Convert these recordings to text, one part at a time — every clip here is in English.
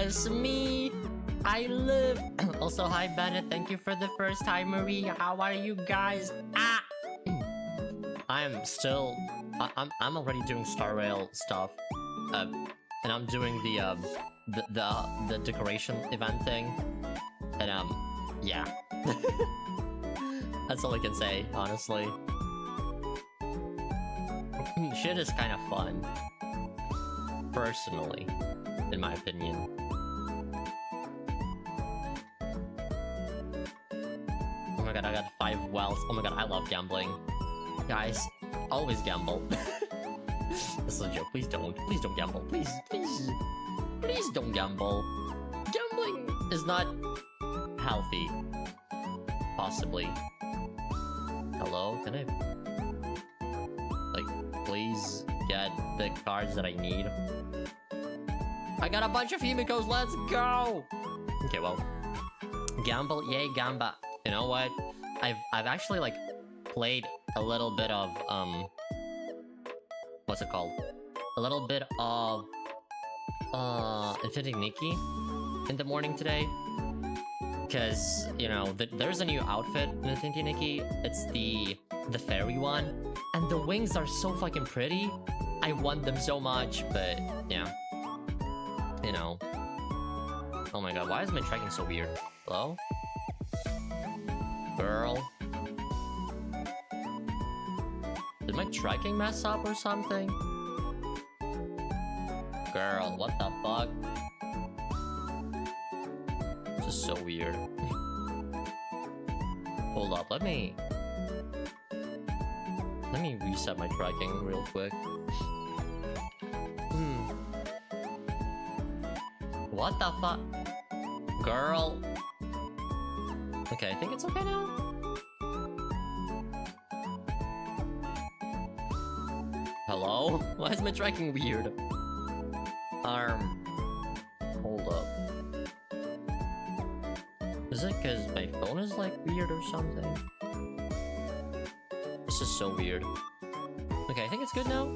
It's me. I live. Also, hi Bennett. Thank you for the first time, Marie. How are you guys? I'm still. I'm already doing Star Rail stuff, and I'm doing the decoration event thing, and yeah. That's all I can say, honestly. Shit is kind of fun, personally, in my opinion. Oh my god, I got 5 wells. Oh my god, I love gambling. Guys, always gamble. This is a joke. Please don't gamble. Please don't gamble. Gambling is not healthy. Possibly. Hello? Can I... like, please get the cards that I need? I got a bunch of Himikos, let's go! Okay, well. Gamble, yay, gamba. You know what? I've actually, like, played a little bit of, what's it called? A little bit of, Infinity Nikki in the morning today. Because, you know, there's a new outfit in Infinity Nikki. It's the fairy one. And the wings are so fucking pretty. I want them so much, but, yeah. You know. Oh my god, why is my tracking so weird? Hello? Girl? Did my tracking mess up or something? Girl, what the fuck? This is so weird. Hold up, let me reset my tracking real quick. What the fuck? Girl. Okay, I think it's okay now. Hello? Why is my tracking weird? Hold up. Is it because my phone is like weird or something? This is so weird. Okay, I think it's good now.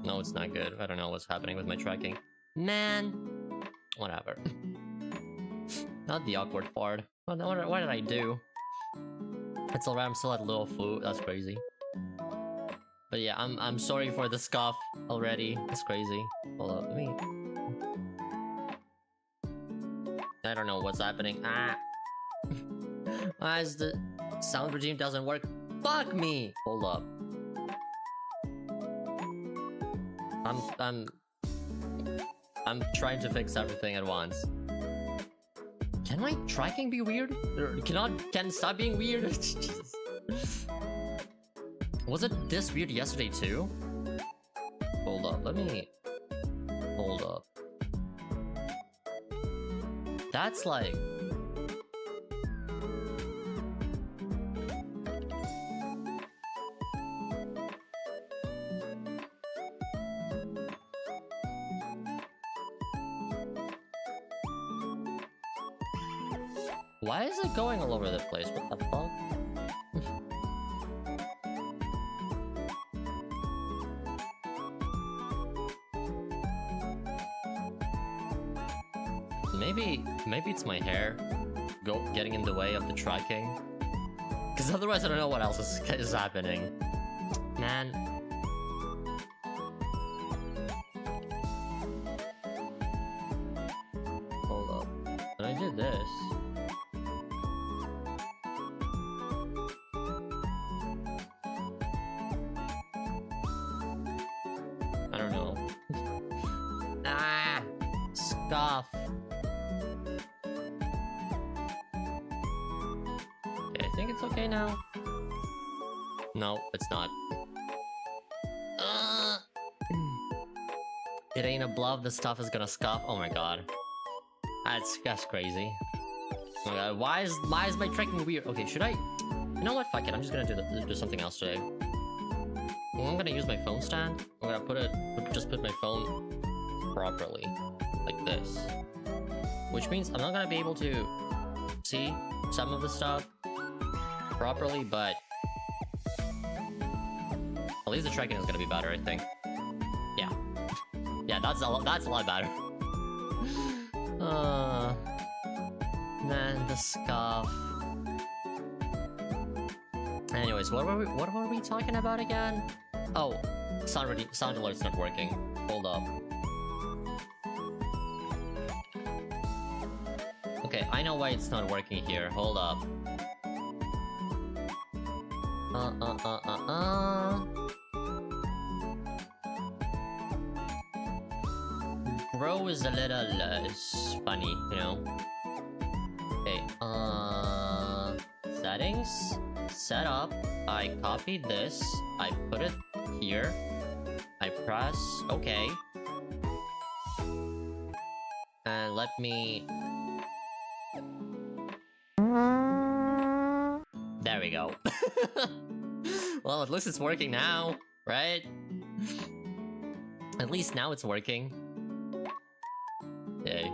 No, it's not good. I don't know what's happening with my tracking. Man! Whatever. Not the awkward part. What did I do? It's alright, I'm still at low food. That's crazy. But yeah, I'm sorry for the scuff already. It's crazy. Hold up, let me... I don't know what's happening. Why is the sound regime doesn't work? Fuck me! Hold up. I'm trying to fix everything at once. Can my tracking be weird? Can it stop being weird? Jesus. Was it this weird yesterday too? Hold up, let me... Hold up. That's like... Why is it going all over the place? What the fuck? Maybe it's my hair getting in the way of the tracking. Because otherwise I don't know what else is happening. Man. Hold up. When I did this... I don't know. Scuff. Okay, I think it's okay now. No, it's not. It ain't a bluff, the stuff is gonna scuff. Oh my god. That's crazy. Oh my god, why is my tracking weird? Okay, should I... You know what, fuck it, I'm just gonna do something else today. I'm gonna use my phone stand. I'm gonna just put my phone properly. Like this. Which means I'm not gonna be able to see some of the stuff properly, but At least the tracking is gonna be better, I think. Yeah. Yeah, that's a lot better. Man, the scuff. Anyways, what were we talking about again? Oh, sound alert's not working. Hold up. Okay, I know why it's not working here. Hold up. Bro is a little funny, you know. Okay, settings, setup. I copied this. I put it here. I press OK. And let me. There we go. Well, at least it's working now, right? At least now it's working. Yay.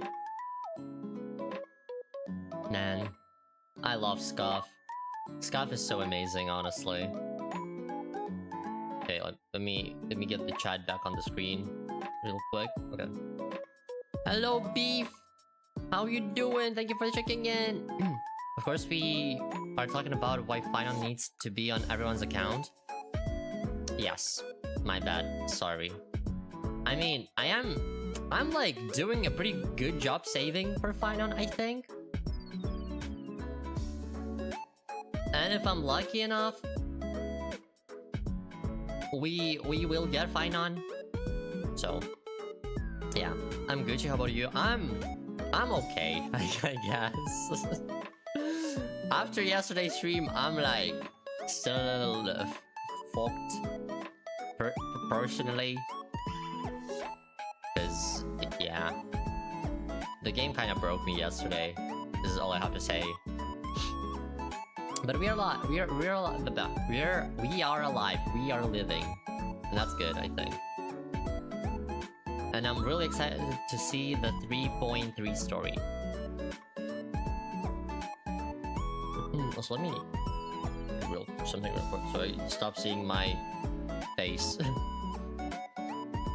Man, I love Scuff. Scuff is so amazing, honestly. Okay, let me get the chat back on the screen real quick. Okay. Hello, Beef! How you doing? Thank you for checking in! Of course, we are talking about why Final needs to be on everyone's account. Yes, my bad. Sorry. I mean, I'm like doing a pretty good job saving for Final, I think. And if I'm lucky enough, we will get Final. So, yeah, I'm Gucci. How about you? I'm okay, I guess. After yesterday's stream, I'm like still a little fucked proportionally, because yeah, the game kind of broke me yesterday. This is all I have to say. But we are alive. We are alive. We are living, and that's good, I think. And I'm really excited to see the 3.3 story. Also, let me do something real quick so I stop seeing my face.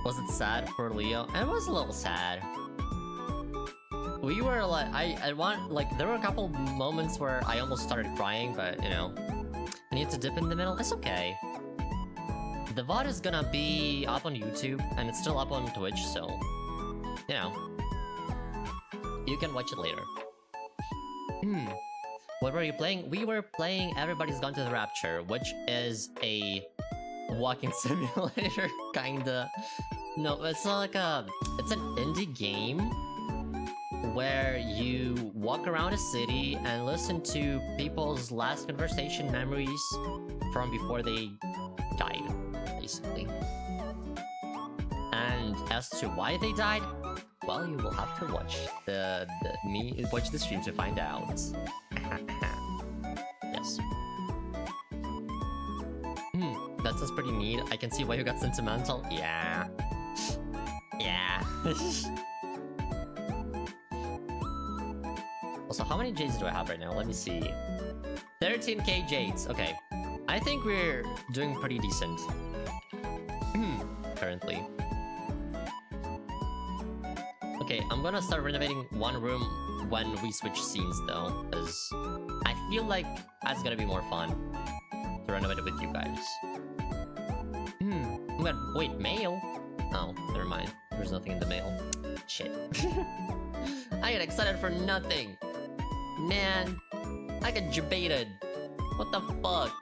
Was it sad for Leo? It was a little sad. We were like, there were a couple moments where I almost started crying, but you know, I need to dip in the middle. It's okay. The VOD is gonna be up on YouTube, and it's still up on Twitch, so you know, you can watch it later. What were you playing? We were playing Everybody's Gone to the Rapture, which is a walking simulator, kinda. No, it's not like it's an indie game where you walk around a city and listen to people's last conversation memories from before they died, basically. And as to why they died, well, you will have to watch watch the stream to find out. Yes. That sounds pretty neat. I can see why you got sentimental. Yeah. Yeah. Also, how many jades do I have right now? Let me see. 13k jades. Okay. I think we're doing pretty decent. Currently. Okay, I'm gonna start renovating one room when we switch scenes though, because I feel like that's gonna be more fun to renovate it with you guys. Wait, mail? Oh, never mind. There's nothing in the mail. Shit. I get excited for nothing. Man, I get debated. What the fuck?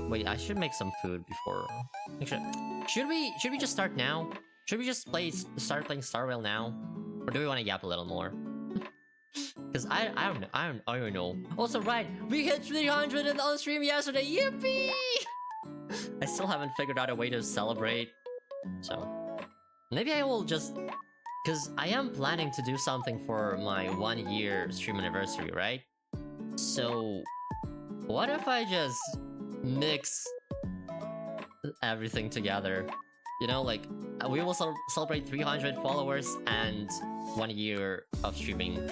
Wait, I should make some food before. Should we just start now? Should we just start playing Star Rail now? Or do we want to yap a little more? Because I don't know. Also, right, we hit 300 on the stream yesterday. Yippee! I still haven't figured out a way to celebrate. So, maybe I will just... Because I am planning to do something for my 1 year stream anniversary, right? So, what if I just mix everything together? You know, like, we will celebrate 300 followers and 1 year of streaming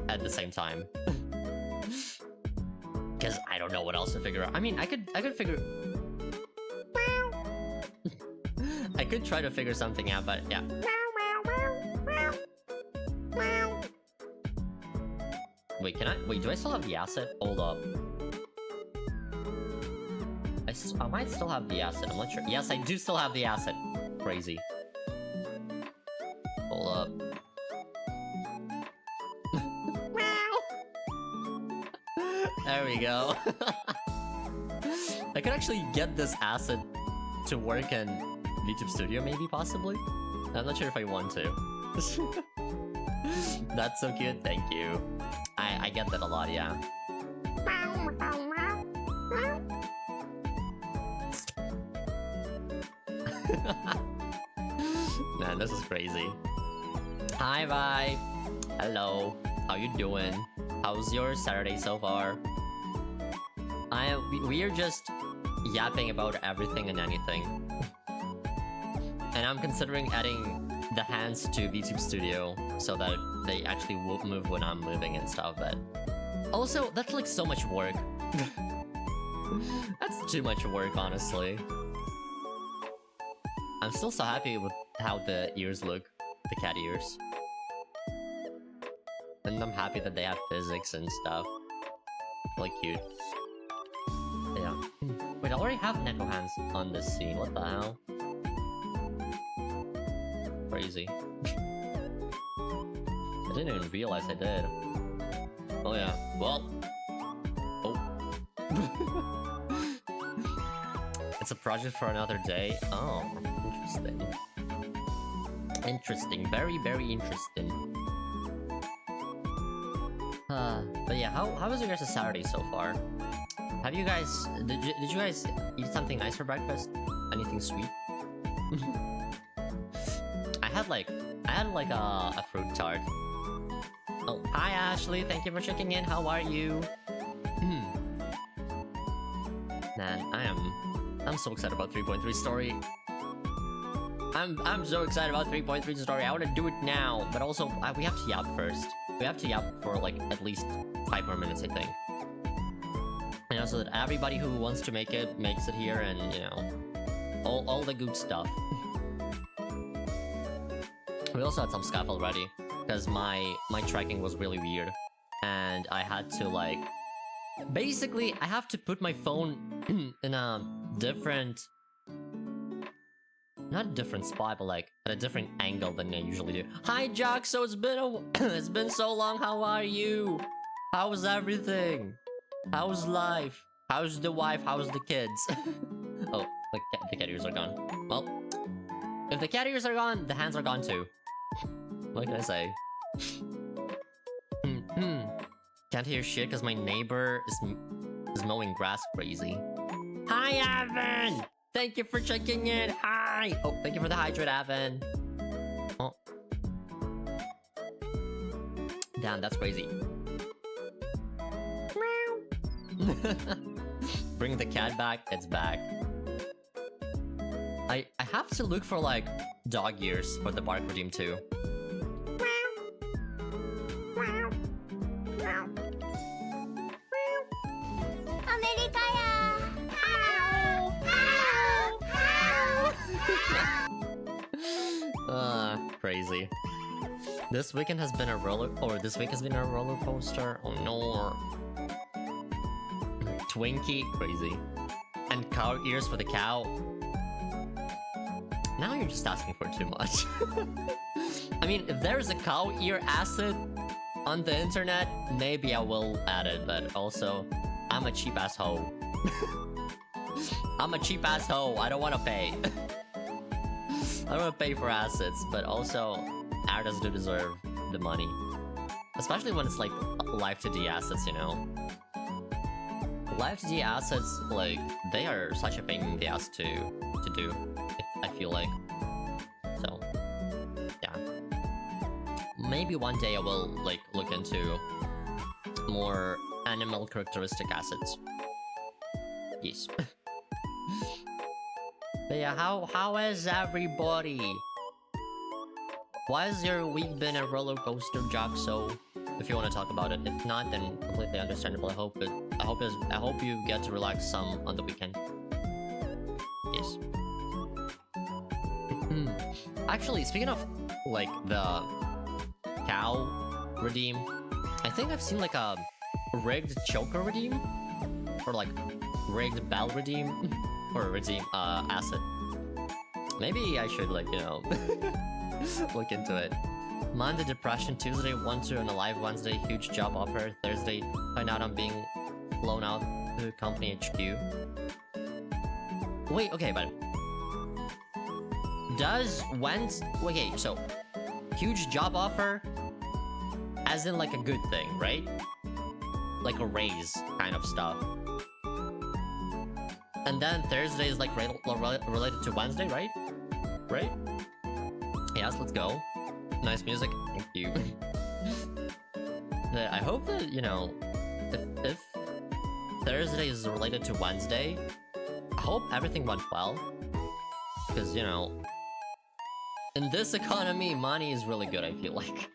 at the same time. Because I don't know what else to figure out. I mean, I could figure... I could try to figure something out, but yeah. Wait, can I? Wait, do I still have the asset? Hold up. I might still have the asset. I'm not sure. Yes, I do still have the asset. Crazy. Hold up. There we go. I could actually get this asset to work in VTube Studio, maybe, possibly? I'm not sure if I want to. That's so cute, thank you. I get that a lot, yeah. Man, this is crazy. Hi, bye. Hello. How you doing? How's your Saturday so far? We are just yapping about everything and anything. And I'm considering adding the hands to VTube Studio so that they actually will move when I'm moving and stuff, but also that's like so much work. That's too much work, honestly. I'm still so happy with how the ears look, the cat ears. And I'm happy that they have physics and stuff. Like cute. Yeah. Wait, I already have Neko hands on this scene, what the hell? Crazy. I didn't even realize I did. Oh yeah, well... Oh. It's a project for another day? Oh, interesting. Interesting, very, very interesting. But yeah, how was your guys' Saturday so far? Have you guys... Did you guys eat something nice for breakfast? Anything sweet? I had like a fruit tart. Oh, hi Ashley, thank you for checking in. How are you? Man, I'm so excited about 3.3 story. I'm so excited about 3.3 story. I want to do it now, but also we have to yap first. We have to yap for like at least 5 more minutes, I think. You know, so that everybody who wants to make it makes it here, and you know, all the good stuff. We also had some scuff already, because my tracking was really weird, and I had to like... Basically, I have to put my phone in a different... Not a different spot, but like at a different angle than I usually do. Hi Jack, so it's been it's been so long, how are you? How's everything? How's life? How's the wife? How's the kids? Oh, the cat ears are gone. Well, if the cat ears are gone, the hands are gone too. What can I say? Can't hear shit because my neighbor is mowing grass crazy. Hi, Evan! Thank you for checking in. Hi! Oh, thank you for the hydrate, Evan. Oh. Damn, that's crazy. Bring the cat back. It's back. I have to look for like dog ears for the bark redeem too. Crazy. This weekend has been a this week has been a roller coaster. Oh no. Twinkie, crazy. And cow ears for the cow. Now you're just asking for too much. I mean, if there's a cow ear asset on the internet, maybe I will add it, but also, I'm a cheap ass hoe. I'm a cheap ass hoe, I don't want to pay. I don't want to pay for assets, but also, artists do deserve the money. Especially when it's like live to D assets, you know? Live to D assets, like, they are such a pain in the ass to do, I feel like. So, yeah. Maybe one day I will, like, look into more animal characteristic assets. Yes. But yeah, how is everybody? Why has your week been a roller coaster, Jack? So, if you want to talk about it, if not, then completely understandable. I hope you get to relax some on the weekend. Yes. Actually, speaking of like the cow redeem, I think I've seen like a rigged choker redeem, or like rigged bell redeem, or redeem asset. Maybe I should like, you know, look into it. Monday depression, Tuesday 1-2 on a live, Wednesday huge job offer, Thursday find out I'm being flown out to company HQ. Wait, okay, but does okay, so huge job offer as in like a good thing, right? Like a raise kind of stuff. And then Thursday is like related to Wednesday, right? Right? Yes, let's go. Nice music, thank you. I hope that, you know, if Thursday is related to Wednesday, I hope everything went well. Because, you know, in this economy, money is really good, I feel like.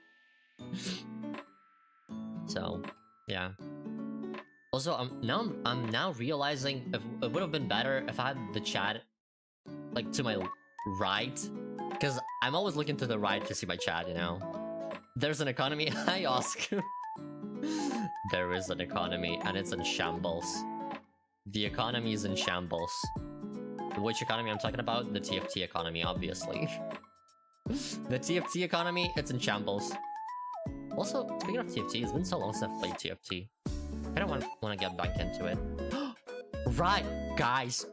So, yeah. Also, I'm now realizing it would have been better if I had the chat like to my right, because I'm always looking to the right to see my chat, you know. There's an economy. Hi, Oscar. There is an economy, and it's in shambles. The economy is in shambles. Which economy I'm talking about? The TFT economy, obviously. The TFT economy, it's in shambles. Also, speaking of TFT, it's been so long since I've played TFT. I don't want to get back into it. Right, guys.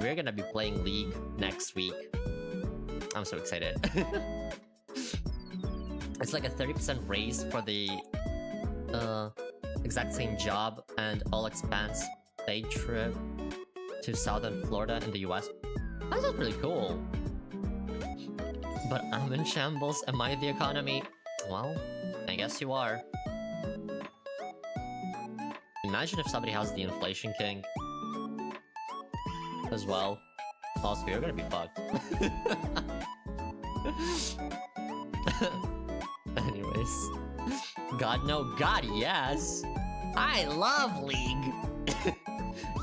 We're gonna be playing League next week. I'm so excited. It's like a 30% raise for the exact same job and all expense day trip to southern Florida in the US. That sounds pretty cool. But I'm in shambles. Am I the economy? Well, I guess you are. Imagine if somebody has the inflation king as well. Also, you're gonna be fucked. Anyways. God, no. God, yes. I love League.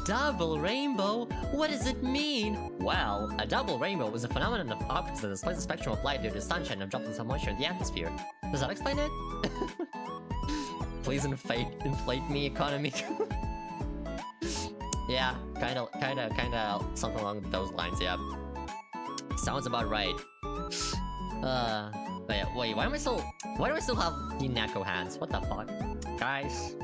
Double rainbow? What does it mean? Well, a double rainbow is a phenomenon of optics that displays the spectrum of light due to sunshine and drops some moisture in the atmosphere. Does that explain it? Please inflate me, economy. Yeah, kinda something along those lines, yeah. Sounds about right. But yeah, wait, why do I still have the Neko hands? What the fuck? Guys.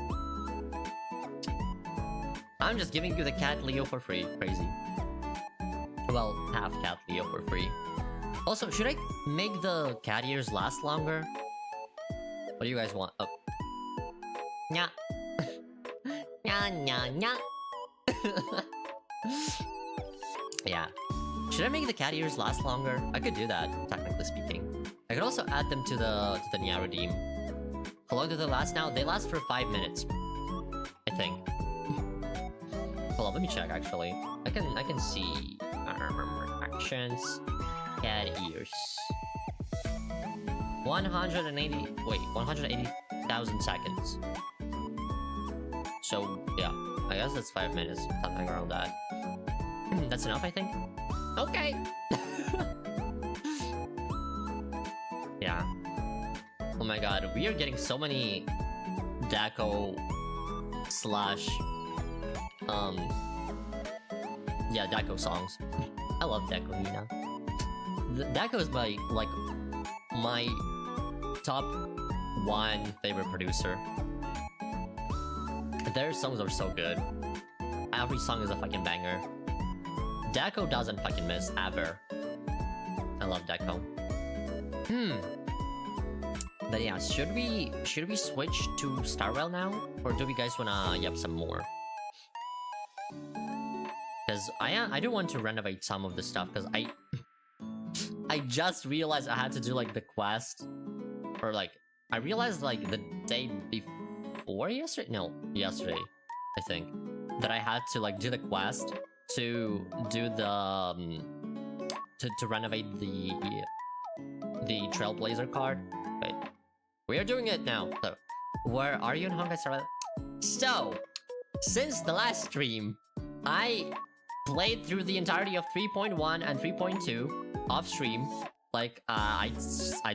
I'm just giving you the cat Leo for free. Crazy. Well, half cat Leo for free. Also, should I make the cat ears last longer? What do you guys want? Oh. Nya. Nya, nya, nya. Yeah. Should I make the cat ears last longer? I could do that, technically speaking. I could also add them to the Nya redeem. How long do they last now? They last for 5 minutes. I think. Hold on, let me check actually. I can see actions. Cat ears. 180,000 seconds. So yeah, I guess that's 5 minutes, something around that. That's enough, I think. Okay. Yeah. Oh my god, we are getting so many Deco slash yeah, Deco songs. I love Deco, Nina. Deco is my top 1 favorite producer. Their songs are so good. Every song is a fucking banger. Deco doesn't fucking miss, ever. I love Deco. But yeah, should we switch to Starwell now? Or do we guys wanna yep some more? Because I do want to renovate some of the stuff, because I just realized I had to do like the quest. Or like, I realized like the day before yesterday? No, yesterday, I think. That I had to like do the quest to do the to renovate the Trailblazer card. Wait, we are doing it now. So, where are you in Honkai Star Rail? So, since the last stream, I played through the entirety of 3.1 and 3.2 off stream, like I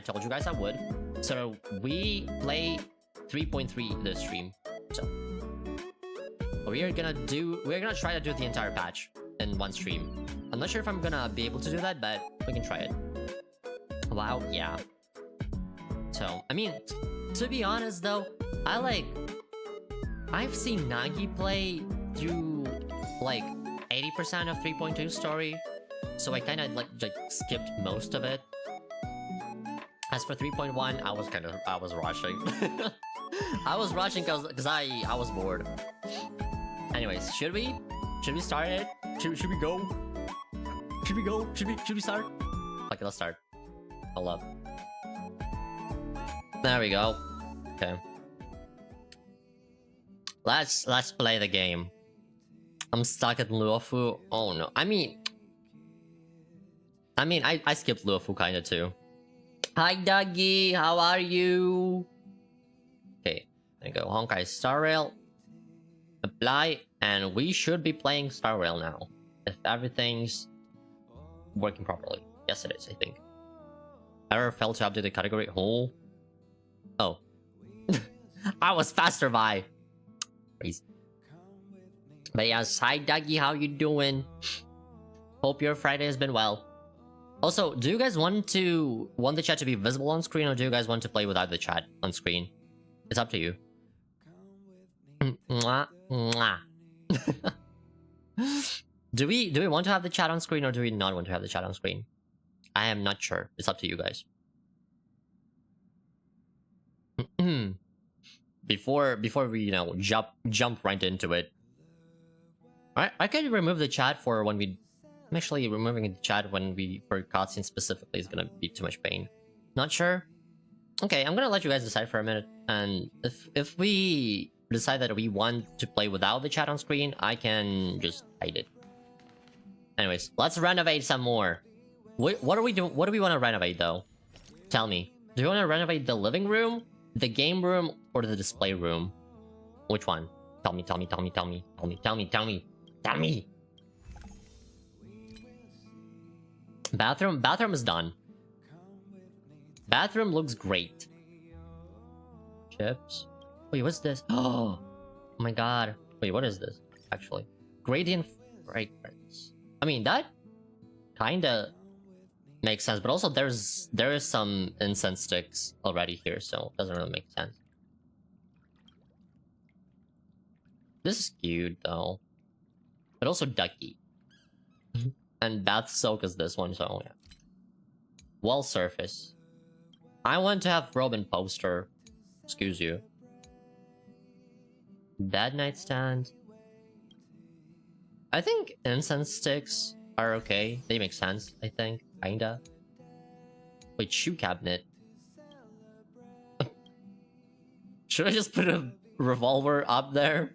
told you guys I would. So we play 3.3 this stream. So we're gonna try to do the entire patch in one stream. I'm not sure if I'm gonna be able to do that, but we can try it. Wow, yeah. So I mean, to be honest though, I've seen Nagi play through like 80% of 3.2 story, so I kind of like skipped most of it. As for 3.1, I was rushing. I was rushing because I was bored. Anyways, should we start it? Should we go? Should we go? Should we start? Okay, let's start. Hold up. There we go. Okay. Let's play the game. I'm stuck at Luofu. Oh no. I mean I skipped Luofu kinda too. Hi Dougie, how are you? Okay, there you go. Honkai Star Rail. Apply, and we should be playing Star Rail now. If everything's working properly. Yes it is, I think. Error failed to update the category. Oh. I was faster by. Crazy. But yes, hi Dougie, how you doing? Hope your Friday has been well. Also, do you guys want the chat to be visible on screen, or do you guys want to play without the chat on screen? It's up to you. Mwah, mwah. Do we want to have the chat on screen, or do we not want to have the chat on screen? I am not sure. It's up to you guys. Before we jump right into it. Alright, I could remove the chat for when we... I'm actually removing the chat when for cutscenes specifically is gonna be too much pain. Not sure? Okay, I'm gonna let you guys decide for a minute, and if we decide that we want to play without the chat on screen, I can just hide it. Anyways, let's renovate some more. What are we doing? What do we want to renovate though? Tell me. Do you want to renovate the living room, the game room, or the display room? Which one? Tell me. Bathroom is done. Bathroom looks great. Chips. Wait, what's this? Oh my god. Wait, what is this? Actually, gradient fragrance. I mean, that kinda makes sense, but also there is some incense sticks already here, so it doesn't really make sense. This is cute though, but also ducky. And bath soak is this one, so yeah. Wall surface. I want to have Robin poster. Excuse you. Bed nightstand. I think incense sticks are okay. They make sense, I think. Kinda. Wait, shoe cabinet. Should I just put a revolver up there?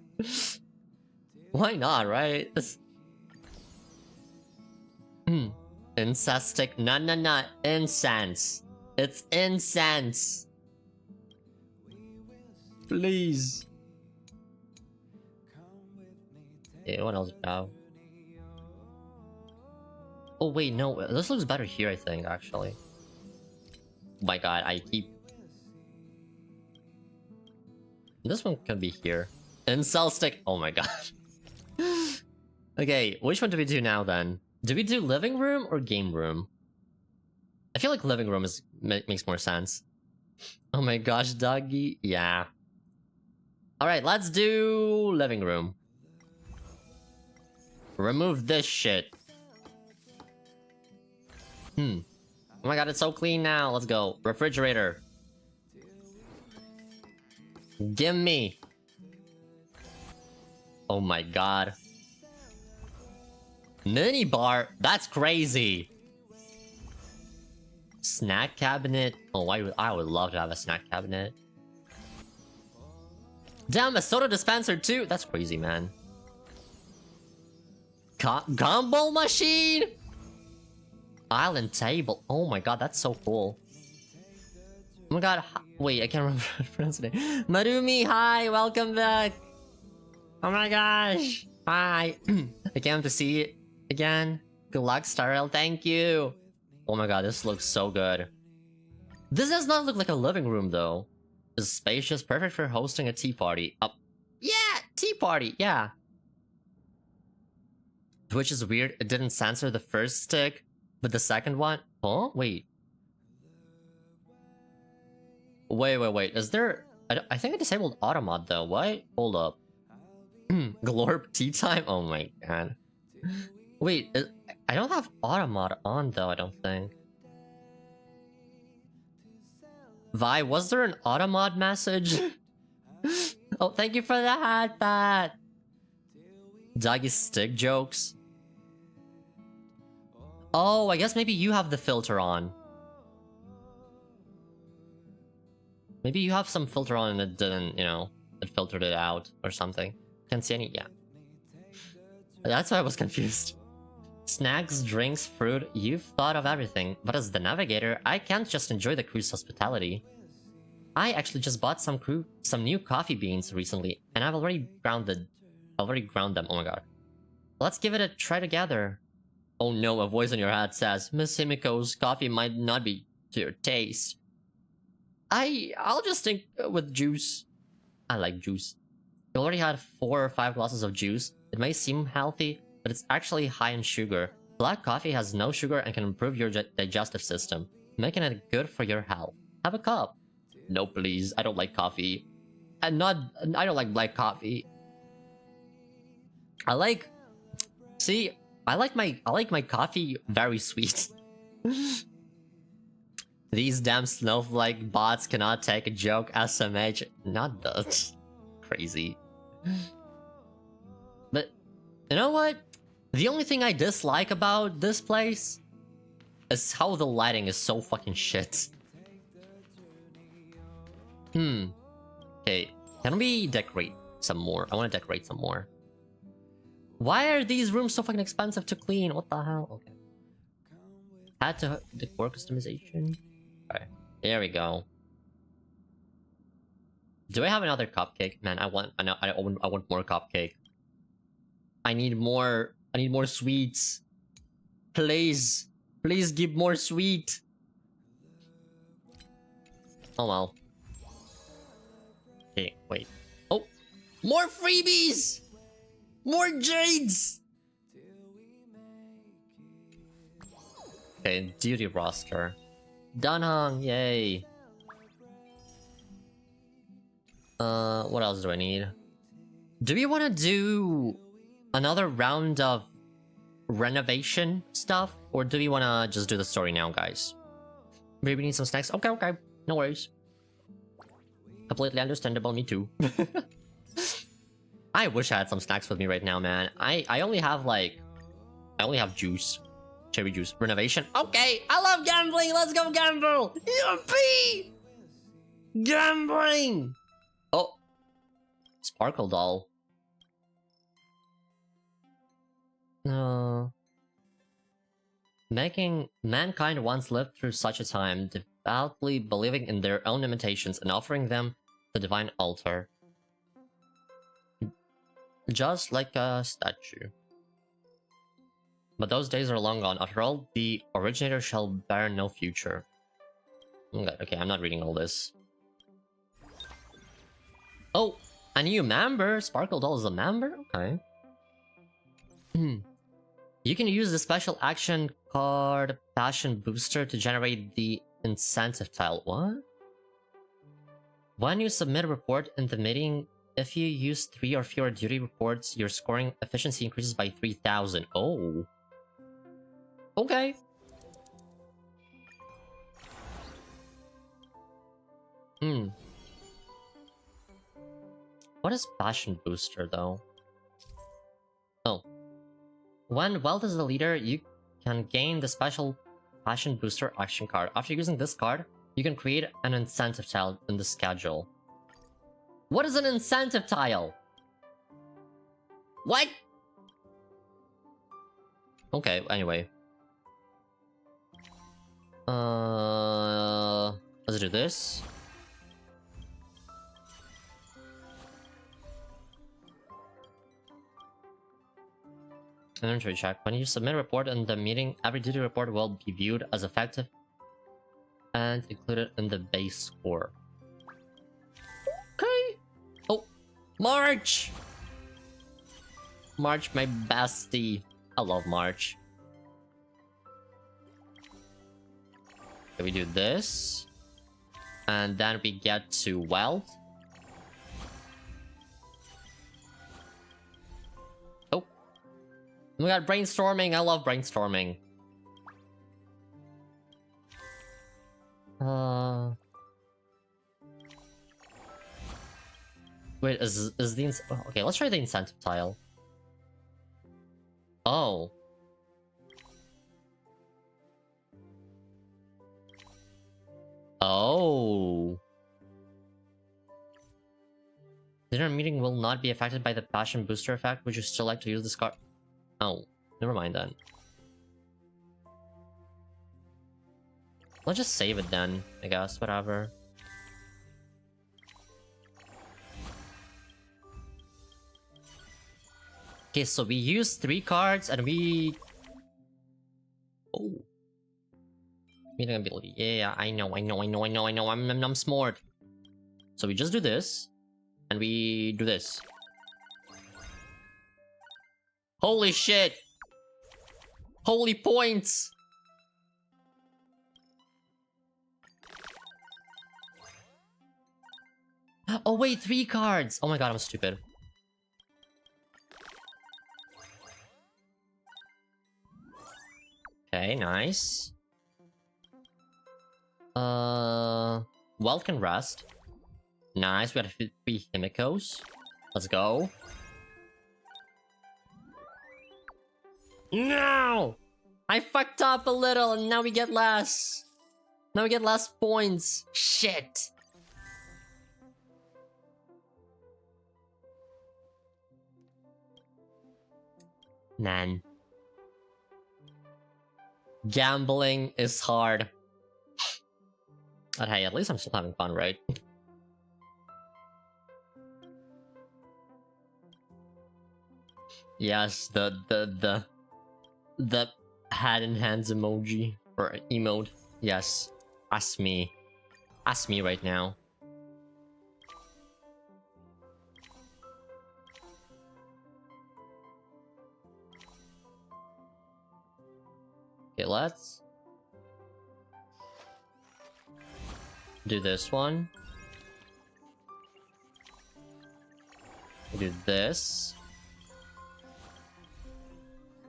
Why not, right? Incense stick. No. Incense. It's incense. Please. Okay, what else now? Oh wait, no. This looks better here, I think, actually. Oh my god, I keep... This one can be here. Incel stick. Oh my god. Okay, which one do we do now then? Do we do living room or game room? I feel like living room makes more sense. Oh my gosh, doggy. Yeah. Alright, let's do living room. Remove this shit. Oh my god, it's so clean now. Let's go. Refrigerator. Gimme. Oh my god. Mini bar? That's crazy. Snack cabinet? Oh, I would love to have a snack cabinet. Damn, a soda dispenser too? That's crazy, man. Gumball machine? Island table. Oh my god, that's so cool. Oh my god, wait, I can't remember how to pronounce it. Marumi, hi, welcome back. Oh my gosh. Hi. I can't to see again. Good luck, Starrel. Thank you. Oh my god, this looks so good. This does not look like a living room though. It's spacious, perfect for hosting a tea party. Yeah, tea party. Yeah. Which is weird. It didn't censor the first stick, but the second one. Oh wait. Wait. Is there? I think I disabled automod though. What? Hold up. Glorp tea time? Oh my god. Wait, I don't have automod on though, I don't think. Vi, was there an automod message? Oh, thank you for the hat, Pat! Doggy stick jokes? Oh, I guess maybe you have the filter on. Maybe you have some filter on and it didn't, you know, it filtered it out or something. Can't see any, yeah. That's why I was confused. Snacks, drinks, fruit, you've thought of everything, but as the navigator, I can't just enjoy the crew's hospitality. I actually just bought some new coffee beans recently, and I've already ground them. Oh my god. Let's give it a try together. Oh no, a voice on your head says, Miss Himiko's coffee might not be to your taste. I'll just stick with juice. I like juice. You already had 4 or 5 glasses of juice. It may seem healthy, but it's actually high in sugar. Black coffee has no sugar and can improve your digestive system, making it good for your health. Have a cup. No, please. I don't like coffee. I don't like black coffee. I like my coffee very sweet. These damn snowflake bots cannot take a joke. SMH. Not that. Crazy. But you know what? The only thing I dislike about this place is how the lighting is so fucking shit. Okay, can we decorate some more? I want to decorate some more. Why are these rooms so fucking expensive to clean? What the hell? Okay. Add to decor customization. Okay, there we go. Do I have another cupcake? Man, I want more cupcake. I need more sweets. Please give more sweet. Oh well. Okay, wait. Oh, more freebies! More jades! Okay, duty roster. Dunhong, yay. What else do I need? Do we want to do another round of renovation stuff? Or do we want to just do the story now, guys? Maybe we need some snacks? Okay. No worries. Completely understandable, me too. I wish I had some snacks with me right now, man. I only have juice. Cherry juice. Renovation? Okay, I love gambling! Let's go gamble! Yippee! Gambling! Oh. Sparkle doll. Mankind once lived through such a time, devoutly believing in their own limitations and offering them the divine altar. Just like a statue. But those days are long gone. After all, the originator shall bear no future. Okay, I'm not reading all this. Oh, a new member! Sparkle Doll is a member? Okay. You can use the special action card Passion Booster to generate the incentive tile. What? When you submit a report in the meeting, if you use 3 or fewer duty reports, your scoring efficiency increases by 3,000. Oh. Okay. What is Passion Booster, though? Oh. When Wealth is the leader, you can gain the special Passion Booster action card. After using this card, you can create an incentive tile in the schedule. What is an incentive tile? What? Okay, anyway. Let's do this. Inventory check. When you submit a report in the meeting, every duty report will be viewed as effective and included in the base score. Okay. Oh, March! March, my bestie. I love March. Okay, we do this. And then we get to wealth. Oh. We got brainstorming. I love brainstorming. Wait, is the okay, let's try the incentive tile. Oh. Oh. Dinner meeting will not be affected by the passion booster effect. Would you still like to use this card? Oh, never mind then. Let's just save it then, I guess, whatever. Okay, so we use 3 cards and we... Oh. Meeting ability. Yeah, I know. I'm smart. So we just do this. And we do this. Holy shit! Holy points! Oh wait, 3 cards! Oh my god, I'm stupid. Okay, nice. Wealth can rest. Nice, we got 3 Himikos. Let's go. No! I fucked up a little and now we get less. Now we get less points. Shit. Man. Gambling is hard. But hey, at least I'm still having fun, right? Yes, the hat in hands emoji or emote. Yes, ask me right now. Okay, let's do this one. Do this.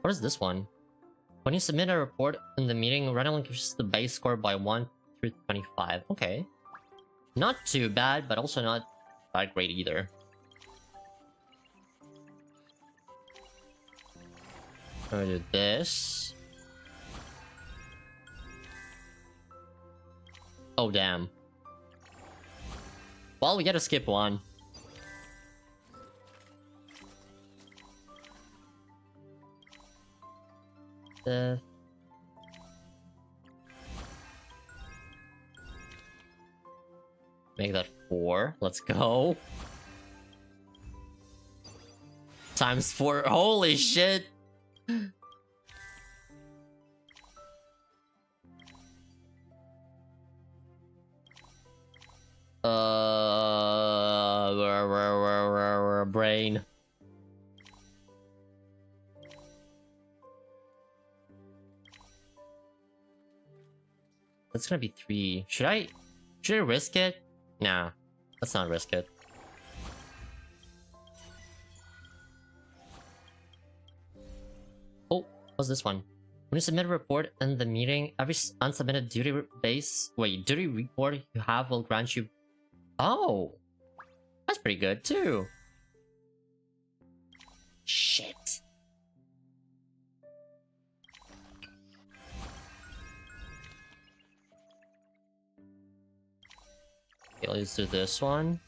What is this one? When you submit a report in the meeting, randomly increases the base score by 1 through 25. Okay. Not too bad, but also not that great either. I'm gonna do this. Oh, damn. Well, we gotta skip one. Make that 4. Let's go. Times 4. Holy shit. Brain. That's gonna be 3. Should I risk it? Nah, let's not risk it. Oh, what's this one? When you submit a report in the meeting, every unsubmitted duty duty report you have will grant you... Oh! That's pretty good, too. Shit. Okay, let's do this one.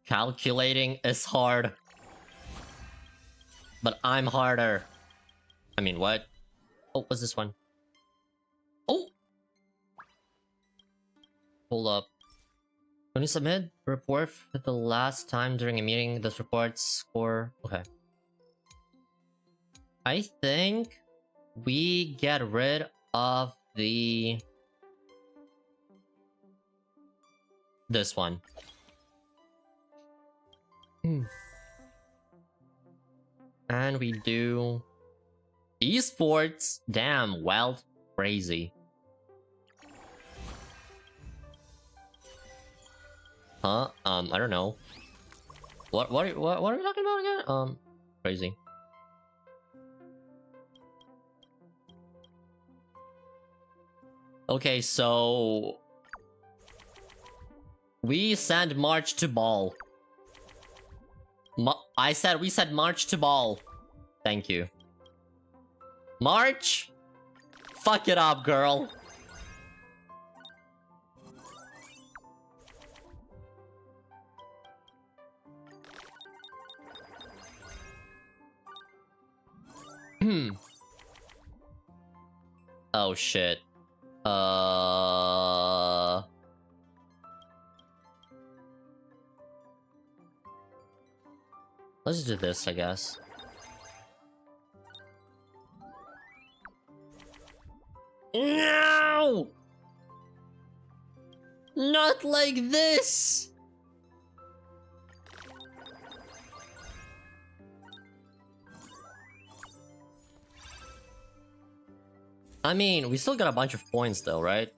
Calculating is hard. But I'm harder. I mean, what? Oh, what's this one? Oh! Hold up. When you submit a report for the last time during a meeting, this report's score... Okay. I think we get rid of the... this one. And we do... esports? Damn, well, crazy. Huh? I don't know. What are we talking about again? Crazy. Okay, so... we send March to ball. We said March to ball. Thank you. March? Fuck it up, girl. Oh shit. Let's do this, I guess. No! Not like this! I mean, we still got a bunch of points though, right?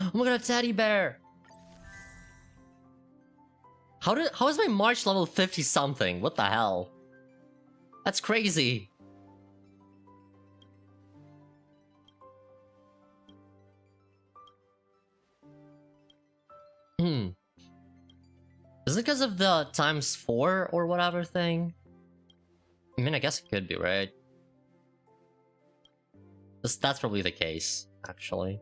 Oh my god, a teddy bear! How is my March level 50 something? What the hell? That's crazy. Is it because of the ×4 or whatever thing? I mean, I guess it could be, right? That's probably the case, actually.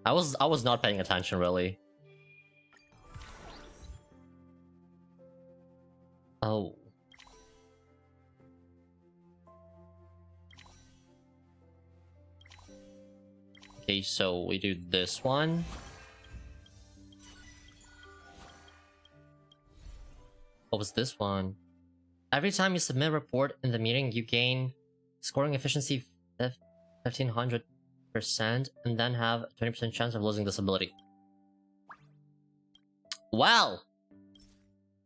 I was not paying attention, really. Oh. Okay, so we do this one. What was this one? Every time you submit a report in the meeting, you gain scoring efficiency 1500%, and then have a 20% chance of losing this ability. Well,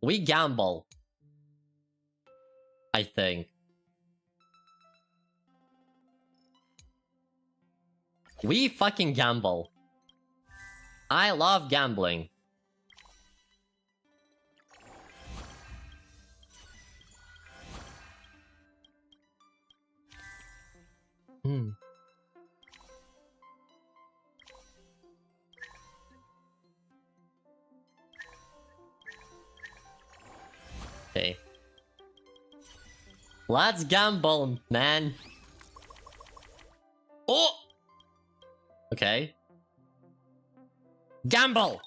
we gamble. I think. We fucking gamble. I love gambling. Okay. Let's gamble, man. Oh! Okay. Gamble!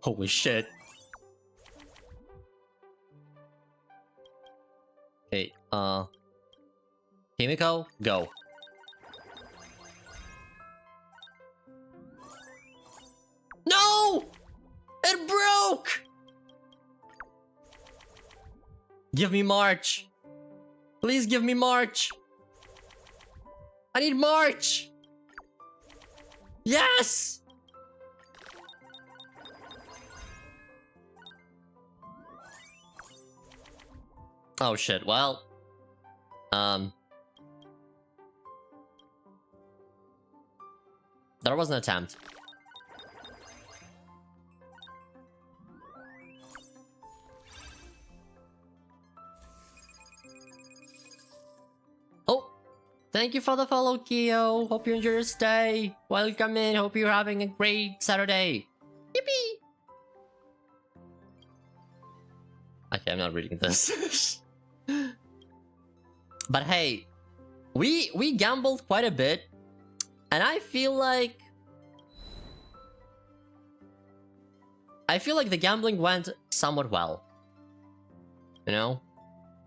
Holy shit. Okay, Himiko, go. No! It broke! Give me March. Please give me March. I need March. Yes! Oh shit, well... That was an attempt. Oh! Thank you for the follow, Kyo. Hope you enjoy your stay. Welcome in. Hope you're having a great Saturday. Yippee! Okay, I'm not reading this. But hey, we gambled quite a bit, and I feel like the gambling went somewhat well. You know?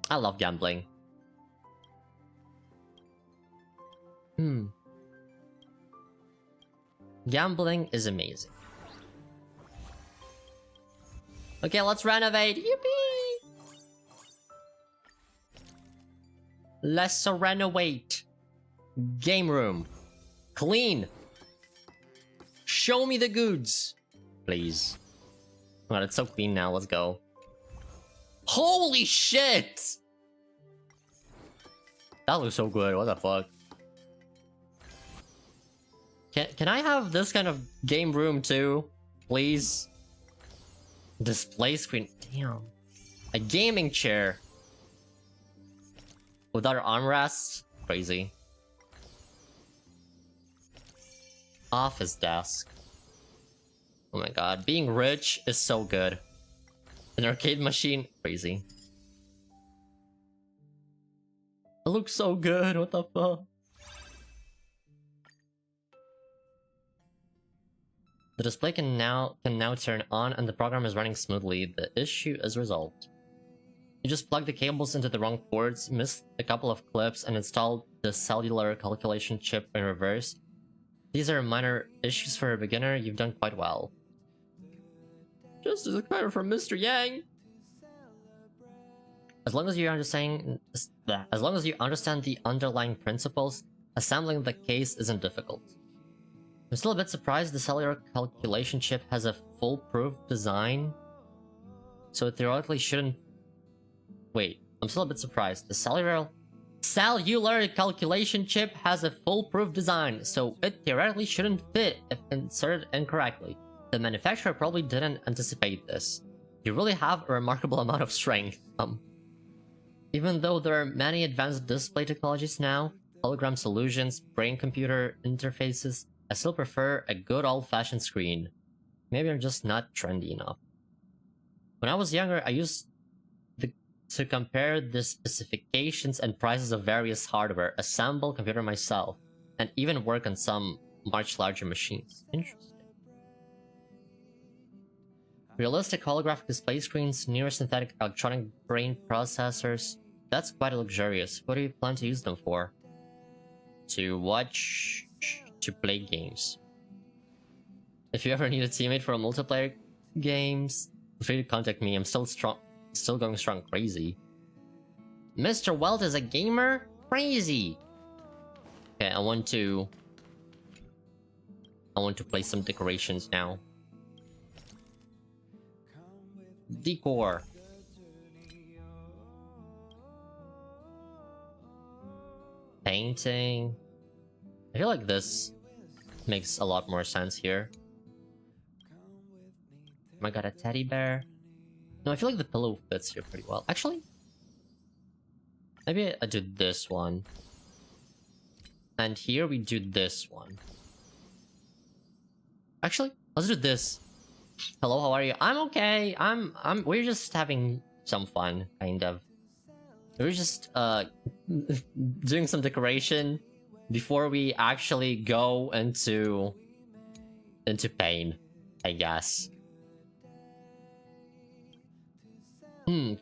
I love gambling. Gambling is amazing. Okay, let's renovate. Yippee! Let's renovate. Game room. Clean. Show me the goods. Please. Oh god, it's so clean now. Let's go. Holy shit! That looks so good. What the fuck? Can I have this kind of game room too? Please? Display screen. Damn. A gaming chair. Without armrests? Crazy. Office desk. Oh my god. Being rich is so good. An arcade machine? Crazy. It looks so good. What the fuck? The display can now turn on and the program is running smoothly. The issue is resolved. You just plugged the cables into the wrong ports, missed a couple of clips, and installed the cellular calculation chip in reverse. These are minor issues for a beginner. You've done quite well. Just as expected from Mr. Yang. As long as you understand the underlying principles, assembling the case isn't difficult. I'm still a bit surprised the cellular calculation chip has a foolproof design, so it theoretically shouldn't... Wait, I'm still a bit surprised. The cellular calculation chip has a foolproof design, so it theoretically shouldn't fit if inserted incorrectly. The manufacturer probably didn't anticipate this. You really have a remarkable amount of strength. Even though there are many advanced display technologies now, hologram solutions, brain-computer interfaces, I still prefer a good old-fashioned screen. Maybe I'm just not trendy enough. When I was younger, I used to compare the specifications and prices of various hardware, assemble computer myself, and even work on some much larger machines. Interesting. Realistic holographic display screens, near synthetic electronic brain processors. That's quite luxurious. What do you plan to use them for? To watch... to play games. If you ever need a teammate for a multiplayer games, feel free to contact me. I'm still going strong crazy. Mr. Welt is a gamer? Crazy! Okay, I want to place some decorations now. Decor. Painting. I feel like this makes a lot more sense here. Oh my god, a teddy bear. No, I feel like the pillow fits here pretty well. Actually, maybe I do this one. And here we do this one. Actually, let's do this. Hello, how are you? I'm okay. We're just having some fun, kind of. We're just doing some decoration before we actually go into pain, I guess.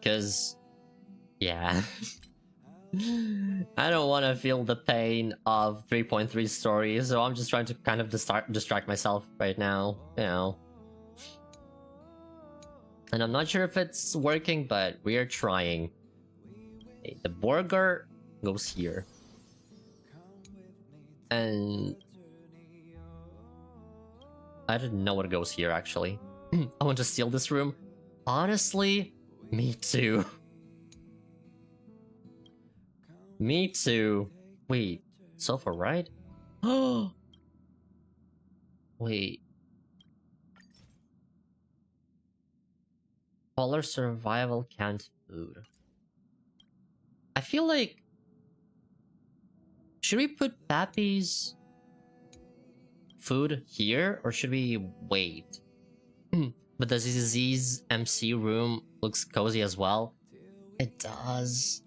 Cause yeah. I don't want to feel the pain of 3.3 stories, so I'm just trying to kind of distract myself right now, you know. And I'm not sure if it's working, but we are trying. Okay, the burger goes here. And I didn't know what goes here, actually. I want to steal this room. Honestly, me too. Me too. Wait, sofa, right? Oh, wait. Polar survival canned food. I feel like... should we put Pappy's food here, or should we wait? But the ZZZ's MC room looks cozy as well. It does.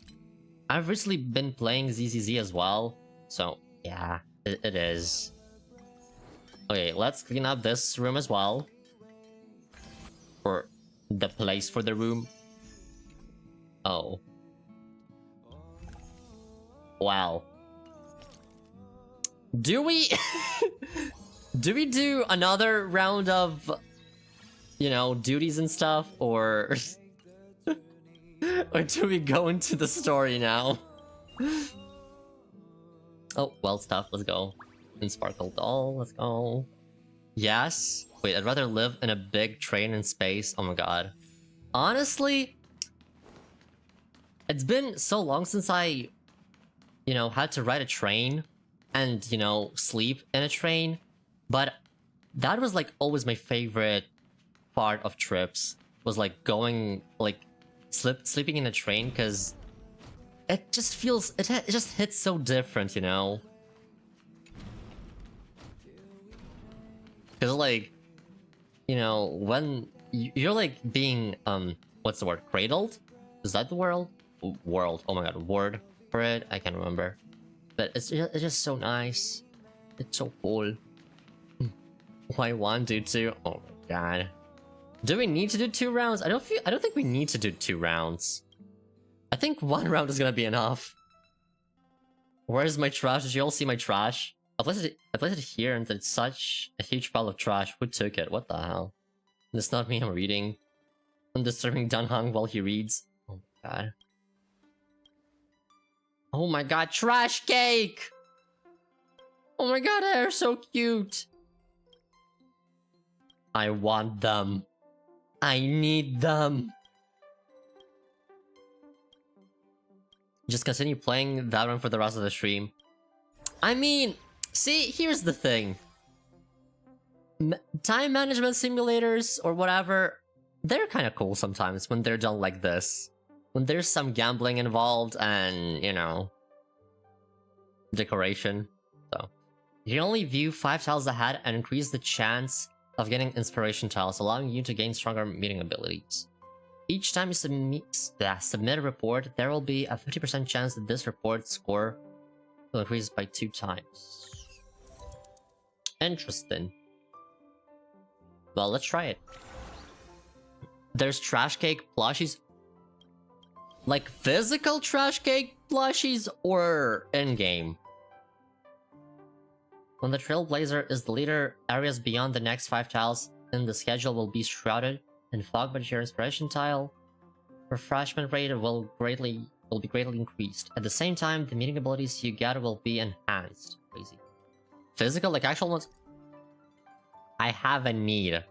I've recently been playing ZZZ as well, so yeah, it is. Okay, let's clean up this room as well. Or the place for the room. Oh. Wow. Do we? Do we do another round of, you know, duties and stuff, or or do we go into the story now? Oh, well, stuff. Let's go. And Sparkle Doll. Let's go. Yes. Wait, I'd rather live in a big train in space. Oh my god. Honestly, it's been so long since I, you know, had to ride a train and, you know, sleep in a train. But that was like always my favorite part of trips. Was like going, like, sleeping in a train, because it just feels, it just hits so different, you know? Because like, you know, when you're like being, what's the word? Cradled? Is that the word? World. Oh my god, word for it? I can't remember. But it's just so nice. It's so cool. Why one, do two? Oh my god. Do we need to do 2 rounds? I don't think we need to do 2 rounds. I think 1 round is gonna be enough. Where's my trash? Did you all see my trash? I placed it here, and it's such a huge pile of trash. Who took it? What the hell? It's not me, I'm reading. I'm disturbing Dunhung while he reads. Oh my god. Oh my god, trash cake! Oh my god, they're so cute! I want them. I need them. Just continue playing that one for the rest of the stream. I mean, see, here's the thing. Time management simulators or whatever, they're kind of cool sometimes when they're done like this. When there's some gambling involved and, you know, decoration. So, you can only view 5 tiles ahead and increase the chance of getting inspiration tiles, allowing you to gain stronger meeting abilities. Each time you submit a report, there will be a 50% chance that this report score will increase by 2 times. Interesting. Well, let's try it. There's trash cake plushies. Like physical trash cake plushies or in-game? When the Trailblazer is the leader, areas beyond the next 5 tiles in the schedule will be shrouded in fog, but your inspiration tile refreshment rate will be greatly increased. At the same time, the meeting abilities you get will be enhanced. Crazy. Physical, like actual ones? I have a need,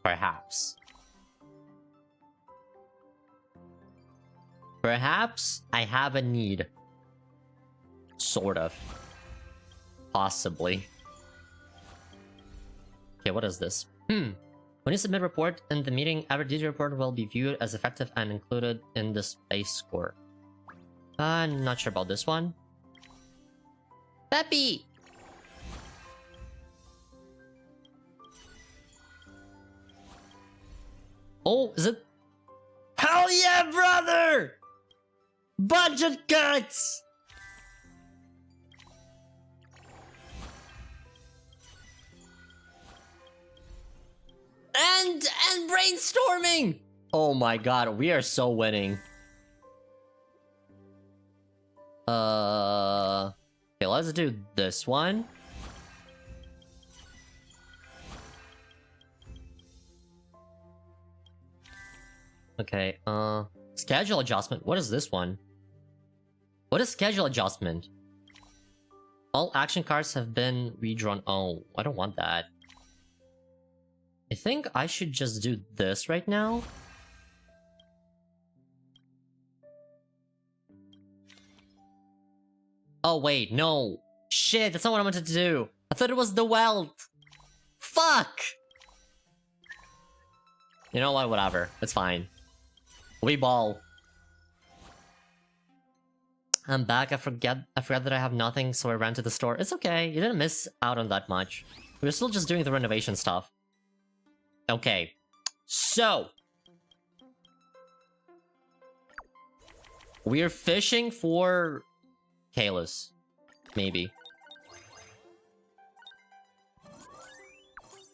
perhaps. Perhaps I have a need. Sort of. Possibly. Okay, what is this? When you submit a report in the meeting, every duty report will be viewed as effective and included in the space score. I'm not sure about this one. Peppy! Oh, is it? Hell yeah, brother! Budget cuts! And brainstorming! Oh my god, we are so winning. Okay, let's do this one. Okay, schedule adjustment. What is this one? What is schedule adjustment? All action cards have been redrawn. Oh, I don't want that. I think I should just do this right now. Oh wait, no. Shit, that's not what I wanted to do. I thought it was the wealth. Fuck! You know what, whatever. It's fine. We ball. I'm back. I forgot that I have nothing, so I ran to the store. It's okay. You didn't miss out on that much. We're still just doing the renovation stuff. Okay. So. We're fishing for Kalis. Maybe.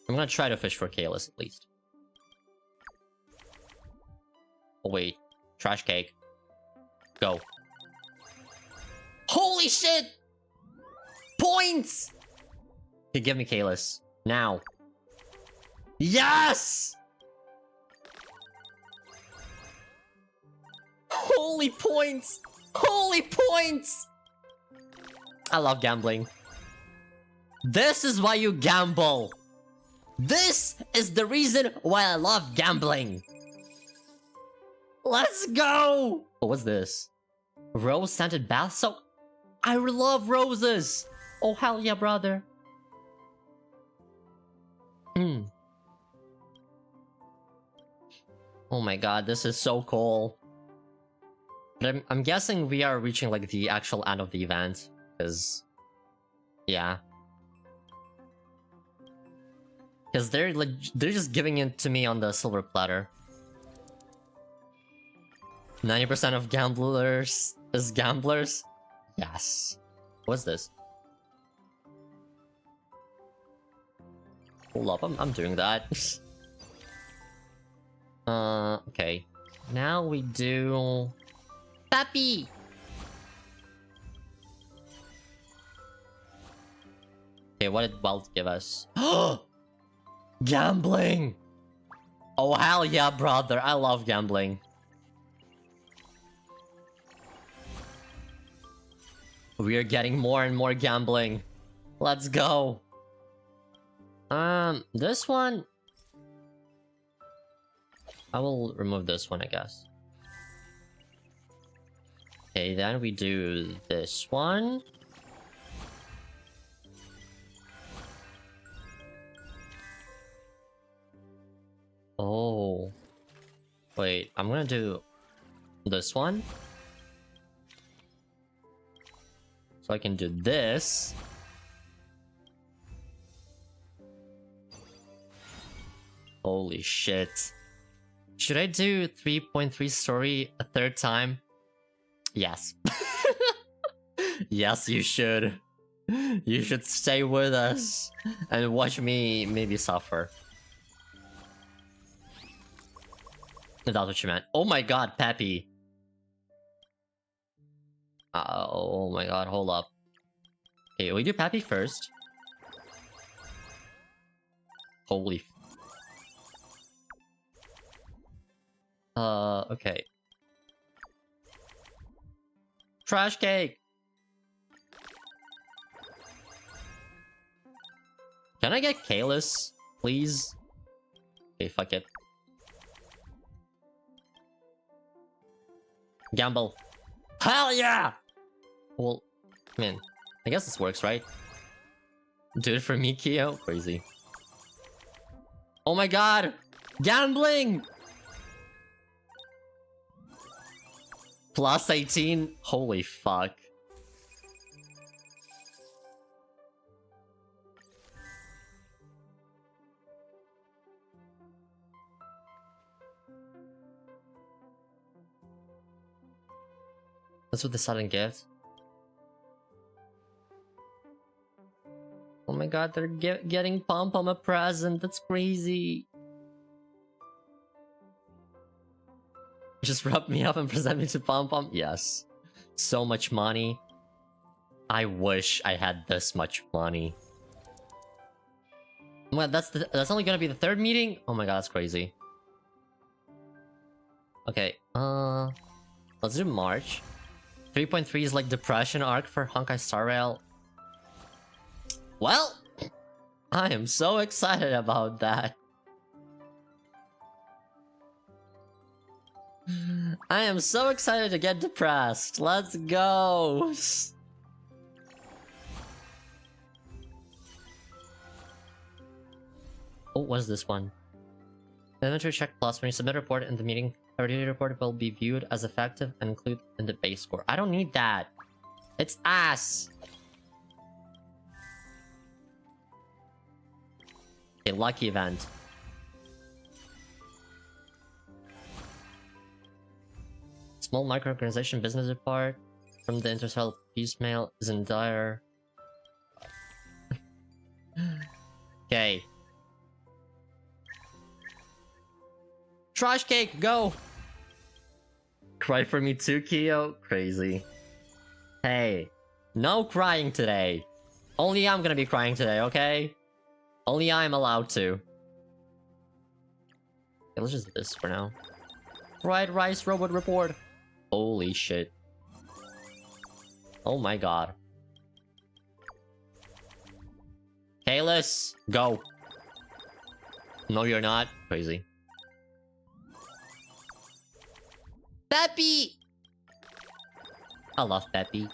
I'm gonna try to fish for Kalis at least. Oh wait. Trash cake. Go. Holy shit! Points! Okay, give me Kalis. Now. Yes! Holy points! Holy points! I love gambling. This is why you gamble. This is the reason why I love gambling. Let's go! Oh, what's this? Rose-scented bath soap? I love roses! Oh, hell yeah, brother. Oh my god, this is so cool. But I'm guessing we are reaching like the actual end of the event. Because... yeah. Because they're just giving it to me on the silver platter. 90% of gamblers is gamblers? Yes. What's this? Hold up, I'm doing that. Okay. Now we do... Pappy! Okay, what did Wealth give us? Gambling! Oh, hell yeah, brother. I love gambling. We are getting more and more gambling. Let's go. This one... I will remove this one, I guess. Okay, then we do this one. Oh. Wait, I'm gonna do this one. So I can do this. Holy shit. Should I do 3.3 story a third time? Yes. Yes, you should. You should stay with us and watch me maybe suffer. That's what you meant. Oh my god, Pappy. Oh my god, hold up. Okay, we do Pappy first. Holy... okay. Trash cake! Can I get Kalis, please? Okay, fuck it. Gamble. Hell yeah! Well, man, I guess this works, right? Do it for me, Kyo? Crazy. Oh my god! Gambling! Plus 18? Holy fuck. That's what the sudden gift. Oh my god, they're getting Pom-Pom a present. That's crazy. Just rub me up and present me to Pom-Pom? Yes. So much money. I wish I had this much money. Well, that's only gonna be the third meeting? Oh my god, that's crazy. Okay, let's do March. 3.3 is like depression arc for Honkai Star Rail. Well, I am so excited about that. I am so excited to get depressed. Let's go. Oh, what is this one? Inventory check plus. When you submit a report in the meeting, a daily report will be viewed as effective and included in the base score. I don't need that. It's ass. A lucky event. Small microorganization business report from the intercell piecemeal is in dire. Okay. Trash cake, go! Cry for me too, Kyo? Crazy. Hey, no crying today. Only I'm gonna be crying today, okay? Only I'm allowed to. Okay, let's just do this for now. Fried rice robot report. Holy shit. Oh my god. Kalis, go. No, you're not. Crazy. Peppy! I love Peppy.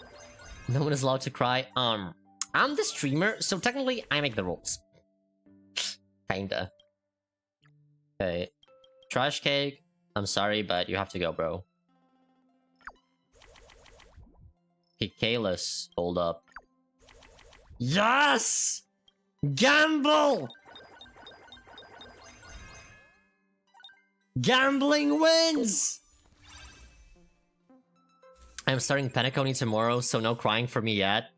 No one is allowed to cry. I'm the streamer, so technically I make the rules. Kinda. Okay. Trash cake. I'm sorry, but you have to go, bro. Okay, Kalis, hold up. Yes! Gamble! Gambling wins! I'm starting Penacony tomorrow, so no crying for me yet.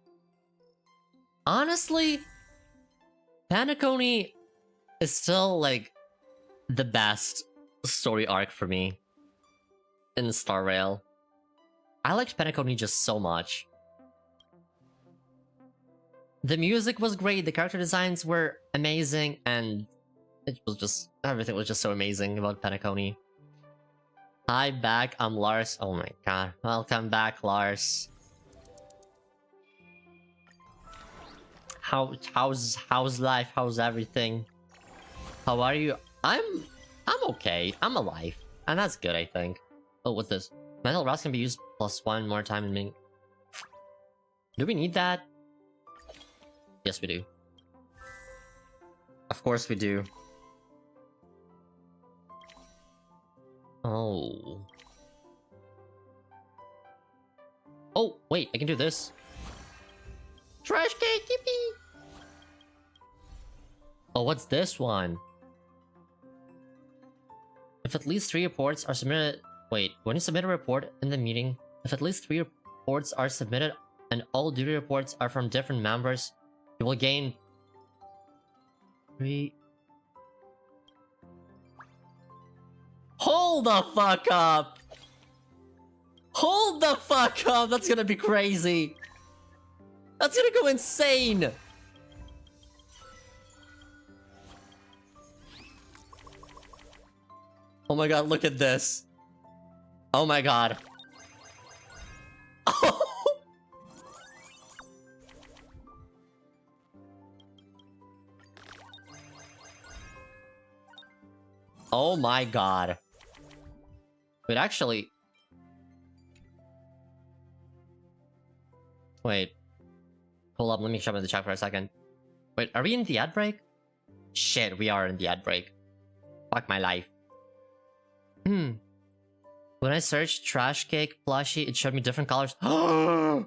Honestly, Penacony is still, like, the best story arc for me in Star Rail. I liked Penacony just so much. The music was great, the character designs were amazing, and it was just... everything was just so amazing about Penacony. Hi, back, I'm Lars. Oh my god. Welcome back, Lars. How's life? How's everything? How are you? I'm okay. I'm alive. And that's good, I think. Oh, what's this? Mental rest can be used +1 more time in me. Do we need that? Yes, we do. Of course we do. Oh. Oh, wait, I can do this. Trash cake, yippee! Oh, what's this one? If at least 3 reports are submitted... Wait, when you submit a report in the meeting, if at least 3 reports are submitted and all duty reports are from different members, you will gain... 3... Hold the fuck up! Hold the fuck up! That's gonna be crazy! That's gonna go insane! Oh my god, look at this. Oh my god. Oh my god. Wait, actually... Wait. Hold up, let me jump in the chat for a second. Wait, are we in the ad break? Shit, we are in the ad break. Fuck my life. When I searched trash cake plushie, it showed me different colors. I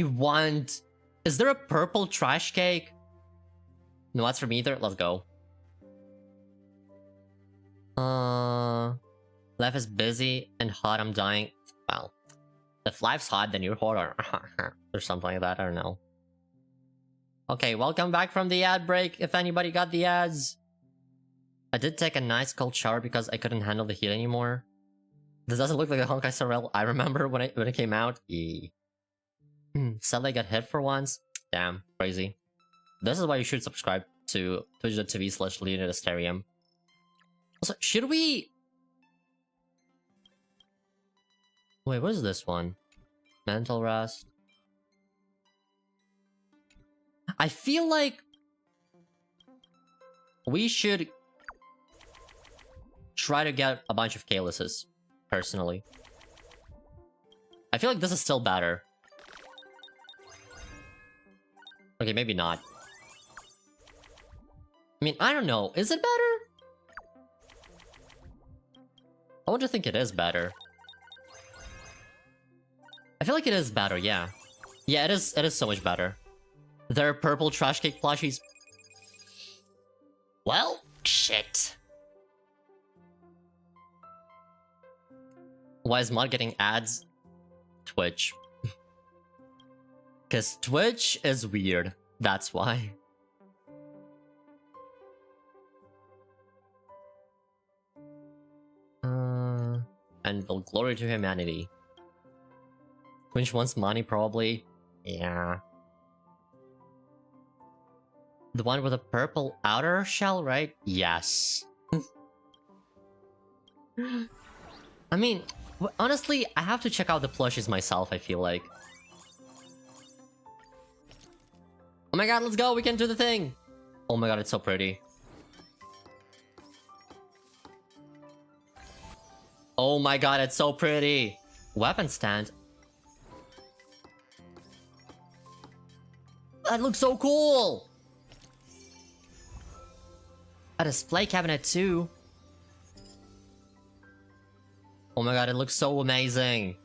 want... Is there a purple trash cake? No, that's from either. Let's go. Life is busy and hot. I'm dying. Well, if life's hot, then you're hot or something like that. I don't know. Okay, welcome back from the ad break. If anybody got the ads. I did take a nice cold shower because I couldn't handle the heat anymore. This doesn't look like a Honkai Star Rail I remember when it came out. Sadly, I got hit for once. Damn, crazy. This is why you should subscribe to twitch.tv/Leonid Asterium. Also, should we... Wait, what is this one? Mental rest. I feel like... we should... try to get a bunch of Kalises, personally. I feel like this is still better. Okay, maybe not. I mean, I don't know. Is it better? I want to think it is better. I feel like it is better, yeah. Yeah, it is so much better. There are purple trash cake plushies. Well, shit. Why is Mod getting ads? Twitch. Because Twitch is weird. That's why. And will glory to humanity. Quinch wants money, probably. Yeah. The one with a purple outer shell, right? Yes. I mean, honestly, I have to check out the plushies myself, I feel like. Oh my god, let's go! We can do the thing! Oh my god, it's so pretty. Oh my god, it's so pretty! Weapon stand. That looks so cool! A display cabinet too. Oh my god, it looks so amazing.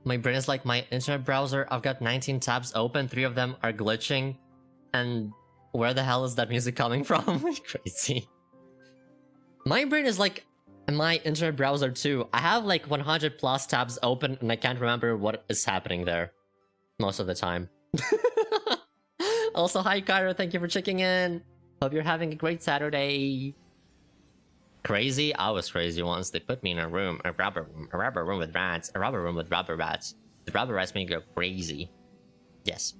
My brain is like my internet browser. I've got 19 tabs open, 3 of them are glitching. And where the hell is that music coming from? Crazy. My brain is like my internet browser too. I have like 100 plus tabs open and I can't remember what is happening there most of the time. Also, hi Cairo, thank you for checking in. Hope you're having a great Saturday. Crazy? I was crazy once. They put me in a room, a rubber room with rats, a rubber room with rubber rats. The rubber rats make me go crazy. Yes.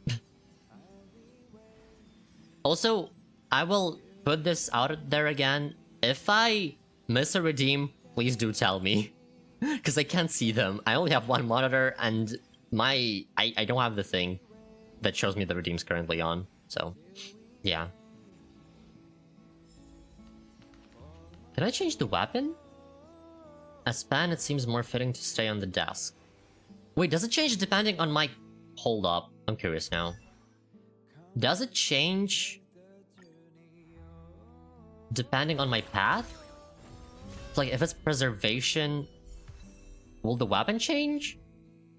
Also, I will put this out there again. If I miss a redeem, please do tell me. Because I can't see them. I only have one monitor and I don't have the thing that shows me the redeems currently on. So, yeah. Can I change the weapon? As span, it seems more fitting to stay on the desk. Wait, does it change depending on my... Hold up, I'm curious now. Does it change depending on my path? Like, if it's preservation, will the weapon change?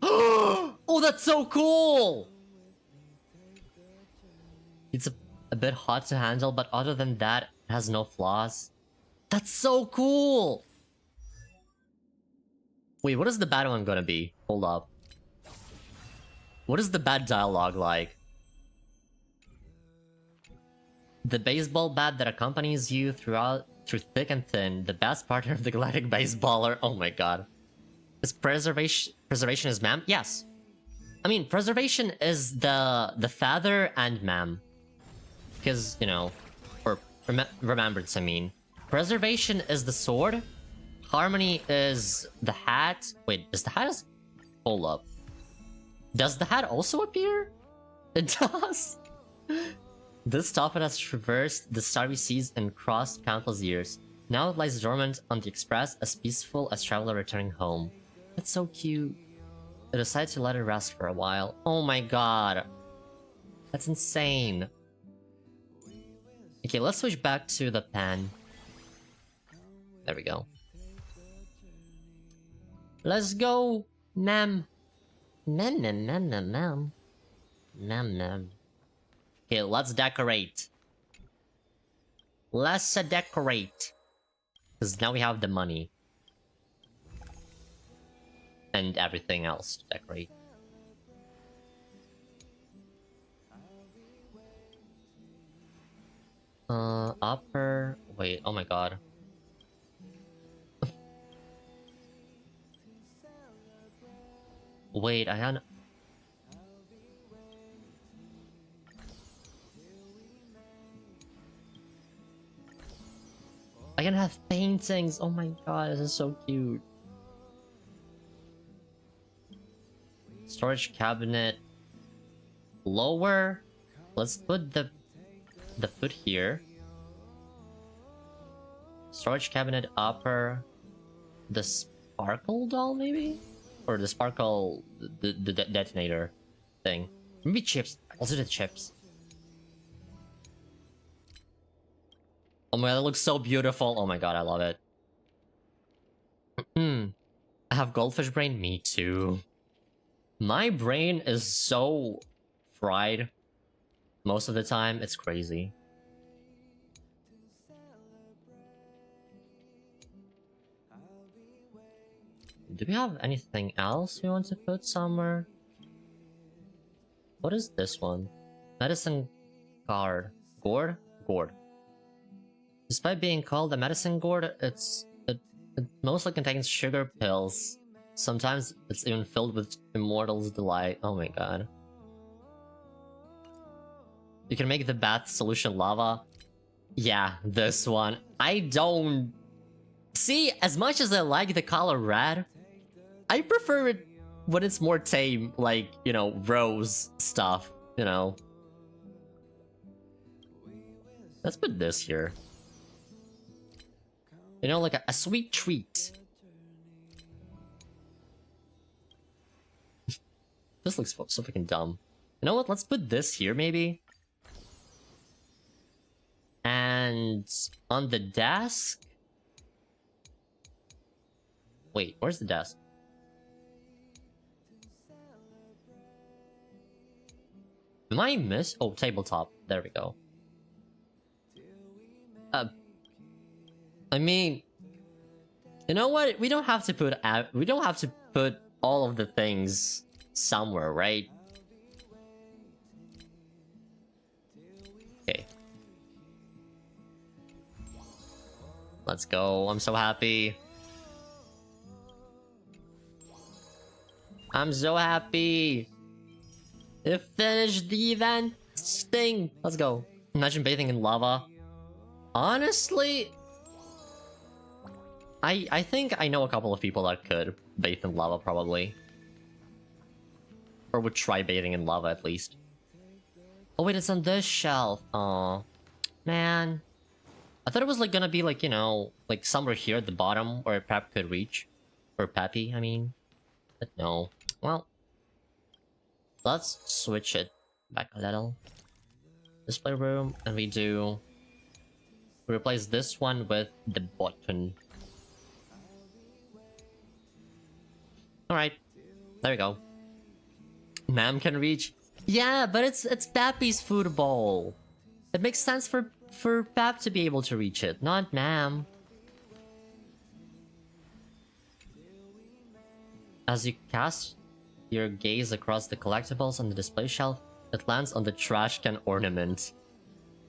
Oh, that's so cool! It's a bit hot to handle, but other than that, it has no flaws. That's so cool! Wait, what is the bad one gonna be? Hold up. What is the bad dialogue like? The baseball bat that accompanies you through thick and thin, the best partner of the galactic baseballer. Oh my god. Is preservation is ma'am? Yes. I mean, preservation is the father and ma'am. Because, you know, or remembrance, I mean. Preservation is the sword. Harmony is the hat. Wait, does the hat... Hold up. Does the hat also appear? It does. This topic has traversed the starry seas and crossed countless years. Now it lies dormant on the express, as peaceful as traveler returning home. That's so cute. I decided to let it rest for a while. Oh my god. That's insane. Okay, let's switch back to the pen. There we go. Let's go, Nam. Nam nam nam nam nam. Nam nam. Okay, let's decorate. Let's decorate. Because now we have the money. And everything else to decorate. Upper... Wait, oh my god. Wait, I had... I can have paintings! Oh my god, this is so cute. Storage cabinet... Lower? Let's put the foot here. Storage cabinet upper. The sparkle doll, maybe? Or the sparkle... the detonator thing. Maybe chips. Also the chips. Oh my god, that looks so beautiful. Oh my god, I love it. I have goldfish brain? Me too. My brain is so fried most of the time. It's crazy. Do we have anything else we want to put somewhere? What is this one? Medicine card. Gourd? Gourd. Despite being called a medicine gourd, it mostly contains sugar pills. Sometimes it's even filled with immortal's delight. Oh my god. You can make the bath solution lava. Yeah, this one. I don't... See, as much as I like the color red, I prefer it when it's more tame, like, you know, rose stuff, you know. Let's put this here. You know, like a sweet treat. This looks so freaking dumb. You know what? Let's put this here, maybe. And on the desk... Wait, where's the desk? Am I miss? Oh, tabletop. There we go. I mean, you know what? We don't have to put all of the things somewhere, right? Okay. Let's go. I'm so happy. I'm so happy. It finished the event thing. Let's go. Imagine bathing in lava. Honestly, I think I know a couple of people that could bathe in lava, probably. Or would try bathing in lava, at least. Oh wait, it's on this shelf. Aw. Man. I thought it was like gonna be like, you know, like somewhere here at the bottom where Pep could reach. Or Peppy, I mean. But no. Well. Let's switch it back a little. Display room, and we replace this one with the button. Alright. There we go. Ma'am can reach. Yeah, but it's Pappy's food bowl. It makes sense for Pap to be able to reach it, not Ma'am. As you cast your gaze across the collectibles on the display shelf, it lands on the trash can ornament.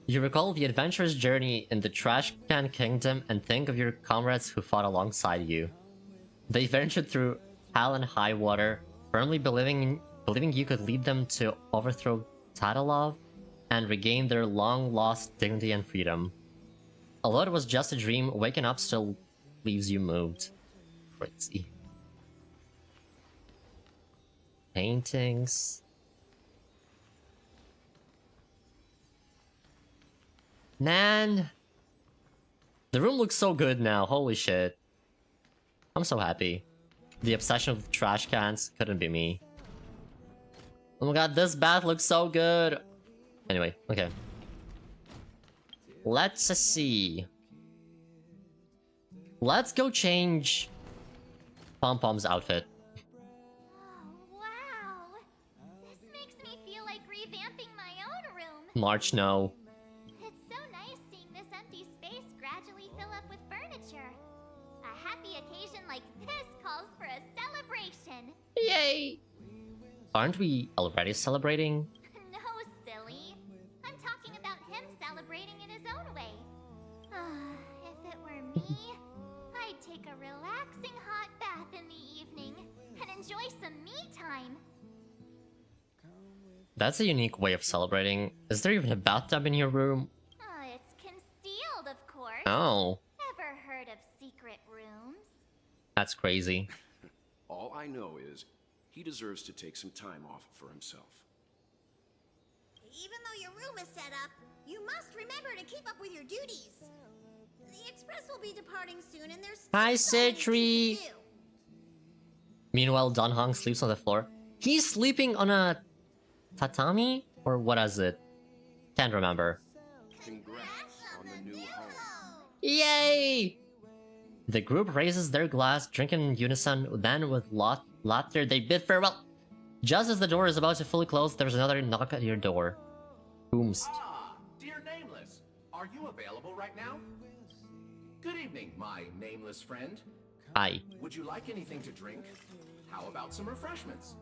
You recall the adventurous journey in the trash can kingdom and think of your comrades who fought alongside you. They ventured through hell and high water, firmly believing you could lead them to overthrow Tatalov and regain their long-lost dignity and freedom. Although it was just a dream, waking up still leaves you moved. Crazy. Paintings. Man, the room looks so good now. Holy shit. I'm so happy. The obsession with trash cans couldn't be me. Oh my god, this bath looks so good. Anyway, okay. Let's see. Let's go change Pom Pom's outfit. Oh, wow. This makes me feel like revamping my own room. March, no. It's so nice seeing this empty space gradually fill up with furniture. A happy occasion like this calls for a celebration. Yay! Aren't we already celebrating? No, silly. I'm talking about him celebrating in his own way. If it were me, I'd take a relaxing hot bath in the evening and enjoy some me time. That's a unique way of celebrating. Is there even a bathtub in your room? It's concealed, of course. Oh. Ever heard of secret rooms? That's crazy. All I know is he deserves to take some time off for himself. Even though your room is set up, you must remember to keep up with your duties. The express will be departing soon and there's still Hi, so many Citri. things to do. Meanwhile, Don Hong sleeps on the floor. He's sleeping on a tatami? Or what is it? Can't remember. Congrats on the new home. Yay! The group raises their glass, drinking in unison, then with laughter they bid farewell. Just as the door is about to fully close, there's another knock at your door. Boomst. Ah, dear Nameless, are you available right now? Good evening, my nameless friend. Hi. Would you like anything to drink? How about some refreshments?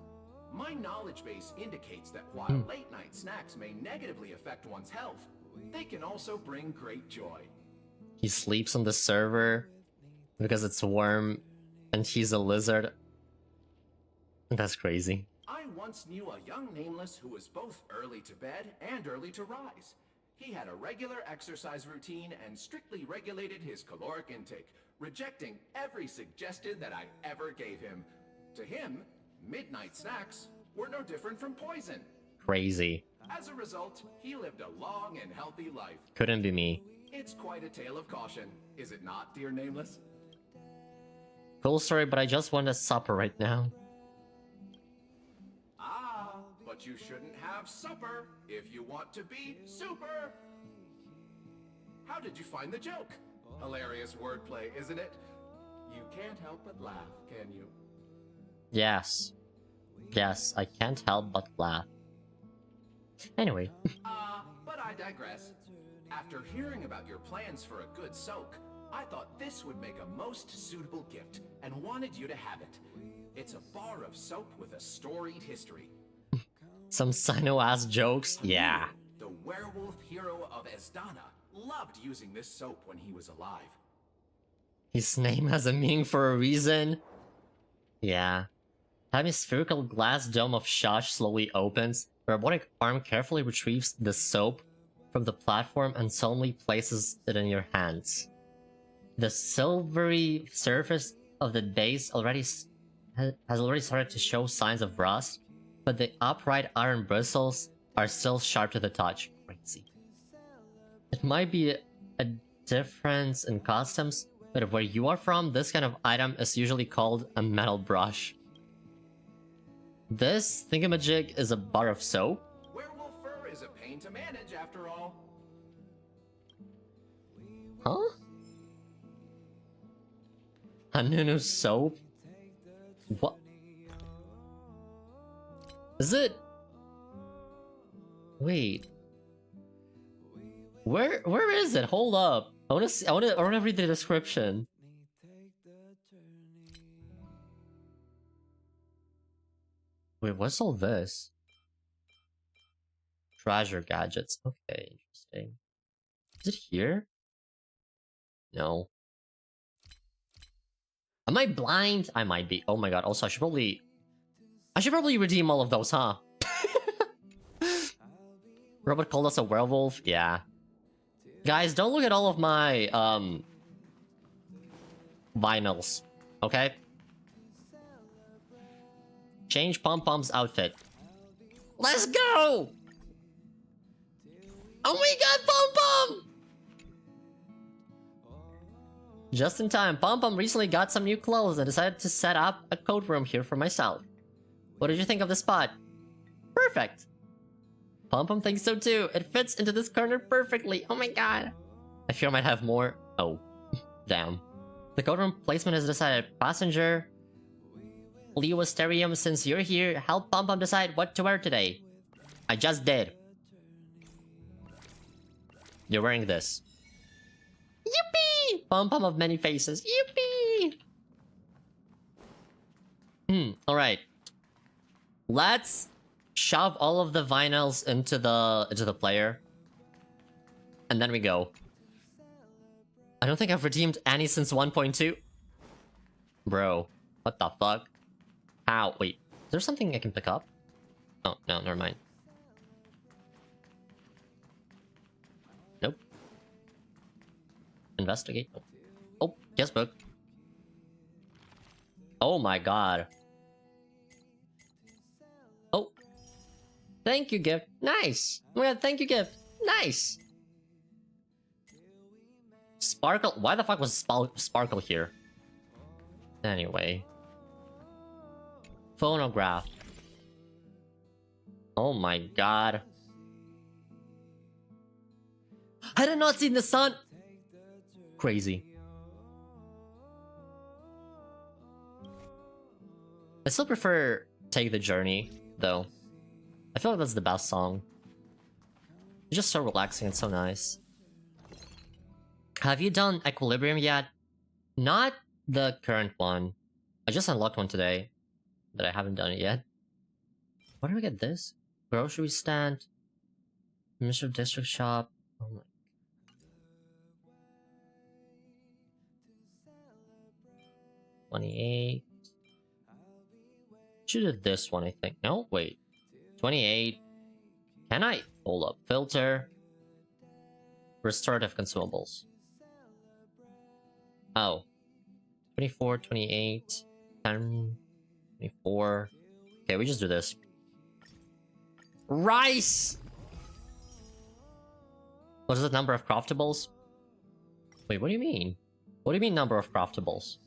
My knowledge base indicates that while late-night snacks may negatively affect one's health, they can also bring great joy. He sleeps on the server because it's warm and he's a lizard. That's crazy. I once knew a young nameless who was both early to bed and early to rise. He had a regular exercise routine and strictly regulated his caloric intake, rejecting every suggestion that I ever gave him. To him, midnight snacks were no different from poison. Crazy. As a result, he lived a long and healthy life. Couldn't be me. It's quite a tale of caution, is it not, dear Nameless? Cool story, but I just want a supper right now. Ah, but you shouldn't have supper if you want to be super. How did you find the joke? Hilarious wordplay, isn't it? You can't help but laugh, can you? Yes. Yes, I can't help but laugh. Anyway. But I digress. After hearing about your plans for a good soak, I thought this would make a most suitable gift and wanted you to have it. It's a bar of soap with a storied history. Some Sino-ass jokes? Yeah. The werewolf hero of Esdana loved using this soap when he was alive. His name has a meaning for a reason. Yeah. Having a spherical glass dome of Shush slowly opens, the robotic arm carefully retrieves the soap from the platform and solemnly places it in your hands. The silvery surface of the base has already started to show signs of rust, but the upright iron bristles are still sharp to the touch. Crazy. It might be a difference in customs, but where you are from, this kind of item is usually called a metal brush. This thingamajig is a bar of soap. Werewolf fur is a pain to manage, after all. Huh? Hanunu soap? What? Is it? Wait. Where is it? Hold up. I wanna read the description. Wait, what's all this? Treasure gadgets. Okay, interesting. Is it here? No. Am I blind? I might be. Oh my god. Also, I should probably redeem all of those, huh? Robot called us a werewolf? Yeah. Guys, don't look at all of my, vinyls. Okay? Change Pom-Pom's outfit. Let's go! Oh my god, Pom-Pom! Just in time, Pom-Pom recently got some new clothes and decided to set up a code room here for myself. What did you think of the spot? Perfect! Pom-Pom thinks so too. It fits into this corner perfectly. Oh my god. I fear I might have more. Oh. Damn. The code room placement is decided. Passenger Leonid Asterium, since you're here, help Pom-Pom decide what to wear today. I just did. You're wearing this. Yippee! Pom-Pom of many faces. Yippee! Alright. Let's shove all of the vinyls into the player. And then we go. I don't think I've redeemed any since 1.2. Bro, what the fuck? How? Wait, is there something I can pick up? Oh, no, never mind. Nope. Investigate. Oh, guest book. Oh my god. Oh. Thank you, gift. Nice. Oh my god, thank you, gift. Nice. Sparkle. Why the fuck was Sparkle here? Anyway. Phonograph. Oh my god. Had I not seen the sun? Crazy. I still prefer Take the Journey, though. I feel like that's the best song. It's just so relaxing and so nice. Have you done Equilibrium yet? Not the current one. I just unlocked one today, but I haven't done it yet. Where do I get this? Grocery stand. Mr. District Shop. Oh my. 28. Should do this one, I think. No, wait. 28. Can I? Hold up. Filter. Restorative consumables. Oh. 24, 28, 10, 24. Okay, we just do this. Rice! What is the number of craftables? Wait, what do you mean? What do you mean number of craftables?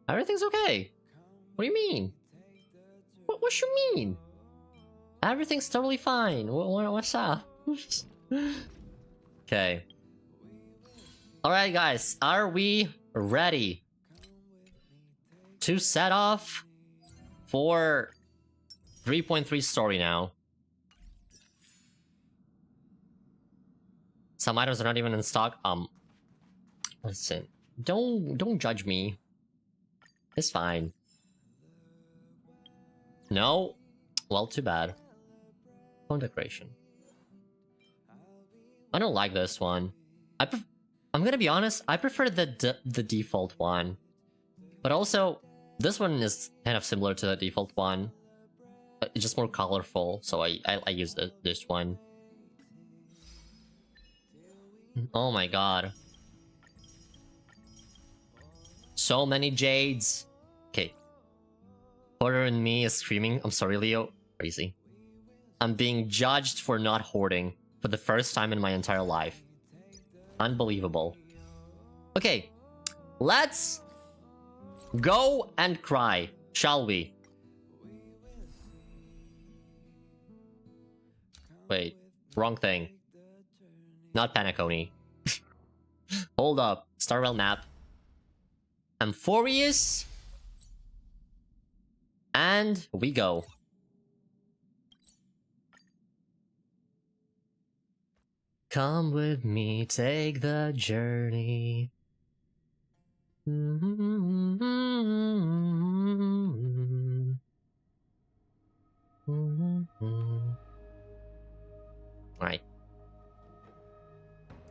Everything's okay. What do you mean? What you mean? Everything's totally fine. What's up? Okay. Alright guys, are we ready to set off for 3.3 story now? Some items are not even in stock. Listen, don't judge me. It's fine. No? Well, too bad. Phone decoration. I don't like this one. I'm gonna be honest, I prefer the default one. But also, this one is kind of similar to the default one. But it's just more colorful, so I use this one. Oh my god. So many jades. Okay. Porter and me is screaming. I'm sorry, Leo. Crazy. I'm being judged for not hoarding for the first time in my entire life. Unbelievable. Okay. Let's go and cry, shall we? Wait. Wrong thing. Not Panaconi. Hold up. Starwell map. Amphorius. And we go. Come with me, take the journey. Alright.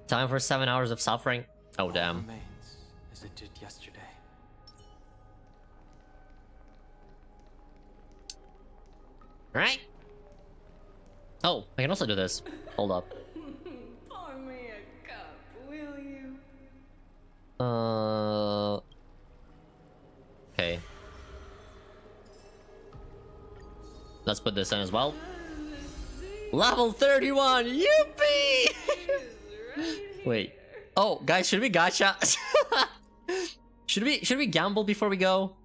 Time for 7 hours of suffering. Oh damn. Remains as it did yesterday. Right? Oh, I can also do this. Hold up. Pour me a cup, will you? Okay. Let's put this in as well. Level 31! Yippee! Wait. Oh, guys, should we gacha? should we gamble before we go?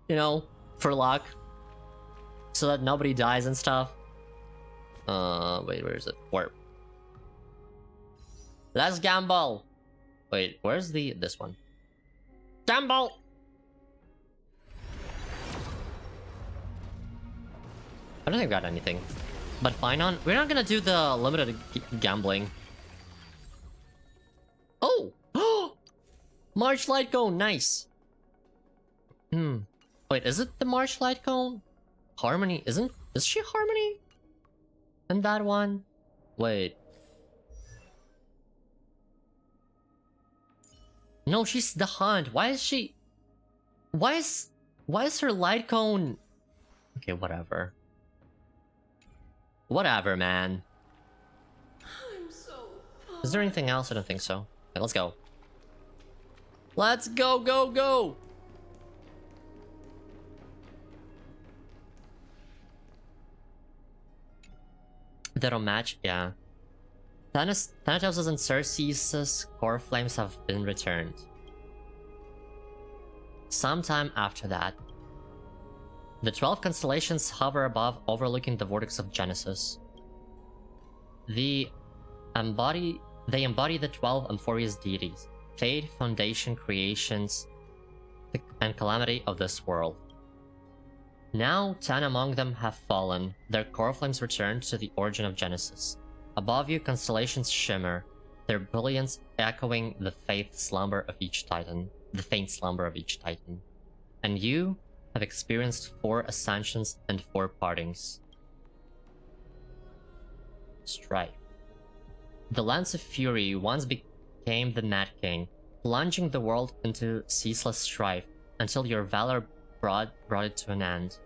You know, for luck. So that nobody dies and stuff. Wait, where is it? Warp. Let's gamble! Wait, where's this one? Gamble! I don't think I got anything. But fine on. We're not gonna do the limited gambling. Oh! March light cone, nice! Wait, is it the March light cone? Harmony, is she Harmony? And that one? Wait. No, she's the Hunt. Why is she... Why is her light cone... Okay, whatever. Whatever, man. I'm so Is there anything else? I don't think so. Okay, let's go. Let's go, go, go! That'll match, yeah. Thanatos' and Cersei's core flames have been returned. Sometime after that, the 12 constellations hover above, overlooking the vortex of Genesis. They embody the 12 Amphorius deities, fate, foundation, creations, and calamity of this world. Now 10 among them have fallen, their core flames return to the origin of Genesis. Above you, constellations shimmer, their brilliance echoing the faint slumber of each titan. And you have experienced 4 ascensions and 4 partings. Strife. The Lance of Fury once became the Mad King, plunging the world into ceaseless strife until your valor brought it to an end.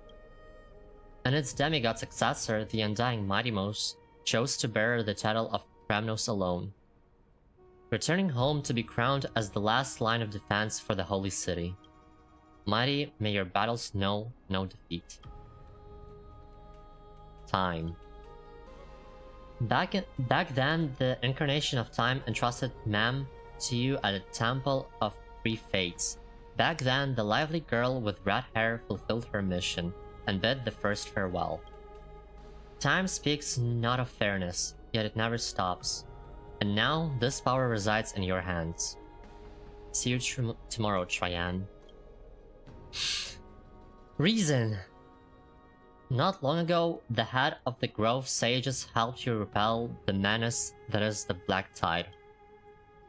And its demigod successor, the undying Midimos, chose to bear the title of Kramnos alone, returning home to be crowned as the last line of defense for the holy city. Mighty, may your battles know no defeat. Time. Back then, the incarnation of time entrusted Mam to you at a temple of three fates. Back then, the lively girl with red hair fulfilled her mission and bid the first farewell. Time speaks not of fairness, yet it never stops. And now, this power resides in your hands. See you tomorrow, Trian. Reason. Not long ago, the head of the Grove Sages helped you repel the menace that is the Black Tide.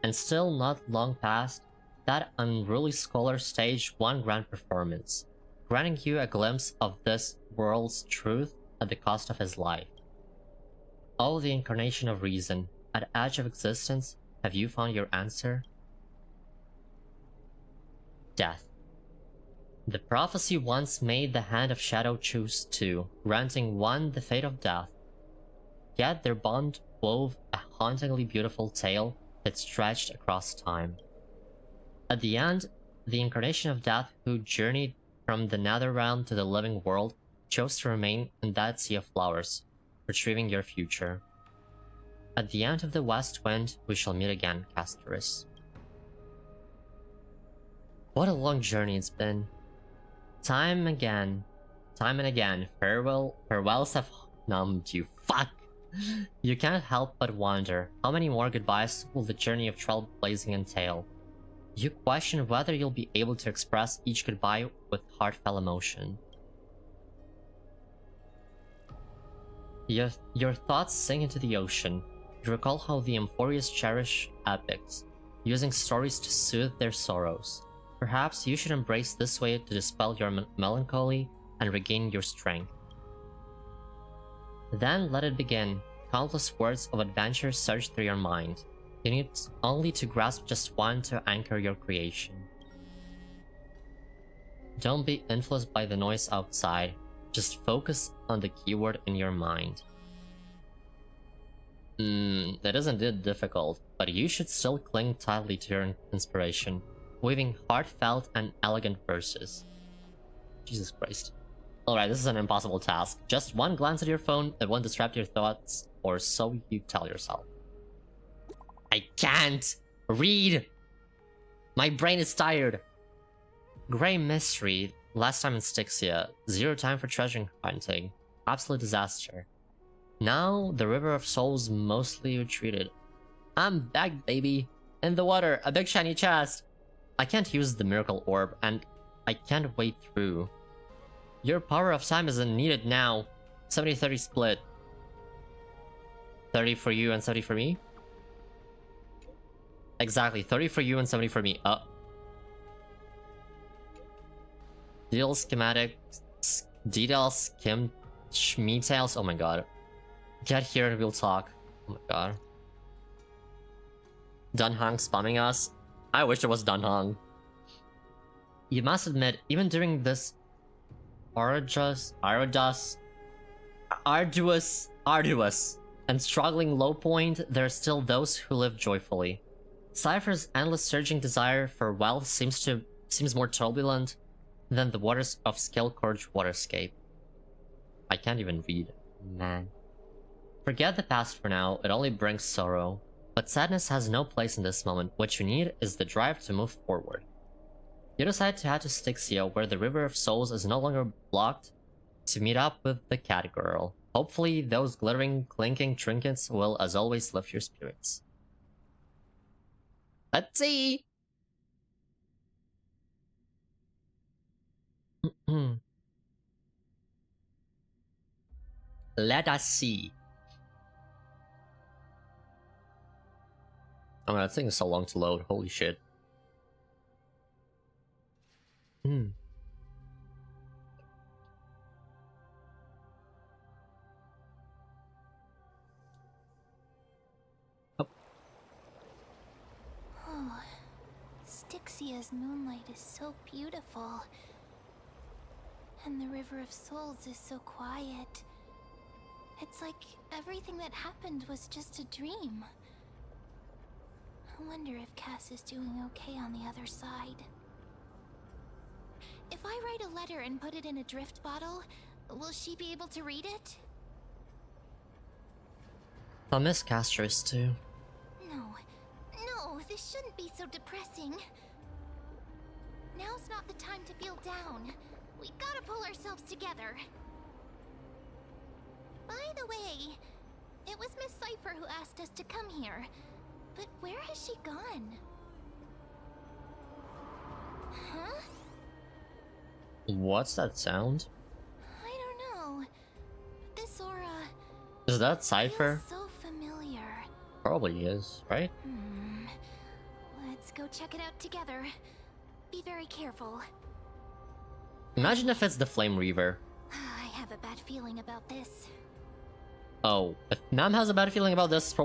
And still not long past, that unruly scholar staged one grand performance, granting you a glimpse of this world's truth at the cost of his life. Oh, the incarnation of reason, at the edge of existence, have you found your answer? Death. The prophecy once made the hand of shadow choose two, granting one the fate of death. Yet their bond wove a hauntingly beautiful tale that stretched across time. At the end, the incarnation of death who journeyed from the nether realm to the living world chose to remain in that sea of flowers, retrieving your future. At the end of the west wind, we shall meet again, Castoris. What a long journey it's been. Time and again, farewells have numbed you. Fuck! You can't help but wonder, how many more goodbyes will the journey of trailblazing entail? You question whether you'll be able to express each goodbye with heartfelt emotion. Your thoughts sink into the ocean. You recall how the Amphorians cherish epics, using stories to soothe their sorrows. Perhaps you should embrace this way to dispel your melancholy and regain your strength. Then let it begin. Countless words of adventure surge through your mind. You need only to grasp just one to anchor your creation. Don't be influenced by the noise outside. Just focus on the keyword in your mind. That isn't it difficult, but you should still cling tightly to your inspiration, weaving heartfelt and elegant verses. Jesus Christ. Alright, this is an impossible task. Just one glance at your phone, it won't distract your thoughts, or so you tell yourself. I can't read! My brain is tired! Grey Mystery, last time in Styxia, zero time for treasure hunting, absolute disaster. Now, the River of Souls mostly retreated. I'm back, baby! In the water, a big shiny chest! I can't use the miracle orb, and I can't wait through. Your power of time isn't needed now. 70-30 split. 30 for you and 70 for me? Exactly, 30 for you and 70 for me. Deal schematics, details, schmetails. Oh my god. Get here and we'll talk. Oh my god. Dunhang spamming us. I wish it was Dunhang. You must admit, even during this arduous, and struggling low point, there are still those who live joyfully. Cypher's endless surging desire for wealth seems more turbulent than the waters of Skillcorge waterscape. I can't even read, man. Forget the past for now, it only brings sorrow. But sadness has no place in this moment. What you need is the drive to move forward. You decide to head to Styxia, where the River of Souls is no longer blocked, to meet up with the cat girl. Hopefully, those glittering, clinking trinkets will, as always, lift your spirits. Let's see! Let us see. Oh man, that thing is so long to load. Holy shit. Oh, Styxia's moonlight is so beautiful. And the River of Souls is so quiet. It's like everything that happened was just a dream. I wonder if Cass is doing okay on the other side. If I write a letter and put it in a drift bottle, will she be able to read it? I miss Castros too. No, this shouldn't be so depressing. Now's not the time to feel down. We gotta pull ourselves together. By the way, it was Miss Cypher who asked us to come here. But where has she gone? Huh? What's that sound? I don't know. This aura Is that Cypher? feels so familiar. Probably is, right? Let's go check it out together. Be very careful. Imagine if it's the Flame Reaver. I have a bad feeling about this. Oh, if Nam has a bad feeling about this, it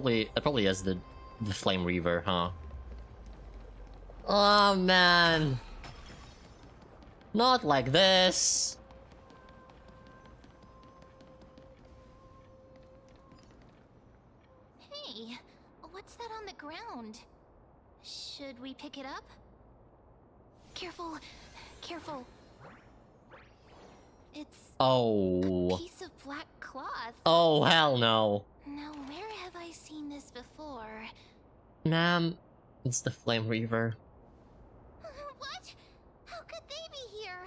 probably is the Flame Reaver, huh? Oh man. Not like this. Hey, what's that on the ground? Should we pick it up? Careful, careful. It's a Oh. piece of black cloth. Oh, hell no. Now, where have I seen this before? Nam, it's the Flame Reaver. What? How could they be here?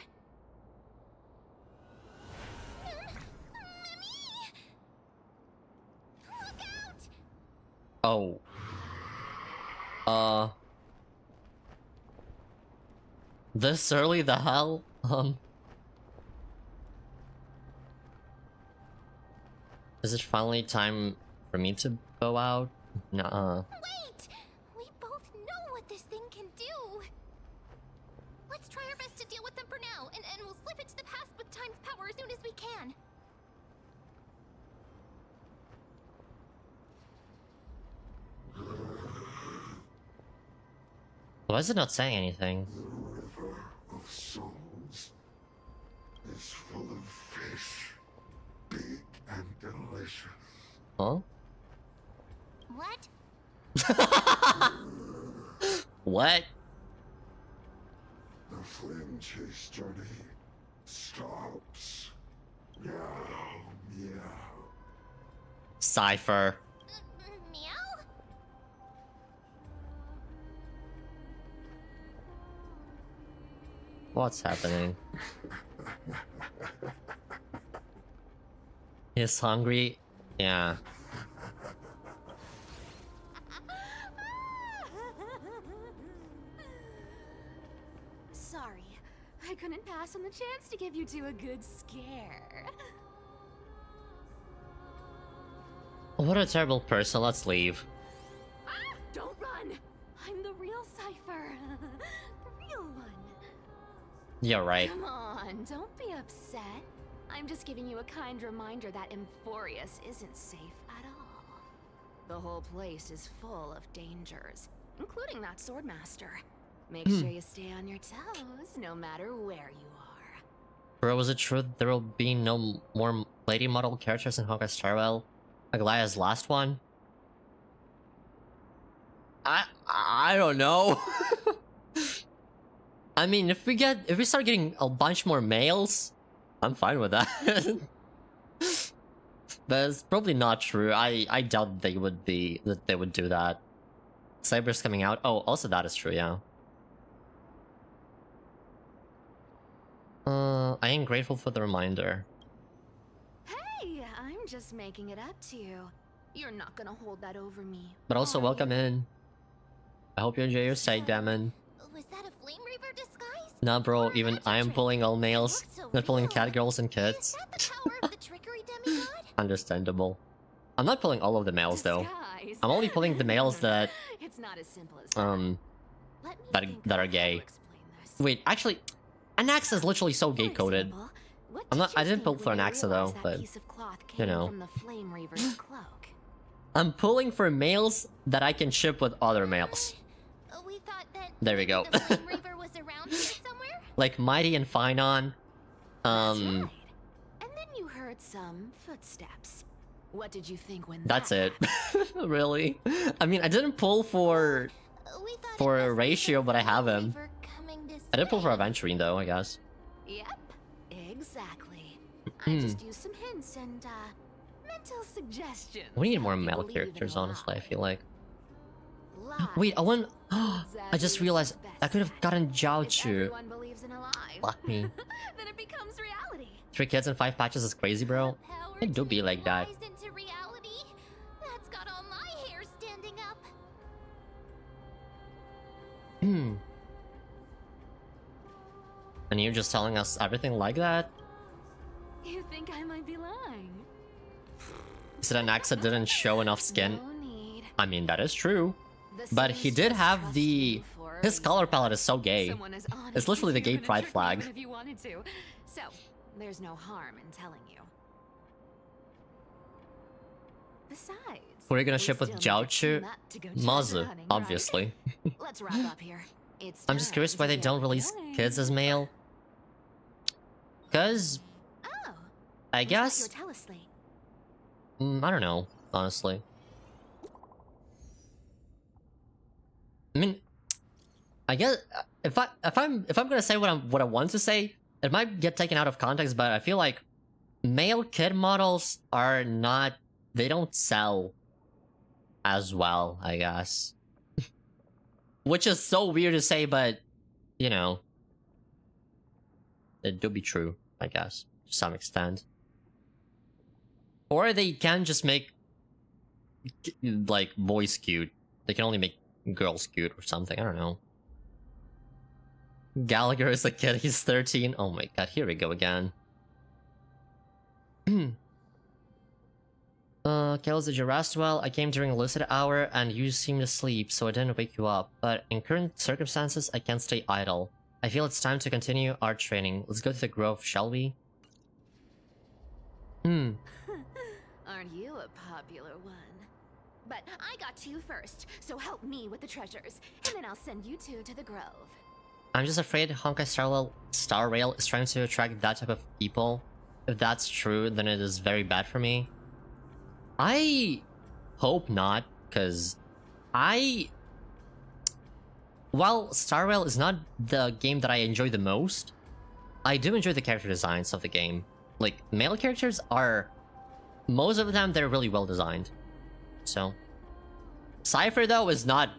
Mummy! Look out! Oh. This early, the hell? Is it finally time for me to go out? Nuh-uh. Wait! We both know what this thing can do. Let's try our best to deal with them for now, and we'll slip into the past with time's power as soon as we can. Why is it not saying anything? The river of souls is full of fish, big and delicious. Huh? What? What? The flame chase journey stops. Meow, meow. Cypher. Meow? What's happening? He's hungry? Yeah. Sorry, I couldn't pass on the chance to give you two a good scare. What a terrible person, let's leave. Don't run! I'm the real Cypher. The real one. You're right. Come on, don't be upset. I'm just giving you a kind reminder that Emphorius isn't safe at all. The whole place is full of dangers, including that swordmaster. Make sure you stay on your toes, no matter where you are. Bro, is it true there will be no more lady model characters in Honkai Star Rail? Like Laya's last one? I don't know. I mean, if we start getting a bunch more males, I'm fine with that. But it's probably not true. I doubt they would do that. Cyber's coming out. Oh, also that is true, yeah. I am grateful for the reminder. Hey, I'm just making it up to you. You're not gonna hold that over me. But also, are welcome you? in. I hope you enjoy your stay, Demon. Was that a Flame Reaver disguise? Nah, bro, Or a even magic I am trick? pulling all males. Looks so Not pulling real. catgirls and Is kids. that the power of the trickery demigod? Understandable. I'm not pulling all of the males though. Disguise. I'm only pulling the males that It's not as simple as Let me that think are of how to gay. explain this. Wait, actually, Anaxa is literally so gay For coded. example, what I'm not- did I you didn't pull think for when an you Axa, realized though, that but, piece of cloth you came know. from the Flame Reaver's cloak? I'm pulling for males that I can ship with other males. We thought that There we go. maybe the Flame Reaver was around here somewhere? Like Mighty and Finon. That's right. And then you heard some footsteps. What did you think when That's that it. Really? I mean, I didn't pull for We thought for it a must be ratio, but I have friendly him. for coming to I did pull for stay. Aventurine though, I guess. Yep, exactly. I just used some hints and mental suggestions. We need to more help you male believe in characters, a honestly, I lie. feel like. Lies. Wait, I want. Exactly I just realized what's I could have best gotten If Jiaochu. everyone believes in a lie, Fuck me. then it becomes reality. 3 kids and 5 patches is crazy, bro. Power It do to be like that. rise into reality. That's got all my hair standing up. And you're just telling us everything like that? You think I might be lying? Is it an accident didn't show enough skin? No need. I mean, that is true. The But Sims he did just have trust the... you for a His reason. color palette is so gay. Someone as honest It's literally as the you gay couldn't pride trick me flag. even if you wanted to. So, there's no harm in telling you. Besides, Who are you gonna we ship with still need to Jiaochu? team up to go treasure Mazu, hunting, right? obviously. Let's wrap up here. It's I'm just curious time why to they get don't release going. kids as male. Cause, Oh, I was that guess... your teleslate? I don't know, honestly. I mean, I guess if I'm gonna say what I want to say, it might get taken out of context, but I feel like male kid models are not, they don't sell as well, I guess. Which is so weird to say, but you know, it do be true, I guess, to some extent. Or they can just make like boys cute. They can only make girls cute or something, I don't know. Gallagher is a kid, he's 13. Oh my god, here we go again. Kels, did you rest well? I came during a lucid hour and you seemed asleep, so I didn't wake you up. But in current circumstances, I can't stay idle. I feel it's time to continue our training. Let's go to the grove, shall we? Aren't you a popular one? But I got to you first, so help me with the treasures, and then I'll send you two to the grove. I'm just afraid Honkai Star Rail is trying to attract that type of people. If that's true, then it is very bad for me. I hope not, because while Star Rail is not the game that I enjoy the most, I do enjoy the character designs of the game. Like, male characters are, most of the time, they're really well designed. So, Cypher though is not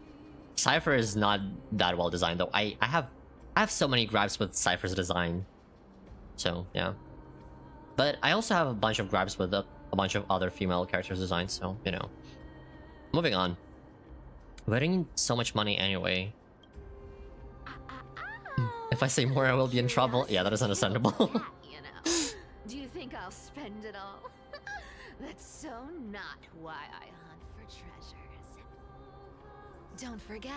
that well designed though. I have so many gripes with Cypher's design. So, yeah. But I also have a bunch of gripes with a bunch of other female characters' designs, so, you know. Moving on. We're getting so much money anyway. If I say more, I will be in trouble. Yeah, that is understandable. Yeah, you know. Do you think I'll spend it all? That's so not why I hunt for treasures. Don't forget,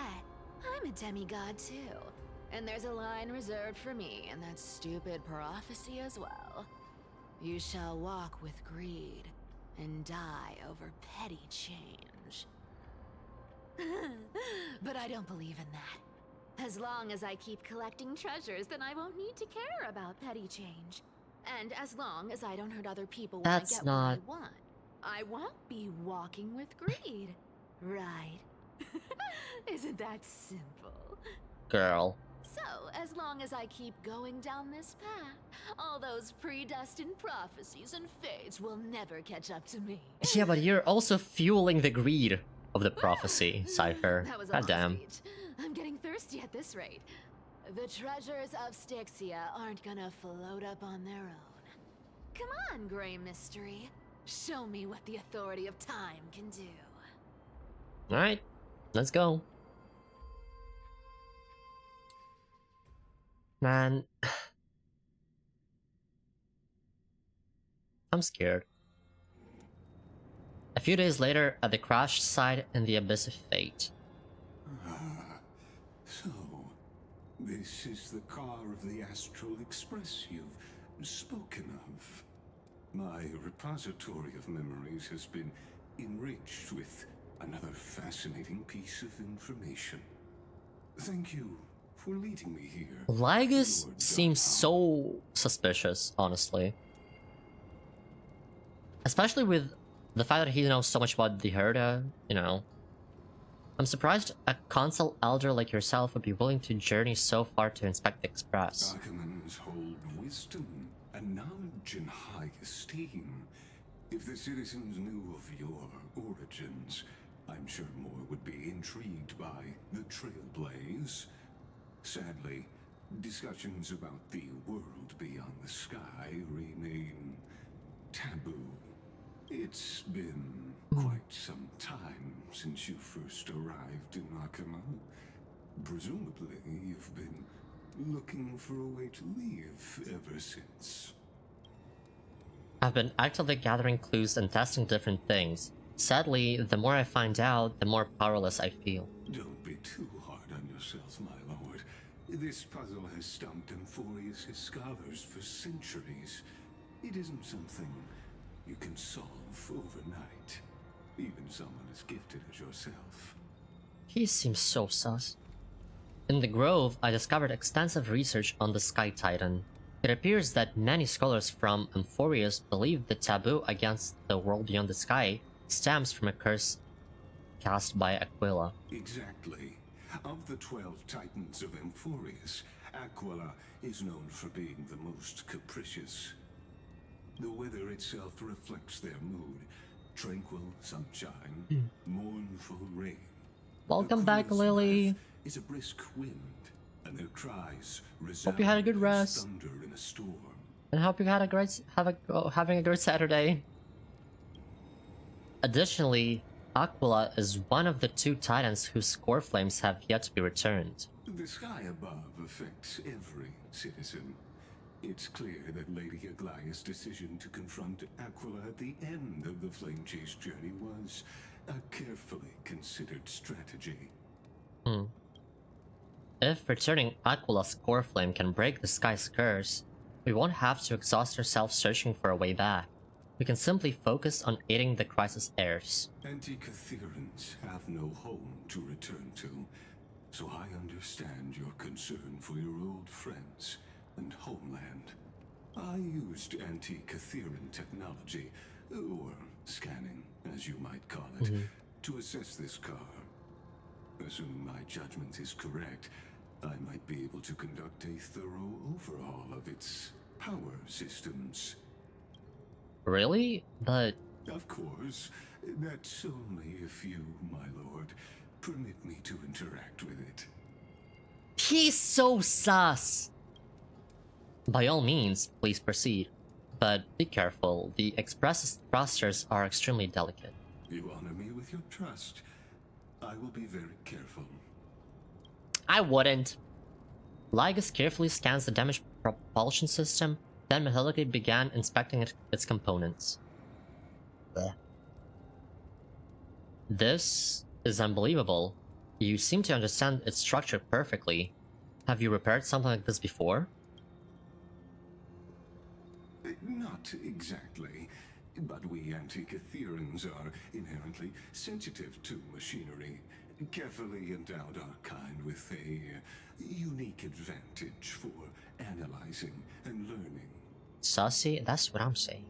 I'm a demigod too. And there's a line reserved for me in that stupid prophecy as well. You shall walk with greed and die over petty change. But I don't believe in that. As long as I keep collecting treasures, then I won't need to care about petty change. And as long as I don't hurt other people when That's I get not... what I want, I won't be walking with greed. Right? Isn't that simple? Girl. So, as long as I keep going down this path, all those predestined prophecies and fates will never catch up to me. Yeah, but you're also fueling the greed of the prophecy, Cypher. That was a God long damn. speech. I'm getting thirsty at this rate. The treasures of Styxia aren't gonna float up on their own. Come on, Grey Mystery. Show me what the authority of time can do. Alright, let's go. Man. I'm scared. A few days later, at the crashed site in the Abyss of Fate. So, this is the car of the Astral Express you've spoken of. My repository of memories has been enriched with another fascinating piece of information. Thank you for leading me here. Lygus Lord seems Darnham. so suspicious, honestly. Especially with the fact that he knows so much about the Herda, you know. I'm surprised a consul elder like yourself would be willing to journey so far to inspect the Express. Archimans hold wisdom and knowledge in high esteem. If the citizens knew of your origins, I'm sure more would be intrigued by the Trailblaze. Sadly, discussions about the world beyond the sky remain taboo. It's been quite some time since you first arrived in Akama. Presumably, you've been looking for a way to leave ever since. I've been actively gathering clues and testing different things. Sadly, the more I find out, the more powerless I feel. Don't be too hard on yourself, my lord. This puzzle has stumped Amphorius' scholars for centuries. It isn't something you can solve overnight. Even someone as gifted as yourself. He seems so sus. In the Grove, I discovered extensive research on the Sky Titan. It appears that many scholars from Amphorius believe the taboo against the world beyond the sky stems from a curse cast by Aquila. Exactly. Of the 12 titans of Amphorius, Aquila is known for being the most capricious. The weather itself reflects their mood. Tranquil sunshine, mournful rain. Welcome back, Aquila's Lily. wrath is a brisk wind, and their cries Hope you had a good resound as rest. thunder in a storm. And I hope you had a great having a good Saturday. Additionally, Aquila is one of the 2 titans whose score flames have yet to be returned. The sky above affects every citizen. It's clear that Lady Aglaya's decision to confront Aquila at the end of the Flame Chase journey was a carefully considered strategy. If returning Aquila's core flame can break the sky's curse, we won't have to exhaust ourselves searching for a way back. We can simply focus on aiding the crisis heirs. Anti-Catherians have no home to return to, so I understand your concern for your old friends and homeland. I used anti-Catherian technology, or scanning, as you might call it, to assess this car. Assuming my judgment is correct, I might be able to conduct a thorough overhaul of its power systems. Really? But Of course, that's only if you, my lord, permit me to interact with it. he's so sus! By all means, please proceed. But be careful, the Express's thrusters are extremely delicate. You honor me with your trust. I will be very careful. I wouldn't. Lygus carefully scans the damaged propulsion system, then methodically began inspecting its components. Blech. This is unbelievable. You seem to understand its structure perfectly. Have you repaired something like this before? Not exactly, but we Anti-Catherians are inherently sensitive to machinery. Carefully endowed our kind with a unique advantage for analyzing and learning. Sussy, that's what I'm saying.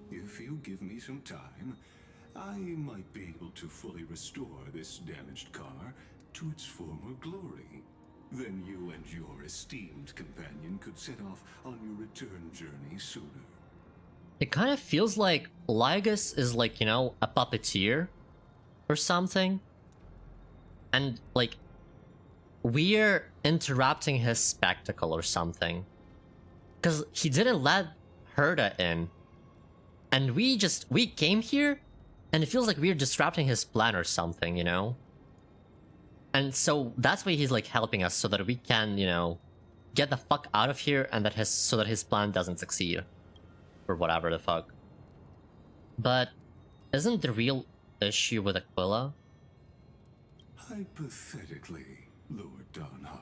If you give me some time, I might be able to fully restore this damaged car to its former glory. Then you and your esteemed companion could set off on your return journey sooner. It kind of feels like Lygus is like, you know, a puppeteer or something. And like, we're interrupting his spectacle or something. Because he didn't let Herda in. And we came here, and it feels like we're disrupting his plan or something, you know? And so that's why he's like helping us so that we can, you know, get the fuck out of here and so that his plan doesn't succeed. Or whatever the fuck. But isn't the real issue with Aquila? Hypothetically, Lord Darnham,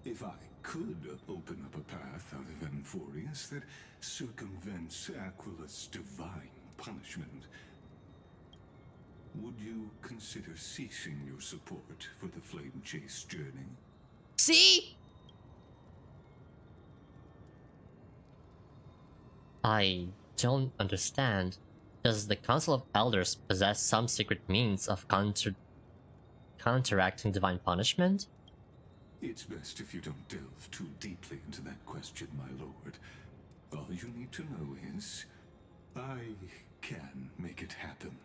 if I could open up a path out of Amphorius that circumvents Aquila's divine punishment, would you consider ceasing your support for the Flame Chase journey? See? I don't understand. Does the Council of Elders possess some secret means of counteracting divine punishment? It's best if you don't delve too deeply into that question, my lord. All you need to know is, I can make it happen.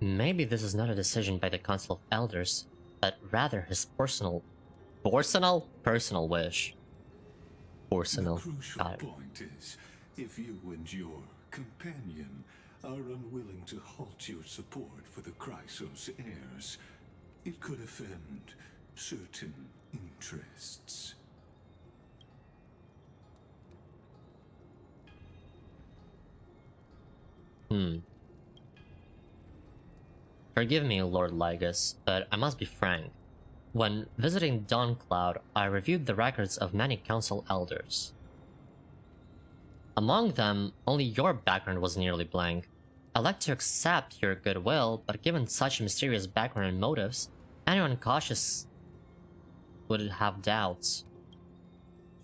Maybe this is not a decision by the Council of Elders, but rather his personal wish. Personal. The crucial point is, if you and your companion are unwilling to halt your support for the Chrysos heirs, it could offend certain interests. Forgive me, Lord Lygus, but I must be frank. When visiting Dawncloud, I reviewed the records of many council elders. Among them, only your background was nearly blank. I'd like to accept your goodwill, but given such mysterious background and motives, anyone cautious would have doubts.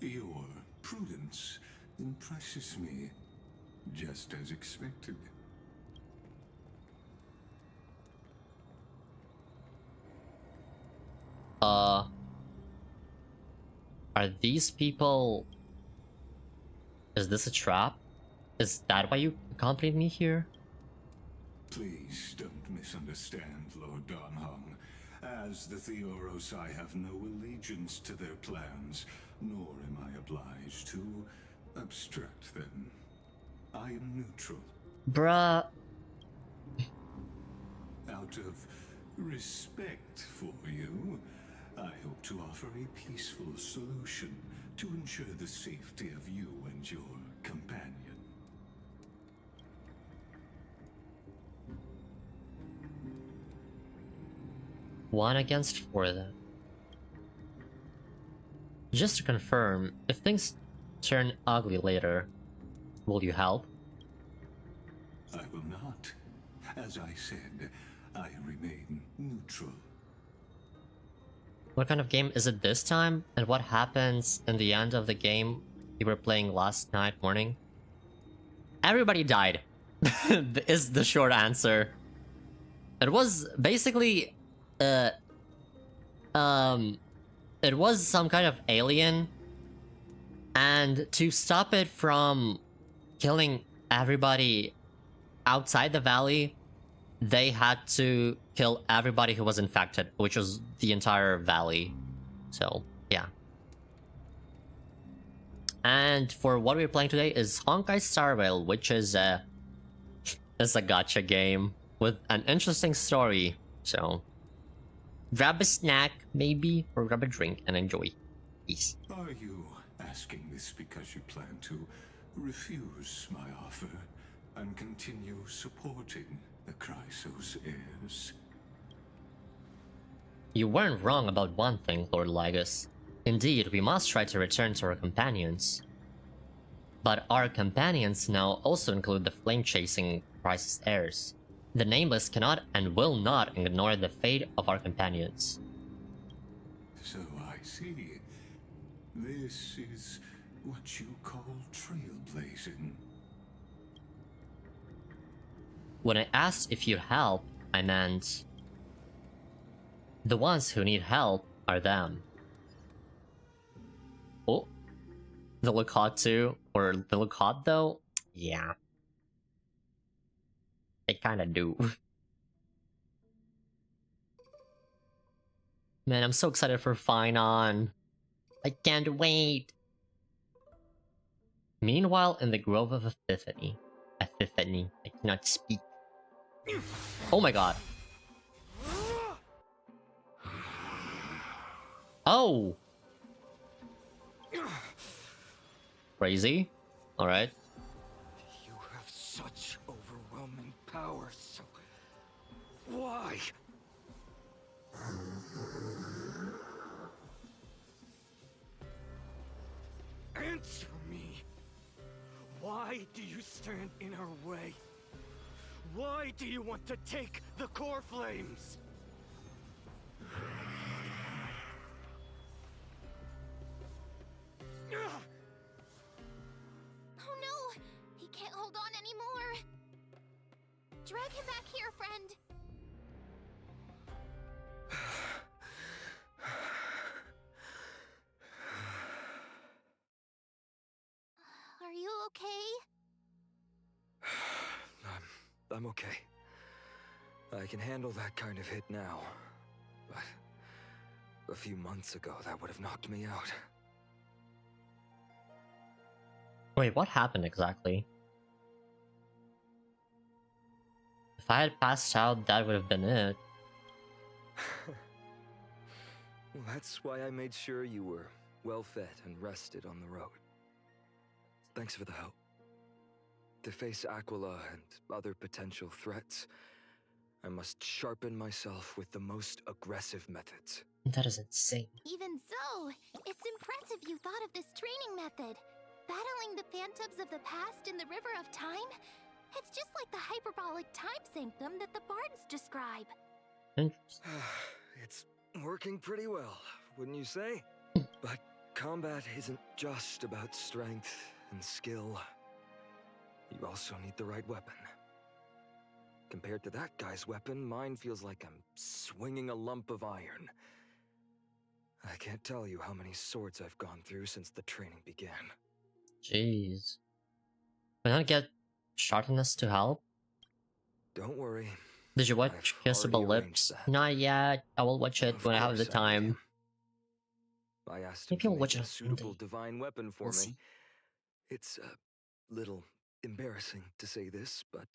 Your prudence impresses me, just as expected. Are these people... Is this a trap? Is that why you accompanied me here? Please don't misunderstand, Lord Donhong. As the Theoros, I have no allegiance to their plans, nor am I obliged to obstruct them. I am neutral. Bruh. Out of respect for you, I hope to offer a peaceful solution to ensure the safety of you and your companion. One against four then. Just to confirm, if things turn ugly later, will you help? I will not. As I said, I remain neutral. What kind of game is it this time? And what happens in the end of the game you were playing last night morning? Everybody died, is the short answer. It was basically, it was some kind of alien, and to stop it from killing everybody outside the valley, they had to kill everybody who was infected, which was the entire valley. So, yeah. And for what we're playing today is Honkai Star Rail, which is a gacha game with an interesting story. So, grab a snack, maybe, or grab a drink and enjoy. Peace. Are you asking this because you plan to refuse my offer and continue supporting the Chrysos heirs? You weren't wrong about one thing, Lord Lygus. Indeed, we must try to return to our companions. But our companions now also include the flame-chasing Chrysos heirs. The Nameless cannot and will not ignore the fate of our companions. So I see. This is what you call trailblazing. When I asked if you'd help, I meant... the ones who need help are them. Oh, they look hot too? Or they look hot though? Yeah. They kinda do. Man, I'm so excited for Finon. I can't wait. Meanwhile, in the Grove of Epiphany, I cannot speak. Oh my god. Oh! Crazy. Alright. You have such overwhelming power, so... why? Answer me! Why do you stand in our way? Why do you want to take the core flames? Drag him back here, friend. Are you okay? I'm okay. I can handle that kind of hit now. But a few months ago, that would have knocked me out. Wait, what happened exactly? If I had passed out, that would have been it. Well, that's why I made sure you were well fed and rested on the road. Thanks for the help. To face Aquila and other potential threats, I must sharpen myself with the most aggressive methods. That is insane. Even so, it's impressive you thought of this training method. Battling the phantoms of the past in the River of Time? It's just like the hyperbolic time sanctum that the bards describe. Interesting. It's working pretty well, wouldn't you say? But combat isn't just about strength and skill. You also need the right weapon. Compared to that guy's weapon, mine feels like I'm swinging a lump of iron. I can't tell you how many swords I've gone through since the training began. Jeez. Can I get sharpness to help? Don't worry. Did you watch I've Kissable already arranged Lips? that. Not yet. I will watch it Of when I have the course I did. time. I asked him Maybe to I'll make watch it a on suitable Monday. divine weapon for We'll me. see. It's a little embarrassing to say this, but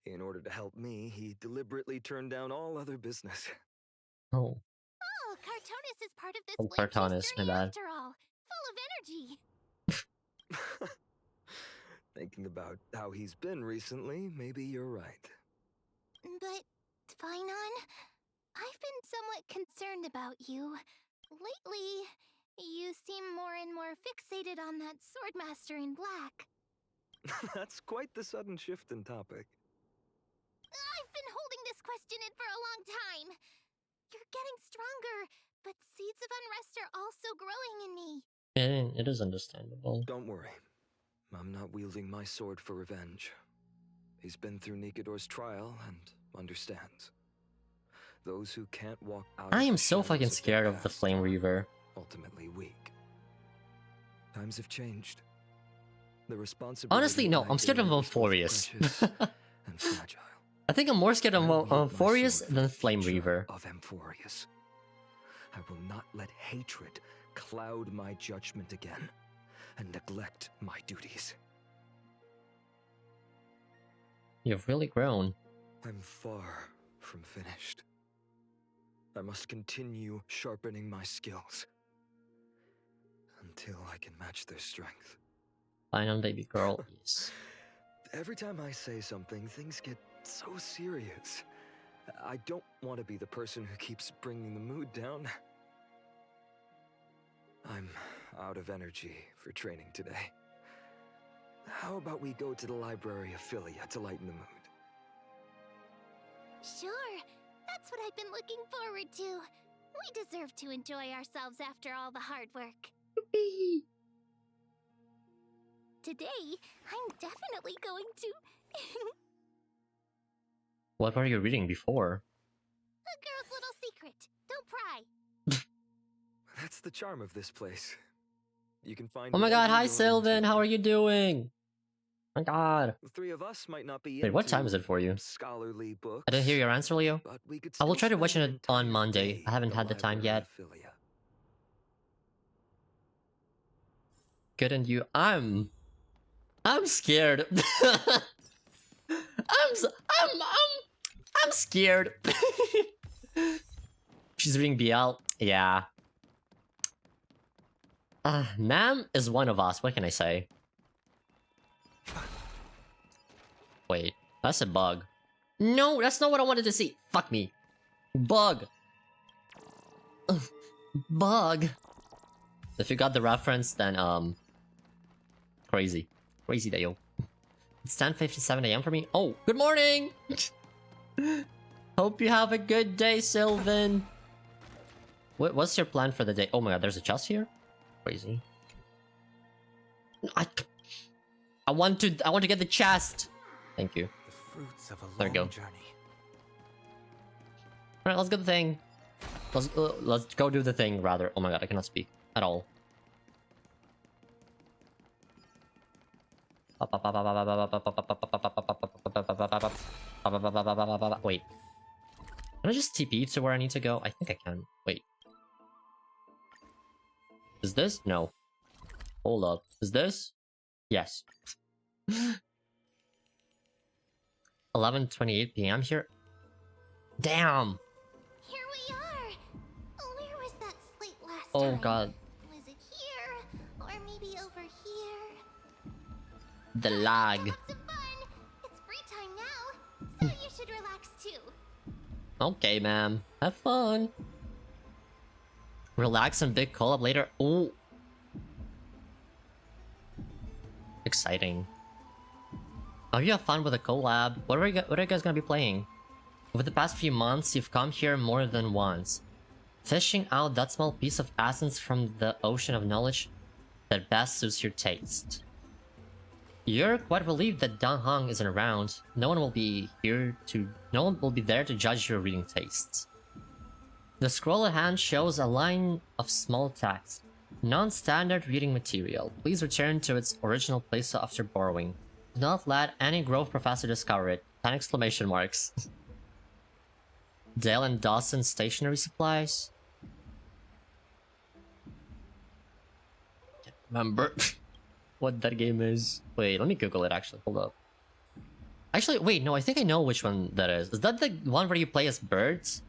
in order to help me, he deliberately turned down all other business. Oh. Oh, Cartonis is part of this Oh, flame chase Cartonis, my journey bad. after all. Full of energy. Thinking about how he's been recently, maybe you're right. But, Finon, I've been somewhat concerned about you. Lately, you seem more and more fixated on that swordmaster in black. That's quite the sudden shift in topic. I've been holding this question in for a long time. You're getting stronger, but seeds of unrest are also growing in me. It is understandable. Don't worry. I'm not wielding my sword for revenge. He's been through Nikador's trial and understands. Those who can't walk out I of am the so shadows fucking of their scared of the past Flame are Reaver. ultimately weak. Times have changed. The responsibility Honestly, no, I I'm scared of bear is both Amphorius. precious and fragile. I think I'm more scared of I wield my Amphorius sword for than the Flame future Reaver. Of Amphorius. I will not let hatred cloud my judgment again and neglect my duties. You've really grown. I'm far from finished. I must continue sharpening my skills until I can match their strength. Fine on baby girl. Yes. Every time I say something, things get so serious. I don't want to be the person who keeps bringing the mood down. I'm out of energy for training today. How about we go to the library of Philia to lighten the mood? Sure, that's what I've been looking forward to. We deserve to enjoy ourselves after all the hard work. Today, I'm definitely going to... What were you reading before? A girl's little secret. Don't pry. That's the charm of this place. You can find Oh my god, whatever hi you're Sylvan, into. how are you doing? My god. The three of us might not be Wait, what time into is it for you? scholarly books. I didn't hear your answer, Leo. But we could I will still try to watch spend an it on entire Monday. day I haven't at had the time library yet. of Philia. Good, and you? I'm scared. I'm scared. She's reading BL. Yeah. Ma'am is one of us. What can I say? Wait, that's a bug. No, that's not what I wanted to see. Fuck me. Bug. Ugh, bug. If you got the reference, then crazy. Crazy day, yo. It's 10:57 AM for me. Oh, good morning! Hope you have a good day, Sylvan. What's your plan for the day? Oh my god, there's a chest here? Crazy. I want to get the chest! Thank you. The fruits of a There we long go. journey. Alright, let's go the thing. Let's go do the thing, rather. Oh my god, I cannot speak at all. Wait. Can I just TP to where I need to go? I think I can. Wait. Is this? No. Hold up. Is this? Yes. 11:28 p.m. here. Damn. Here we are. Where was that slate last Oh time? god. Was it here? Or maybe over here? The lag. Have some fun. It's free time now, so you should relax too. Okay, ma'am. Have fun. Relax and big collab later. Oh. Exciting. Oh, you have fun with a collab. What are you guys gonna be playing? Over the past few months, you've come here more than once, fishing out that small piece of essence from the ocean of knowledge that best suits your taste. You're quite relieved that Dan Hong isn't around. No one will be there to judge your reading tastes. The scroll at hand shows a line of small text. Non-standard reading material. Please return to its original place after borrowing. Do not let any Grove professor discover it. 10 exclamation marks. Dale and Dawson stationery supplies. Can't remember what that game is. Wait, let me Google it actually. Hold up. Actually, wait, no, I think I know which one that is. Is that the one where you play as birds?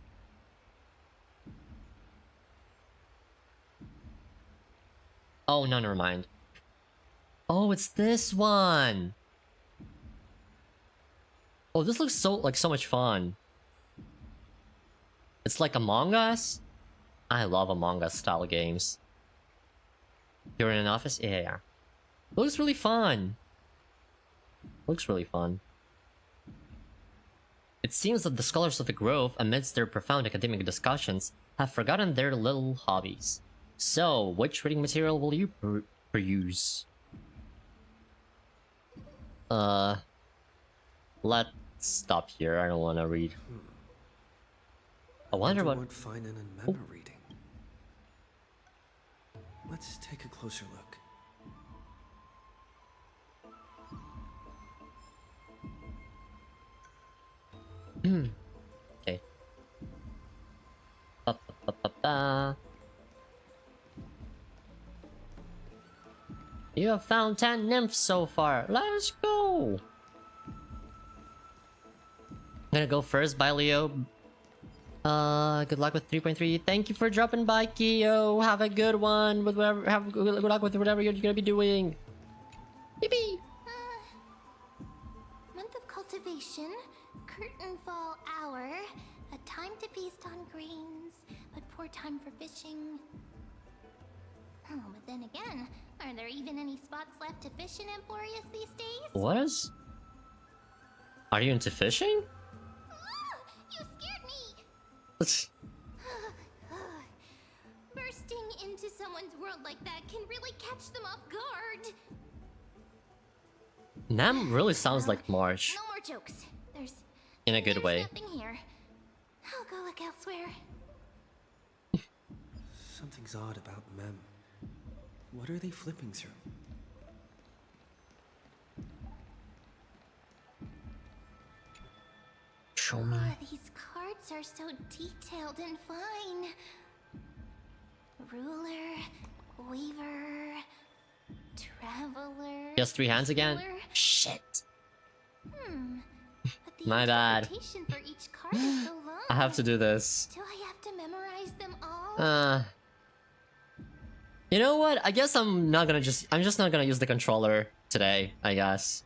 Oh, no, never mind. Oh, it's this one. Oh, this looks so much fun. It's like Among Us. I love Among Us style games. You're in an office? Yeah. Looks really fun. Looks really fun. It seems that the scholars of the Grove, amidst their profound academic discussions, have forgotten their little hobbies. So, which reading material will you peruse? Let's stop here. I don't want to read. I wonder what Feinen and Mem are reading. Let's take a closer look. Okay. You have found 10 nymphs so far. Let's go. I'm gonna go first. Bye, Leo. Good luck with 3.3. Thank you for dropping by, Kyo. Have a good one with whatever. Have good luck with whatever you're gonna be doing. Yippee! Month of cultivation, curtain fall hour, a time to feast on grains, but poor time for fishing. Oh, but then again, are there even any spots left to fish in Emporius these days? What is? Are you into fishing? You scared me! Bursting into someone's world like that can really catch them off guard. Nam really sounds like Marsh. No more jokes. There's In a good way. nothing here. I'll go look elsewhere. Something's odd about Mem. What are they flipping through? Show me. Oh, these cards are so detailed and fine. Ruler, Weaver, Traveler. Just 3 hands again? Healer. Shit. But the My bad. interpretation for each card is so long. I have to do this. Do I have to memorize them all? You know what? I guess I'm just not gonna use the controller today, I guess.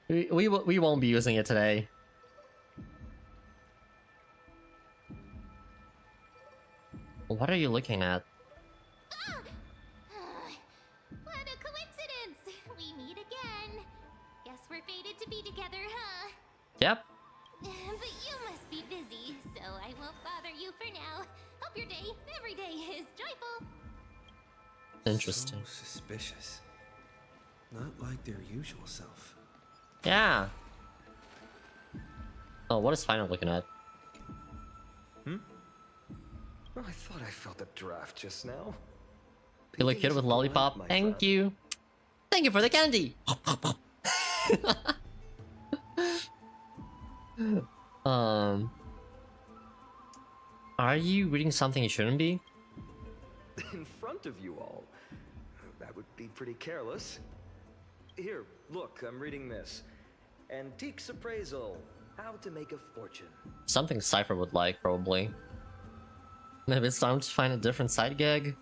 we won't be using it today. What are you looking at? What a coincidence! We meet again. Guess we're fated to be together, huh? Yep. But you must be busy, so I won't bother you for now. Hope your day, every day, is joyful. Interesting. So suspicious. Not like their usual self. Yeah. Oh, what is Final looking at? Well, I thought I felt a draft just now. You look cute with lollipop. Thank you. Thank you for the candy. Are you reading something you shouldn't be? In front of you all. That would be pretty careless. Here, look, I'm reading this. Antiques Appraisal. How to make a fortune. Something Cypher would like, probably. Maybe it's time to find a different side gig.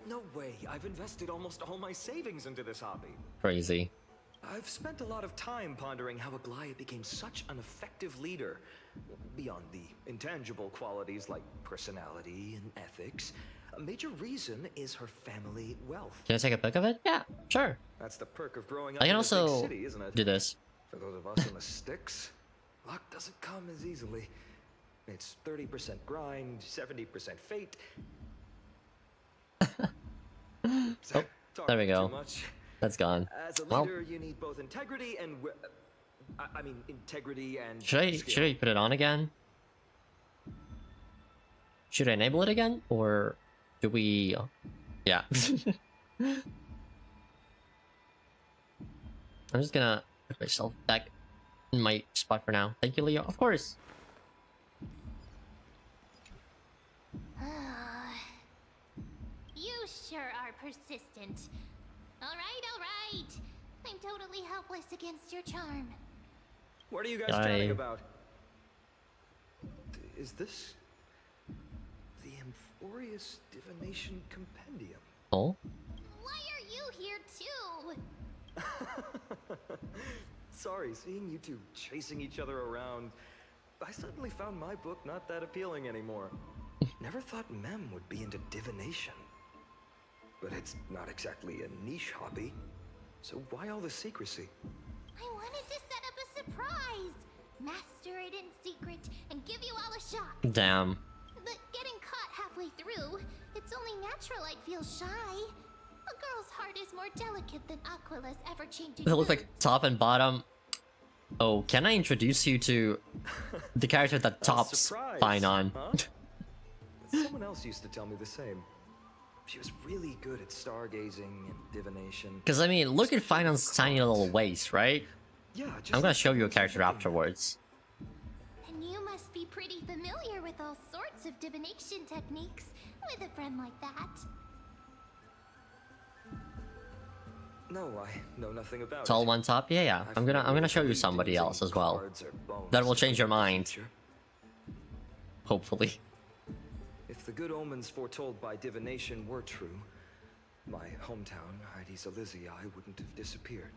No way. I've invested almost all my savings into this hobby. Crazy. I've spent a lot of time pondering how Aglaia became such an effective leader. Beyond the intangible qualities like personality and ethics, a major reason is her family wealth. Can I take a pic of it? Yeah, sure. That's the perk of growing up I can in a also big city, isn't it? do this. For those of us in the sticks, luck doesn't come as easily. It's 30% grind, 70% fate. Oh, there we go. That's gone. As a Well, leader, you need both integrity and I mean integrity and should skill. I put it on again? Should I enable it again, or do we? Yeah. I'm just gonna put myself back in my spot for now. Thank you, Leo. Of course. You sure are persistent. All right. I'm totally helpless against your charm. What are you guys chatting about? Is this the Amphorius Divination Compendium? Oh. Why are you here too? Sorry, seeing you two chasing each other around, I suddenly found my book not that appealing anymore. Never thought Mem would be into divination. But it's not exactly a niche hobby. So why all the secrecy? I wanted to set up a surprise. Master it in secret and give you all a shock. Damn. But getting caught halfway through, it's only natural I'd feel shy. A girl's heart is more delicate than Aquila's ever-changing. They look like top and bottom. Oh, can I introduce you to the character that Top's surprise, fine on? huh? Someone else used to tell me the same. She was really good at stargazing and divination. Because I mean, look at Fine on's tiny little waist, right? Yeah, I'm gonna show you a character afterwards. And you must be pretty familiar with all sorts of divination techniques with a friend like that. No, I know nothing about Tall it. one top, yeah. I'm gonna show you somebody else as well. That will change your mind. Hopefully. If the good omens foretold by divination were true, my hometown, Heidi's Elysiae, wouldn't have disappeared.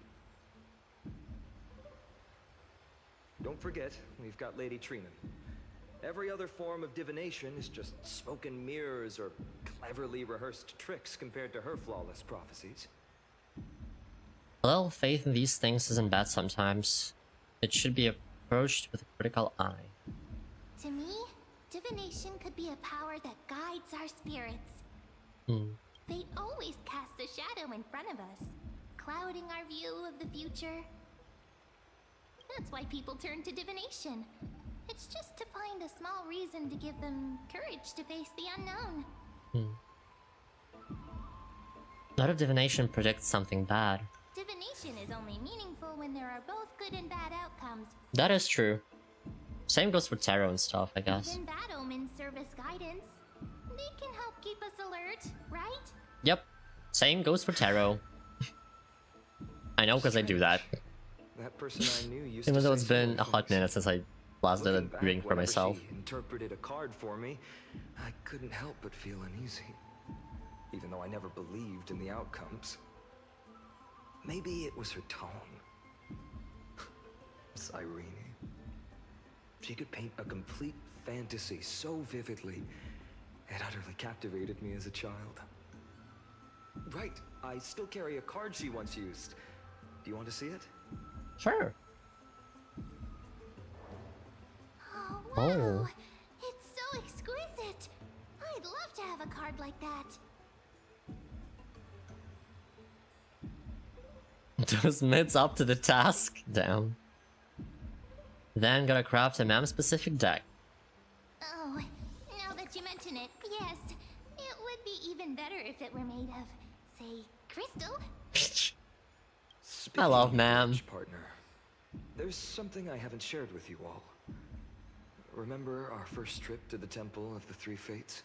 Don't forget, we've got Lady Trina. Every other form of divination is just smoke and mirrors or cleverly rehearsed tricks compared to her flawless prophecies. Well, faith in these things isn't bad sometimes. It should be approached with a critical eye. To me, divination could be a power that guides our spirits. Fate always casts a shadow in front of us, clouding our view of the future. That's why people turn to divination. It's just to find a small reason to give them courage to face the unknown. Not if divination predicts something bad. Divination is only meaningful when there are both good and bad outcomes. That is true. Same goes for tarot and stuff, I guess. Even bad omens serve as guidance. They can help keep us alert, right? Yep. Same goes for tarot. I know because I do that. That person I knew used Even to though say it's been similar a hot things. minute since I last did a Looking back, reading for whenever myself. she interpreted a card for me, I couldn't help but feel uneasy, even though I never believed in the outcomes. Maybe it was her tone. Cyrene. She could paint a complete fantasy so vividly, it utterly captivated me as a child. Right, I still carry a card she once used. Do you want to see it? Sure. Oh, wow! Oh. It's so exquisite! I'd love to have a card like that. Those mids up to the task? Damn. Then gotta craft a mem-specific deck. Oh, now that you mention it, yes. It would be even better if it were made of, say, crystal. Speaking I love of ma'am. which, partner, there's something I haven't shared with you all. Remember our first trip to the Temple of the Three Fates?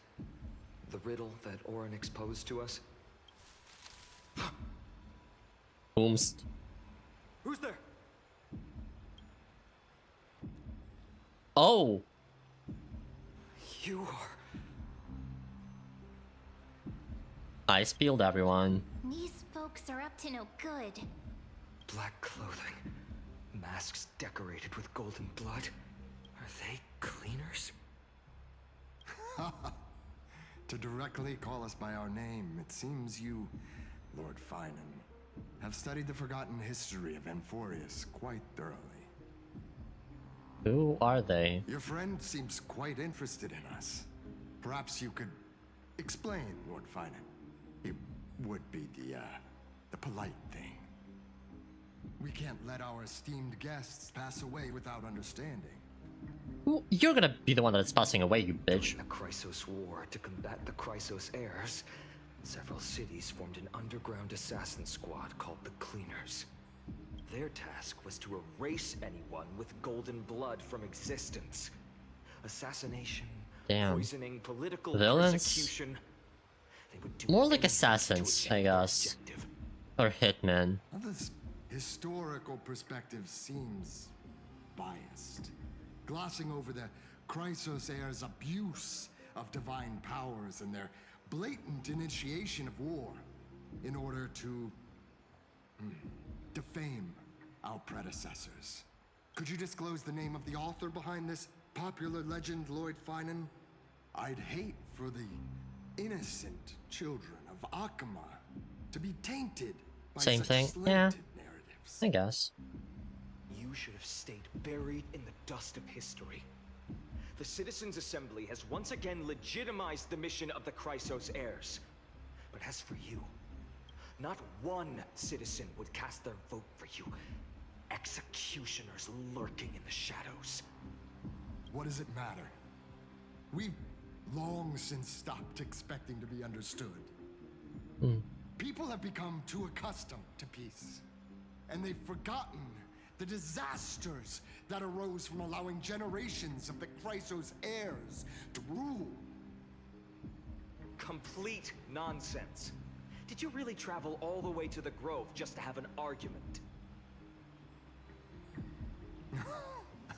The riddle that Orin exposed to us? Boomst. Who's there? Oh! You are... I spilled everyone. These folks are up to no good. Black clothing, masks decorated with golden blood. Are they cleaners? To directly call us by our name, it seems you, Lord Finan, have studied the forgotten history of Amphorius quite thoroughly. Who are they? Your friend seems quite interested in us. Perhaps you could explain, Lord Finan. It would be the polite thing. We can't let our esteemed guests pass away without understanding. Well, you're gonna be the one that's passing away, you bitch. During the Chrysos War, to combat the Chrysos heirs, several cities formed an underground assassin squad called the Cleaners. Their task was to erase anyone with golden blood from existence. Assassination, Damn. poisoning, political Villains? persecution. They would do More like anything to assassins, I achieve their guess. objective. Or hitmen. Well, this historical perspective seems biased, glossing over the Chrysos heirs' abuse of divine powers and their blatant initiation of war in order to defame our predecessors. Could you disclose the name of the author behind this popular legend, Lord Finan? I'd hate for the innocent children of Akama to be tainted by Same such thing, slanted yeah. narratives. I guess. You should have stayed buried in the dust of history. The Citizens' Assembly has once again legitimized the mission of the Chrysos heirs. But as for you, not one citizen would cast their vote for you. Executioners lurking in the shadows. What does it matter? We've long since stopped expecting to be understood. People have become too accustomed to peace, and they've forgotten the disasters that arose from allowing generations of the Chrysos heirs to rule. Complete nonsense. Did you really travel all the way to the Grove just to have an argument?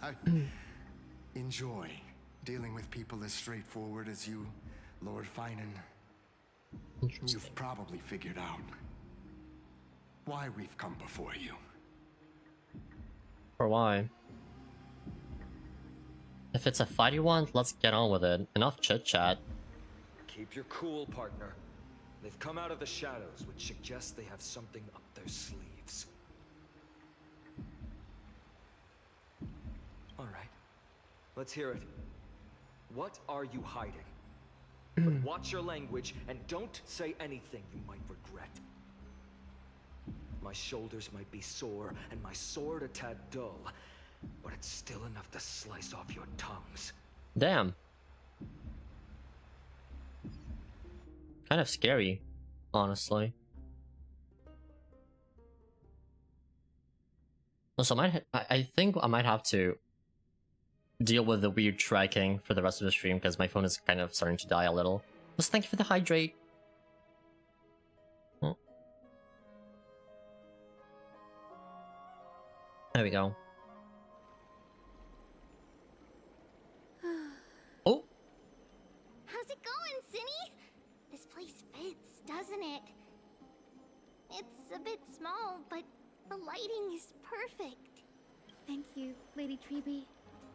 I enjoy dealing with people as straightforward as you, Lord Finan. You've probably figured out why we've come before you. Or why? If it's a fight you want, let's get on with it. Enough chit-chat. Keep your cool, partner. They've come out of the shadows, which suggests they have something up their sleeves. All right, let's hear it. What are you hiding? But watch your language and don't say anything you might regret. My shoulders might be sore and my sword a tad dull, but it's still enough to slice off your tongues. Damn. Kind of scary, honestly. Also, I think I might have to deal with the weird tracking for the rest of the stream because my phone is kind of starting to die a little. Just thank you for the hydrate. Oh. There we go. Oh! How's it going, Cinny? This place fits, doesn't it? It's a bit small, but the lighting is perfect. Thank you, Lady Treeby.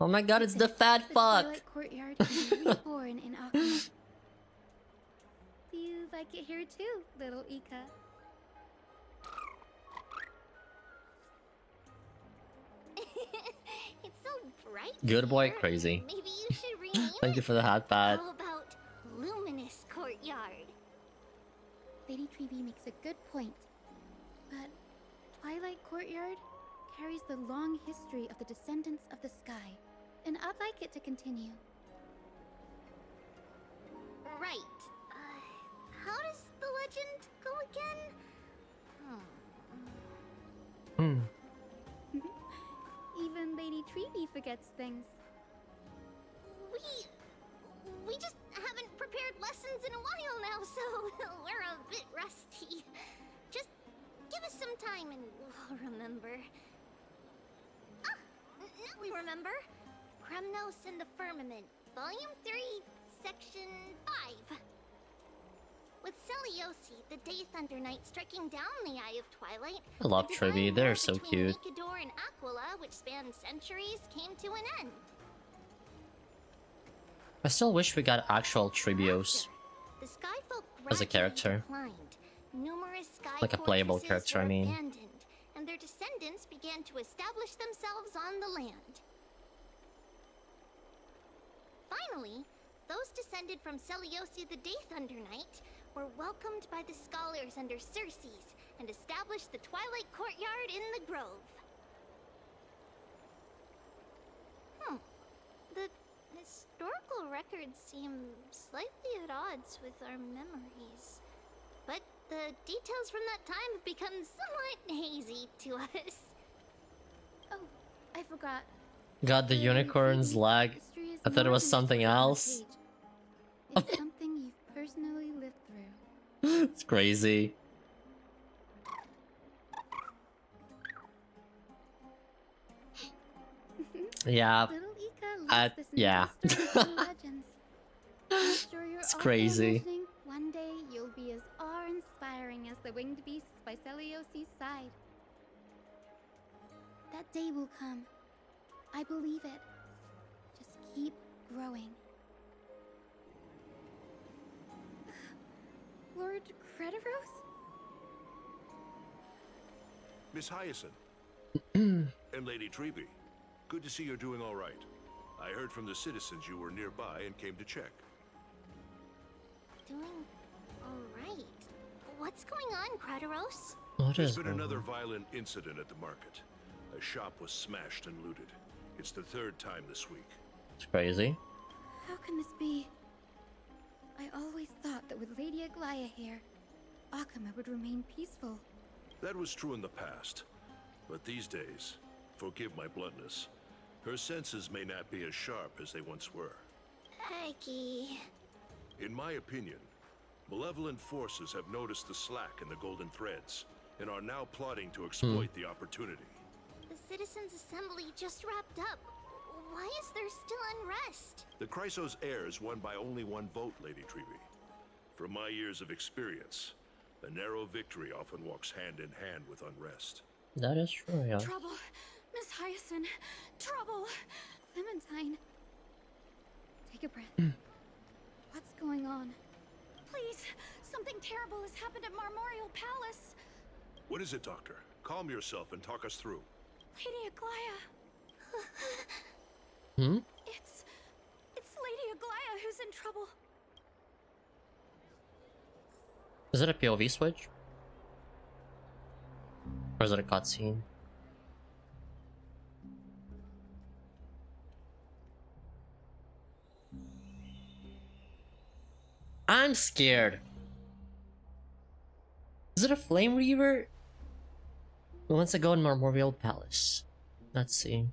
Oh my god, it's the fat The fuck! Twilight Courtyard is reborn in Akama. Do you like it here too, little Ika? It's so bright. Good boy, here. crazy. Maybe you should rename Thank you it. for the hat pat. How about Luminous Courtyard? Lady Treeby makes a good point. But Twilight Courtyard carries the long history of the descendants of the sky, and I'd like it to continue. Right. How does the legend go again? Even Lady Treeby forgets things. We just haven't prepared lessons in a while now, so we're a bit rusty. Just give us some time and we'll remember. Ah! Now we remember. Kremnos and the Firmament, Volume 3, Section 5. With Celiosi, the Day Thunder Knight, striking down the Eye of Twilight, I love the divine Triby, they're war so between cute. Mikador and Aquila, which spanned centuries, came to an end. I still wish we got actual Tribios The Skyfolk as a gradually character. declined. Numerous sky Like a playable fortresses character, I were mean. abandoned, and their descendants began to establish themselves on the land. Finally, those descended from Celiosi the Day Thunder Knight were welcomed by the scholars under Circes and established the Twilight Courtyard in the Grove. The historical records seem slightly at odds with our memories. But the details from that time have become somewhat hazy to us. Oh, I forgot. God, the unicorn's lag. History is I thought it more was than something just what's on the else. page. It's something you've personally lived through. It's crazy. Yeah, Little Ika loves listening yeah. to stories and legends. I'm sure you're It's also crazy. imagining one day you'll be as awe-inspiring as the winged beasts by Celiosi's side. That day will come. I believe it. Just keep growing. Lord Crediros? Miss Hyacinth. And Lady Treeby. Good to see you're doing all right. I heard from the citizens you were nearby and came to check. Doing alright. What's going on, Crediros? What There's is been going another on? violent incident at the market. A shop was smashed and looted. It's the third time this week. It's crazy. How can this be? I always thought that with Lady Aglaya here, Akama would remain peaceful. That was true in the past. But these days, forgive my bluntness, her senses may not be as sharp as they once were. Aggie. In my opinion, malevolent forces have noticed the slack in the golden threads and are now plotting to exploit the opportunity. The Citizens' Assembly just wrapped up. Why is there still unrest? The Chrysos heir is won by only one vote, Lady Treeby. From my years of experience, a narrow victory often walks hand in hand with unrest. That is true, yeah. Trouble! Miss Hyacinth! Trouble! Clementine. Take a breath. What's going on? Please! Something terrible has happened at Marmorial Palace! What is it, Doctor? Calm yourself and talk us through. Lady Aglaya! It's Lady Aglaya who's in trouble. Is it a POV switch? Or is it a cutscene? I'm scared. Is it a Flame Reaver? Once I go in Marmorial Palace. Let's see.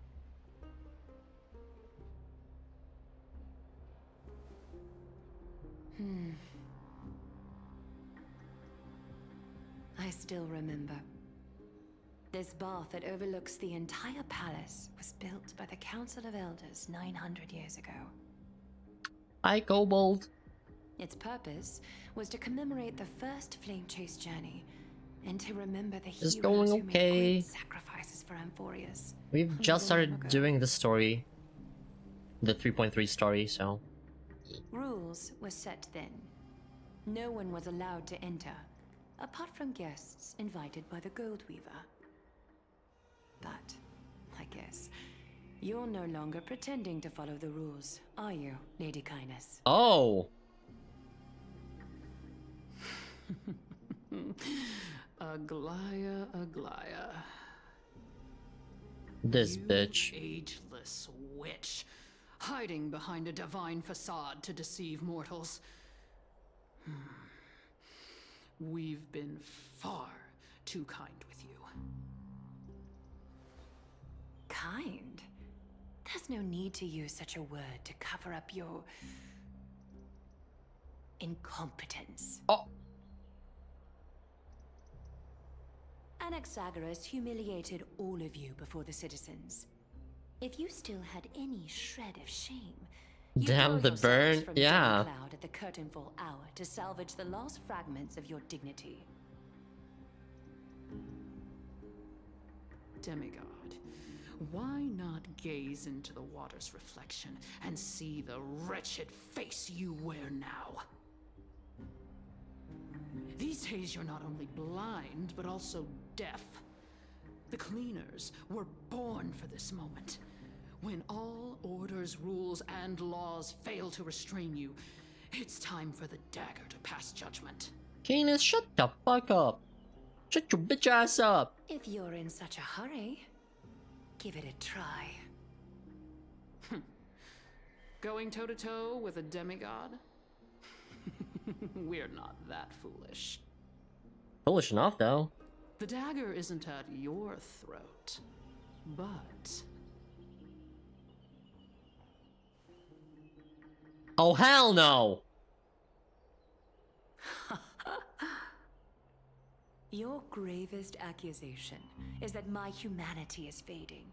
I still remember. This bath that overlooks the entire palace was built by the Council of Elders 900 years ago. Hi, Kobold. Its purpose was to commemorate the first flame chase journey and to remember the It's heroes going who made okay. great sacrifices for Amphorius. We've just started doing the story. The 3.3 story, so. Rules were set then. No one was allowed to enter, apart from guests invited by the Gold Weaver. But, I guess, you're no longer pretending to follow the rules, are you, Lady Kindness? Oh! Aglaya, Aglaya. This You bitch. ageless witch, hiding behind a divine facade to deceive mortals. We've been far too kind with you. Kind? There's no need to use such a word to cover up your incompetence. Oh. Anaxagoras humiliated all of you before the citizens. If you still had any shred of shame, you'd Damn throw the yourselves burn, from yeah. Cloud at the curtainfall hour to salvage the last fragments of your dignity. Demigod, why not gaze into the water's reflection and see the wretched face you wear now? These days you're not only blind, but also deaf. The cleaners were born for this moment. When all orders, rules, and laws fail to restrain you, it's time for the dagger to pass judgment. Canis, shut the fuck up. Shut your bitch ass up. If you're in such a hurry, give it a try. Going toe-to-toe with a demigod? We're not that foolish. Foolish enough, though. The dagger isn't at your throat, but... Oh, hell no! Your gravest accusation is that my humanity is fading.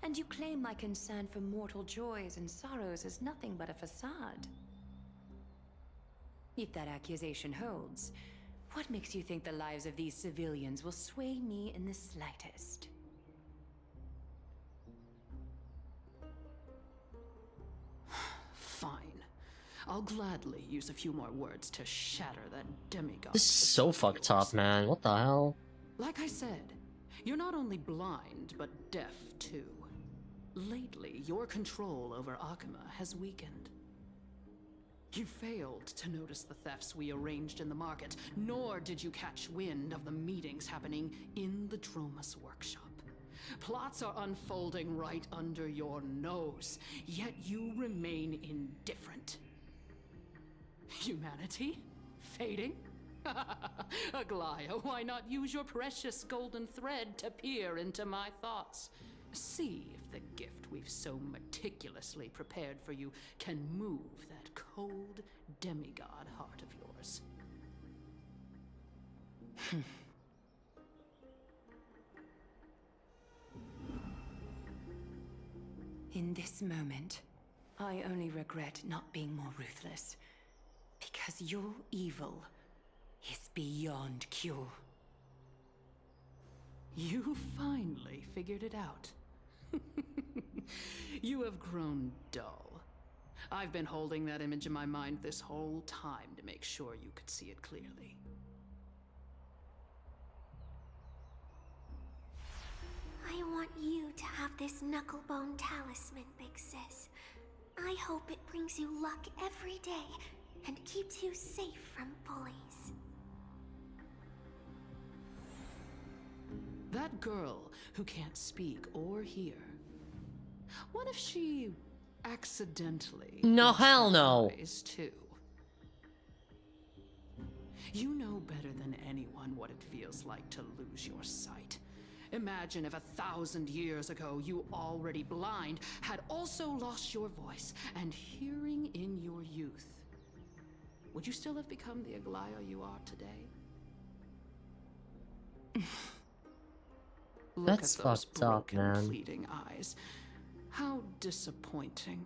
And you claim my concern for mortal joys and sorrows is nothing but a facade. If that accusation holds, what makes you think the lives of these civilians will sway me in the slightest? Fine. I'll gladly use a few more words to shatter that demigod. This is so fucked up, man. What the hell? Like I said, you're not only blind, but deaf too. Lately, your control over Akuma has weakened. You failed to notice the thefts we arranged in the market, nor did you catch wind of the meetings happening in the Dromus workshop. Plots are unfolding right under your nose, yet you remain indifferent. Humanity? Fading? Aglaya, why not use your precious golden thread to peer into my thoughts? See if the gift we've so meticulously prepared for you can move that cold demigod heart of yours. In this moment, I only regret not being more ruthless. Because your evil is beyond cure. You finally figured it out. You have grown dull. I've been holding that image in my mind this whole time to make sure you could see it clearly. I want you to have this knucklebone talisman, Big Sis. I hope it brings you luck every day and keeps you safe from bullies. That girl who can't speak or hear. What if she accidentally No, lost hell her no. eyes too? You know better than anyone what it feels like to lose your sight. Imagine if 1,000 years ago you, already blind, had also lost your voice and hearing in your youth. Would you still have become the Aglaya you are today? Look That's at those fucked up, broken, man. pleading eyes. How disappointing.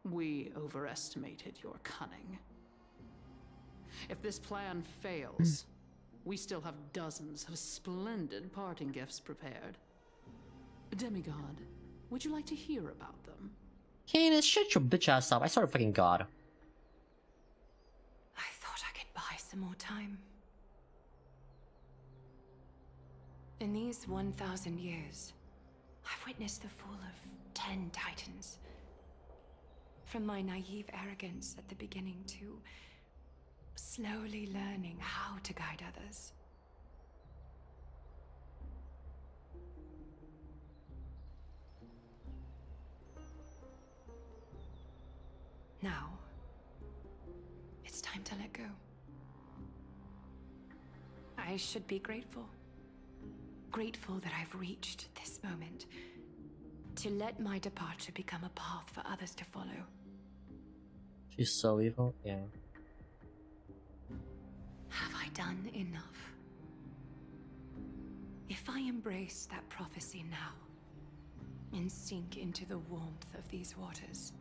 We overestimated your cunning. If this plan fails, we still have dozens of splendid parting gifts prepared. Demigod, would you like to hear about them? Canis, shut your bitch ass up. I swear to fucking god. I thought I could buy some more time. In these 1,000 years, I've witnessed the fall of 10 titans. From my naive arrogance at the beginning to slowly learning how to guide others. Now, it's time to let go. I should be grateful. Grateful that I've reached this moment. To let my departure become a path for others to follow. She's so evil, yeah. Have I done enough? If I embrace that prophecy now, and sink into the warmth of these waters,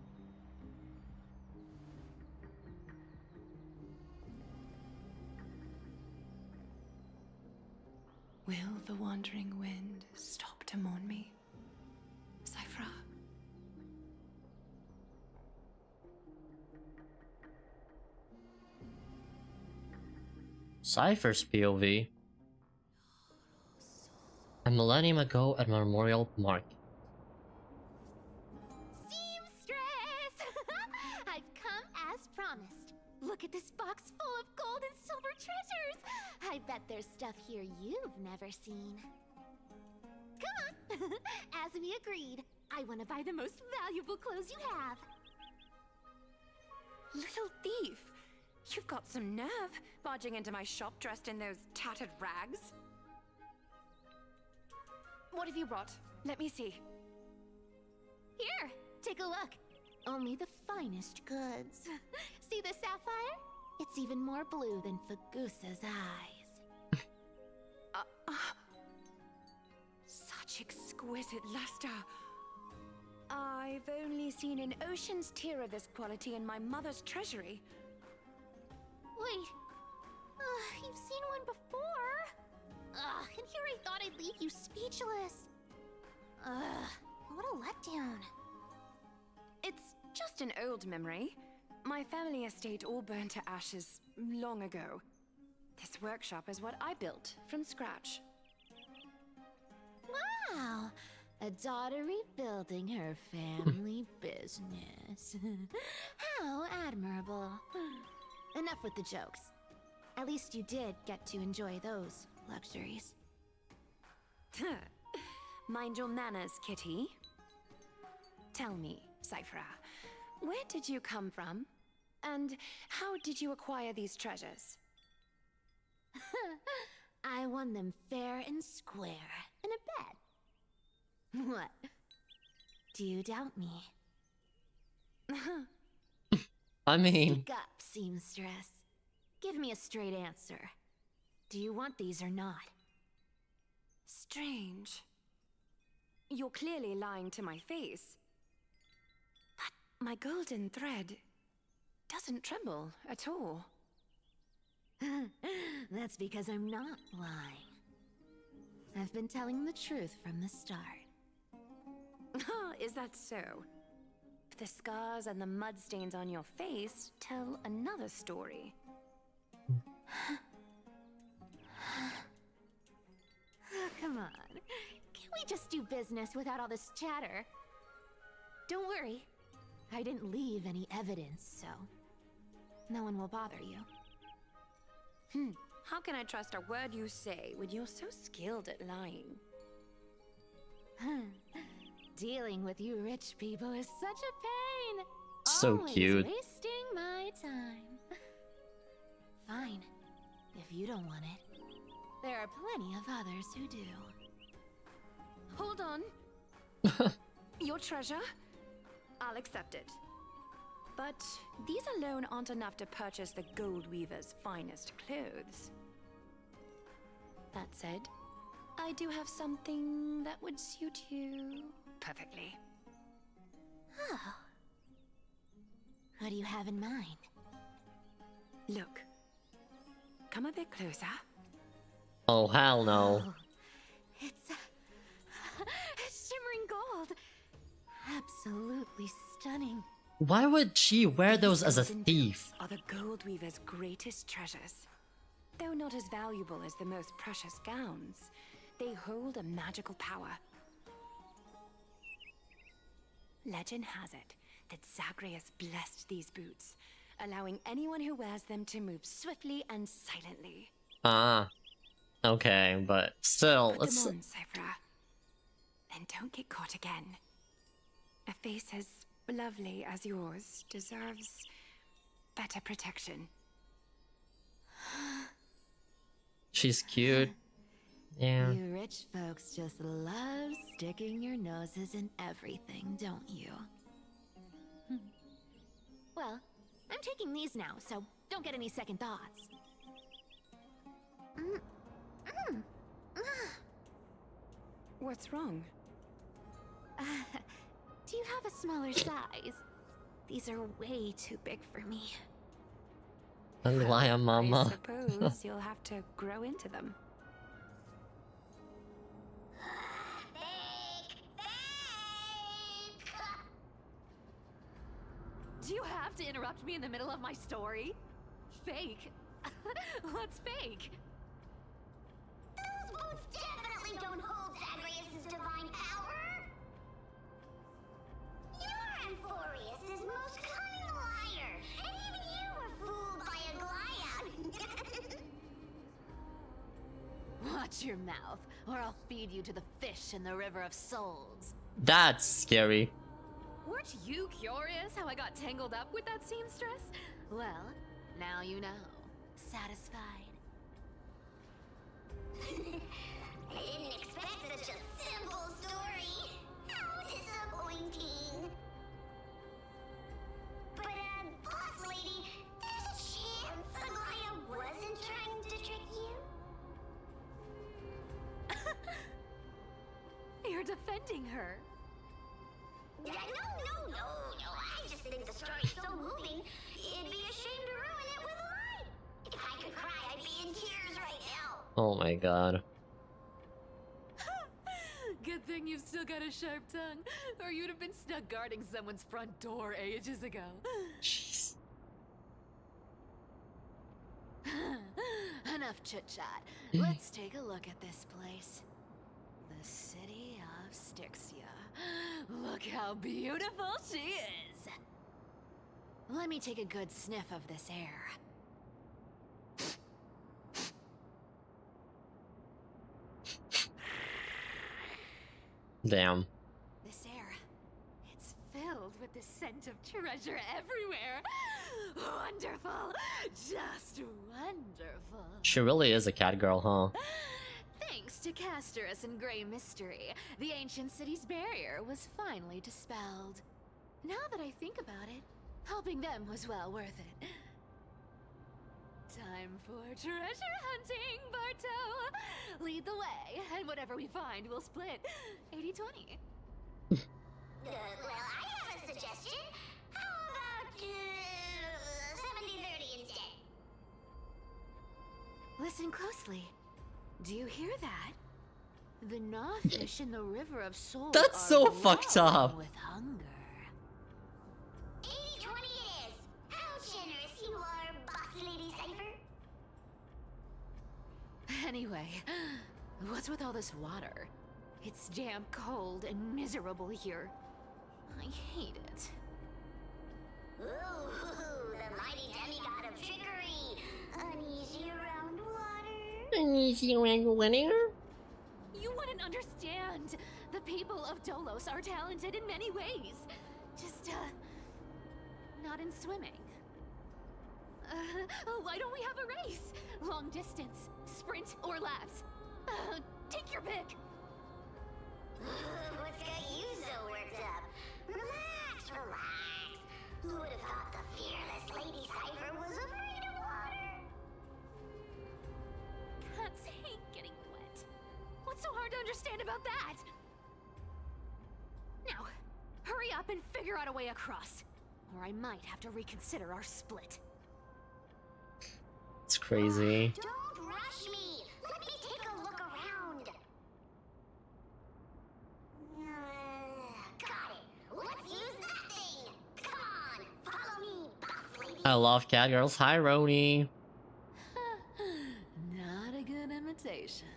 will the wandering wind stop to mourn me, Cypher? Cypher's POV. A millennium ago at Memorial Mark. Seamstress! I've come as promised. Look at this box full of gold and silver treasures. I bet there's stuff here you've never seen. Come on! As we agreed, I want to buy the most valuable clothes you have. Little thief! You've got some nerve, barging into my shop dressed in those tattered rags. What have you brought? Let me see. Here, take a look. Only the finest goods. See the sapphire? It's even more blue than Fagusa's eyes. Such exquisite luster. I've only seen an ocean's tear of this quality in my mother's treasury. Wait, you've seen one before. And here I thought I'd leave you speechless. What a letdown. It's just an old memory. My family estate all burned to ashes long ago. This workshop is what I built from scratch. Wow, a daughter rebuilding her family business. How admirable. Enough with the jokes. At least you did get to enjoy those luxuries. Mind your manners, kitty. Tell me, Cypher, where did you come from? And how did you acquire these treasures? I won them fair and square in a bet. What? Do you doubt me? I mean... Speak up, seamstress. Give me a straight answer. Do you want these or not? Strange. You're clearly lying to my face. But my golden thread doesn't tremble at all. That's because I'm not lying. I've been telling the truth from the start. Is that so? The scars and the mud stains on your face tell another story. Oh, come on. Can't we just do business without all this chatter? Don't worry. I didn't leave any evidence, so no one will bother you. How can I trust a word you say when you're so skilled at lying? Dealing with you rich people is such a pain. So Always cute. wasting my time. Fine. If you don't want it, there are plenty of others who do. Hold on. Your treasure? I'll accept it. But these alone aren't enough to purchase the Gold Weaver's finest clothes. That said, I do have something that would suit you perfectly. Oh. What do you have in mind? Look. Come a bit closer. Oh, hell no. Oh, it's shimmering gold. Absolutely stunning. Why would she wear those as a thief? Are the Gold Weaver's greatest treasures. Though not as valuable as the most precious gowns, they hold a magical power. Legend has it that Zagreus blessed these boots, allowing anyone who wears them to move swiftly and silently. Ah. Okay, but still, Put them on, Cypher. Then don't get caught again. A face as lovely as yours deserves better protection. She's cute. Yeah. You rich folks just love sticking your noses in everything, don't you? Well, I'm taking these now, so don't get any second thoughts. What's wrong? Do you have a smaller size? These are way too big for me. Glaya I mama. suppose you'll have to grow into them. Do you have to interrupt me in the middle of my story? Fake? What's fake? Those boots definitely don't hold Zagreus' divine power! You're Amphorius' most cunning liar, and even you were fooled by a Glyad! Watch your mouth, or I'll feed you to the fish in the River of Souls. That's scary. Weren't you curious how I got tangled up with that seamstress? Well, now you know. Satisfied? I didn't expect such a simple story. How disappointing. But, boss lady, there's a chance Aglaia wasn't trying to trick you? You're defending her. No. I just think the story's so moving, it'd be a shame to ruin it with a lie. If I could cry, I'd be in tears right now. Oh my god. Good thing you've still got a sharp tongue, or you'd have been stuck guarding someone's front door ages ago. Jeez. Enough chit-chat. Let's take a look at this place. The city of Styxia. Look how beautiful she is! Let me take a good sniff of this air. Damn. This air, it's filled with the scent of treasure everywhere. Wonderful! Just wonderful. She really is a cat girl, huh? Thanks to Castorus and Grey Mystery, the ancient city's barrier was finally dispelled. Now that I think about it, helping them was well worth it. Time for treasure hunting, Barto! Lead the way, and whatever we find, we'll split 80-20. Well, I have a suggestion. How about, 70-30 instead? Listen closely. Do you hear that? The gnawfish in the River of Souls That's are so fucked glowing up. with hunger. 80-20 it is. How generous you are, boss lady Cypher. Anyway, what's with all this water? It's damp, cold, and miserable here. I hate it. Ooh, the mighty demigod of trickery. Uneasy around water. You wouldn't understand. The people of Dolos are talented in many ways. Just, not in swimming. Why don't we have a race? Long distance, sprint, or laps? Take your pick. What's got you so worked up? Relax. Who would have thought the fearless Lady Cypher was afraid of water? Cats hate getting wet. What's so hard to understand about that? Now, hurry up and figure out a way across, or I might have to reconsider our split. It's crazy. Don't rush me. Let me take a look around. Got it. Let's use that thing. Come on, follow me, boss lady. I love cat girls. Hi, Roni. Not a good imitation.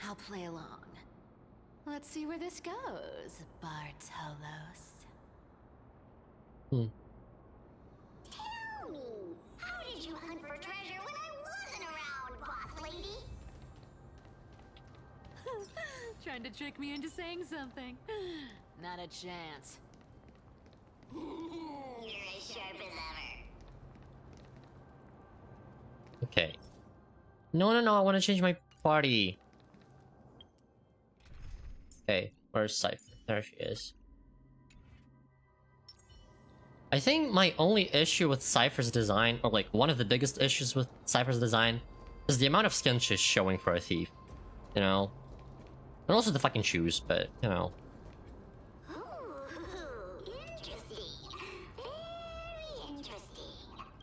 I'll play along. Let's see where this goes, Bartolos. Tell me, how did you hunt for treasure when I wasn't around, boss lady? Trying to trick me into saying something. Not a chance. You're as sharp as ever. Okay. No, no, no, I want to change my party. Okay, where's Cypher? There she is. I think my only issue with Cypher's design, or like one of the biggest issues with Cypher's design, is the amount of skin she's showing for a thief. You know? And also the fucking shoes, but, you know.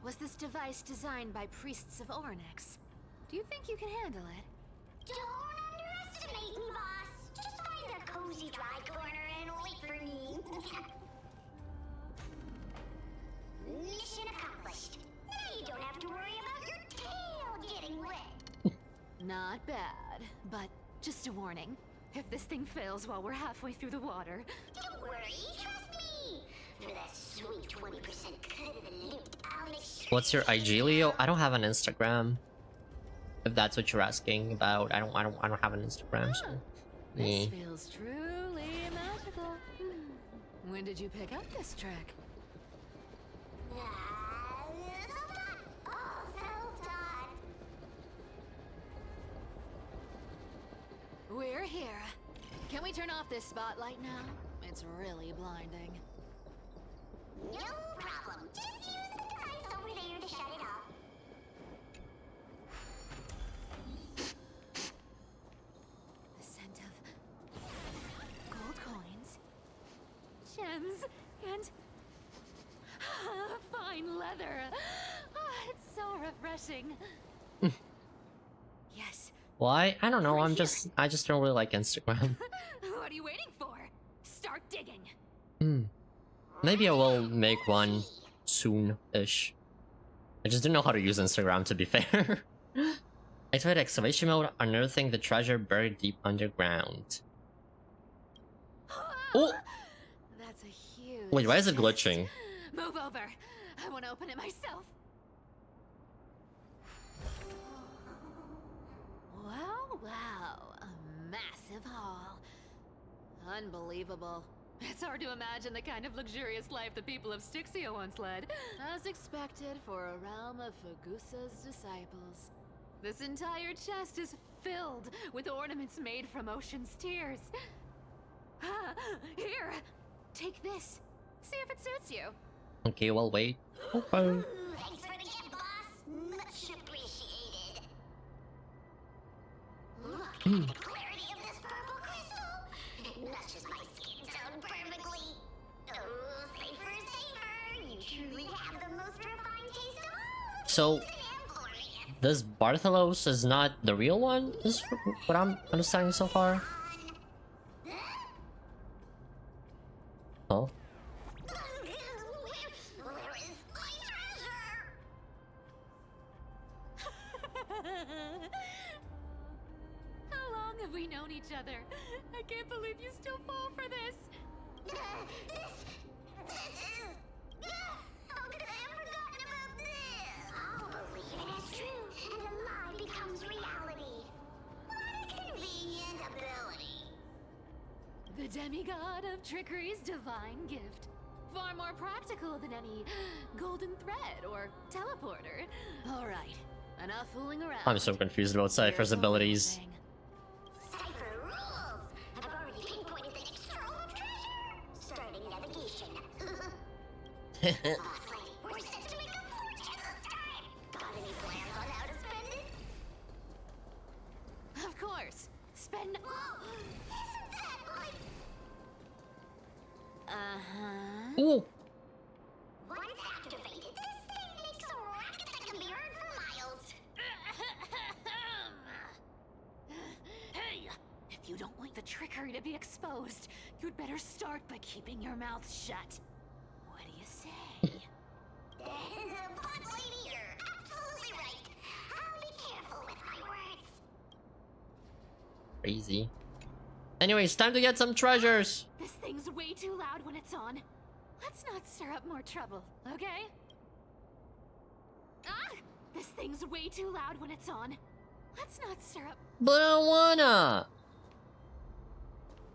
Was this device designed by priests of Ornyx? Do you think you can handle it? Don't underestimate me, boss. Just find a cozy dry corner and wait for me. Mission accomplished. Now you don't have to worry about your tail getting wet. Not bad, but just a warning. If this thing fails while we're halfway through the water... Don't worry, trust me. For that sweet 20% cut of the loot, I'll make sure... What's your IG, Leo? I don't have an Instagram. If that's what you're asking about, I don't have an Instagram. So. This feels truly magical. When did you pick up this trick? We're here. Can we turn off this spotlight now? It's really blinding. No problem. Just use the device over there to shut it off. The scent of gold coins, gems, and fine leather. It's so refreshing. Yes. Why? I don't know. I just don't really like Instagram. What are you waiting for? Start digging. Maybe I will make one soon-ish. I just didn't know how to use Instagram, to be fair. Activate excavation mode, unearthing the treasure buried deep underground. Oh! That's a huge... Wait, why is it glitching? Move over. I want to open it myself. Wow, a massive haul. Unbelievable. It's hard to imagine the kind of luxurious life the people of Styxia once led. As expected for a realm of Fagusa's disciples. This entire chest is filled with ornaments made from ocean's tears. Here, take this. See if it suits you. Okay, well, wait. Okay. Thanks for the gift, boss. Much appreciated. Look at the clarity of this purple crystal. It matches my skin tone perfectly. Oh, safer. You truly have the most refined taste of all. So, this Bartholos is not the real one? Is what I'm understanding so far? Oh. How long have we known each other? I can't believe you still fall for this. How could I have forgotten about this? I'll believe it is true, and a lie becomes reality. What a convenient ability. The demigod of trickery's divine gift. Far more practical than any golden thread or teleporter. All right, enough fooling around. I'm so confused about Cypher's abilities. Cypher rules! I've already pinpointed the next trove of treasure! Starting navigation. Boss lady, we're set to make a fortune this time! Got any plans on how to spend it? Of course. Spend... Whoa! Isn't that like... Uh-huh. Ooh. Once activated, this thing makes a racket that can be heard for miles. Hey! If you don't want the trickery to be exposed, you'd better start by keeping your mouth shut. What do you say? Boss lady, you're absolutely right. I'll be careful with my words. Crazy. Anyways, time to get some treasures. This thing's way too loud when it's on. Let's not stir up more trouble, okay? Ah! This thing's way too loud when it's on. Let's not stir up... But I wanna.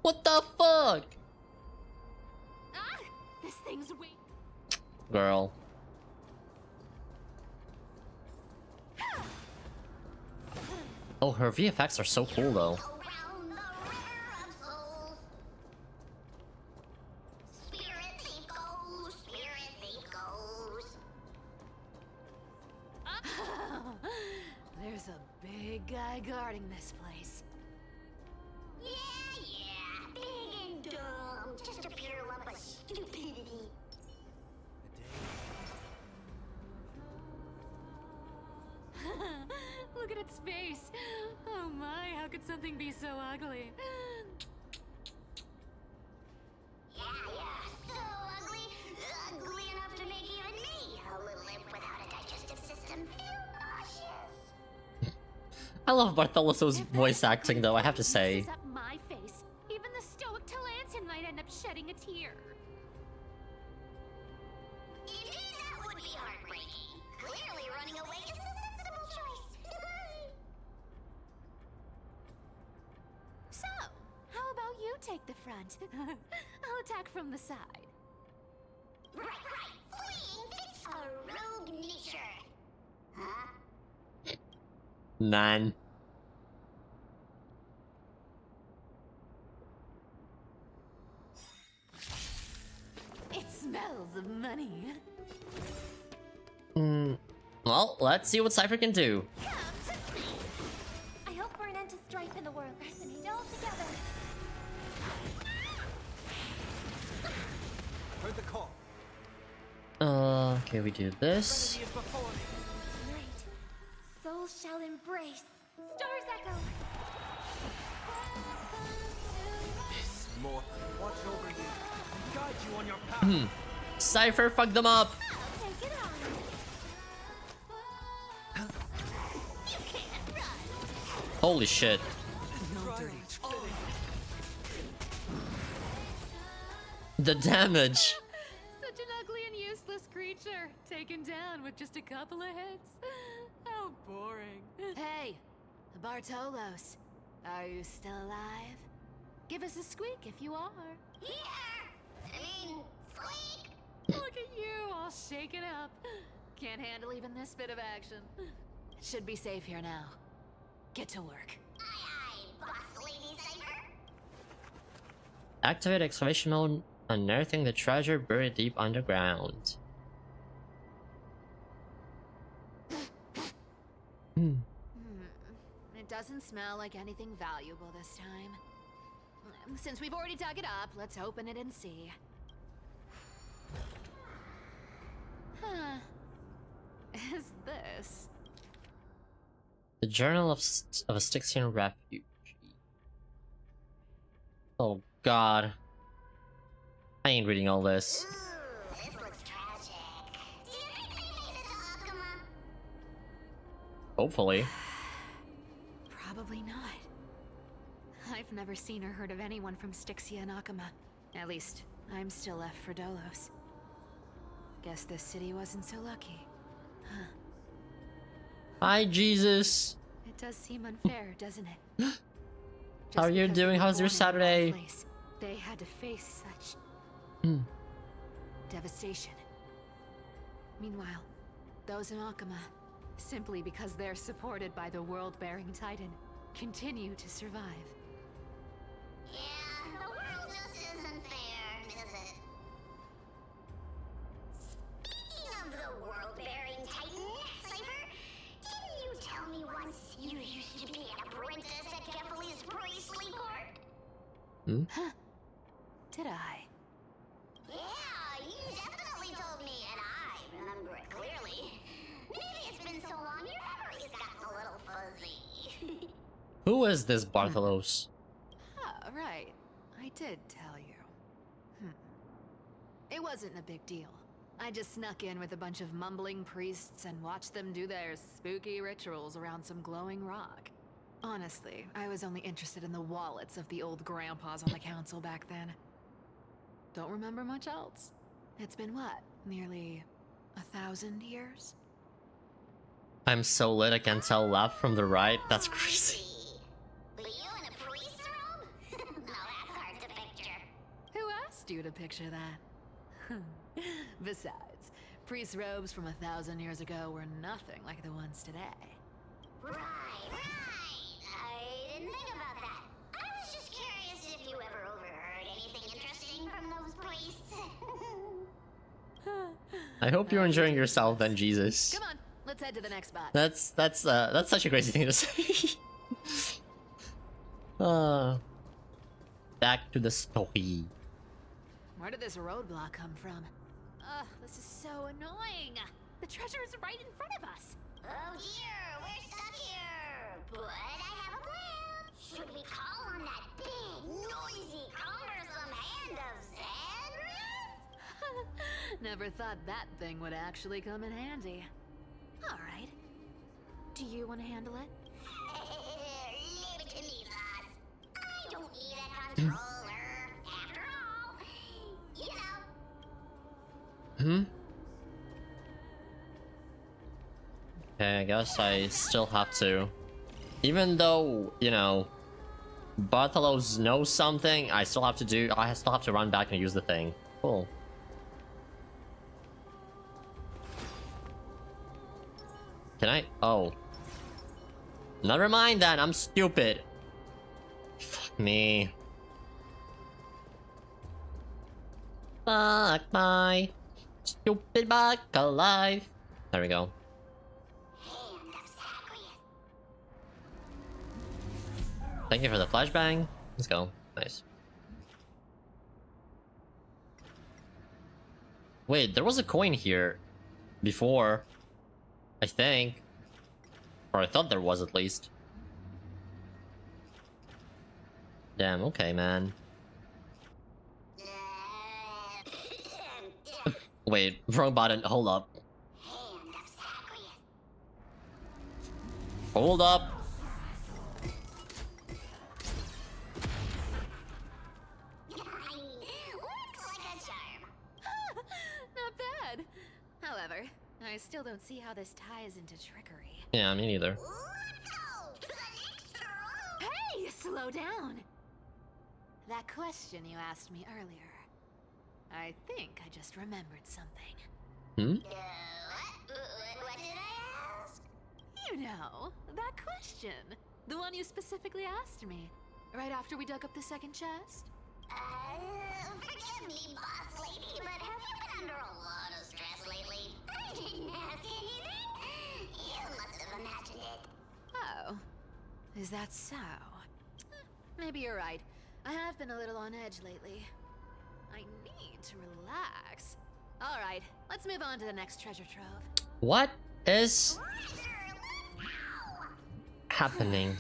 What the fuck? This thing's way. Girl. Oh, her VFX are so cool though. There's a big guy guarding this place. Yeah, big and dumb. Just a pure lump of stupidity. Look at its face. Oh my, how could something be so ugly? Yeah, so ugly. Ugly enough to make even me, a little imp without a digestive system, feel nauseous. I love Bartholos's voice acting though, I have to say. Messes up my face. Even the stoic Talantin might end up shedding a tear. Indeed, that would be heartbreaking. Clearly running away is the sensible choice. So, how about you take the front? I'll attack from the side. Right. Fleeing fits a rogue nature. Huh? Man. It smells of money. Well, let's see what Cypher can do. I hope for an end to strife in the world. Resonate all together. Heard the call. Okay, we do this. Night. Souls shall embrace. Stars echo. More. Watch over you. Guide you on your path. Cypher fucked them up. Take it on. You can't run. Holy shit. The damage. Such an ugly and useless creature, taken down with just a couple of hits. How boring. Hey, Bartolos, are you still alive? Give us a squeak if you are. Squeak! Look at you, all shaken up. Can't handle even this bit of action. Should be safe here now. Get to work. Aye, boss lady Cypher. Activate excavation mode, unearthing the treasure buried deep underground. It doesn't smell like anything valuable this time. Since we've already dug it up, let's open it and see. Huh. Is this? The Journal of a Styxian Refugee. Oh god. I ain't reading all this. This looks tragic. Do you think they made it to Akuma? Hopefully. Probably not. I've never seen or heard of anyone from Styxia and Akuma. At least, I'm still left for Dolos. Guess this city wasn't so lucky. Huh. Hi, Jesus. It does seem unfair, doesn't it? How are you doing? How's your Saturday? They had to face such devastation. Meanwhile, those in Akuma, simply because they're supported by the world-bearing Titan, continue to survive. Yeah, the world just isn't fair, is it? Speaking of the world-bearing Titan, Cypher, didn't you tell me once you used to be an apprentice at Kefali's Priestly Court? Huh? Did I? Yeah, you definitely told me, and I remember it clearly. Maybe it's been so long your memory's gotten a little fuzzy. Who is this Bartholos? Ah, right. I did tell you. It wasn't a big deal. I just snuck in with a bunch of mumbling priests and watched them do their spooky rituals around some glowing rock. Honestly, I was only interested in the wallets of the old grandpas on the council back then. Don't remember much else. It's been what? Nearly 1,000 years? I'm so lit I can't tell left from the right. That's crazy. Were you in a priest robe? No, that's hard to picture. Who asked you to picture that? Besides, priest robes from 1,000 years ago were nothing like the ones today. Right. I didn't think about that. I was just curious if you ever overheard anything interesting from those priests. I hope you're enjoying yourself then, Jesus. Come on, let's head to the next spot. That's such a crazy thing to say. Back to the story. Where did this roadblock come from? Ugh, this is so annoying. The treasure is right in front of us. Oh dear, we're stuck here. But I have a plan. Should we call on that big, noisy, cumbersome hand of Xandris? Never thought that thing would actually come in handy. All right. Do you want to handle it? Leave it to me, boss. I don't need a controller. After all, you know. Okay, I guess I still have to. Even though, you know, Bartholos knows something, I still have to run back and use the thing. Cool. Can I? Oh. Never mind then, I'm stupid. Fuck me. Fuck my stupid back alive. There we go. Thank you for the flashbang. Let's go. Nice. Wait, there was a coin here before, I think. Or I thought there was at least. Damn, okay, man. Wait, wrong button. Hold up. Hold up. Not bad. However, I still don't see how this ties into trickery. Yeah, me neither. Hey, slow down. That question you asked me earlier. I think I just remembered something. What did I ask? You know, that question. The one you specifically asked me. Right after we dug up the second chest? Forgive me, boss lady, but have you been under a lot of stress lately? I didn't ask anything. You must have imagined it. Oh. Is that so? Maybe you're right. I have been a little on edge lately. I need to relax. Alright, let's move on to the next treasure trove. What is happening?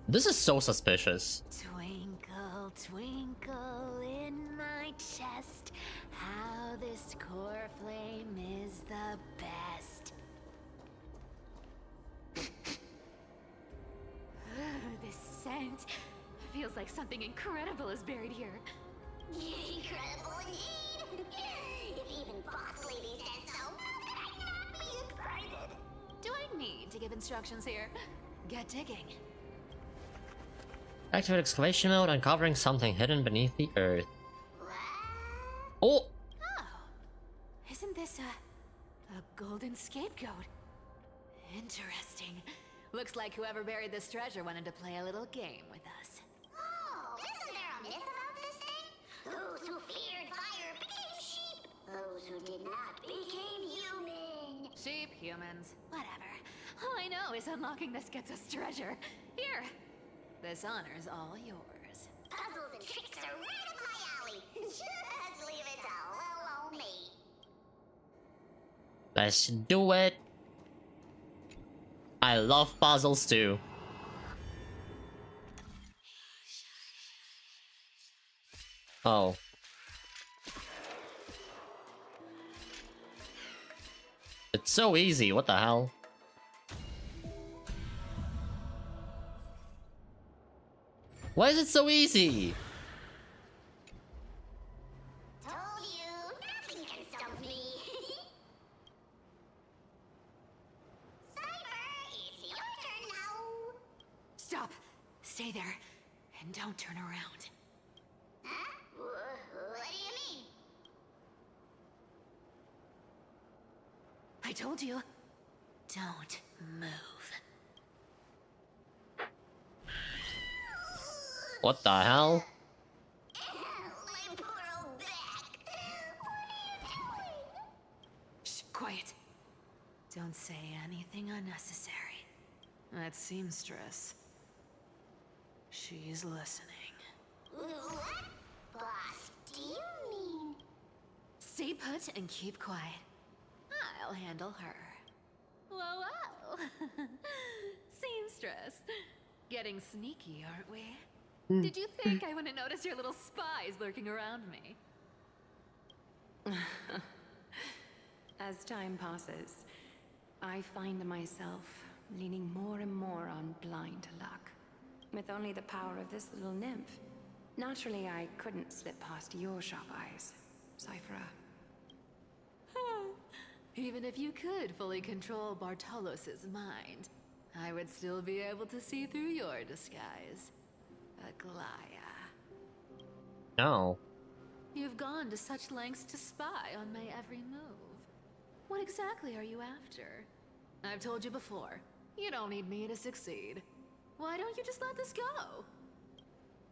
This is so suspicious. Twinkle, twinkle in my chest, how this core flame is the best. This scent feels like something incredible is buried here. Incredible indeed. If even boss lady said so, how could I not be excited? Do I need to give instructions here? Get digging. Activate excavation mode, uncovering something hidden beneath the earth. Oh! Oh, isn't this a golden scapegoat? Interesting. Looks like whoever buried this treasure wanted to play a little game with us. Oh, isn't there a myth about this thing? Those who feared fire became sheep. Those who did not became human. Sheep, humans, whatever. All I know is unlocking this gets us treasure. Here. This honor's all yours. Puzzles and tricks are right up my alley. Just leave it to little old me. Let's do it. I love puzzles too. Oh. It's so easy, what the hell? Why is it so easy? Told you, nothing can stump me. Cyber, it's your turn now. Stop. Stay there. And don't turn around. Huh? What I told you. Don't move. What the hell? Shh, quiet. Don't say anything unnecessary. That seamstress. She's listening. What boss do you mean? Stay put and keep quiet. I'll handle her. Whoa, whoa. Seamstress. Getting sneaky, aren't we? Did you think I wouldn't notice your little spies lurking around me? As time passes, I find myself leaning more and more on blind luck. With only the power of this little nymph, naturally I couldn't slip past your sharp eyes, Cyphera. Even if you could fully control Bartolos's mind, I would still be able to see through your disguise. Aglaya. No. You've gone to such lengths to spy on my every move. What exactly are you after? I've told you before, you don't need me to succeed. Why don't you just let this go?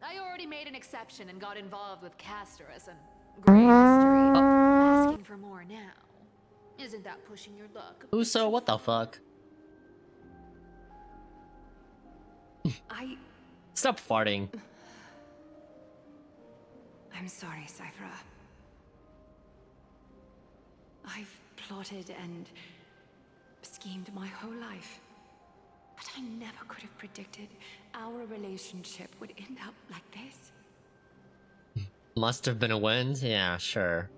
I already made an exception and got involved with Castorus and Grey Mystery. Asking for more now. Isn't that pushing your luck? Uso, what the fuck? Stop farting. I'm sorry, Cyphera. I've plotted and schemed my whole life. But I never could have predicted our relationship would end up like this. Must have been a wind? Yeah, sure.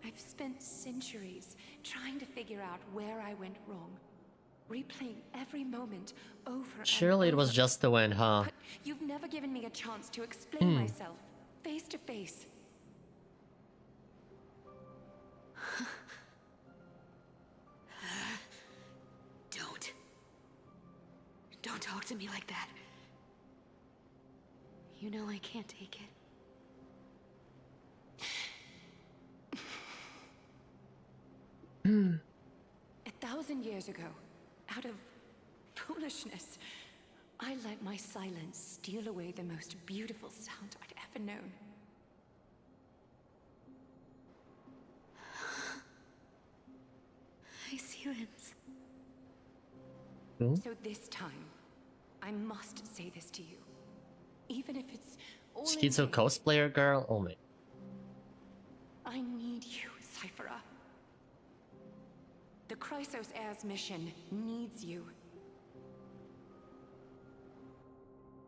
I've spent centuries trying to figure out where I went wrong. Replaying every moment over Surely and it was over. just the wind, huh? But you've never given me a chance to explain myself, face to face. Don't talk to me like that. You know I can't take it. 1,000 years ago, out of foolishness, I let my silence steal away the most beautiful sound I'd ever known. I see limbs. So this time, I must say this to you. Even if it's all in Schizo vain. cosplayer girl? Oh my. I need you, Cyphera. The Chrysos Air's mission needs you.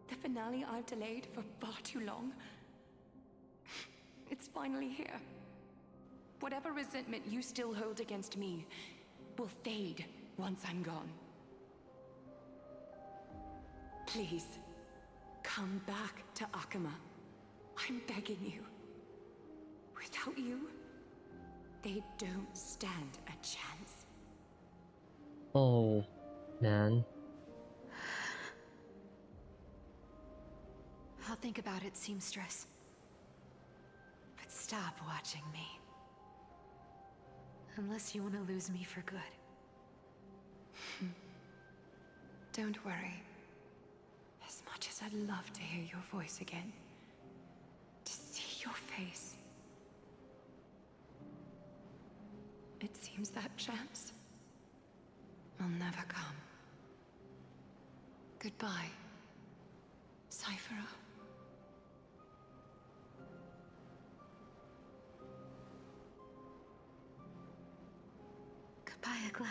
The finale I've delayed for far too long. It's finally here. Whatever resentment you still hold against me will fade once I'm gone. Please, come back to Akama. I'm begging you. Without you, they don't stand a chance. Oh, man. I'll think about it, seamstress. But stop watching me. Unless you want to lose me for good. Don't worry. As much as I'd love to hear your voice again, to see your face, it seems that chance will never come. Goodbye, Cyphera. Goodbye, Aglaya.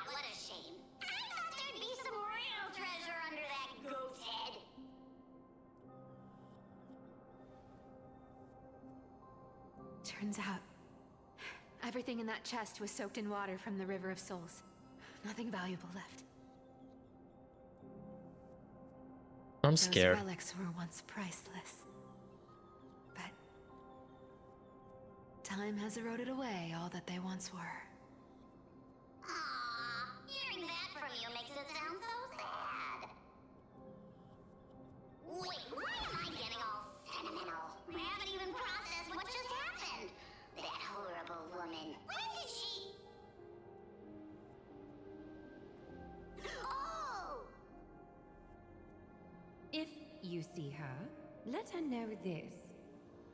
What a shame. I thought there'd be some real treasure under that goat's head. Turns out, everything in that chest was soaked in water from the River of Souls. Nothing valuable left. I'm scared. Those relics were once priceless. But time has eroded away all that they once were. Aww, hearing that from you makes it sound so sad. Wait, why am I getting all sentimental? If you see her, let her know this.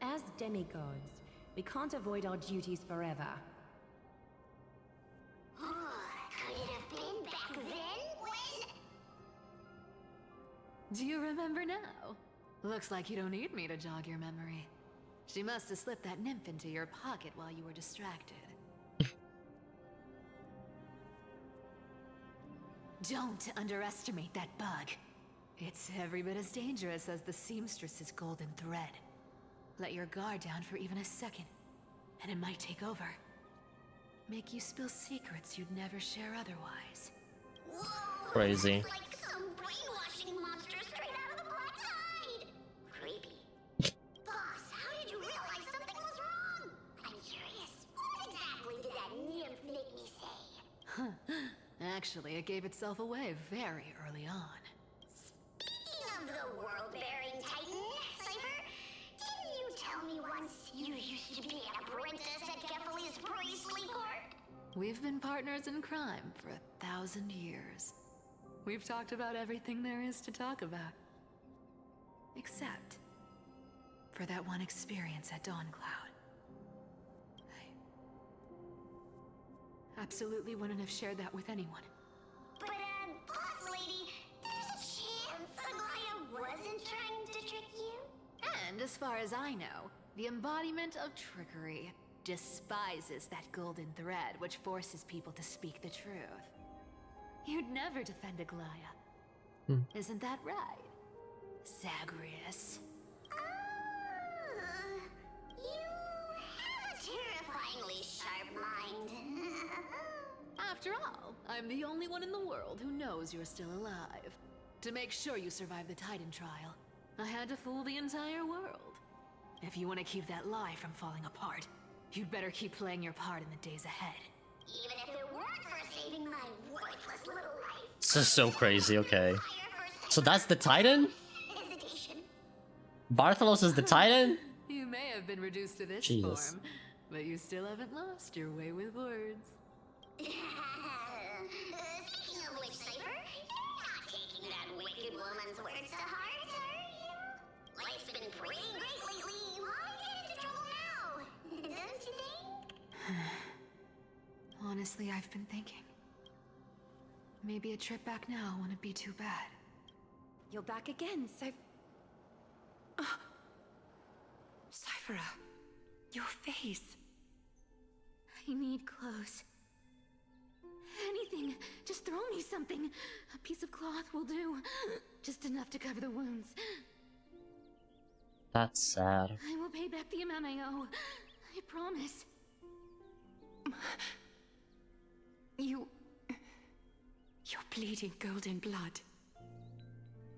As demigods, we can't avoid our duties forever. Could it have been back then when... Do you remember now? Looks like you don't need me to jog your memory. She must have slipped that nymph into your pocket while you were distracted. Don't underestimate that bug. It's every bit as dangerous as the seamstress's golden thread. Let your guard down for even a second, and it might take over. Make you spill secrets you'd never share otherwise. Whoa, Crazy. like some brainwashing monster straight out of the black side. Creepy. Boss, how did you realize something was wrong? I'm curious. What exactly did that nymph make me say? Huh. Actually, it gave itself away very early on. Speaking of the world-bearing titan, Cypher, didn't you tell me once you used to be an apprentice at Kefali's priestly court? We've been partners in crime for 1,000 years. We've talked about everything there is to talk about. Except for that one experience at Dawncloud. I absolutely wouldn't have shared that with anyone. But, boss lady, there's a chance Aglaia wasn't trying to trick you? And as far as I know, the embodiment of trickery despises that golden thread which forces people to speak the truth. You'd never defend Aglaia. Isn't that right, Zagreus? You have a terrifyingly sharp mind. After all, I'm the only one in the world who knows you're still alive. To make sure you survive the Titan trial, I had to fool the entire world. If you want to keep that lie from falling apart, you'd better keep playing your part in the days ahead. Even if it weren't for saving my worthless little life. This is so crazy, okay. So that's the Titan? Hesitation. Bartholos is the Titan? You may have been reduced to this Jesus. form, but you still haven't lost your way with words. Speaking of which, Cypher, you're not taking that wicked woman's words to heart, are you? Life's been pretty great lately. Why get into trouble now? Don't you think? Honestly, I've been thinking. Maybe a trip back now wouldn't be too bad. You're back again, Cyphera, your face. I need clothes. Anything. Just throw me something. A piece of cloth will do. Just enough to cover the wounds. That's sad. I will pay back the amount I owe. I promise. You're bleeding golden blood.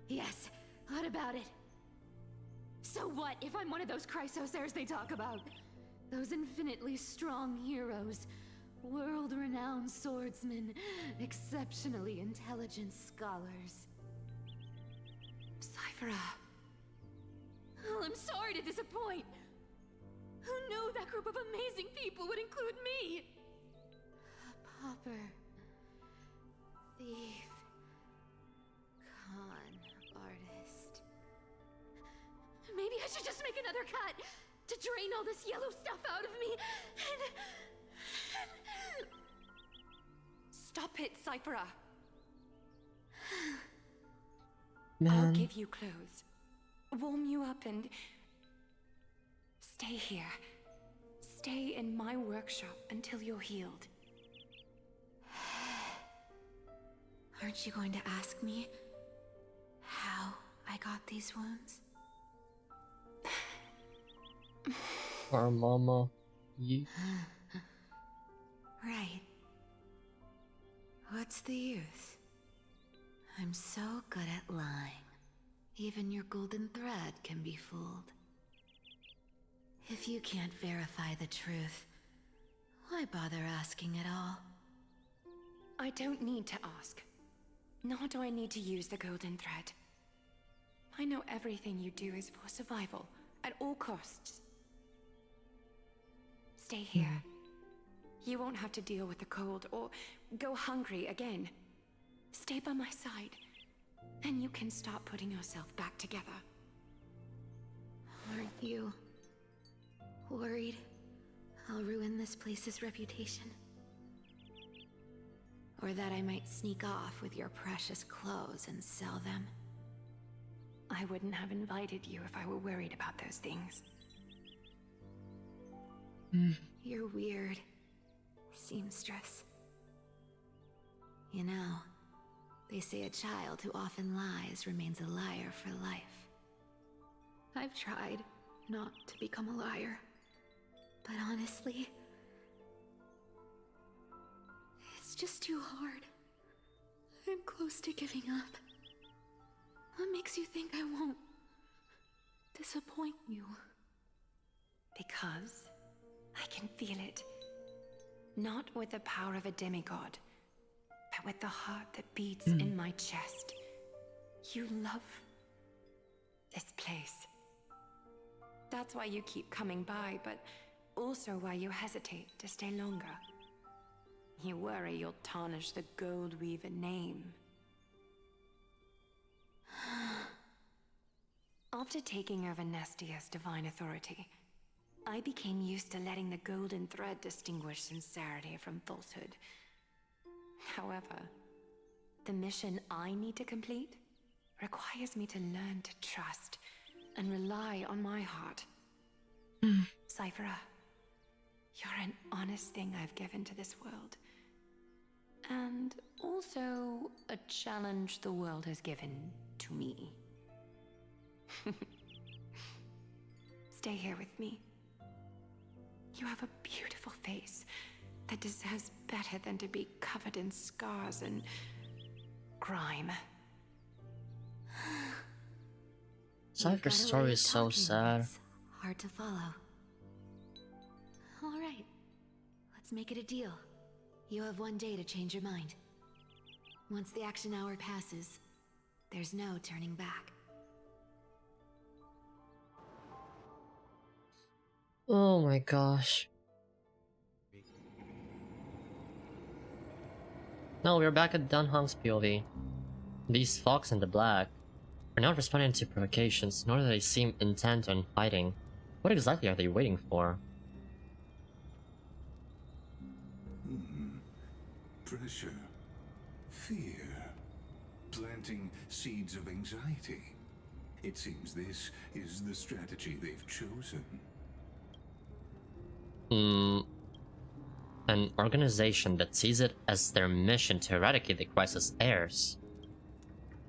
Yes. What about it? So what if I'm one of those Chrysosairs they talk about? Those infinitely strong heroes. World-renowned swordsmen. Exceptionally intelligent scholars. Cyphera. Oh, I'm sorry to disappoint. Who knew that group of amazing people would include me? A pauper. Thief. Con artist. Maybe I should just make another cut to drain all this yellow stuff out of me and... Stop it, Cyphera. Man. I'll give you clothes, warm you up, and stay here. Stay in my workshop until you're healed. Aren't you going to ask me how I got these wounds? Our mama. Ye Right. What's the use? I'm so good at lying. Even your golden thread can be fooled. If you can't verify the truth, why bother asking at all? I don't need to ask. Nor do I need to use the golden thread. I know everything you do is for survival, at all costs. Stay here. You won't have to deal with the cold or go hungry again. Stay by my side. then you can start putting yourself back together. Aren't you worried I'll ruin this place's reputation? Or that I might sneak off with your precious clothes and sell them? I wouldn't have invited you if I were worried about those things. You're weird, seamstress. You know, they say a child who often lies remains a liar for life. I've tried not to become a liar, but honestly, it's just too hard. I'm close to giving up. What makes you think I won't disappoint you? Because I can feel it. Not with the power of a demigod, but with the heart that beats in my chest. You love this place. That's why you keep coming by, but also why you hesitate to stay longer. You worry you'll tarnish the Goldweaver name. After taking over Nestia's divine authority, I became used to letting the golden thread distinguish sincerity from falsehood. However, the mission I need to complete requires me to learn to trust and rely on my heart. Cyphera, you're an honest thing I've given to this world. And also a challenge the world has given to me. Stay here with me. You have a beautiful face that deserves better than to be covered in scars and grime. Cypher's story is so sad. Hard to follow. All right, let's make it a deal. You have 1 day to change your mind. Once the action hour passes, there's no turning back. Oh my gosh. No, we're back at Dunhong's POV. These fox in the black are not responding to provocations, nor do they seem intent on fighting. What exactly are they waiting for? Pressure, fear, planting seeds of anxiety. It seems this is the strategy they've chosen. An organization that sees it as their mission to eradicate the crisis heirs.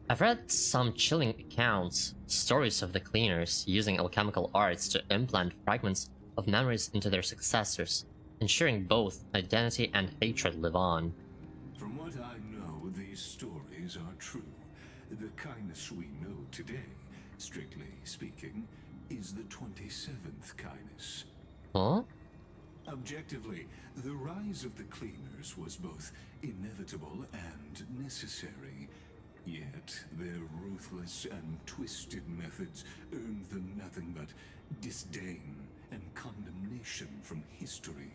I've read some chilling accounts, stories of the cleaners using alchemical arts to implant fragments of memories into their successors, ensuring both identity and hatred live on. From what I know, these stories are true. The kindness we know today, strictly speaking, is the 27th kindness. Huh? Objectively, the rise of the cleaners was both inevitable and necessary. Yet, their ruthless and twisted methods earned them nothing but disdain and condemnation from history.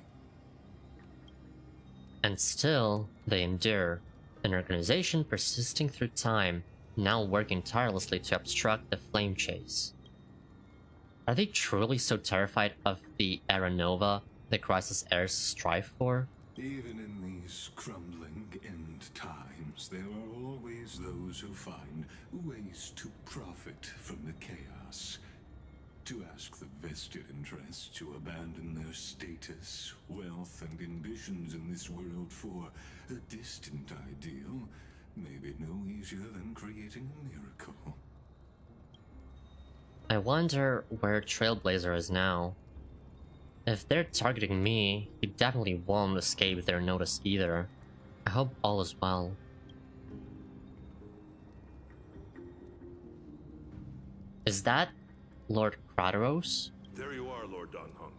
And still, they endure, an organization persisting through time, now working tirelessly to obstruct the flame chase. Are they truly so terrified of the Era Nova the crisis heirs strive for? Even in these crumbling end times, there are always those who find ways to profit from the chaos. To ask the vested interests to abandon their status, wealth, and ambitions in this world for a distant ideal may be no easier than creating a miracle. I wonder where Trailblazer is now. If they're targeting me, he definitely won't escape their notice either. I hope all is well. Is that Lord Kratos? There you are, Lord Donhung.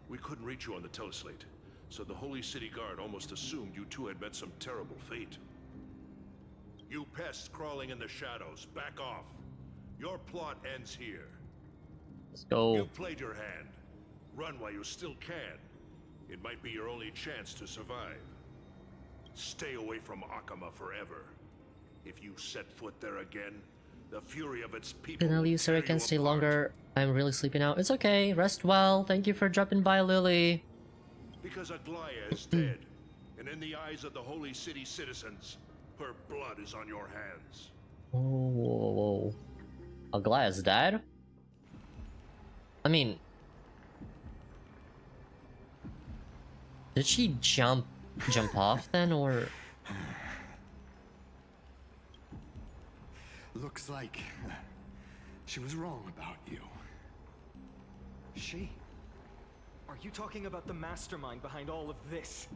We couldn't reach you on the teleslate, so the Holy City Guard almost assumed you two had met some terrible fate. You pests crawling in the shadows, back off. Your plot ends here. Let's go. You played your hand. Run while you still can. It might be your only chance to survive. Stay away from Akama forever. If you set foot there again, the fury of its people Can I will leave so tear I can you stay apart. longer? I'm really sleepy now. It's okay. Rest well. Thank you for dropping by, Lily. Because Aglaya is dead, and in the eyes of the Holy City citizens, her blood is on your hands. Oh, whoa, whoa. Aglaya's dead? I mean... Did she jump off then, or...? Looks like she was wrong about you. She? Are you talking about the mastermind behind all of this?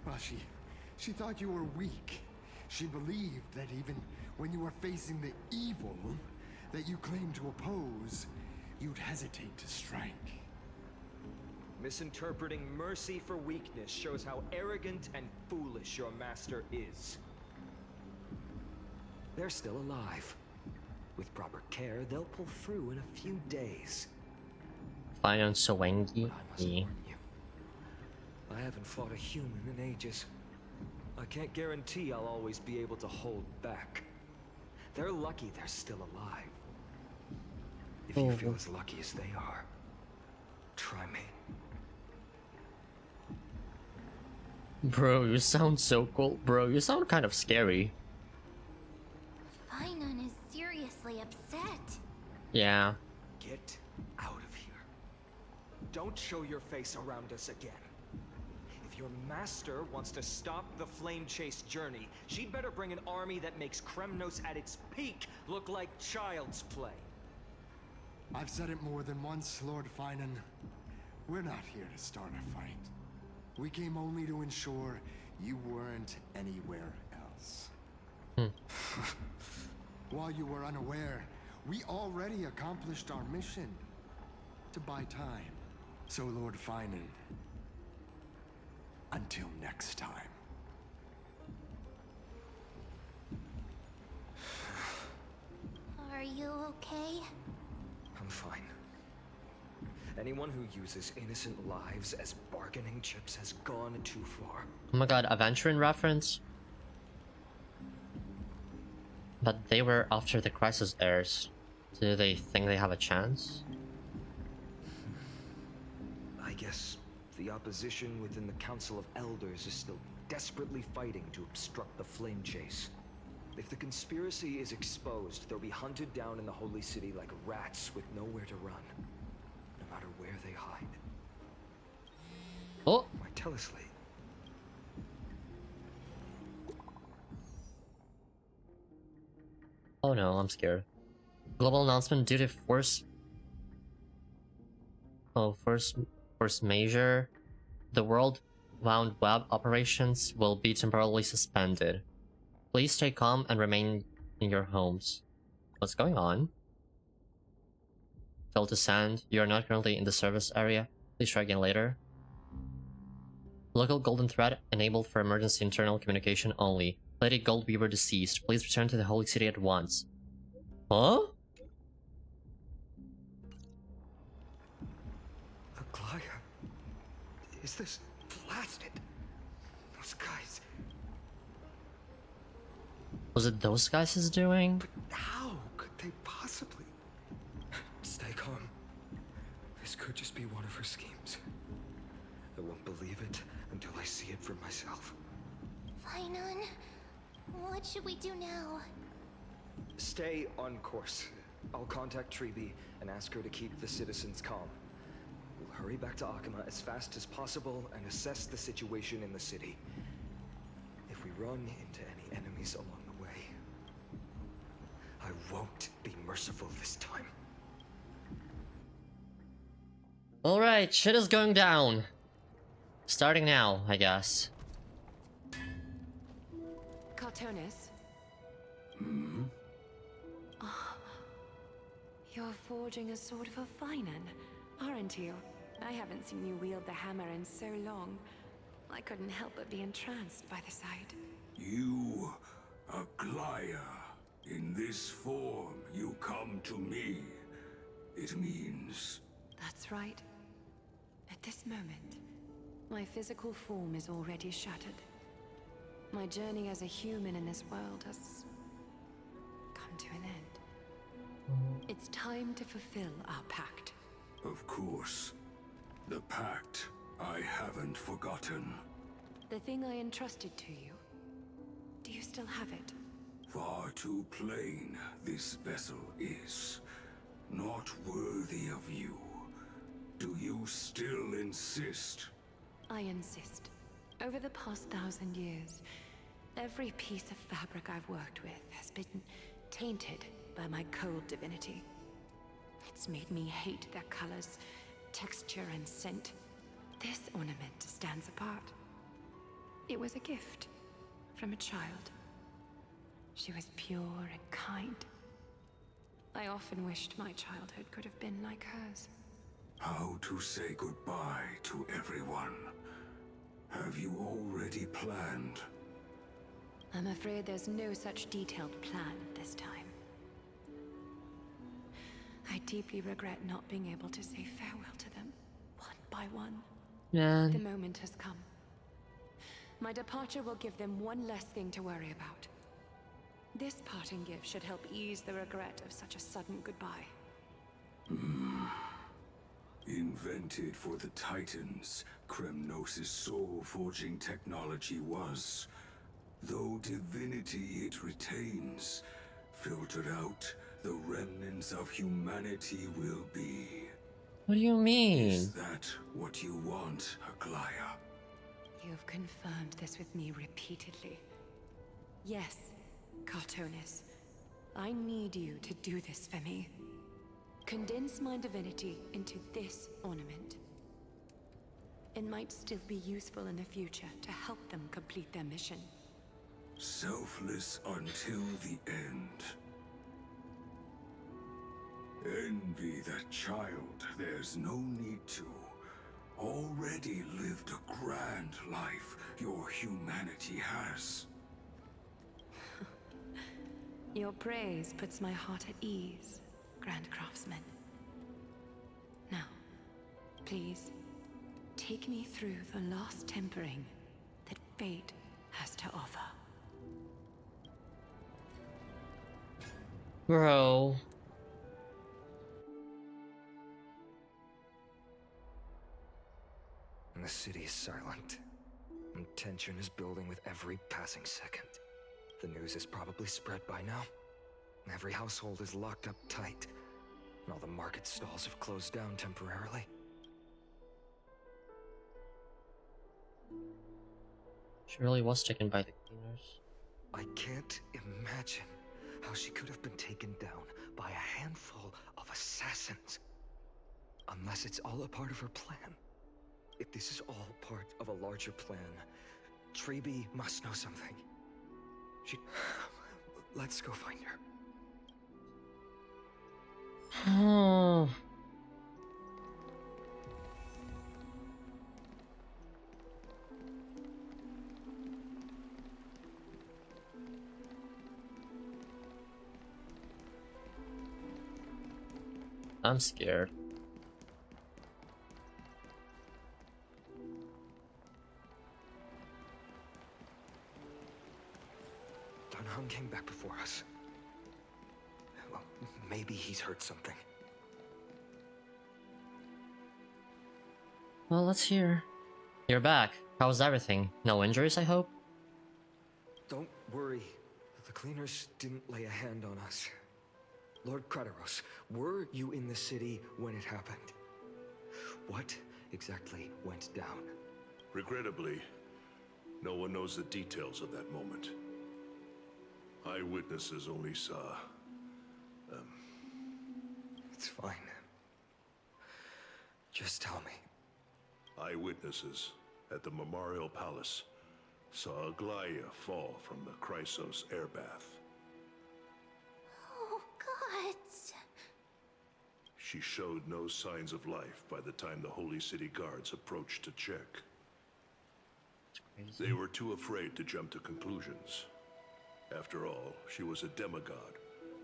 Well, she thought you were weak. She believed that even when you were facing the evil that you claimed to oppose, you'd hesitate to strike. Misinterpreting mercy for weakness shows how arrogant and foolish your master is. They're still alive. With proper care, they'll pull through in a few days. Fine on Sowengi. I haven't fought a human in ages. I can't guarantee I'll always be able to hold back. They're lucky they're still alive. If you feel as lucky as they are, try me. Bro, you sound so cool. Bro, you sound kind of scary. Finon is seriously upset. Yeah. Get out of here. Don't show your face around us again. If your master wants to stop the flame chase journey, she'd better bring an army that makes Kremnos at its peak look like child's play. I've said it more than once, Lord Finon. We're not here to start a fight. We came only to ensure you weren't anywhere else. While you were unaware, we already accomplished our mission to buy time. So, Lord Finon, until next time. Are you okay? I'm fine. Anyone who uses innocent lives as bargaining chips has gone too far. Oh my god, Aventurin reference? But they were after the crisis heirs. Do they think they have a chance? I guess the opposition within the Council of Elders is still desperately fighting to obstruct the flame chase. If the conspiracy is exposed, they'll be hunted down in the Holy City like rats with nowhere to run. No matter where they hide. Oh! My teleslate. Oh no, I'm scared. Global announcement due to force majeure. The world-wound web operations will be temporarily suspended. Please stay calm and remain in your homes. What's going on? Failed to send. You are not currently in the service area. Please try again later. Local golden thread enabled for emergency internal communication only. Lady Goldweaver deceased. Please return to the Holy City at once. Huh? Aglaya? Is this blasted? Those guys. Was it those guys is doing? But how could they possibly? Stay calm. This could just be one of her schemes. I won't believe it until I see it for myself. Finon, what should we do now? Stay on course. I'll contact Treeby and ask her to keep the citizens calm. We'll hurry back to Akima as fast as possible and assess the situation in the city. If we run into any enemies along the way, I won't be merciful this time. Alright, shit is going down. Starting now, I guess. Cartonis? Hmm? Oh, you're forging a sword for Finon, aren't you? I haven't seen you wield the hammer in so long. I couldn't help but be entranced by the sight. You, Aglaya, in this form you come to me. It means... That's right. At this moment, my physical form is already shattered. My journey as a human in this world has come to an end. It's time to fulfill our pact. Of course. The pact. I haven't forgotten. The thing I entrusted to you. Do you still have it? Far too plain this vessel is. Not worthy of you. Do you still insist? I insist. Over the past 1,000 years, every piece of fabric I've worked with has been tainted by my cold divinity. It's made me hate their colors, texture, and scent. This ornament stands apart. It was a gift from a child. She was pure and kind. I often wished my childhood could have been like hers. How to say goodbye to everyone? Have you already planned? I'm afraid there's no such detailed plan at this time. I deeply regret not being able to say farewell to them, one by one. Man. The moment has come. My departure will give them one less thing to worry about. This parting gift should help ease the regret of such a sudden goodbye. Invented for the Titans, Kremnos' soul-forging technology was. Though divinity it retains, filtered out, the remnants of humanity will be. What do you mean? Is that what you want, Aglaya? You've confirmed this with me repeatedly. Yes, Cartonis. I need you to do this for me. Condense my divinity into this ornament. It might still be useful in the future to help them complete their mission. Selfless until the end. Envy that child, there's no need to. Already lived a grand life your humanity has. Your praise puts my heart at ease, Grand Craftsman. Now, please, take me through the last tempering that fate has to offer. Bro. The city is silent, and tension is building with every passing second. The news is probably spread by now. Every household is locked up tight, and all the market stalls have closed down temporarily. She really was taken by the cleaners. I can't imagine how she could have been taken down by a handful of assassins. Unless it's all a part of her plan. If this is all part of a larger plan, Treby must know something. Let's go find her. Oh. I'm scared. Dunham came back before us. Well, maybe he's heard something. Well, let's hear. You're back. How's everything? No injuries, I hope? Don't worry. The cleaners didn't lay a hand on us. Lord Krateros, were you in the city when it happened? What exactly went down? Regrettably, no one knows the details of that moment. Eyewitnesses only saw... It's fine. Just tell me. Eyewitnesses at the Memorial Palace saw Aglaya fall from the Chrysos airbath. Oh, God. She showed no signs of life by the time the Holy City guards approached to check. They were too afraid to jump to conclusions. After all, she was a demigod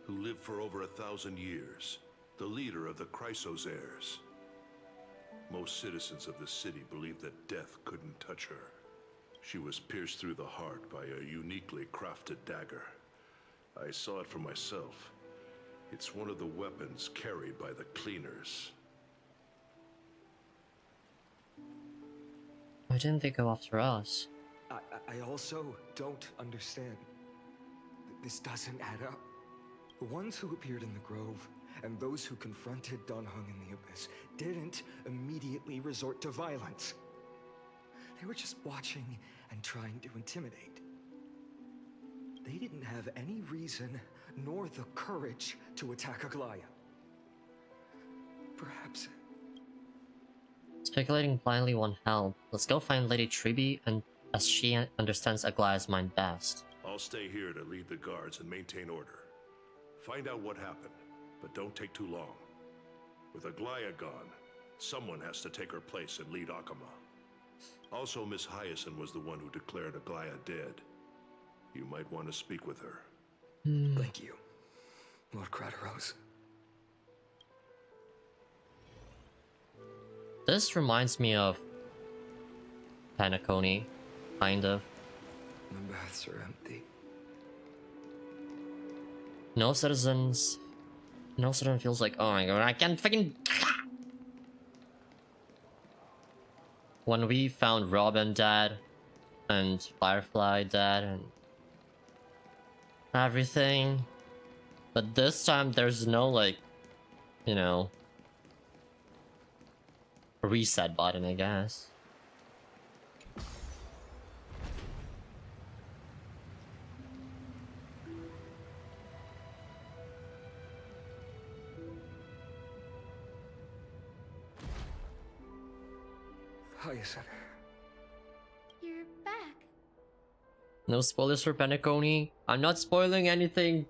who lived for over 1,000 years, the leader of the Chrysos heirs. Most citizens of the city believed that death couldn't touch her. She was pierced through the heart by a uniquely crafted dagger. I saw it for myself. It's one of the weapons carried by the cleaners. Why didn't they go after us? I also don't understand. This doesn't add up. The ones who appeared in the Grove and those who confronted Dan Heng in the Abyss didn't immediately resort to violence. They were just watching and trying to intimidate. They didn't have any reason nor the courage to attack Aglaya. Perhaps... Speculating blindly won't help. Let's go find Lady Triby, and as she understands Aglaya's mind best. I'll stay here to lead the guards and maintain order. Find out what happened, but don't take too long. With Aglaya gone, someone has to take her place and lead Akama. Also, Miss Hyacinth was the one who declared Aglaya dead. You might want to speak with her. Thank you, Lord Crateros. This reminds me of Penacony, kind of. The baths are empty. No citizen feels like, oh my god, I can't fucking... When we found Robin dead, and Firefly dead, and everything. But this time there's no, like, you know, reset button, I guess. Hyacinth. You're back. No spoilers for Penacony. I'm not spoiling anything.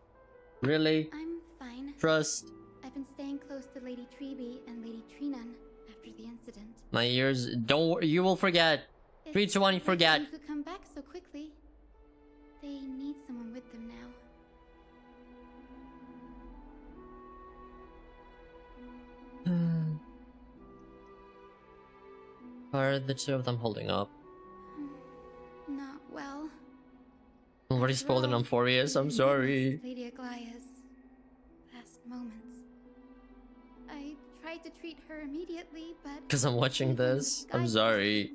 Really. I'm fine. Trust. I've been staying close to Lady Triby and Lady Trinan after the incident. My ears. Don't worry. You will forget. 3, 2, 1, you forget. You could come back so quickly. They need someone with them now. How are the two of them holding up? Not well. I'm already spoiled and I'm furious. I'm sorry. Lady Aglaya's last moments. I tried to treat her immediately, but... Because I'm watching this. I'm sorry.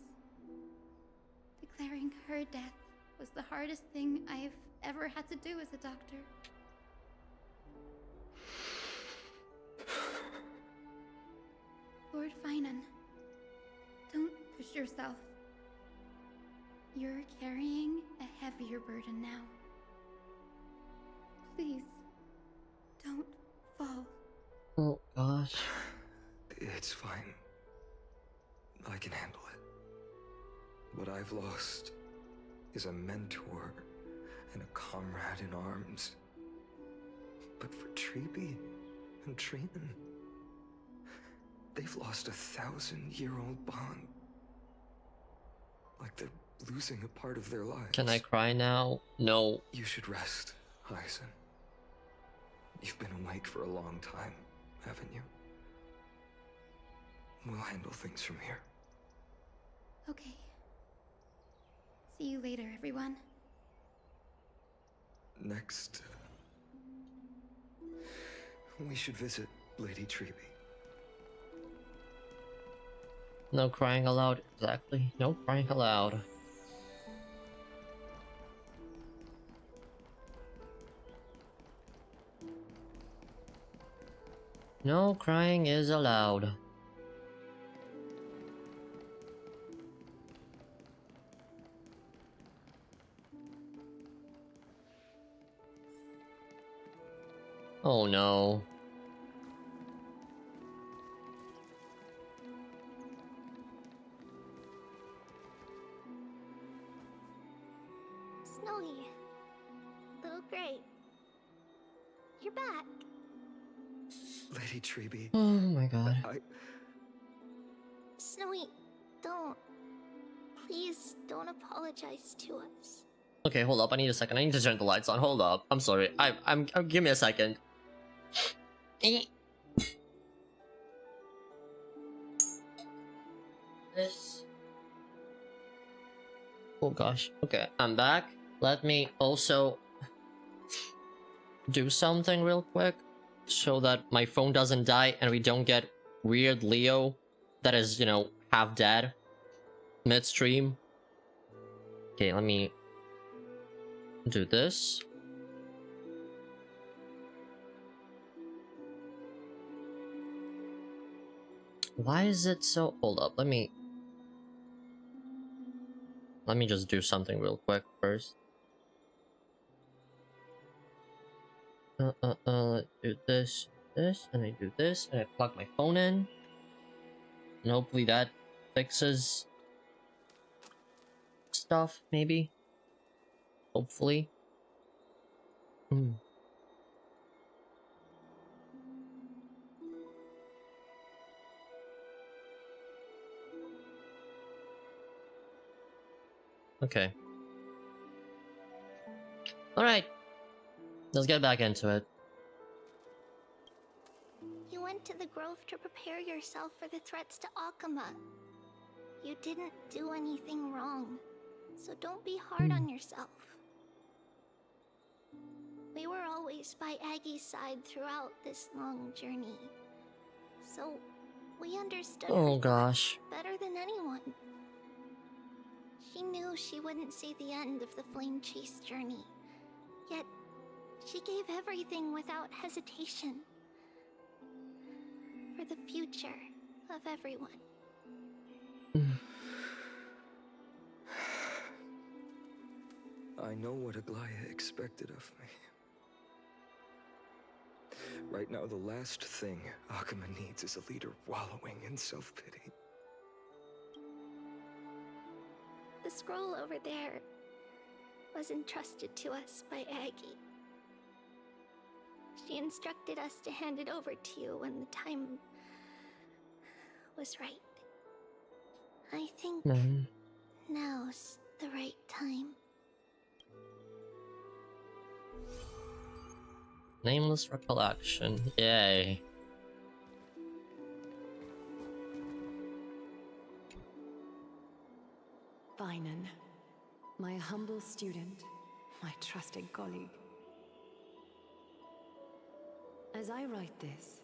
Declaring her death was the hardest thing I've ever had to do as a doctor. Lord Finan, don't push yourself. You're carrying a heavier burden now. Please, don't fall. Oh gosh. It's fine. I can handle it. What I've lost is a mentor and a comrade in arms. But for Triby and Trinan, they've lost a 1,000-year-old bond. Like they're losing a part of their lives. Can I cry now? No. You should rest, Hyacinth. You've been awake for a long time, haven't you? We'll handle things from here. Okay. See you later, everyone. Next, we should visit Lady Triby. No crying aloud. Exactly. No crying aloud. No crying is allowed. Oh no. Snowy. Little Gray. You're back. Lady Triby. Oh my god. Snowy, don't. Please don't apologize to us. Okay, hold up. I need a second. I need to turn the lights on. Hold up. I'm sorry. I'm give me a second. This Oh gosh. Okay, I'm back. Let me also do something real quick so that my phone doesn't die and we don't get weird Leo that is, you know, half dead midstream. Okay, let me do this. Why is it so... Hold up, let me just do something real quick first. Do this, and I do this, and I plug my phone in. And hopefully that fixes stuff, maybe. Hopefully. Okay. Alright. Let's get back into it. You went to the grove to prepare yourself for the threats to Akuma. You didn't do anything wrong, so don't be hard on yourself. We were always by Aggie's side throughout this long journey, so we understood her gosh. better than anyone. She knew she wouldn't see the end of the Flame Chase journey, yet she gave everything without hesitation. For the future of everyone. I know what Aglaya expected of me. Right now, the last thing Akuma needs is a leader wallowing in self-pity. The scroll over there was entrusted to us by Aggie. She instructed us to hand it over to you when the time was right. I think now's the right time. Nameless recollection. Yay. Vinan, my humble student, my trusted colleague. As I write this,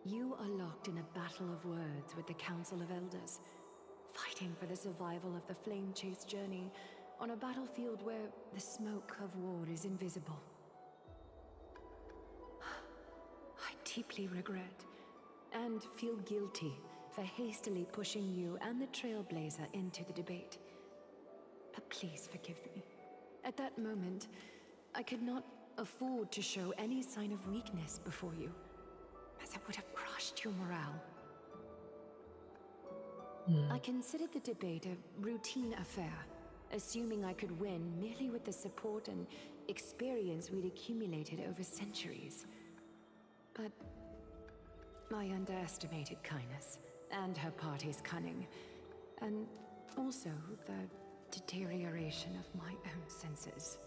you are locked in a battle of words with the Council of Elders, fighting for the survival of the Flame Chase journey on a battlefield where the smoke of war is invisible. I deeply regret and feel guilty for hastily pushing you and the Trailblazer into the debate. But please forgive me. At that moment, I could not afford to show any sign of weakness before you, as it would have crushed your morale. I considered the debate a routine affair, assuming I could win merely with the support and experience we'd accumulated over centuries. But I underestimated Kindness and her party's cunning, and also the deterioration of my own senses.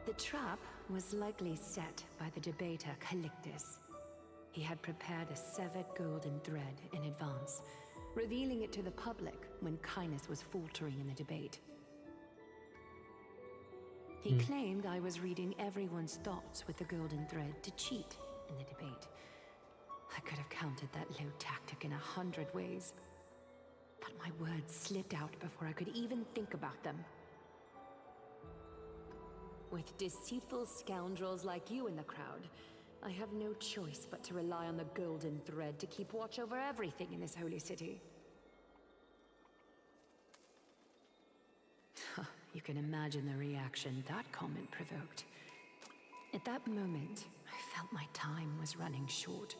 The trap was likely set by the debater Calictus. He had prepared a severed golden thread in advance, revealing it to the public when Kindness was faltering in the debate. He claimed I was reading everyone's thoughts with the golden thread to cheat in the debate. I could have countered that low tactic in 100 ways, but my words slipped out before I could even think about them. With deceitful scoundrels like you in the crowd, I have no choice but to rely on the golden thread to keep watch over everything in this holy city. You can imagine the reaction that comment provoked. At that moment, I felt my time was running short.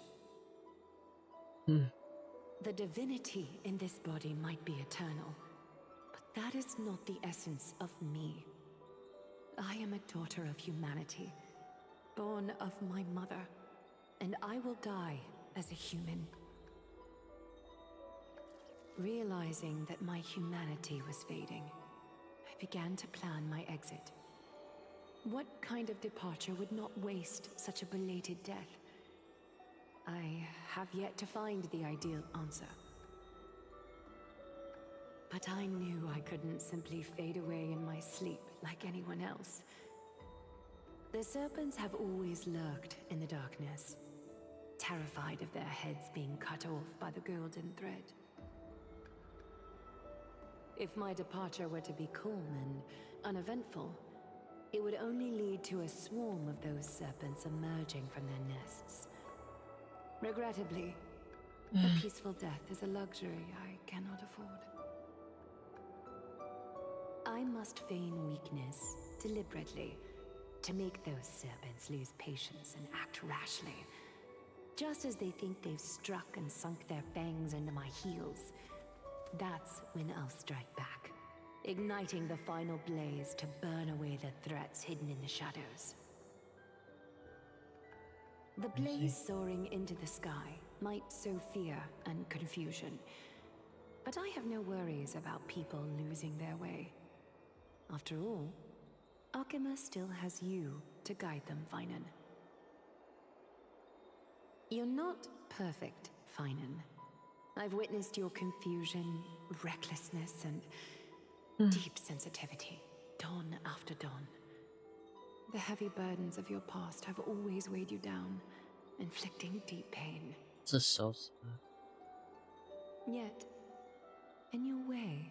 The divinity in this body might be eternal, but that is not the essence of me. I am a daughter of humanity, born of my mother, and I will die as a human. Realizing that my humanity was fading, I began to plan my exit. What kind of departure would not waste such a belated death? I have yet to find the ideal answer. But I knew I couldn't simply fade away in my sleep like anyone else. The serpents have always lurked in the darkness, terrified of their heads being cut off by the golden thread. If my departure were to be calm and uneventful, it would only lead to a swarm of those serpents emerging from their nests. Regrettably, a peaceful death is a luxury I cannot afford. I must feign weakness deliberately to make those serpents lose patience and act rashly. Just as they think they've struck and sunk their fangs into my heels, that's when I'll strike back, igniting the final blaze to burn away the threats hidden in the shadows. The blaze soaring into the sky might sow fear and confusion, but I have no worries about people losing their way. After all, Akima still has you to guide them, Finan. You're not perfect, Finan. I've witnessed your confusion, recklessness, and deep sensitivity, dawn after dawn. The heavy burdens of your past have always weighed you down, inflicting deep pain. This is so sad. Yet, in your way,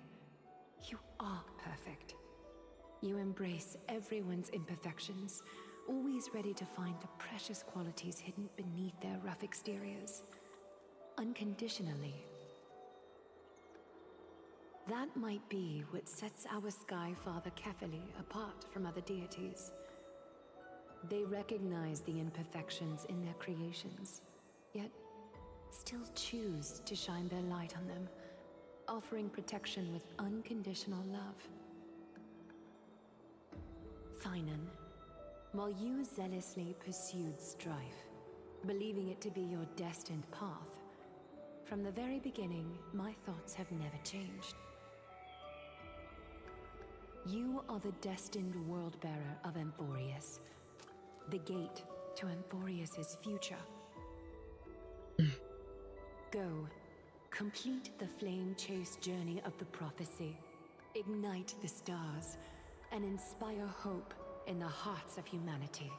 you are perfect. You embrace everyone's imperfections, always ready to find the precious qualities hidden beneath their rough exteriors. Unconditionally. That might be what sets our Sky Father Kefili apart from other deities. They recognize the imperfections in their creations, yet still choose to shine their light on them, offering protection with unconditional love. Finan, while you zealously pursued strife, believing it to be your destined path, from the very beginning, my thoughts have never changed. You are the destined world-bearer of Amphorius, the gate to Amphorius's future. Go, complete the flame-chased journey of the prophecy, ignite the stars, and inspire hope in the hearts of humanity.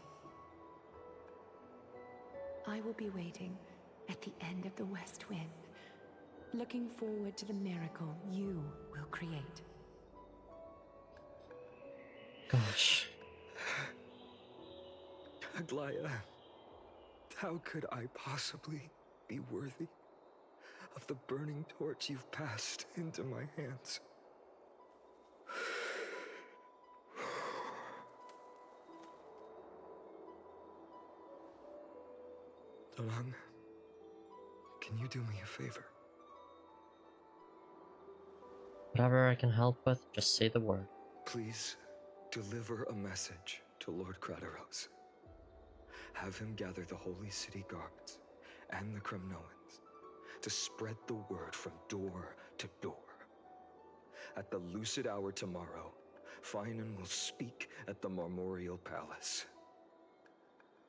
I will be waiting at the end of the West Wind, looking forward to the miracle you will create. Gosh. Aglaya, how could I possibly be worthy of the burning torch you've passed into my hands? Donan, can you do me a favor? Whatever I can help with, just say the word. Please deliver a message to Lord Krateros. Have him gather the Holy City guards and the Kremnoans to spread the word from door to door. At the lucid hour tomorrow, Finan will speak at the Marmorial Palace.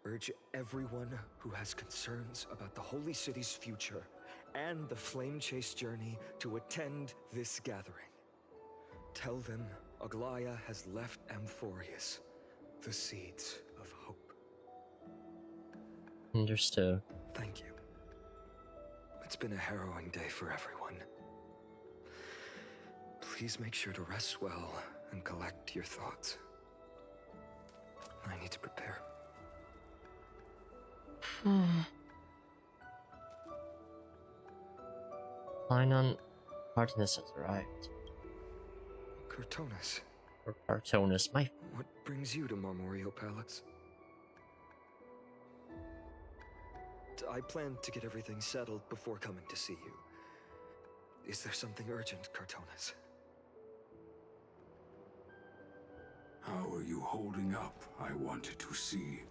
Urge everyone who has concerns about the Holy City's future and the Flame Chase journey to attend this gathering. Tell them Aglaya has left Amphorius the seeds of hope. Understood. Thank you. It's been a harrowing day for everyone. Please make sure to rest well and collect your thoughts. I need to prepare. Finan Cartonus has arrived. Cartonus. Or Cartonus, my... What brings you to Marmorial Palace? I plan to get everything settled before coming to see you. Is there something urgent, Cartonus? How are you holding up, I wanted to see.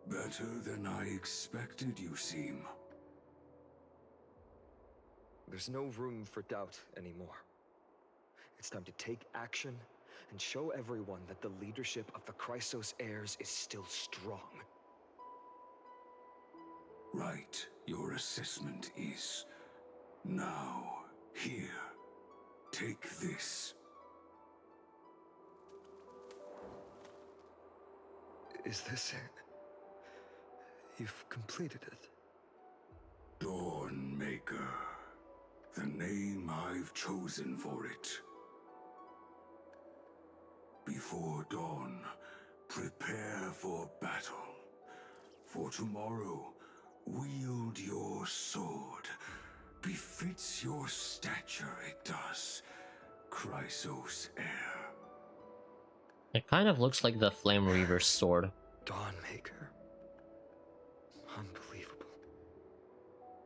Better than I expected, you seem. There's no room for doubt anymore. It's time to take action and show everyone that the leadership of the Chrysos heirs is still strong. Right, your assessment is... Now, Here, take this. Is this it? You've completed it. Dawnmaker. The name I've chosen for it. Before dawn, prepare for battle. For tomorrow, wield your sword. Befits your stature, it does. Chrysos heir. It kind of looks like the Flame Reaver's sword. Dawnmaker. Unbelievable.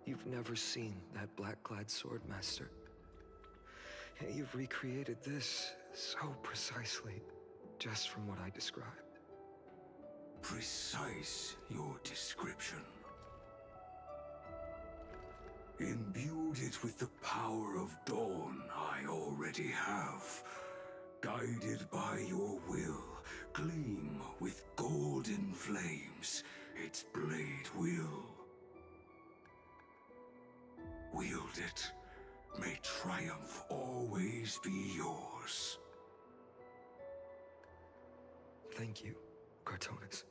You've never seen that black-clad sword master. Yet you've recreated this so precisely, just from what I described. Precise your description. Imbued it with the power of dawn I already have. Guided by your will, gleam with golden flames, its blade will. Wield it, may triumph always be yours. Thank you, Cartonis.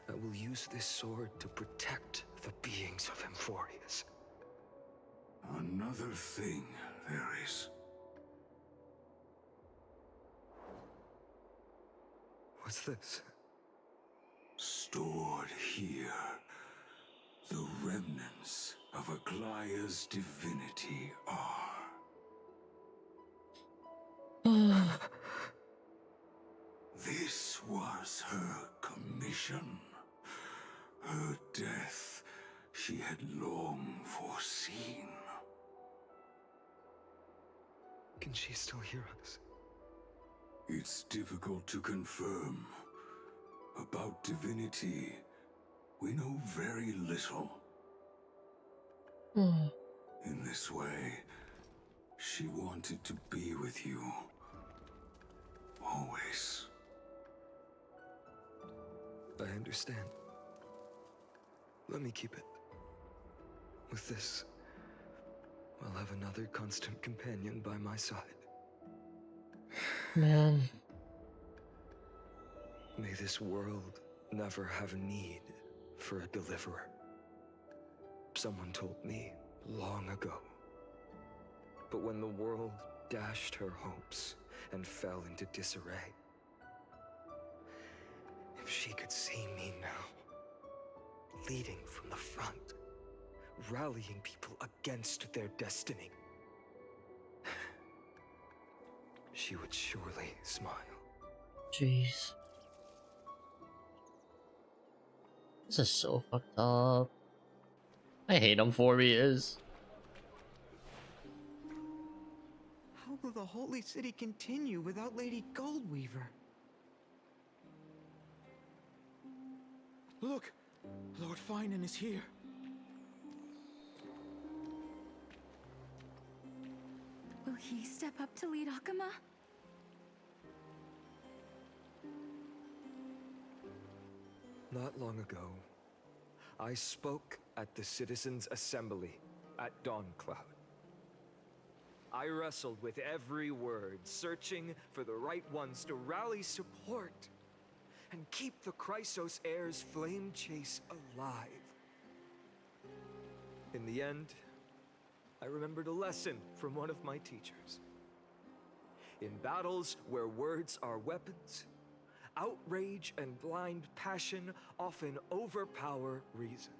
I will use this sword to protect the beings of Emphorius. Another thing there is. What's this? Stored here, the remnants of Aglaya's divinity are. This was her commission. Her death she had long foreseen. Can she still hear us? It's difficult to confirm. About divinity, we know very little. In this way, she wanted to be with you. Always. I understand. Let me keep it. With this, I'll have another constant companion by my side. Man. May this world never have need for a deliverer. Someone told me long ago. But when the world dashed her hopes and fell into disarray, if she could see me now, leading from the front, rallying people against their destiny, she would surely smile. Jeez. This is so fucked up. I hate him for he is. How will the Holy City continue without Lady Goldweaver? Look! Lord Finan is here. Will he step up to lead Akuma? Not long ago, I spoke at the Citizens' Assembly at Dawncloud. I wrestled with every word, searching for the right ones to rally support and keep the Chrysos heir's flame chase alive. In the end, I remembered a lesson from one of my teachers. In battles where words are weapons, outrage and blind passion often overpower reason.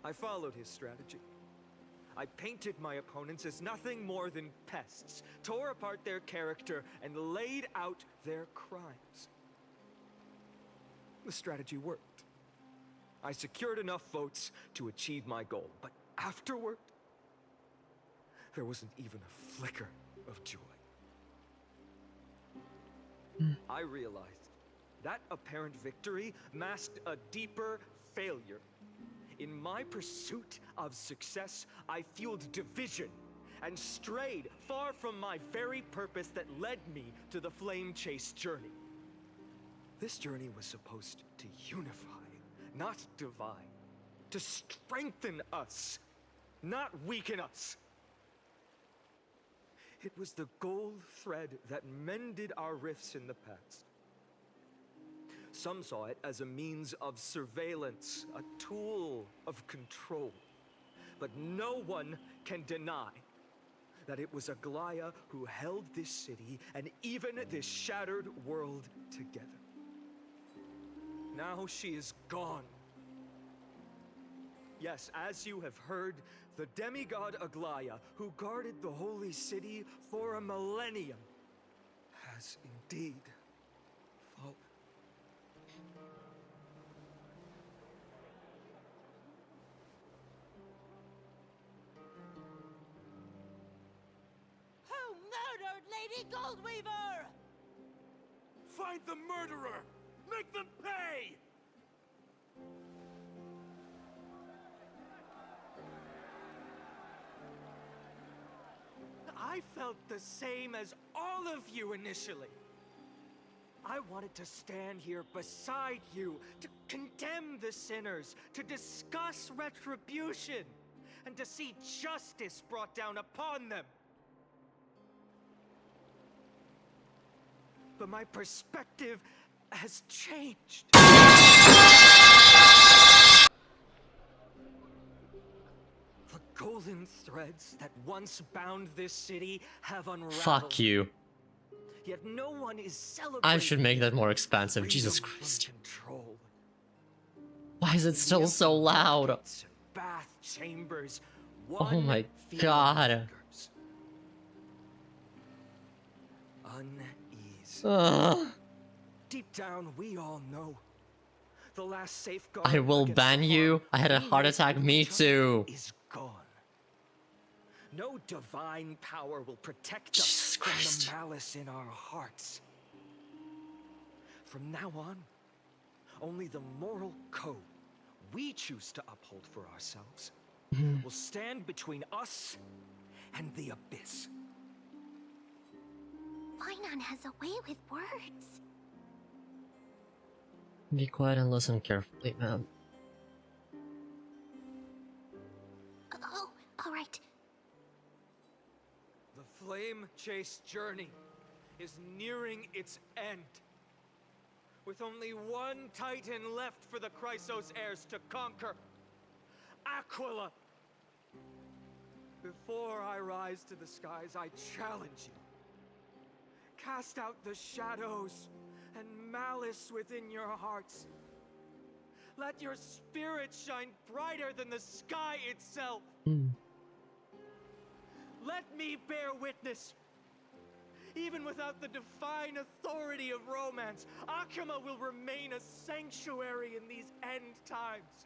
I followed his strategy. I painted my opponents as nothing more than pests, tore apart their character, and laid out their crimes. The strategy worked. I secured enough votes to achieve my goal, but afterward, there wasn't even a flicker of joy. I realized that apparent victory masked a deeper failure. In my pursuit of success, I fueled division and strayed far from my very purpose that led me to the Flame Chase journey. This journey was supposed to unify, not divide, to strengthen us. not weaken us. It was the gold thread that mended our rifts in the past. Some saw it as a means of surveillance, a tool of control. But no one can deny that it was Aglaya who held this city and even this shattered world together. Now she is gone. Yes, as you have heard, the demigod Aglaya, who guarded the holy city for a millennium, has indeed fallen. Who murdered Lady Goldweaver? Find the murderer! Make them pay! I felt the same as all of you initially. I wanted to stand here beside you, to condemn the sinners, to discuss retribution, and to see justice brought down upon them. But my perspective has changed. The golden threads that once bound this city have unraveled. Fuck you. Yet no one is celebrating. I should make that more expansive. Jesus Christ. Why is it still so loud? Bath chambers. Oh my god. Unease. Deep down, we all know the last safeguard. I will ban you. I had a heart attack. Me too. Is gone. No divine power will protect us from the malice in our hearts. From now on, only the moral code we choose to uphold for ourselves will stand between us and the abyss. Finon has a way with words. Be quiet and listen carefully, ma'am. Oh, all right. The flame-chased journey is nearing its end. With only one titan left for the Chrysos heirs to conquer. Aquila! Before I rise to the skies, I challenge you. Cast out the shadows and malice within your hearts. Let your spirit shine brighter than the sky itself. Let me bear witness. Even without the divine authority of romance, Akima will remain a sanctuary in these end times.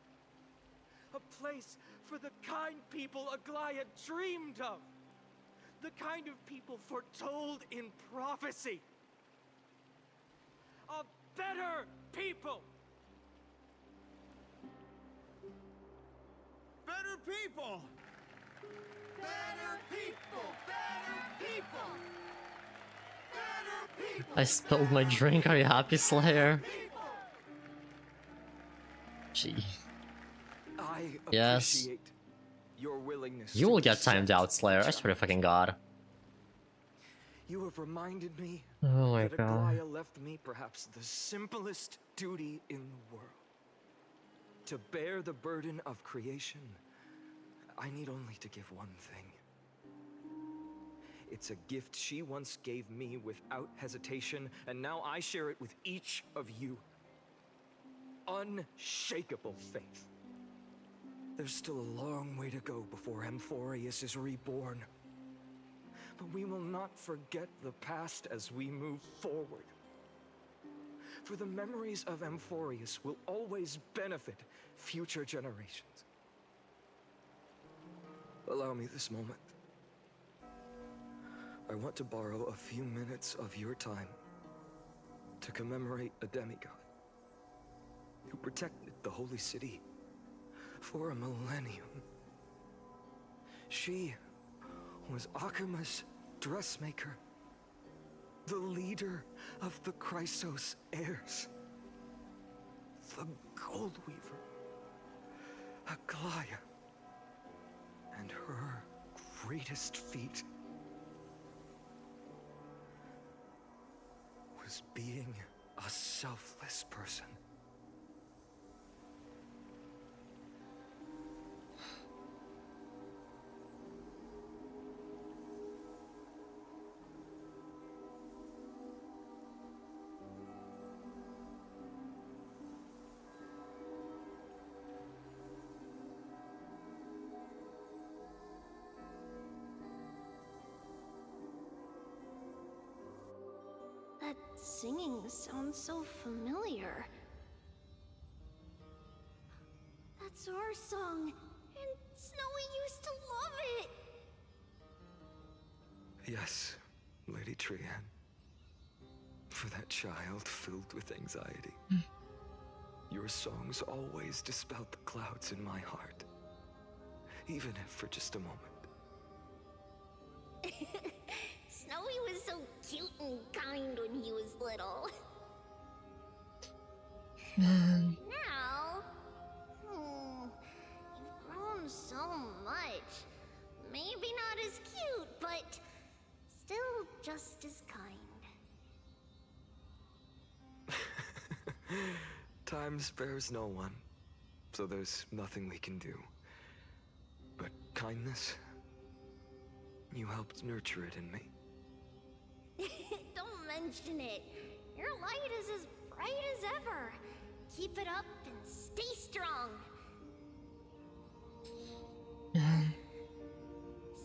A place for the kind people Aglaya dreamed of. The kind of people foretold in prophecy. A better people! Better people! Better people! Better people! Better people! I spilled my drink. Are you happy, Slayer? Gee. I Yes. appreciate your willingness. You will get timed out, Slayer. I swear to fucking god. You have reminded me Oh my that god. Aglaya left me perhaps the simplest duty in the world. To bear the burden of creation, I need only to give one thing. It's a gift she once gave me without hesitation, and now I share it with each of you. Unshakable faith. There's still a long way to go before Amphorius is reborn. But we will not forget the past as we move forward. For the memories of Amphorius will always benefit future generations. Allow me this moment. I want to borrow a few minutes of your time to commemorate a demigod who protected the holy city for a millennium. She was Akima's dressmaker, the leader of the Chrysos heirs, the Goldweaver, Aglaya. And her greatest feat was being a selfless person. That singing sounds so familiar. That's our song, and Snowy used to love it! Yes, Lady Trian. For that child filled with anxiety. Your songs always dispelled the clouds in my heart. Even if for just a moment. Snowy was so cute and kind when he was little. Now, you've grown so much. Maybe not as cute, but still just as kind. Time spares no one, so there's nothing we can do. But kindness, you helped nurture it in me. Don't mention it. Your light is as bright as ever. Keep it up and stay strong.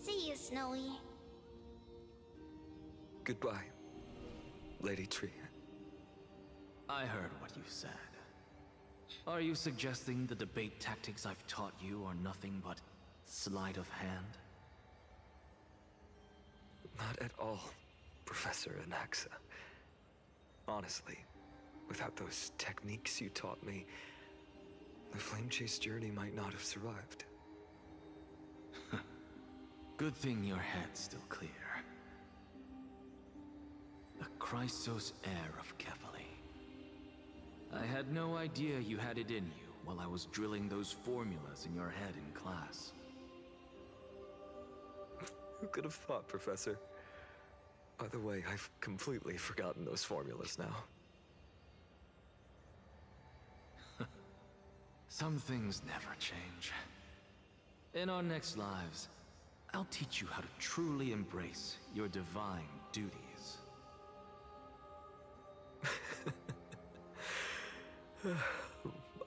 See you, Snowy. Goodbye, Lady Trian. I heard what you said. Are you suggesting the debate tactics I've taught you are nothing but sleight of hand? Not at all, Professor Anaxa. Honestly, without those techniques you taught me, the Flame Chase journey might not have survived. Good thing your head's still clear. The Chrysos heir of Kefali. I had no idea you had it in you while I was drilling those formulas in your head in class. Who could have thought, Professor? By the way, I've completely forgotten those formulas now. Some things never change. In our next lives, I'll teach you how to truly embrace your divine duties.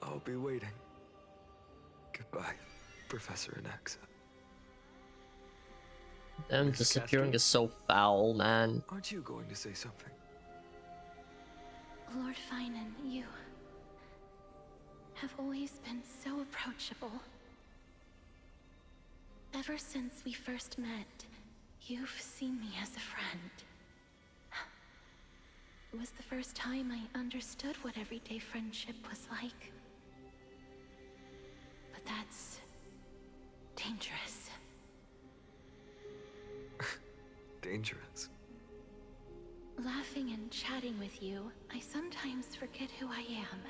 I'll be waiting. Goodbye, Professor Anaxa. Them disappearing is so foul, man. Aren't you going to say something? Lord Finan, you have always been so approachable. Ever since we first met, you've seen me as a friend. It was the first time I understood what everyday friendship was like. But that's dangerous. Dangerous? Laughing and chatting with you, I sometimes forget who I am.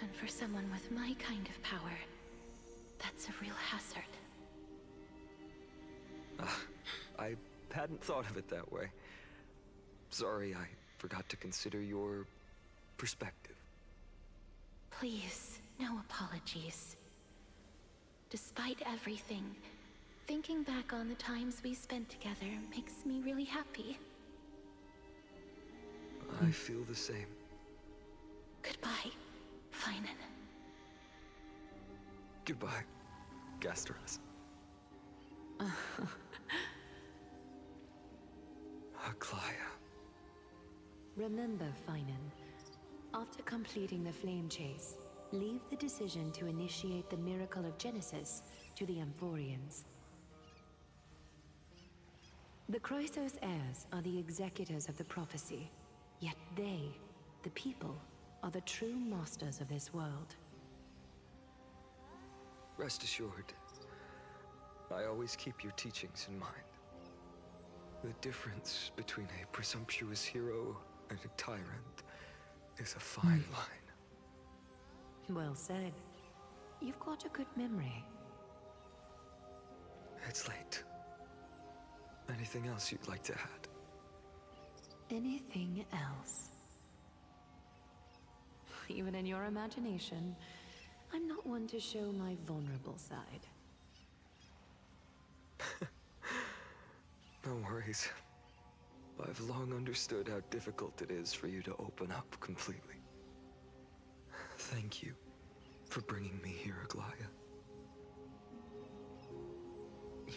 And for someone with my kind of power, that's a real hazard. I hadn't thought of it that way. Sorry, I forgot to consider your perspective. Please, no apologies. Despite everything, thinking back on the times we spent together makes me really happy. I feel the same. Goodbye, Finan. Goodbye, Gastras. Aklaya. Remember, Finan, after completing the Flame Chase, leave the decision to initiate the Miracle of Genesis to the Amphorians. The Chrysos heirs are the executors of the prophecy, yet they, the people, are the true masters of this world. Rest assured, I always keep your teachings in mind. The difference between a presumptuous hero and a tyrant is a fine line. Well said. You've got a good memory. It's late. Anything else you'd like to add? Anything else? Even in your imagination, I'm not one to show my vulnerable side. No worries. I've long understood how difficult it is for you to open up completely. Thank you for bringing me here, Aglaya.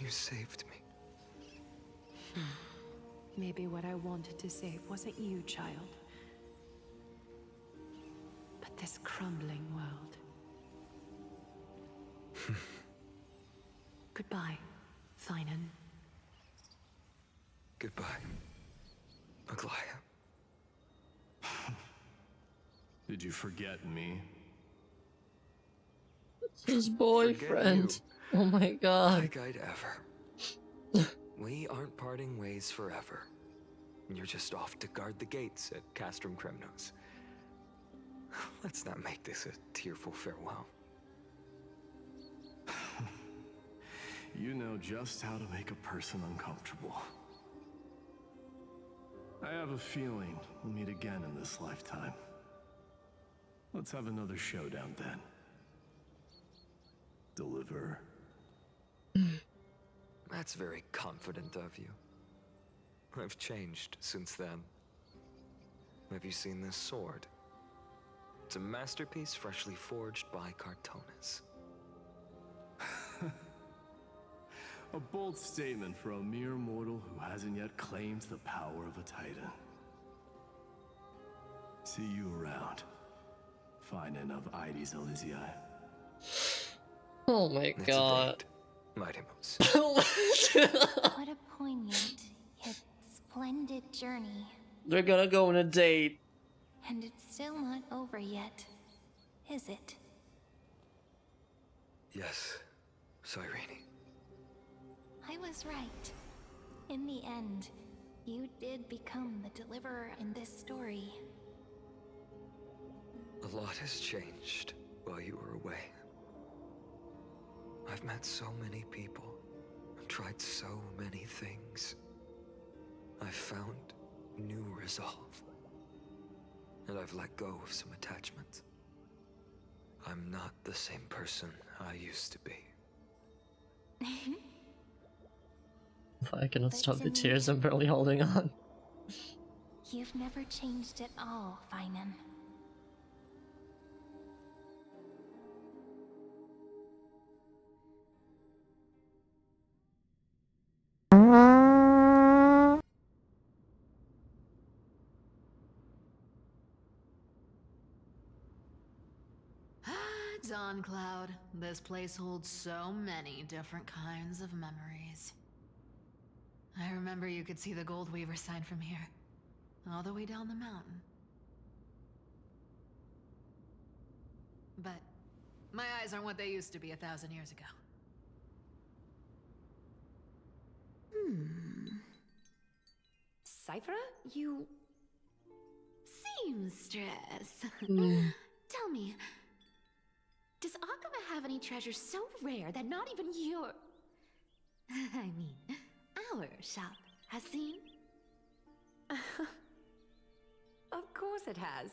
You saved me. Maybe what I wanted to save wasn't you, child, but this crumbling world. Goodbye, Finan. Goodbye, Aglaya. Did you forget me? It's his boyfriend. Oh my god. Like I'd ever. We aren't parting ways forever. You're just off to guard the gates at Castrum Kremnos. Let's not make this a tearful farewell. You know just how to make a person uncomfortable. I have a feeling we'll meet again in this lifetime. Let's have another showdown then. Deliver. That's very confident of you. I've changed since then. Have you seen this sword? It's a masterpiece freshly forged by Cartonis. A bold statement for a mere mortal who hasn't yet claimed the power of a titan. See you around. Finan of Ides Elysiae. Oh my god. Mighty Moose. What a poignant, yet splendid journey. They're gonna go on a date. And it's still not over yet, is it? Yes, Cyrene. I was right. In the end, you did become the deliverer in this story. A lot has changed while you were away. I've met so many people, tried so many things. I've found new resolve. And I've let go of some attachments. I'm not the same person I used to be. I cannot stop the tears, I'm barely holding on. You've never changed at all, Finan. Dawn Cloud. This place holds so many different kinds of memories. I remember you could see the Gold Weaver sign from here, all the way down the mountain. But my eyes aren't what they used to be 1,000 years ago. Cyphera, you... Seamstress. Tell me, does Akuma have any treasures so rare that not even your... I mean, our shop has seen? Of course it has.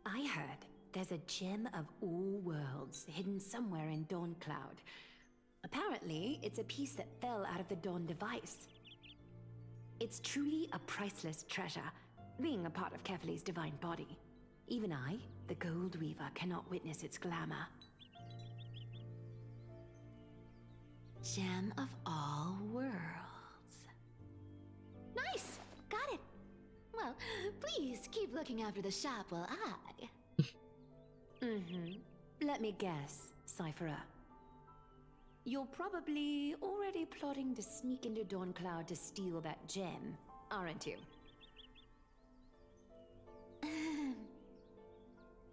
I heard there's a gem of all worlds hidden somewhere in Dawn Cloud. Apparently, it's a piece that fell out of the Dawn device. It's truly a priceless treasure, being a part of Kefali's divine body. Even I, the Gold Weaver, cannot witness its glamour. Gem of all worlds. Nice! Got it! Well, please keep looking after the shop while I... Let me guess, Cyphera. You're probably already plotting to sneak into Dawn Cloud to steal that gem, aren't you?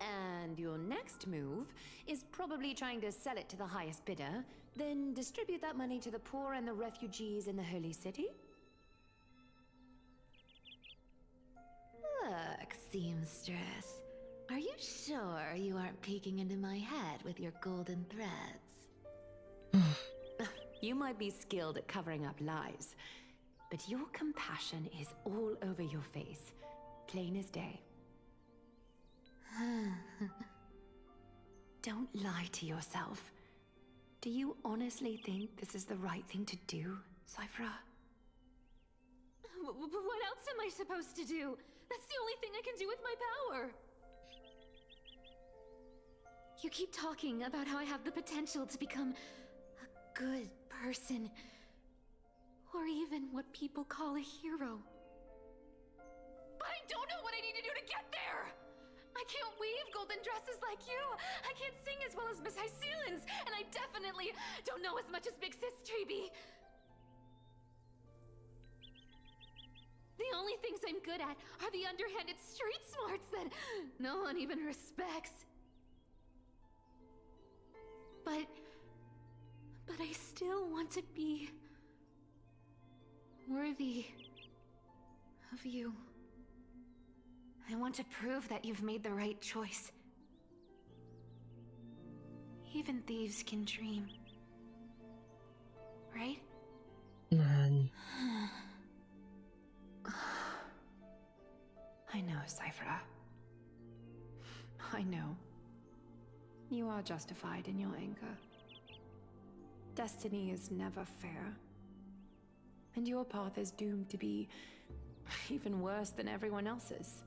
And your next move is probably trying to sell it to the highest bidder, then distribute that money to the poor and the refugees in the Holy City? Look, seamstress. Are you sure you aren't peeking into my head with your golden threads? You might be skilled at covering up lies, but your compassion is all over your face, plain as day. Don't lie to yourself. Do you honestly think this is the right thing to do, Cypher? What else am I supposed to do? That's the only thing I can do with my power. You keep talking about how I have the potential to become a good person. Or even what people call a hero. But I don't know what I need to do to get there! I can't weave golden dresses like you! I can't sing as well as Miss Hyceelens! And I definitely don't know as much as Big Sis Treeby! The only things I'm good at are the underhanded street smarts that no one even respects. But I still want to be worthy of you. I want to prove that you've made the right choice. Even thieves can dream. Right? Man. I know, Cypher. I know. You are justified in your anger. Destiny is never fair. And your path is doomed to be even worse than everyone else's.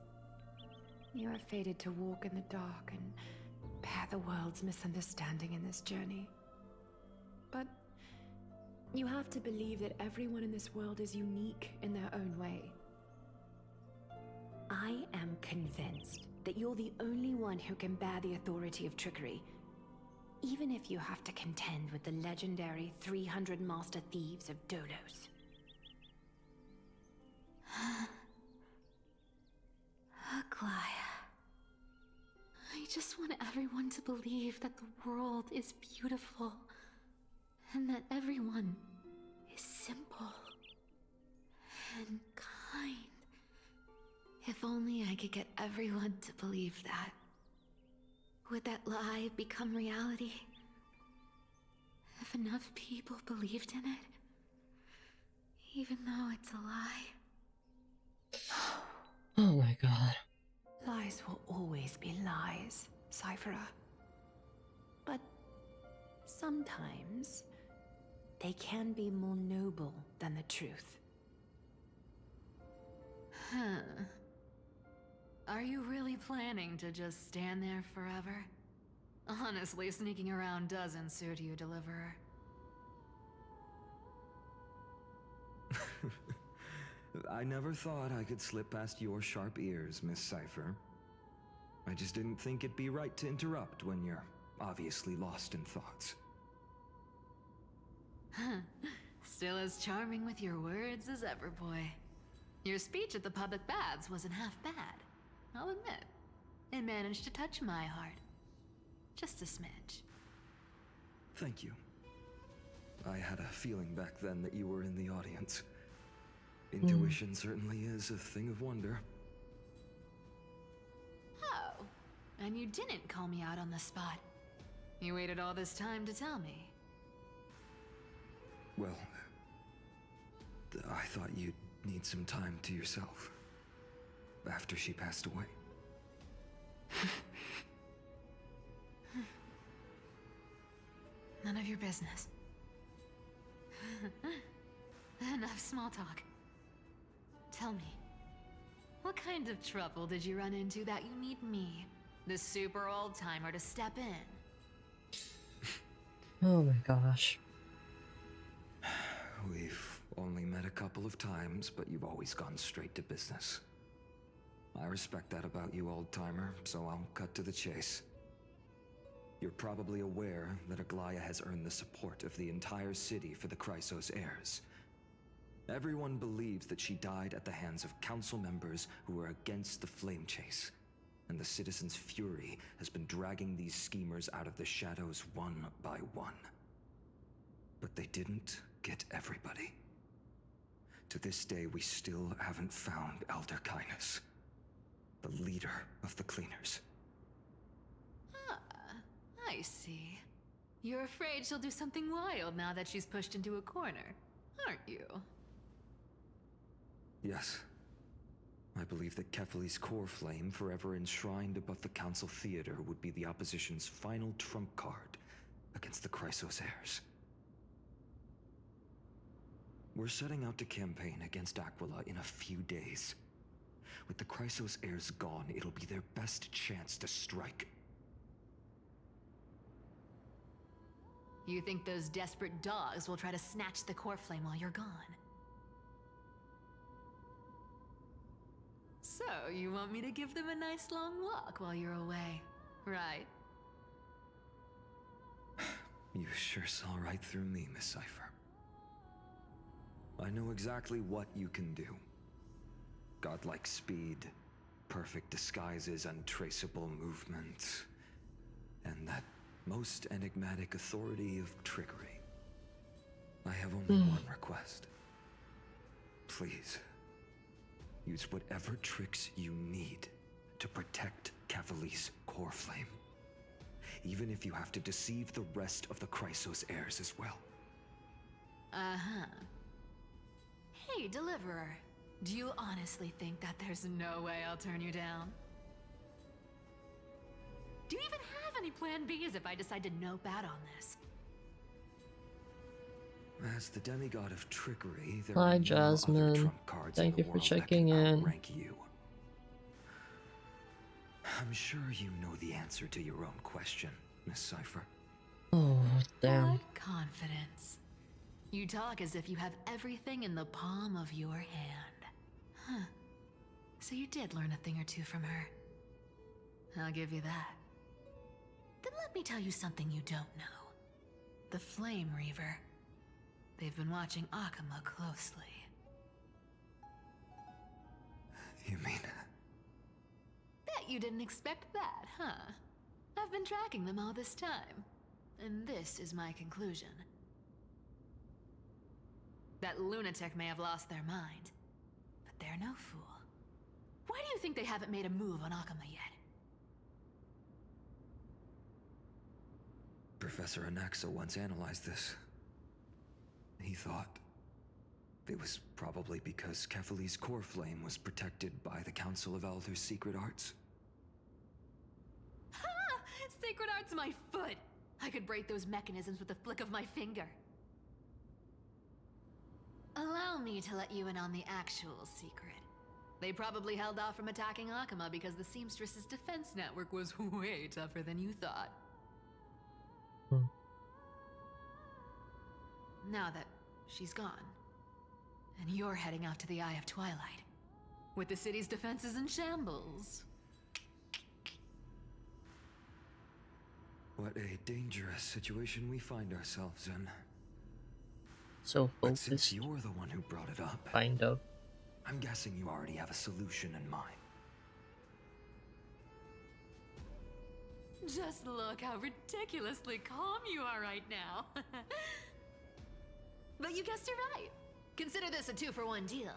You are fated to walk in the dark and bear the world's misunderstanding in this journey. But you have to believe that everyone in this world is unique in their own way. I am convinced that you're the only one who can bear the authority of trickery, even if you have to contend with the legendary 300 master thieves of Dolos. Aglaya. I just want everyone to believe that the world is beautiful, and that everyone is simple and kind. If only I could get everyone to believe that. Would that lie become reality? If enough people believed in it, even though it's a lie. Oh my god. Lies will always be lies, Cypher. But sometimes they can be more noble than the truth. Huh. Are you really planning to just stand there forever? Honestly, sneaking around doesn't suit you, Deliverer. I never thought I could slip past your sharp ears, Miss Cypher. I just didn't think it'd be right to interrupt when you're obviously lost in thoughts. Still as charming with your words as ever, boy. Your speech at the public baths wasn't half bad, I'll admit. It managed to touch my heart. Just a smidge. Thank you. I had a feeling back then that you were in the audience. Intuition certainly is a thing of wonder. Oh, and you didn't call me out on the spot. You waited all this time to tell me. Well, I thought you'd need some time to yourself after she passed away. None of your business. Enough small talk. Tell me, what kind of trouble did you run into that you need me, the super old-timer, to step in? Oh my gosh. We've only met a couple of times, but you've always gone straight to business. I respect that about you, old-timer, so I'll cut to the chase. You're probably aware that Aglaya has earned the support of the entire city for the Chrysos heirs. Everyone believes that she died at the hands of council members who were against the flame chase, and the citizens' fury has been dragging these schemers out of the shadows one by one. But they didn't get everybody. To this day, we still haven't found Elder Kynus, the leader of the cleaners. Ah, I see. You're afraid she'll do something wild now that she's pushed into a corner, aren't you? Yes. I believe that Kefali's core flame, forever enshrined above the Council Theater, would be the opposition's final trump card against the Chrysos heirs. We're setting out to campaign against Aquila in a few days. With the Chrysos heirs gone, it'll be their best chance to strike. You think those desperate dogs will try to snatch the core flame while you're gone? So, you want me to give them a nice long walk while you're away, right? You sure saw right through me, Miss Cypher. I know exactly what you can do. Godlike speed, perfect disguises, untraceable movement, and that most enigmatic authority of trickery. I have only one request. Please, use whatever tricks you need to protect Kefali's core flame. Even if you have to deceive the rest of the Chrysos heirs as well. Uh-huh. Hey, Deliverer. Do you honestly think that there's no way I'll turn you down? Do you even have any plan Bs if I decide to nope out on this? As the demigod of trickery, there Hi, are no Jasmine. other trump cards Thank in you the for world checking that can in. outrank you. I'm sure you know the answer to your own question, Miss Cypher. Oh, damn. What confidence. You talk as if you have everything in the palm of your hand. Huh. So you did learn a thing or two from her. I'll give you that. Then let me tell you something you don't know. The Flame Reaver. They've been watching Akuma closely. You mean... Bet you didn't expect that, huh? I've been tracking them all this time. And this is my conclusion. That lunatic may have lost their mind, but they're no fool. Why do you think they haven't made a move on Akuma yet? Professor Anaxa once analyzed this. He thought it was probably because Kefali's core flame was protected by the Council of Elders' secret arts. Ha! Sacred Art's my foot! I could break those mechanisms with a flick of my finger. Allow me to let you in on the actual secret. They probably held off from attacking Akuma because the Seamstress's defense network was way tougher than you thought. Now that she's gone, and you're heading out to the Eye of Twilight, with the city's defenses in shambles. What a dangerous situation we find ourselves in. So But since focused. you're the one who brought it up, Kind of. I'm guessing you already have a solution in mind. Just look how ridiculously calm you are right now. But you guessed it right. Consider this a 2-for-1 deal.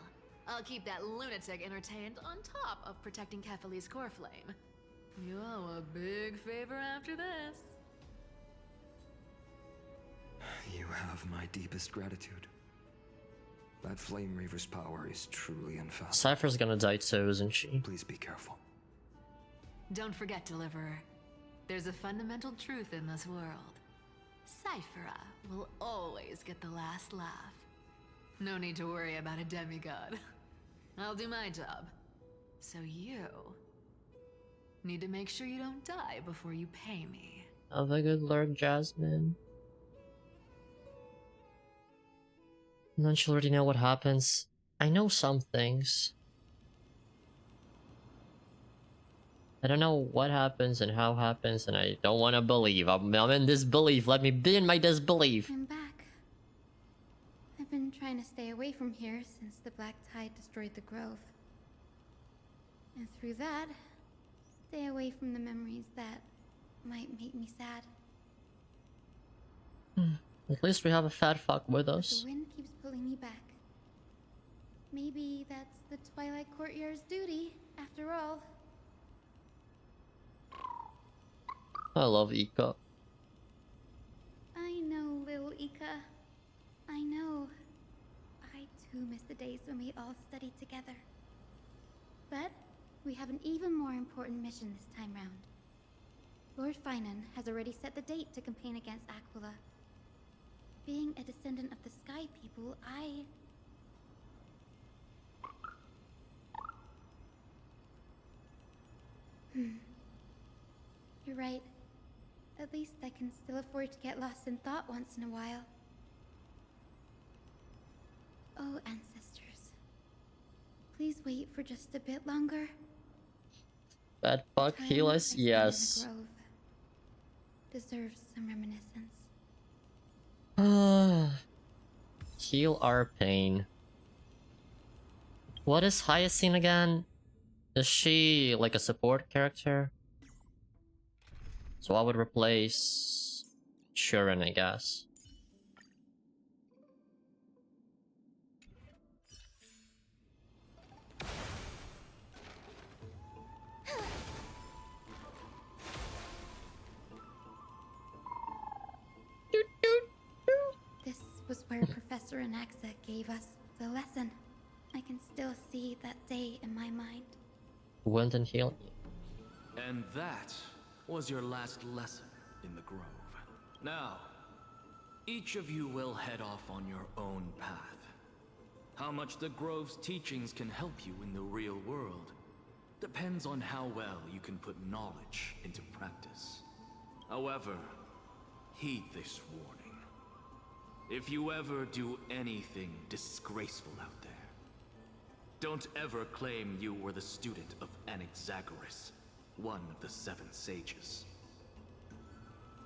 I'll keep that lunatic entertained on top of protecting Kefali's core flame. You owe a big favor after this. You have my deepest gratitude. That Flame Reaver's power is truly unfathomable. Cypher's gonna die too, isn't she? Please be careful. Don't forget, Deliverer. There's a fundamental truth in this world. Cyphera will always get the last laugh. No need to worry about a demigod. I'll do my job. So you need to make sure you don't die before you pay me. Have a good Lord, Jasmine. Don't you already know what happens? I know some things. I don't know what happens and how happens, and I don't want to believe. I'm in disbelief. Let me be in my disbelief. I'm back. I've been trying to stay away from here since the Black Tide destroyed the Grove. And through that, stay away from the memories that might make me sad. At least we have a fat fuck with But us. the wind keeps pulling me back. Maybe that's the Twilight Courtyard's duty, after all. I love Ika. study together. But we have an even more important mission this time round. Lord Finan has already set the date to campaign against Aquila. Being a descendant of the Sky People, You're right. At least I can still afford to get lost in thought once in a while. Oh, ancestors. Please wait for just a bit longer. Bad fuck, heal us? Yes. Deserves some reminiscence. Heal our pain. What is Hyacinth again? Is she like a support character? So I would replace Shuren, I guess. This was where Professor Anaxa gave us the lesson. I can still see that day in my mind. Went and healed. And that was your last lesson in the Grove. Now, each of you will head off on your own path. How much the Grove's teachings can help you in the real world depends on how well you can put knowledge into practice. However, heed this warning. If you ever do anything disgraceful out there, don't ever claim you were the student of Anaxagoras, one of the 7 sages.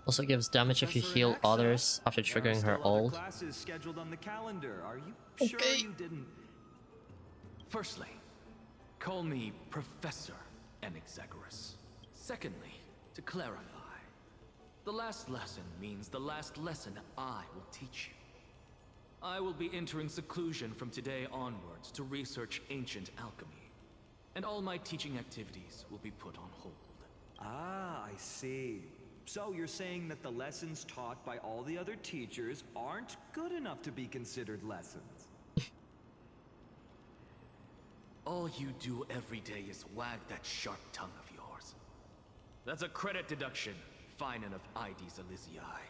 Also gives damage if you heal others after triggering her ult. Classes scheduled on the calendar. Are you sure you didn't? Firstly, call me Professor Anaxagoras. Secondly, to clarify, the last lesson means the last lesson I will teach you. I will be entering seclusion from today onwards to research ancient alchemy, and all my teaching activities will be put on hold. Ah, I see. So you're saying that the lessons taught by all the other teachers aren't good enough to be considered lessons? All you do every day is wag that sharp tongue of yours. That's a credit deduction, Finan of Ides Elysiae.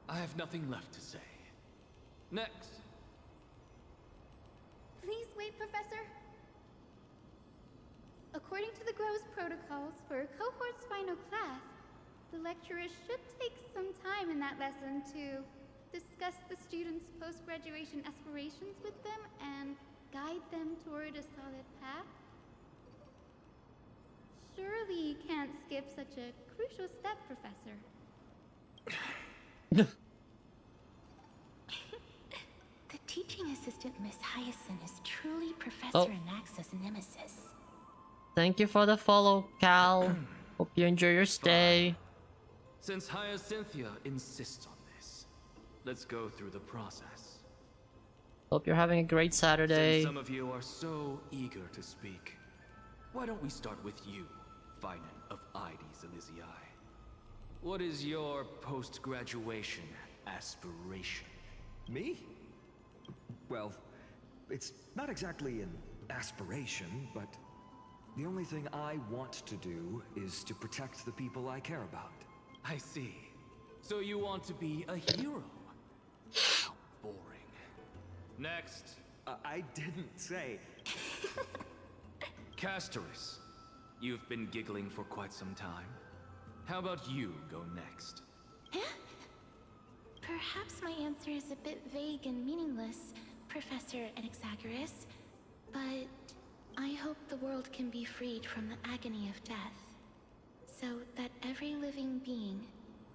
I have nothing left to say. Next. Please wait, Professor. According to the Grove's protocols for a cohort's final class, the lecturer should take some time in that lesson to discuss the students' post-graduation aspirations with them and guide them toward a solid path. Surely you can't skip such a crucial step, Professor. The teaching assistant, Miss Hyacinth, is truly Professor Oh. Anaxa's nemesis. Thank you for the follow, Cal. Hope you enjoy your stay. Since Hyacinthia insists on this, let's go through the process. Hope you're having a great Saturday. Since some of you are so eager to speak, why don't we start with you, Finan of Ides Elysiae? What is your post-graduation aspiration? Me? Well, it's not exactly an aspiration, but the only thing I want to do is to protect the people I care about. I see. So you want to be a hero? How boring. Next. I didn't say. Castoris, you've been giggling for quite some time. How about you go next? Perhaps my answer is a bit vague and meaningless, Professor Anaxagoras, but I hope the world can be freed from the agony of death, so that every living being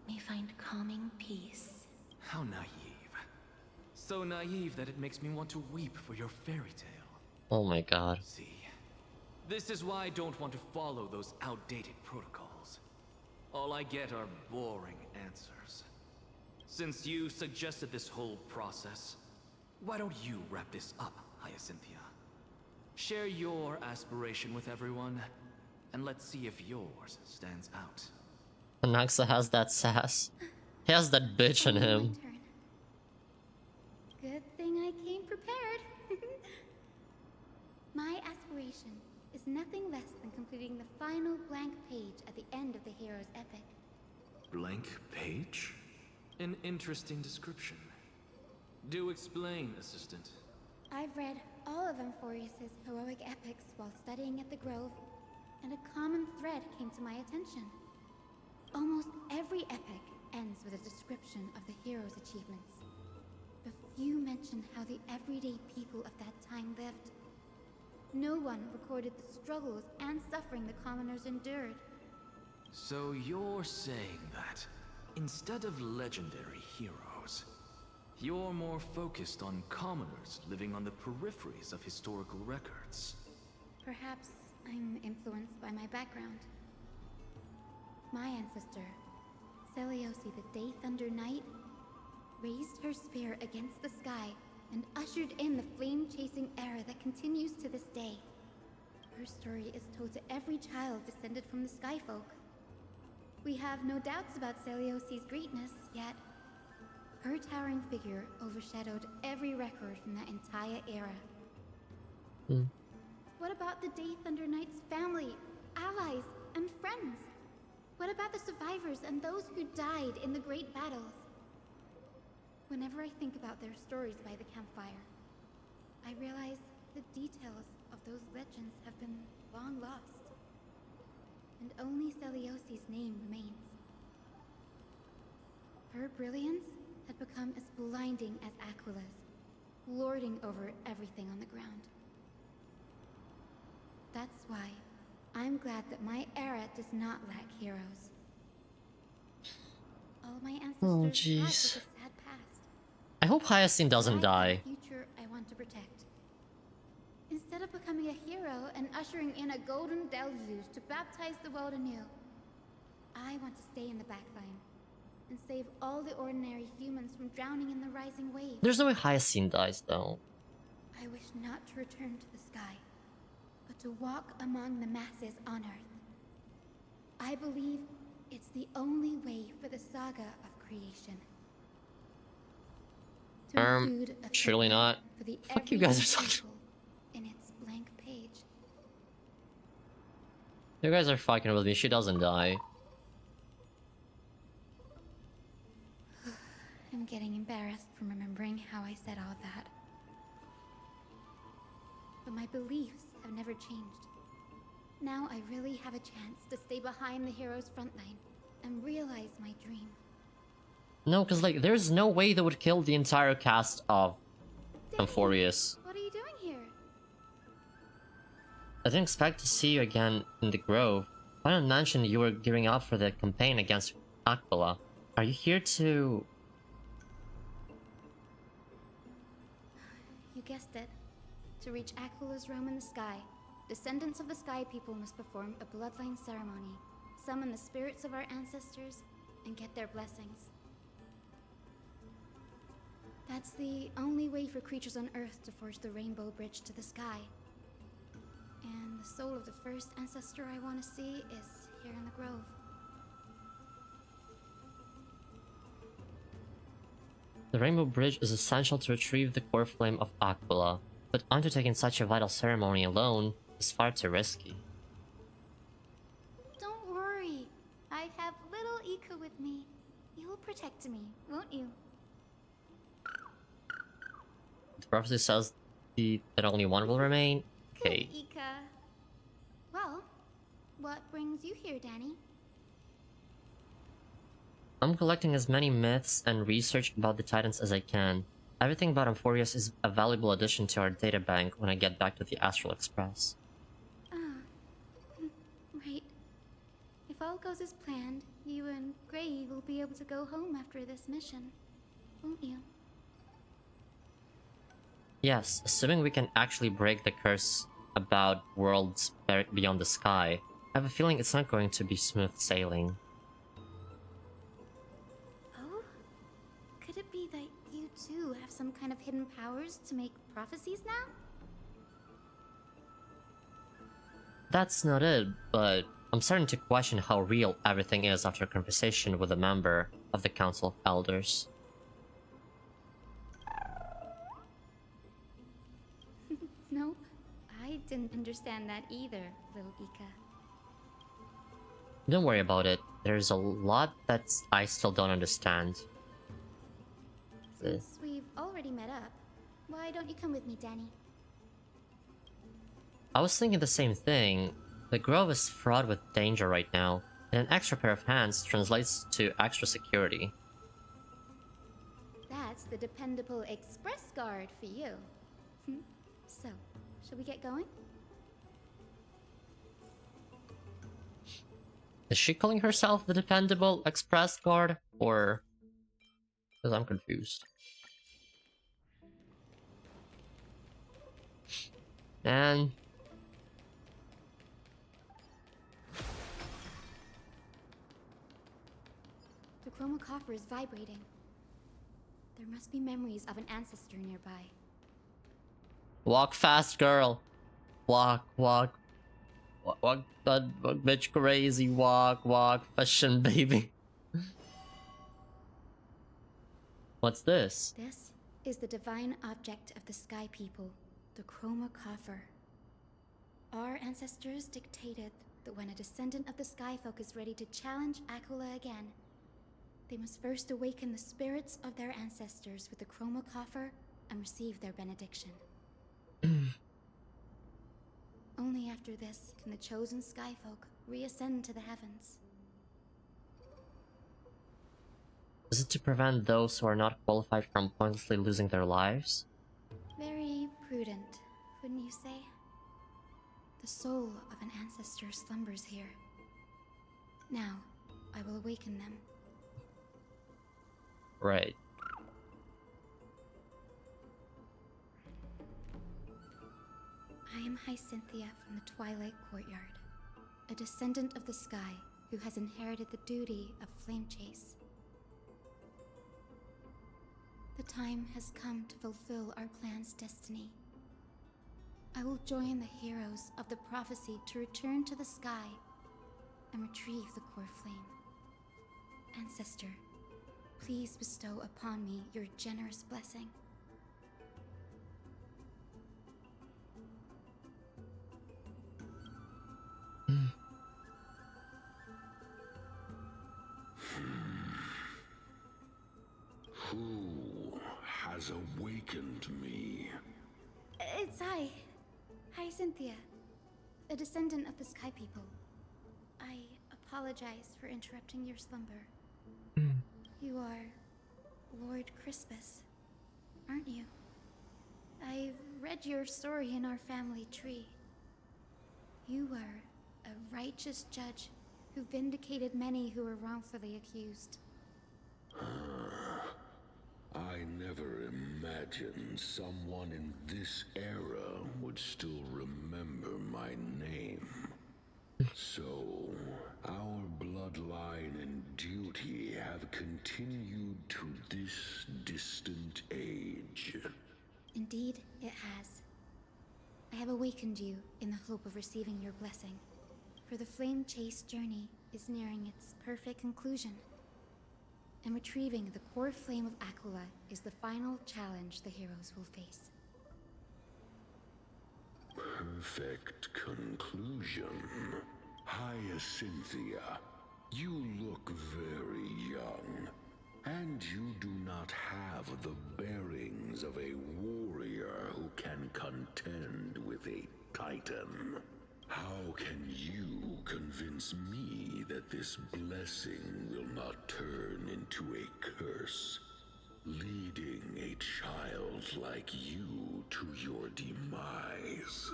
may find calming peace. How naive. So naive that it makes me want to weep for your fairy tale. Oh my god. See, this is why I don't want to follow those outdated protocols. All I get are boring answers. Since you suggested this whole process, why don't you wrap this up, Hyacinthia? Share your aspiration with everyone, and let's see if yours stands out. Anaxa has that sass. He has that bitch in him. Good thing I came prepared. My aspiration is nothing less than completing the final blank page at the end of the hero's epic. Blank page? An interesting description. Do explain, assistant. I've read all of Amphorius's heroic epics while studying at the Grove, and a common thread came to my attention. Almost every epic ends with a description of the hero's achievements. But few mention how the everyday people of that time lived. No one recorded the struggles and suffering the commoners endured. So you're saying that, instead of legendary heroes, you're more focused on commoners living on the peripheries of historical records. Perhaps I'm influenced by my background. My ancestor, Seliosi the Day Thunder Knight, raised her spear against the sky and ushered in the flame-chasing era that continues to this day. Her story is told to every child descended from the Skyfolk. We have no doubts about Seliosi's greatness, yet her towering figure overshadowed every record from that entire era. What about the Day Thunder Knight's family, allies, and friends? What about the survivors and those who died in the great battles? Whenever I think about their stories by the campfire, I realize the details of those legends have been long lost. And only Seliosi's name remains. Her brilliance had become as blinding as Aquila's, lording over everything on the ground. That's why I'm glad that my era does not lack heroes. All my ancestors had was a sad past. I hope Hyacinth doesn't die. Future I want to protect. Instead of becoming a hero and ushering in a golden deluge to baptize the world anew, I want to stay in the backline and save all the ordinary humans from drowning in the rising waves. There's no way Hyacinth dies, though. I wish not to return to the sky, but to walk among the masses on Earth. I believe it's the only way for the saga of creation. Surely not. For the Fuck you guys are so... in its blank page. You guys are fucking with me. She doesn't die. I'm getting embarrassed from remembering how I said all that. But my beliefs have never changed. Now I really have a chance to stay behind the hero's front line and realize my dream. No, because like, there's no way they would kill the entire cast of Amphorius. What are you doing here? I didn't expect to see you again in the Grove. I didn't mention you were gearing up for the campaign against Aquila. Are you here to... You guessed it. To reach Aquila's realm in the sky, descendants of the Sky People must perform a bloodline ceremony, summon the spirits of our ancestors, and get their blessings. That's the only way for creatures on Earth to forge the rainbow bridge to the sky. And the soul of the first ancestor I want to see is here in the Grove. The rainbow bridge is essential to retrieve the core flame of Aquila, but undertaking such a vital ceremony alone is far too risky. Don't worry. I have little Ika with me. You will protect me, won't you? The prophecy says that only one will remain. Okay. Ika. Well, what brings you here, Danny? I'm collecting as many myths and research about the Titans as I can. Everything about Amphorius is a valuable addition to our databank when I get back to the Astral Express. Right. If all goes as planned, you and Gray will be able to go home after this mission, won't you? Yes, assuming we can actually break the curse about worlds beyond the sky. I have a feeling it's not going to be smooth sailing. Oh? Could it be that you too have some kind of hidden powers to make prophecies now? That's not it, but I'm starting to question how real everything is after a conversation with a member of the Council of Elders. Nope, I didn't understand that either, little Ika. Don't worry about it. There's a lot that I still don't understand. Since we've already met up, why don't you come with me, Danny? I was thinking the same thing. The grove is fraught with danger right now, and an extra pair of hands translates to extra security. That's the dependable express guard for you. So, shall we get going? Is she calling herself the dependable express guard, or... Because I'm confused. And... The chroma coffer is vibrating. There must be memories of an ancestor nearby. Walk fast, girl. Walk, walk. Walk, that bitch crazy. Walk, walk, fashion baby. What's this? This is the divine object of the Sky People, the chroma coffer. Our ancestors dictated that when a descendant of the Sky Folk is ready to challenge Aquila again, they must first awaken the spirits of their ancestors with the chroma coffer and receive their benediction. Only after this can the chosen Skyfolk reascend to the heavens. Is it to prevent those who are not qualified from pointlessly losing their lives? Very prudent, wouldn't you say? The soul of an ancestor slumbers here. Now, I will awaken them. Right. I am Hyacinthia from the Twilight Courtyard, a descendant of the sky who has inherited the duty of flame chase. The time has come to fulfill our clan's destiny. I will join the heroes of the prophecy to return to the sky and retrieve the core flame. Ancestor, please bestow upon me your generous blessing. Who has awakened me? It's I, Hyacinthia, a descendant of the Sky People. I apologize for interrupting your slumber. You are Lord Crispus, aren't you? I've read your story in our family tree. You were a righteous judge who vindicated many who were wrongfully accused. I never imagined someone in this era would still remember my name. So, our bloodline and duty have continued to this distant age. Indeed, it has. I have awakened you in the hope of receiving your blessing, for the flame chase journey is nearing its perfect conclusion. And retrieving the core flame of Aquila is the final challenge the heroes will face. Perfect conclusion. Hyacinthia, you look very young, and you do not have the bearings of a warrior who can contend with a titan. How can you convince me that this blessing will not turn into a curse, leading a child like you to your demise?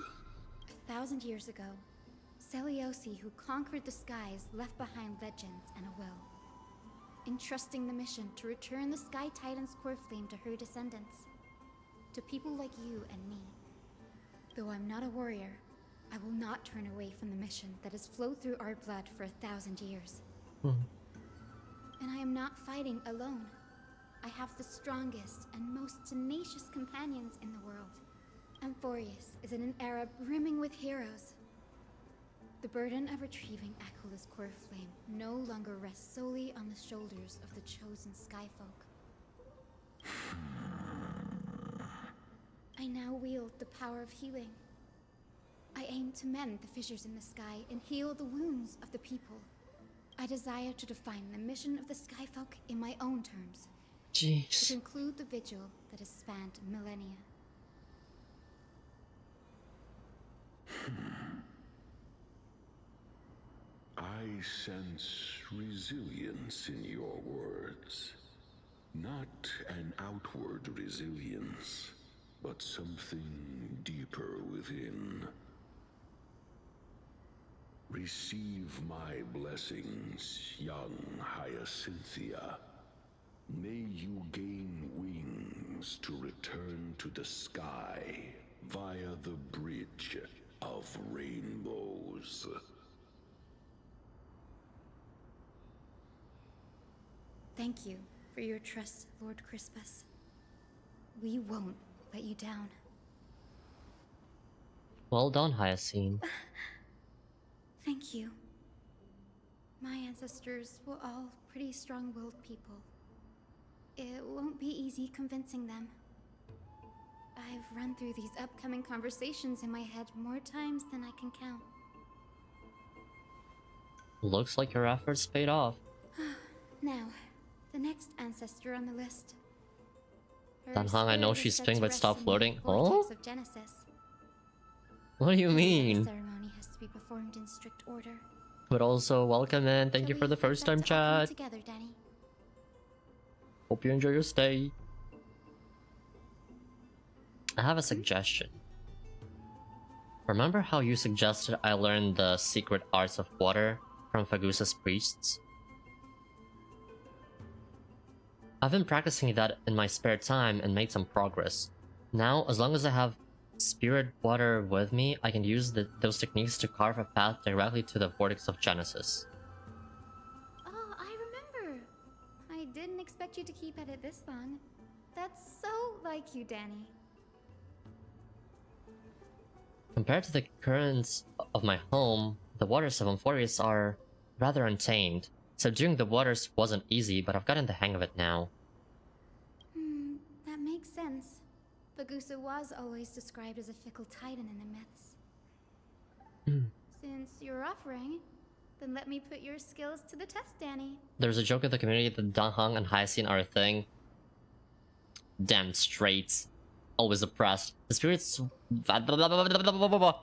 1,000 years ago, Seliosi, who conquered the skies, left behind legends and a will, entrusting the mission to return the Sky Titan's core flame to her descendants, to people like you and me. Though I'm not a warrior, I will not turn away from the mission that has flowed through our blood for 1,000 years. And I am not fighting alone. I have the strongest and most tenacious companions in the world. Amphorius is in an era brimming with heroes. The burden of retrieving Aquila's core flame no longer rests solely on the shoulders of the chosen Skyfolk. I now wield the power of healing. I aim to mend the fissures in the sky and heal the wounds of the people. I desire to define the mission of the Skyfolk in my own terms. Jeez. To conclude the vigil that has spanned millennia. I sense resilience in your words. Not an outward resilience, but something deeper within. Receive my blessings, young Hyacinthia. May you gain wings to return to the sky via the bridge of rainbows. Thank you for your trust, Lord Crispus. We won't let you down. Well done, Hyacinth. Thank you. My ancestors were all pretty strong-willed people. It won't be easy convincing them. I've run through these upcoming conversations in my head more times than I can count. Looks like your efforts paid off. Now, the next ancestor on the list. Her Dan Hong, I know spirit is she's said pink, to but rest stop in the floating. vortex Oh? of Genesis. What do you The mean? ceremony has to be performed in strict order. But also, welcome in. Thank you for the first time chat. Together, Danny. Hope you enjoy your stay. I have a suggestion. Remember how you suggested I learn the secret arts of water from Fagusa's priests? I've been practicing that in my spare time and made some progress. Now, as long as I have spirit water with me, I can use those techniques to carve a path directly to the vortex of Genesis. Oh, I remember. I didn't expect you to keep at it this long. That's so like you, Danny. Compared to the currents of my home, the waters of Amphorius are rather untamed. Subduing the waters wasn't easy, but I've gotten the hang of it now. That makes sense. Fagusa was always described as a fickle titan in the myths. Since you're offering, then let me put your skills to the test, Danny. There's a joke in the community that Dan Hong and Hyacinth are a thing. Damn straight. Always oppressed. The spirit's... The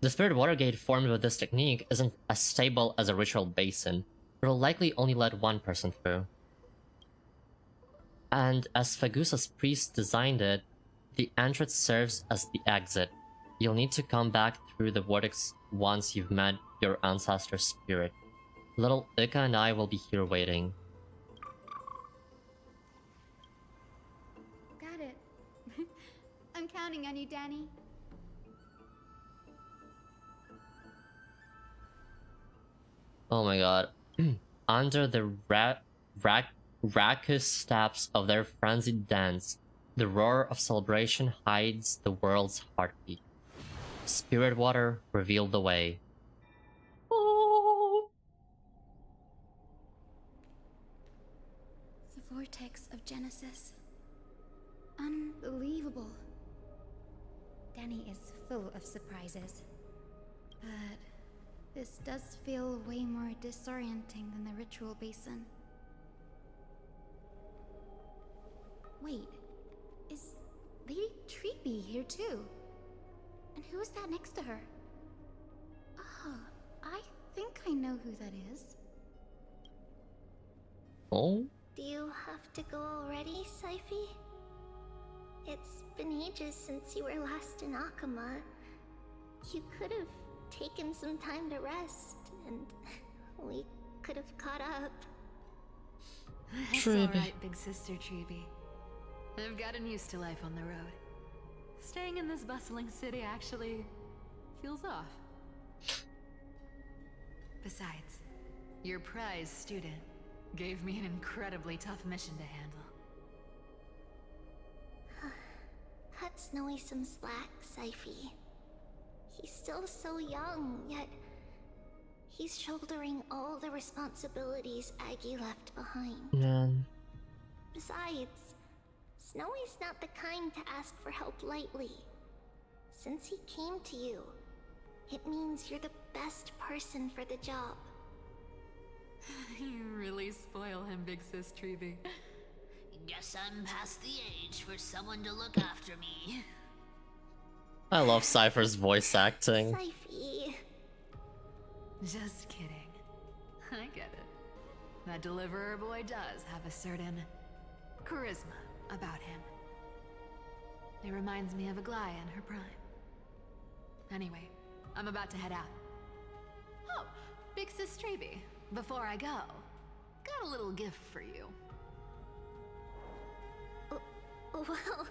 spirit water gate formed with this technique isn't as stable as a ritual basin. It'll likely only let one person through. And as Fagusa's priest designed it, the entrance serves as the exit. You'll need to come back through the vortex once you've met your ancestor spirit. Little Ika and I will be here waiting. Got it. I'm counting on you, Danny. Oh my god. Under the raucous steps of their frenzied dance, the roar of celebration hides the world's heartbeat. Spirit water revealed the way. Oh. The vortex of Genesis. Unbelievable. Danny is full of surprises. But this does feel way more disorienting than the ritual basin. Wait, is Lady Treeby here too? And who is that next to her? Ah, I think I know who that is. Oh? Do you have to go already, Syphi? It's been ages since you were last in Akama. You could have taken some time to rest, and we could have caught up. That's alright, big sister Treeby. I've gotten used to life on the road. Staying in this bustling city actually feels off. Besides, your prize student gave me an incredibly tough mission to handle. Cut Snowy some slack, Syphi. He's still so young, yet he's shouldering all the responsibilities Aggie left behind. Man. Besides, Snowy's not the kind to ask for help lightly. Since he came to you, it means you're the best person for the job. You really spoil him, Big Sis Treeby. Guess I'm past the age for someone to look after me. I love Cypher's voice acting. Cyphy. Just kidding. I get it. That deliverer boy does have a certain charisma about him. It reminds me of Aglaya in her prime. Anyway, I'm about to head out. Oh, Big Sis Treeby, before I go, got a little gift for you. Well,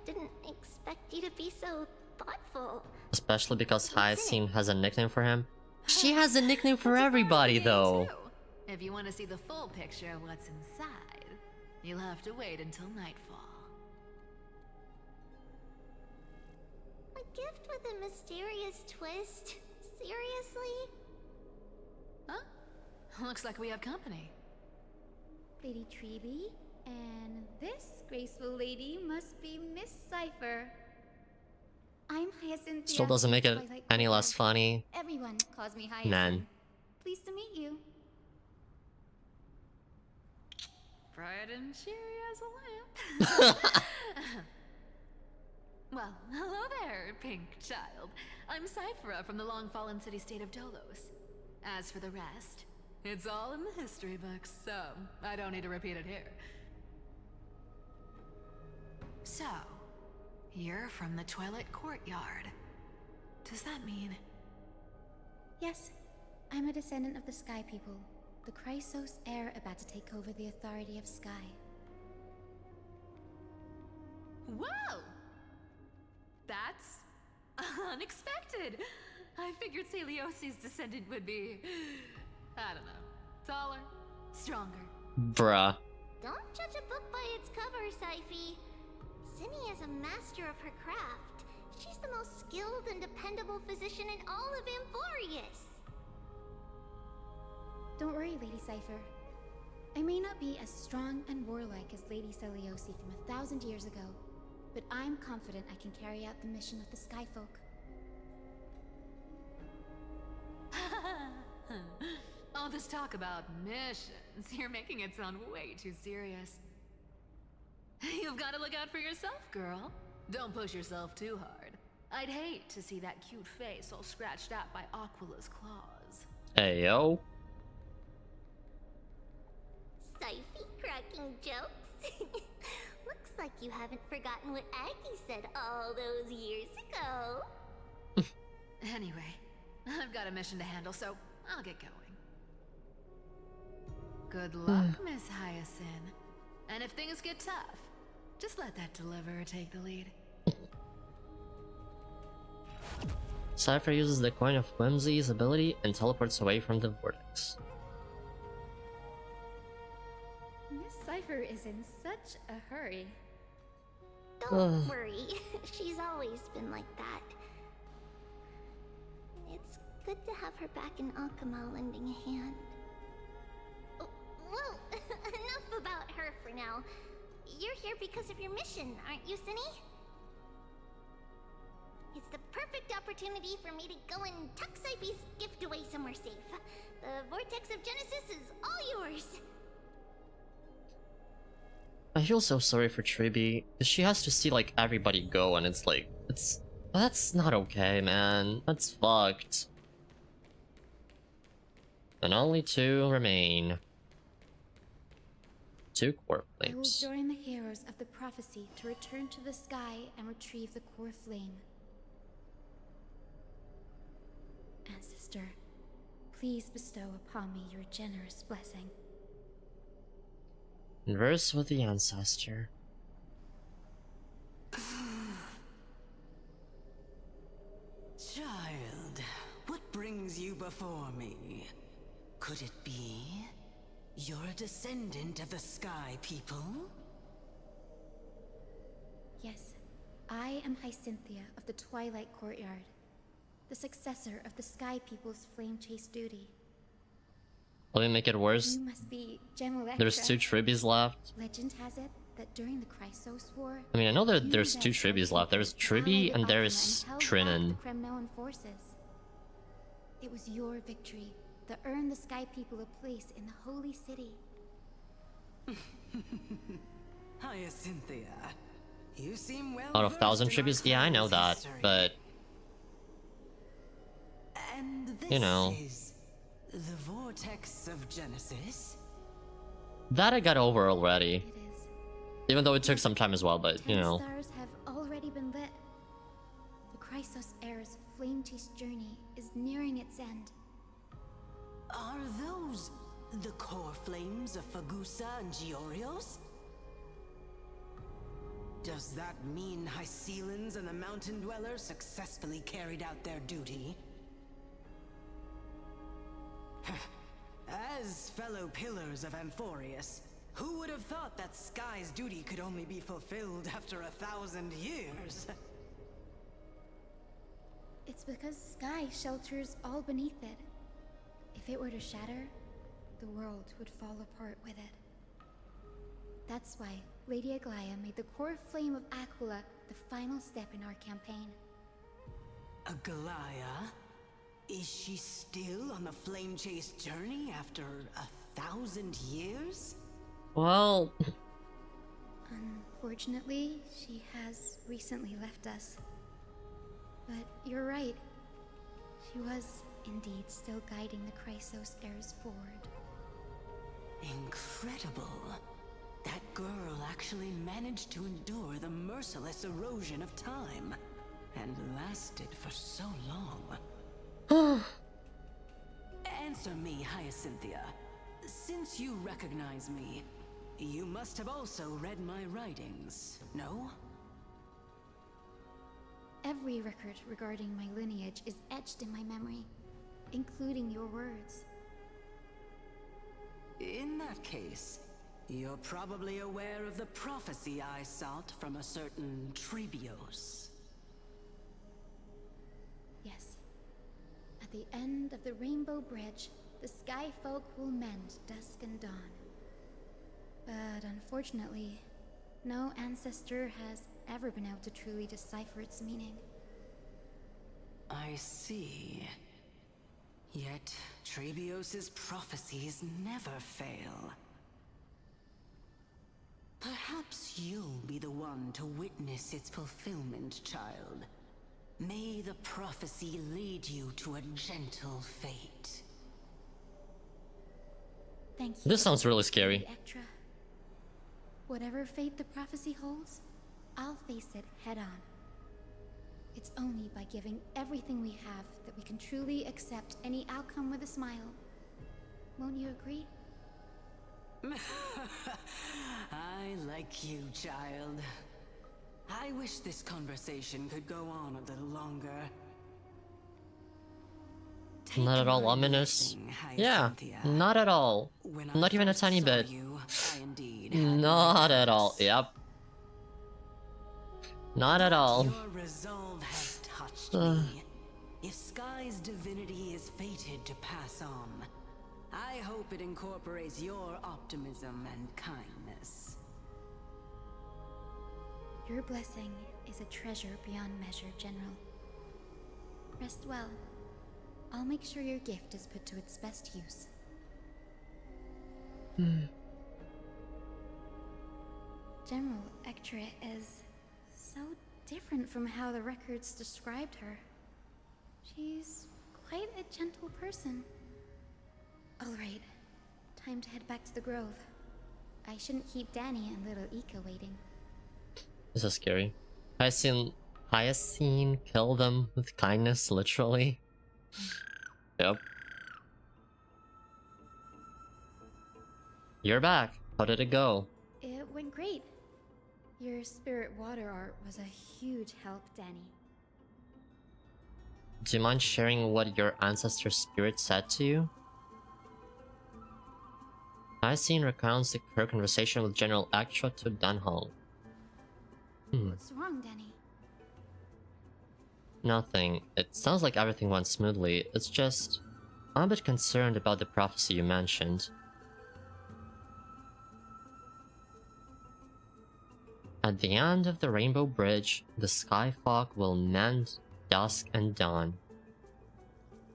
didn't expect you to be so thoughtful. Especially because Hyacinth has a nickname for him. She has a nickname for everybody, though. If you want to see the full picture of what's inside, you'll have to wait until nightfall. A gift with a mysterious twist? Seriously? Huh? Looks like we have company. Lady Treeby, and this graceful lady must be Miss Cypher. I'm Hyacinth. Still doesn't make it any less funny. Everyone calls me Hyacinth. Man. Pleased to meet you. Bright and cheery as a lamp. Well, hello there, pink child. I'm Cyphera from the long-fallen city-state of Dolos. As for the rest, it's all in the history books, so I don't need to repeat it here. So, you're from the Twilight Courtyard. Does that mean? Yes, I'm a descendant of the Sky People, the Chrysos heir about to take over the authority of Sky. Whoa! That's unexpected. I figured Celiosi's descendant would be, I don't know, taller, stronger. Bruh. Don't judge a book by its cover, Cyphy. Cinny is a master of her craft. She's the most skilled and dependable physician in all of Amphorius. Don't worry, Lady Cypher. I may not be as strong and warlike as Lady Celiosi from 1,000 years ago, but I'm confident I can carry out the mission of the Skyfolk. All this talk about missions, you're making it sound way too serious. You've got to look out for yourself, girl. Don't push yourself too hard. I'd hate to see that cute face all scratched out by Aquila's claws. Hey, yo. Cyphy cracking jokes? Looks like you haven't forgotten what Aggie said all those years ago. Anyway, I've got a mission to handle, so I'll get going. Good luck, Miss Hyacinth. And if things get tough, just let that deliverer take the lead. Cypher uses the Coin of Whimsy's ability and teleports away from the vortex. Miss Cypher is in such a hurry. Don't worry, she's always been like that. It's good to have her back in Akama lending a hand. Well, enough about her for now. You're here because of your mission, aren't you, Cinny? It's the perfect opportunity for me to go and tuck Cyphy's gift away somewhere safe. The Vortex of Genesis is all yours. I feel so sorry for Treeby, because she has to see like everybody go and it's like, that's not okay, man. That's fucked. And only 2 remain. 2 core I will flames. join the heroes of the prophecy to return to the sky and retrieve the core flame. Ancestor, please bestow upon me your generous blessing. Converse with the ancestor. Child, what brings you before me? Could it be you're a descendant of the Sky People? Yes, I am Hyacinthia of the Twilight Courtyard, the successor of the Sky People's flame chase duty. Let me make it worse. You must be Gemelectra. There's 2 Tribbies left. Legend has it that during the Chrysos War, I mean, I know that you there's two led Tribbies our left. There's people Tribby allied and with there's Akuma held back Trinan. the Kremnoan forces. It was your victory that earned the Sky People a place in the Holy City. Hyacinthia, you seem well Out of 1,000 versed in Tribbies, yeah, I know that, history. but And this you know, is the vortex of Genesis. that I got over already. It is. Even though it took some time as well, but you 10 know. stars have already been lit. The Chrysos Heir's flame-chased journey is nearing its end. Are those the core flames of Fagusa and Giorios? Does that mean Hycelans and the Mountain Dwellers successfully carried out their duty? As fellow pillars of Amphorius, who would have thought that Sky's duty could only be fulfilled after 1,000 years? It's because Sky shelters all beneath it. If it were to shatter, the world would fall apart with it. That's why Lady Aglaya made the core flame of Aquila the final step in our campaign. Aglaya? Is she still on the flame chase journey after 1,000 years? Well, Unfortunately, she has recently left us. But you're right. She was indeed still guiding the Chrysos heirs forward. Incredible. That girl actually managed to endure the merciless erosion of time. And lasted for so long. Answer me, Hyacinthia. Since you recognize me, you must have also read my writings, no? Every record regarding my lineage is etched in my memory, including your words. In that case, you're probably aware of the prophecy I sought from a certain Trebios. Yes. At the end of the Rainbow Bridge, the Sky Folk will mend dusk and dawn. But unfortunately, no ancestor has ever been able to truly decipher its meaning. I see. Yet, Trebios' prophecies never fail. Perhaps you'll be the one to witness its fulfillment, child. May the prophecy lead you to a gentle fate. Thank you. this sounds really scary. Extra. Whatever fate the prophecy holds, I'll face it head on. It's only by giving everything we have that we can truly accept any outcome with a smile. Won't you agree? I like you, child. I wish this conversation could go on a little longer. Not at all ominous. Yeah, not at all. Not even a tiny bit. Not at all. Yep. Not at all. Your resolve has touched me. If Sky's divinity is fated to pass on, I hope it incorporates your optimism and kindness. Your blessing is a treasure beyond measure, General. Rest well. I'll make sure your gift is put to its best use. General Ektra is so different from how the records described her. She's quite a gentle person. Alright, time to head back to the Grove. I shouldn't keep Danny and little Ika waiting. This is scary. Hyacinth kill them with kindness, literally. Yep. You're back. How did it go? It went great. Your spirit water art was a huge help, Danny. Do you mind sharing what your ancestor spirit said to you? Hyacinth recounts her conversation with General Ektra to Dunhull. What's wrong, Danny? Nothing. It sounds like everything went smoothly. It's just... I'm a bit concerned about the prophecy you mentioned. At the end of the Rainbow Bridge, the sky fog will mend dusk and dawn.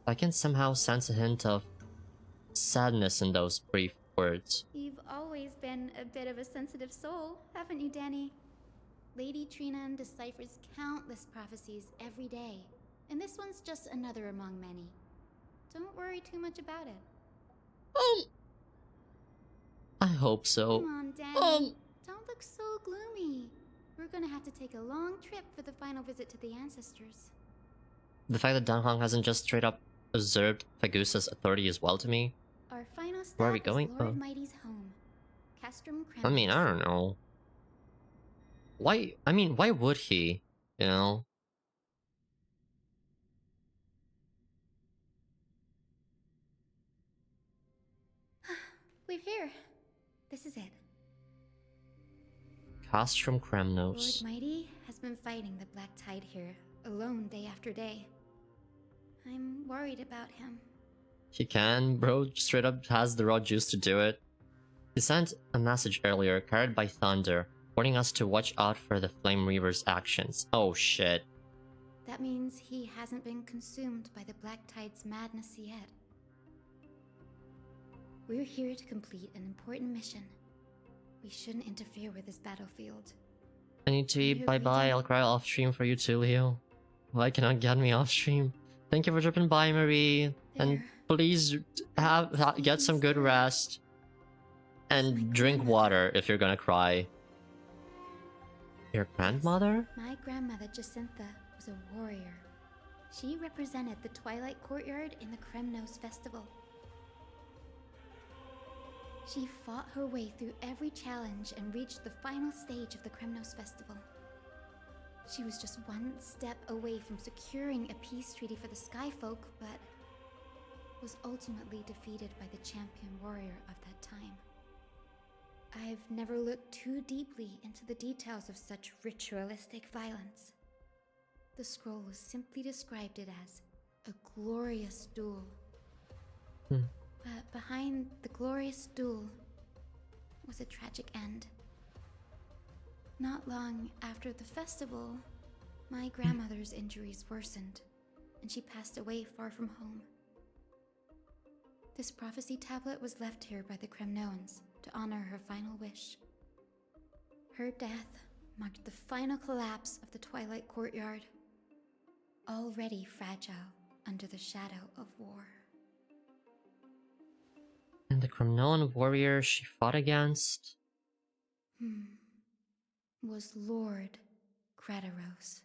I can somehow sense a hint of sadness in those brief words. You've always been a bit of a sensitive soul, haven't you, Danny? Lady Trinan deciphers countless prophecies every day, and this one's just another among many. Don't worry too much about it. I hope so. Come on, Danny. Don't look so gloomy. We're gonna have to take a long trip for the final visit to the ancestors. The fact that Dan Hong hasn't just straight up usurped Fagusa's authority as well to me. Our final stop Where are we going? is Lord Mighty's home, Castrum Kremnos. I mean, I don't know. Why? I mean, why would he? You know? We're here. This is it. Castrum Kremnos. Lord Mighty has been fighting the Black Tide here, alone day after day. I'm worried about him. He can, bro. Straight up has the raw juice to do it. He sent a message earlier, carried by thunder, warning us to watch out for the Flame Reaver's actions. Oh shit. That means he hasn't been consumed by the Black Tide's madness yet. We're here to complete an important mission. We shouldn't interfere with this battlefield. I need to eat. Bye bye. I'll cry off stream for you too, Leo. Why cannot get me off stream? Thank you for dropping by, Marie. And please get some good rest. And drink water if you're gonna cry. Your grandmother? My grandmother Jacintha was a warrior. She represented the Twilight Courtyard in the Kremnos Festival. She fought her way through every challenge and reached the final stage of the Kremnos Festival. She was just one step away from securing a peace treaty for the Skyfolk, but was ultimately defeated by the champion warrior of that time. I've never looked too deeply into the details of such ritualistic violence. The scroll simply described it as a glorious duel. But behind the glorious duel was a tragic end. Not long after the festival, my grandmother's injuries worsened, and she passed away far from home. This prophecy tablet was left here by the Kremnoans to honor her final wish. Her death marked the final collapse of the Twilight Courtyard, already fragile under the shadow of war. And the Kremnoan warrior she fought against? Was Lord Krataros.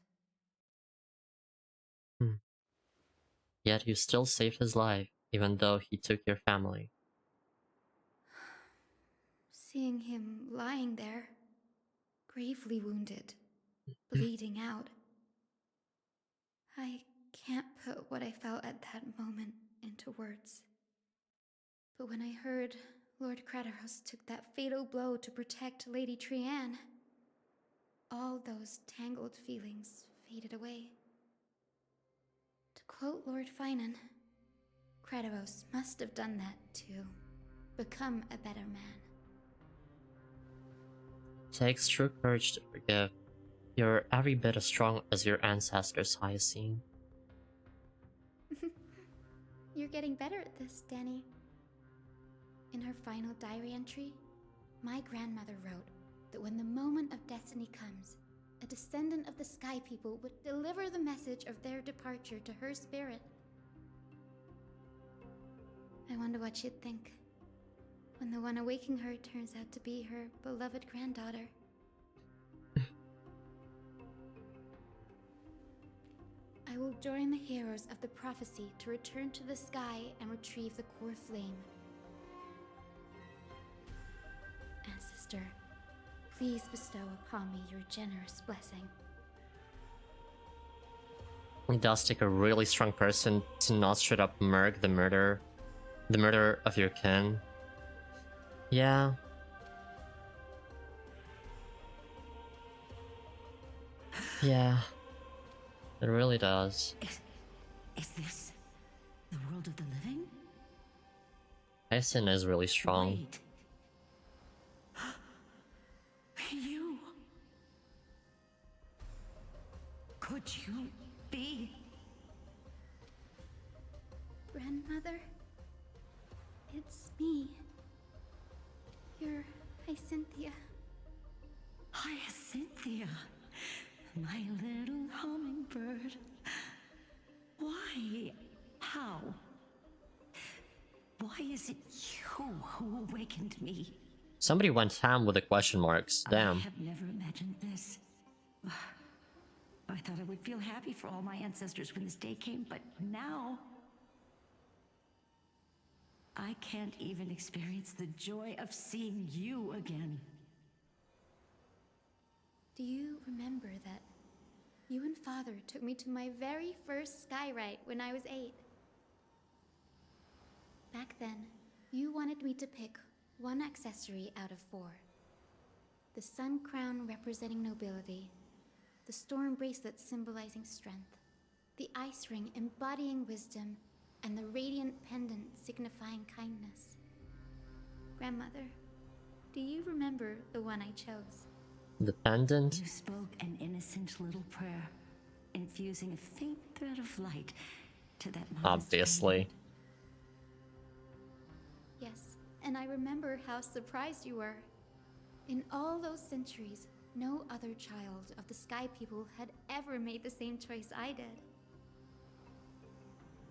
Yet you still saved his life, even though he took your family. Seeing him lying there, gravely wounded, bleeding out, I can't put what I felt at that moment into words. But when I heard Lord Krataros took that fatal blow to protect Lady Trian, all those tangled feelings faded away. To quote Lord Finan, Krataros must have done that to become a better man. It takes true courage to forgive. You're every bit as strong as your ancestors, Hyacine. You're getting better at this, Danny. In her final diary entry, my grandmother wrote that when the moment of destiny comes, a descendant of the Sky People would deliver the message of their departure to her spirit. I wonder what she'd think when the one awaking her turns out to be her beloved granddaughter. I will join the heroes of the prophecy to return to the sky and retrieve the core flame. Ancestor, please bestow upon me your generous blessing. It does take a really strong person to not straight up murk the murder of your kin. Yeah. Yeah. It really does. Is this the world of the living? Hyacin is really strong. Wait. You... could you be? Grandmother? It's me. You're Hyacinthia. Hyacinthia, my little hummingbird. Why? How? Why is it you who awakened me? Somebody went ham with the question marks. Damn. I have never imagined this. I thought I would feel happy for all my ancestors when this day came, but now I can't even experience the joy of seeing you again. Do you remember that you and Father took me to my very first skyrite when I was 8? Back then, you wanted me to pick one accessory out of 4. The sun crown representing nobility, the storm bracelet symbolizing strength, the ice ring embodying wisdom, and the radiant pendant signifying kindness. Grandmother, do you remember the one I chose? The pendant? You spoke an innocent little prayer, infusing a faint thread of light to that modest Obviously. hand. Yes, and I remember how surprised you were. In all those centuries, no other child of the Sky People had ever made the same choice I did.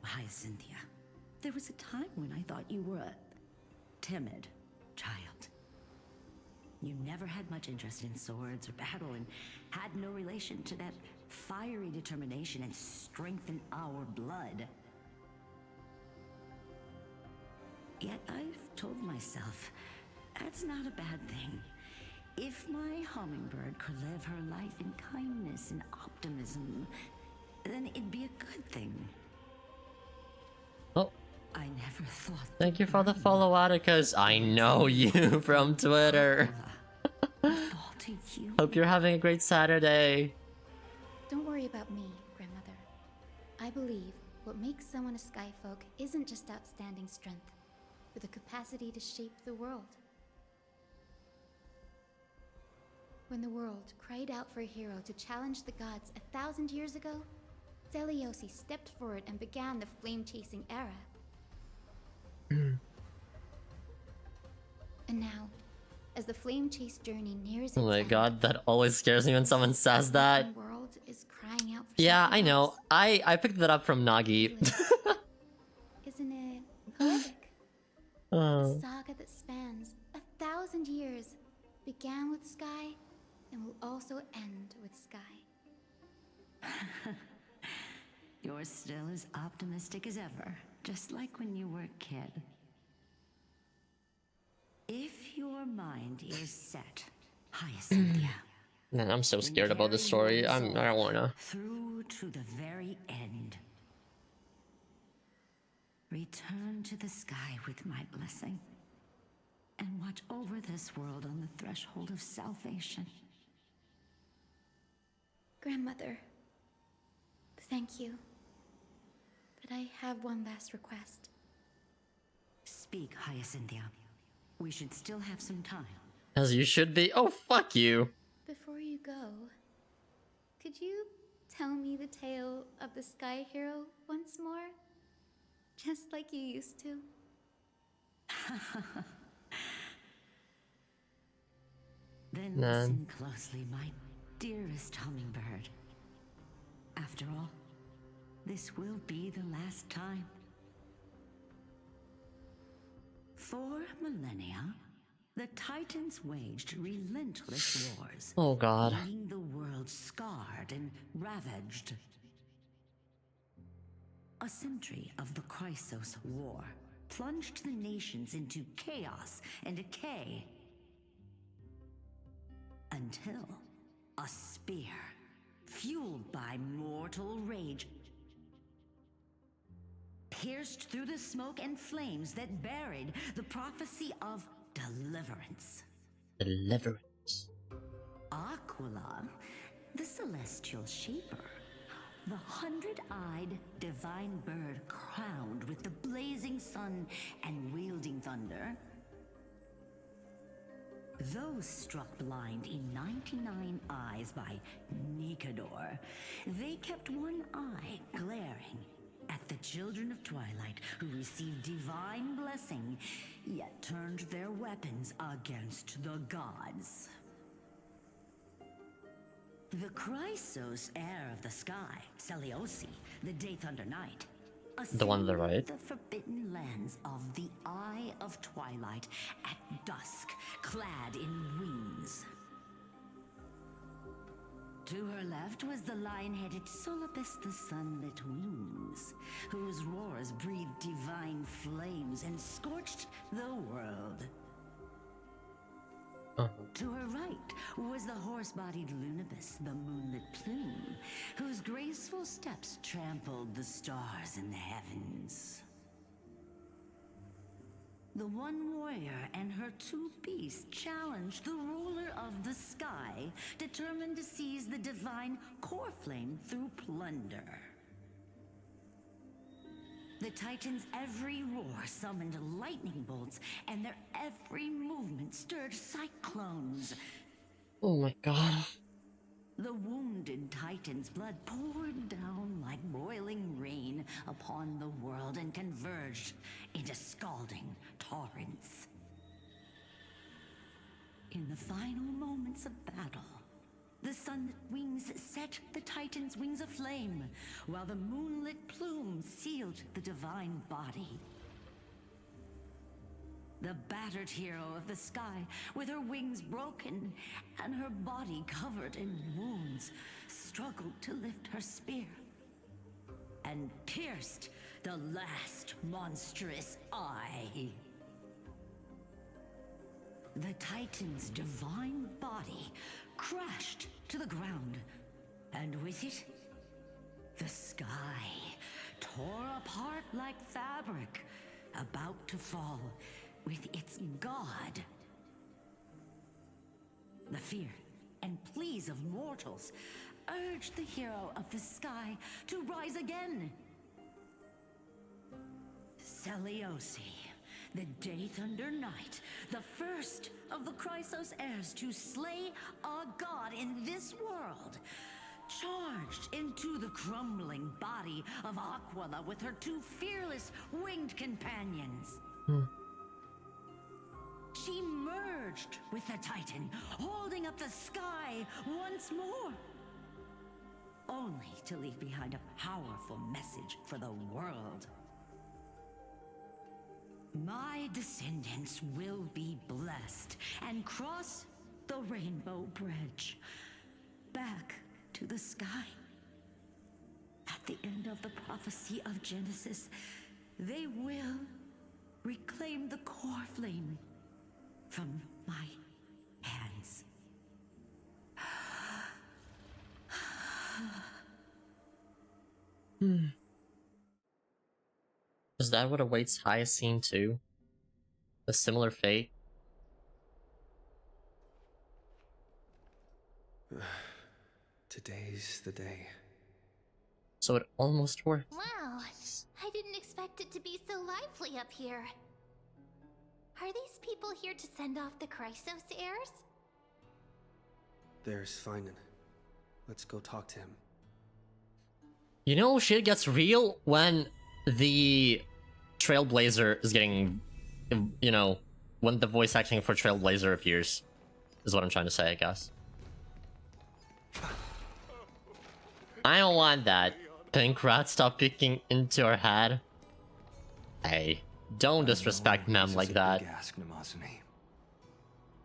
Hyacinthia, there was a time when I thought you were a timid child. You never had much interest in swords or battle and had no relation to that fiery determination and strength in our blood. Yet I've told myself, that's not a bad thing. If my hummingbird could live her life in kindness and optimism, then it'd be a good thing. Oh. I never thought. Thank you for the follow, Atticus. I know you from Twitter. Hope you're having a great Saturday. Don't worry about me, Grandmother. I believe what makes someone a Skyfolk isn't just outstanding strength, but the capacity to shape the world. When the world cried out for a hero to challenge the gods 1,000 years ago, Zeliosi stepped forward and began the flame-chasing era. And now, as the flame chase journey nears its Oh my end, god, that always scares me when someone says that. the world is crying out for Yeah, something I know. else. I picked that up from Nagi. Isn't it poetic? Oh. A saga that spans 1,000 years began with Sky and will also end with Sky. You're still as optimistic as ever, just like when you were a kid. If your mind is set, Hyacinthia, Man, I'm so scared about this story. I don't wanna. through to the very end. Return to the sky with my blessing, and watch over this world on the threshold of salvation. Grandmother, thank you. But I have one last request. Speak, Hyacinthia. We should still have some time. As you should be. Oh, fuck you. Before you go, could you tell me the tale of the Sky Hero once more? Just like you used to. Then Man. listen closely, my dearest hummingbird. After all, this will be the last time. For millennia, the Titans waged relentless wars. Oh god. Leaving the world scarred and ravaged. A century of the Chrysos War plunged the nations into chaos and decay. Until a spear, fueled by mortal rage, pierced through the smoke and flames that buried the prophecy of deliverance. Deliverance. Aquila, the celestial shaper, the 100-eyed divine bird crowned with the blazing sun and wielding thunder, Those struck blind in 99 eyes by Nikador, they kept one eye glaring at the children of Twilight who received divine blessing, yet turned their weapons against the gods. The Chrysos heir of the sky, Seliosi, the Day Thunder Knight, The one on the right. the forbidden lands of the Eye of Twilight at dusk, clad in wings. To her left was the lion-headed Solibus the Sunlit Wings, whose roars breathed divine flames and scorched the world. To her right was the horse-bodied Lunibus, the Moonlit Plume, whose graceful steps trampled the stars in the heavens. The one warrior and her two beasts challenged the ruler of the sky, determined to seize the divine core flame through plunder. The Titans' every roar summoned lightning bolts, and their every movement stirred cyclones. Oh my god. The wounded Titan's blood poured down like boiling rain upon the world and converged into scalding torrents. In the final moments of battle, the Sunlit Wings set the Titan's wings aflame, while the Moonlit Plume sealed the divine body. The battered hero of the sky, with her wings broken and her body covered in wounds, struggled to lift her spear and pierced the last monstrous eye. The Titan's divine body crashed to the ground, and with it, the sky tore apart like fabric, about to fall with its god. The fear and pleas of mortals urged the hero of the sky to rise again. Seliosi, the Day Thunder Knight, the first of the Chrysos heirs to slay a god in this world, charged into the crumbling body of Aquila with her two fearless winged companions. She merged with the Titan, holding up the sky once more, only to leave behind a powerful message for the world. My descendants will be blessed and cross the Rainbow Bridge back to the sky. At the end of the prophecy of Genesis, they will reclaim the core flame from my hands. Is that what awaits Hyacinth too? A similar fate? Today's the day. So it almost worked. Wow, I didn't expect it to be so lively up here. Are these people here to send off the Chrysos heirs? There's Finan. Let's go talk to him. You know, shit gets real when the Trailblazer is getting, you know, when the voice acting for Trailblazer appears, is what I'm trying to say, I guess. I don't want that. Pink rat, stop peeking into our head. Hey, don't disrespect Mem like that.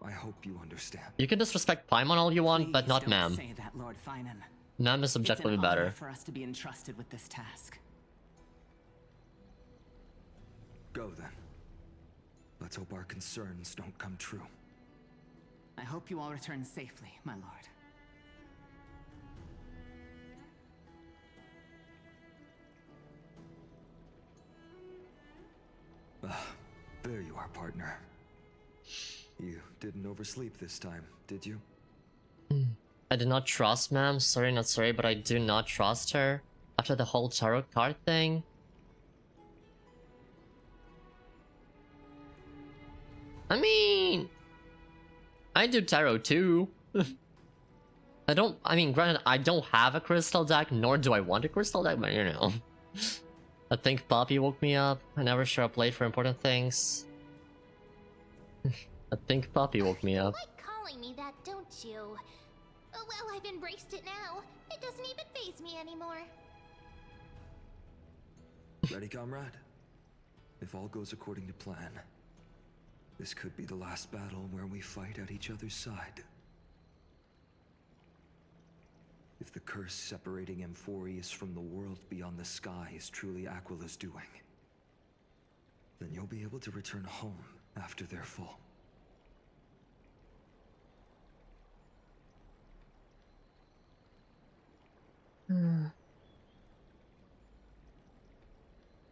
I hope you understand. You can disrespect Paimon all you want, but not Mem. Say that, Lord Finan. Mem is objectively It's an honor better. for us to be entrusted with this task. Go then. Let's hope our concerns don't come true. I hope you all return safely, my lord. There you are, partner. You didn't oversleep this time, did you? I did not trust Mem. Sorry, not sorry, but I do not trust her. After the whole tarot card thing. I do tarot too. I mean, granted, I don't have a crystal deck, nor do I want a crystal deck, but you know. I think Poppy woke me up. I never show up late for important things. I think Poppy woke me up. You like calling me that, don't you? Oh, well, I've embraced it now. It doesn't even faze me anymore. Ready, comrade? If all goes according to plan, this could be the last battle where we fight at each other's side. If the curse separating Amphorius from the world beyond the sky is truly Aquila's doing, then you'll be able to return home after their fall.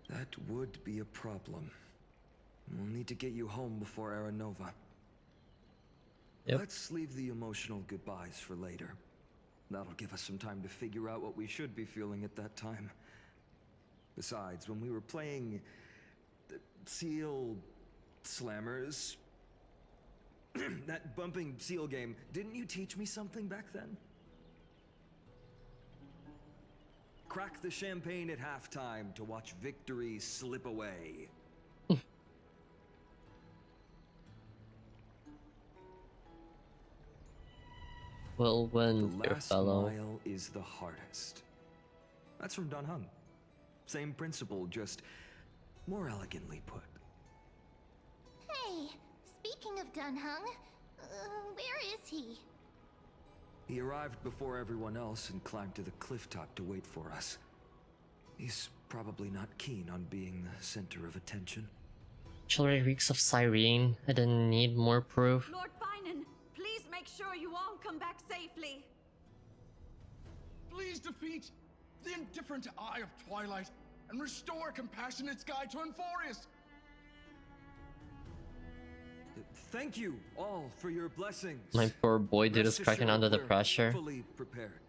That would be a problem. We'll need to get you home before Aranova. Yep. Let's leave the emotional goodbyes for later. That'll give us some time to figure out what we should be feeling at that time. Besides, when we were playing the Seal Slammers, that bumping seal game, didn't you teach me something back then? Crack the champagne at halftime to watch victory slip away. Well, when the your last fellow mile is the hardest. That's from Dan Heng. Same principle, just more elegantly put. Hey, speaking of Dunhung, where is he? He arrived before everyone else and climbed to the cliff top to wait for us. He's probably not keen on being the center of attention. Children reeks of Cyrene. I didn't need more proof. Lord Finan, please make sure you all come back safely. Please defeat the indifferent eye of Twilight and restore compassionate sky to Amphorius. Thank you all for your blessings. My poor boy dude is cracking under the pressure. Fully prepared.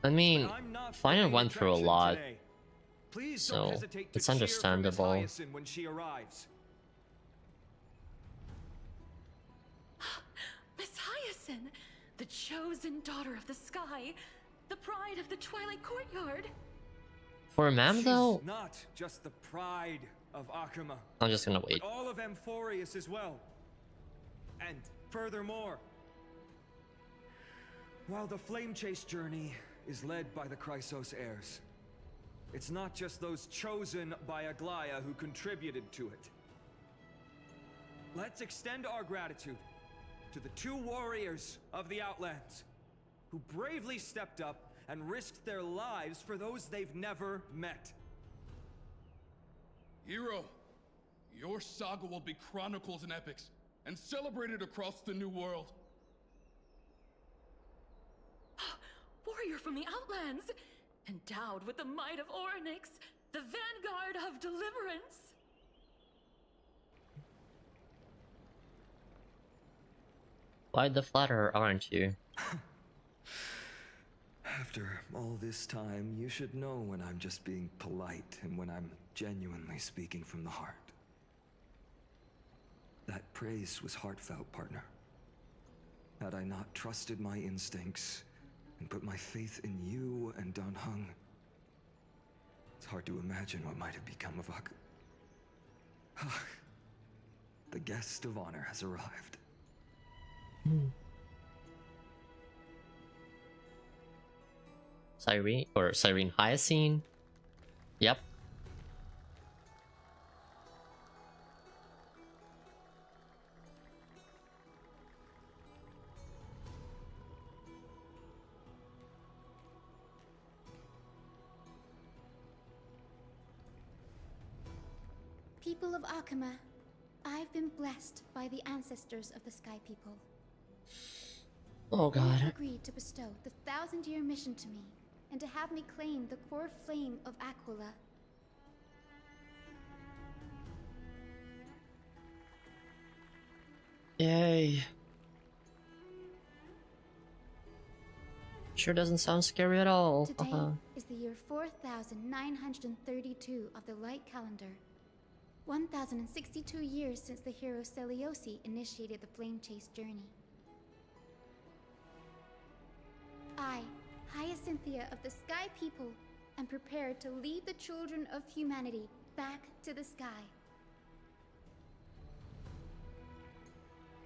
I mean, Finan went through a lot, Please so don't hesitate to it's cheer for Miss understandable. Hyacinth when she arrives. Miss Hyacinth, the chosen daughter of the sky, the pride of the Twilight Courtyard. For Mam though, She's not just the pride of Akuma. I'm just gonna wait. But all of Amphorius as well. And furthermore, while the Flame Chase journey is led by the Chrysos heirs, it's not just those chosen by Aglaya who contributed to it. Let's extend our gratitude to the two warriors of the Outlands who bravely stepped up and risked their lives for those they've never met. Hero, your saga will be chronicled in epics and celebrated across the New World. Warrior from the Outlands, endowed with the might of Orynyx, the vanguard of deliverance. Why the flatterer, aren't you? After all this time, you should know when I'm just being polite and when I'm genuinely speaking from the heart. That praise was heartfelt, partner. Had I not trusted my instincts and put my faith in you and Dan Heng, it's hard to imagine what might have become of Ak. The guest of honor has arrived. Cyrene Hyacinth. Yep. People of Akuma, I've been blessed by the ancestors of the Sky People. Oh god. They agreed to bestow the 1,000-year mission to me, and to have me claim the core flame of Aquila. Yay. Sure doesn't sound scary at all. Today is the year 4,932 of the light calendar. 1,062 years since the hero Seliosi initiated the Flame Chase journey. I, Hyacinthia of the Sky People, am prepared to lead the children of humanity back to the sky.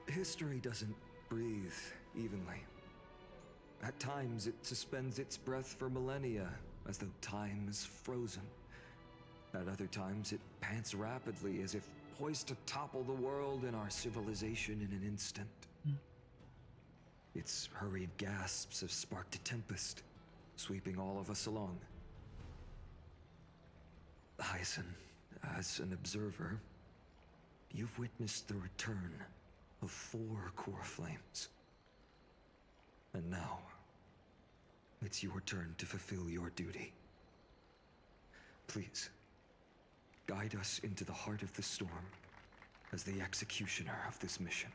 History doesn't breathe evenly. At times, it suspends its breath for millennia, as though time is frozen. At other times, it pants rapidly, as if poised to topple the world and our civilization in an instant. Its hurried gasps have sparked a tempest, sweeping all of us along. Hyacin, as an observer, you've witnessed the return of 4 core flames. And now, it's your turn to fulfill your duty. Please, guide us into the heart of the storm as the executioner of this mission.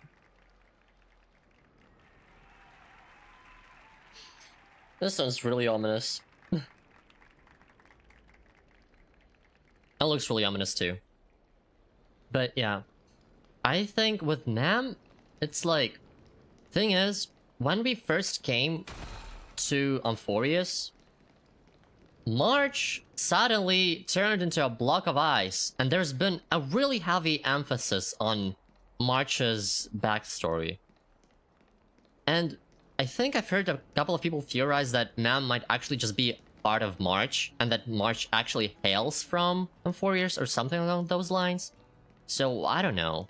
This sounds really ominous. That looks really ominous too. But yeah, I think with Nam, it's like, thing is, when we first came to Amphorius, March suddenly turned into a block of ice, and there's been a really heavy emphasis on March's backstory. And I think I've heard a couple of people theorize that Nam might actually just be part of March, and that March actually hails from Amphorius or something along those lines. So I don't know.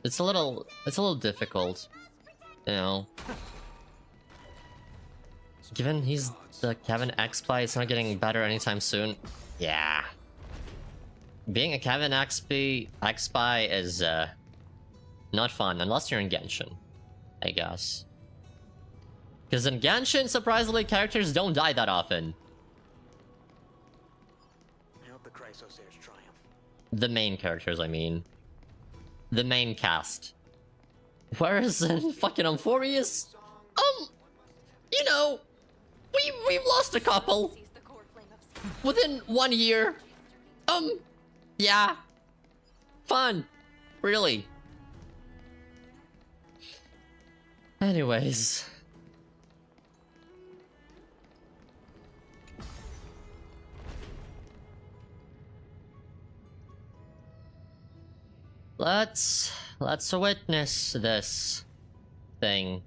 It's a little difficult, you know. Given he's the Kevin X-Spy, it's not getting better anytime soon. Yeah. Being a Kevin X-Spy is not fun, unless you're in Genshin, I guess. Because in Genshin, surprisingly, characters don't die that often. I hope the Chrysosairs triumph. The main characters, I mean. The main cast. Whereas in fucking Amphorius, you know, we've lost a couple within 1 year. Yeah. Fun. Really. Anyways. Let's witness this thing.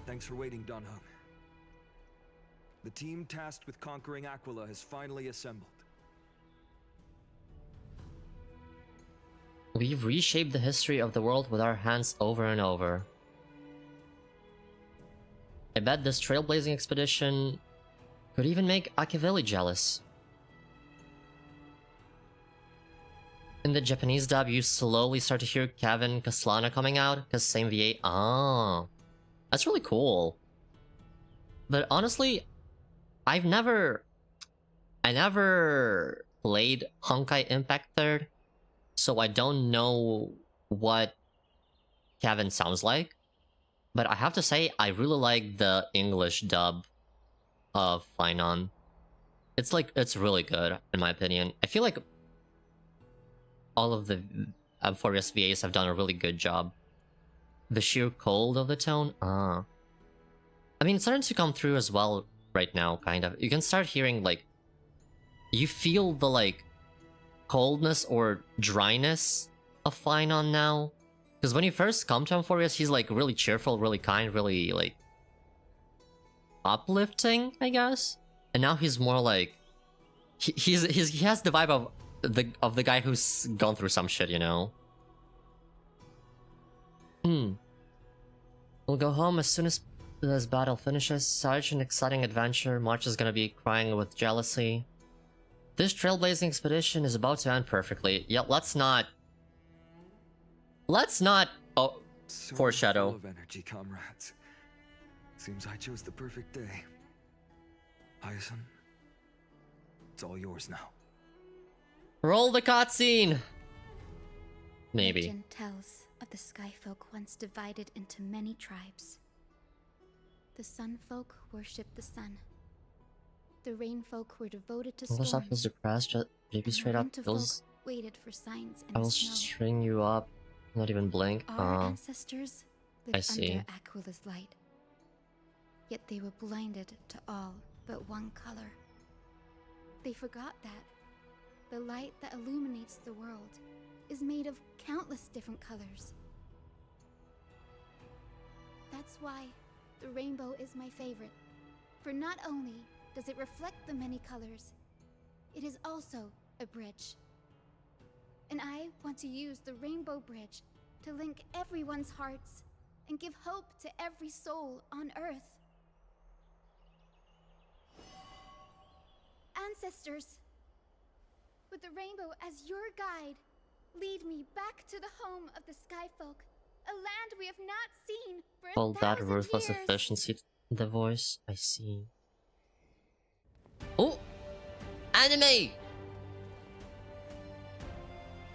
Thanks for waiting, Don Hung. The team tasked with conquering Aquila has finally assembled. We've reshaped the history of the world with our hands over and over. I bet this trailblazing expedition could even make Akiveli jealous. In the Japanese dub, you slowly start to hear Kevin Kaslana coming out, because same VA. Ah, that's really cool. But honestly, I never played Honkai Impact 3rd, so I don't know what Kevin sounds like. But I have to say, I really like the English dub of Finon. It's really good, in my opinion. I feel like all of the Amphorius VAs have done a really good job. The sheer cold of the tone, I mean, it's starting to come through as well right now, kind of. You can start hearing, like, you feel the, like, coldness or dryness of Finon now. Because when you first come to Amphorius, he's, like, really cheerful, really kind, really, like, uplifting, I guess. And now he's more like, he has the vibe of the guy who's gone through some shit, you know. We'll go home as soon as this battle finishes. Such an exciting adventure. March is gonna be crying with jealousy. This trailblazing expedition is about to end perfectly. Yeah, let's not foreshadow. Full of energy, comrades. Seems I chose the perfect day. Hyacin, it's all yours now. Roll the cutscene. Maybe. Legend tells of the Sky Folk once divided into many tribes. The Sun Folk worshipped the sun. The Rain Folk were devoted to storms. Feels depressed. JP straight up feels. Waited for signs I and will snow. string you up Not even blink. Our ancestors lived I see. under Aquila's light. Yet they were blinded to all but one color. They forgot that the light that illuminates the world is made of countless different colors. That's why the rainbow is my favorite. For not only does it reflect the many colors, it is also a bridge. And I want to use the rainbow bridge to link everyone's hearts and give hope to every soul on Earth. Ancestors, with the rainbow as your guide, lead me back to the home of the Skyfolk, a land we have not seen for All that 1,000 ruthless years. efficiency in the voice. I see. Oh! Anime!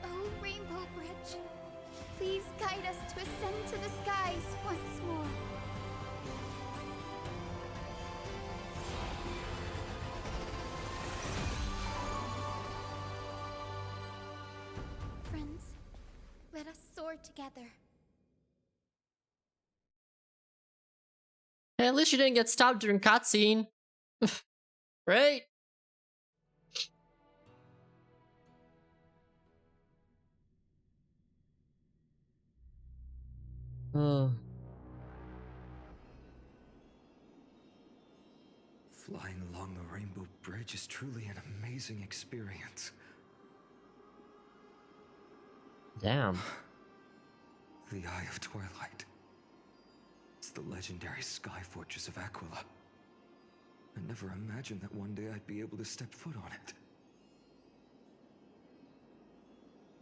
Oh, Rainbow Bridge, please guide us to ascend to the skies once more. Friends, let us soar together. Hey, at least you didn't get stopped during cutscene. Right? Oh. Flying along the Rainbow Bridge is truly an amazing experience. Damn. The Eye of Twilight. It's the legendary sky fortress of Aquila. I never imagined that one day I'd be able to step foot on it.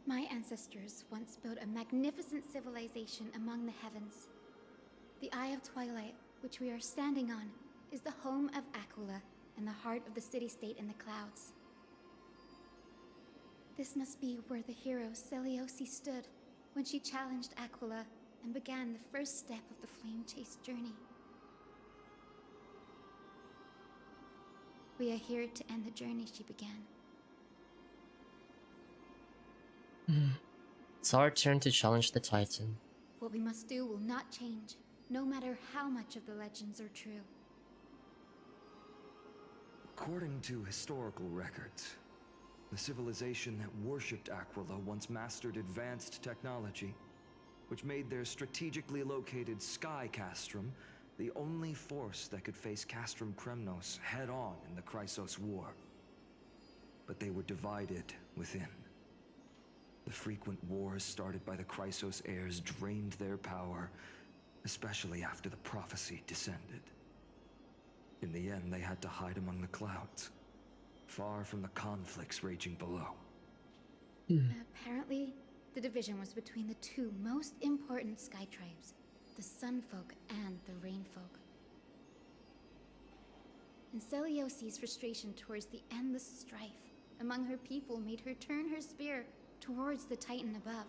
My ancestors once built a magnificent civilization among the heavens. The Eye of Twilight, which we are standing on, is the home of Aquila and the heart of the city-state in the clouds. This must be where the hero Selioci stood when she challenged Aquila and began the first step of the Flame Chase journey. We are here to end the journey she began. It's our turn to challenge the Titan. What we must do will not change, no matter how much of the legends are true. According to historical records, the civilization that worshipped Aquila once mastered advanced technology, which made their strategically located Sky Castrum the only force that could face Castrum Kremnos head-on in the Chrysos War. But they were divided within. The frequent wars started by the Chrysos heirs drained their power, especially after the prophecy descended. In the end, they had to hide among the clouds, far from the conflicts raging below. Apparently, the division was between the two most important sky tribes, the Sunfolk and the Rainfolk. And Seliosi's frustration towards the endless strife among her people made her turn her spear towards the Titan above.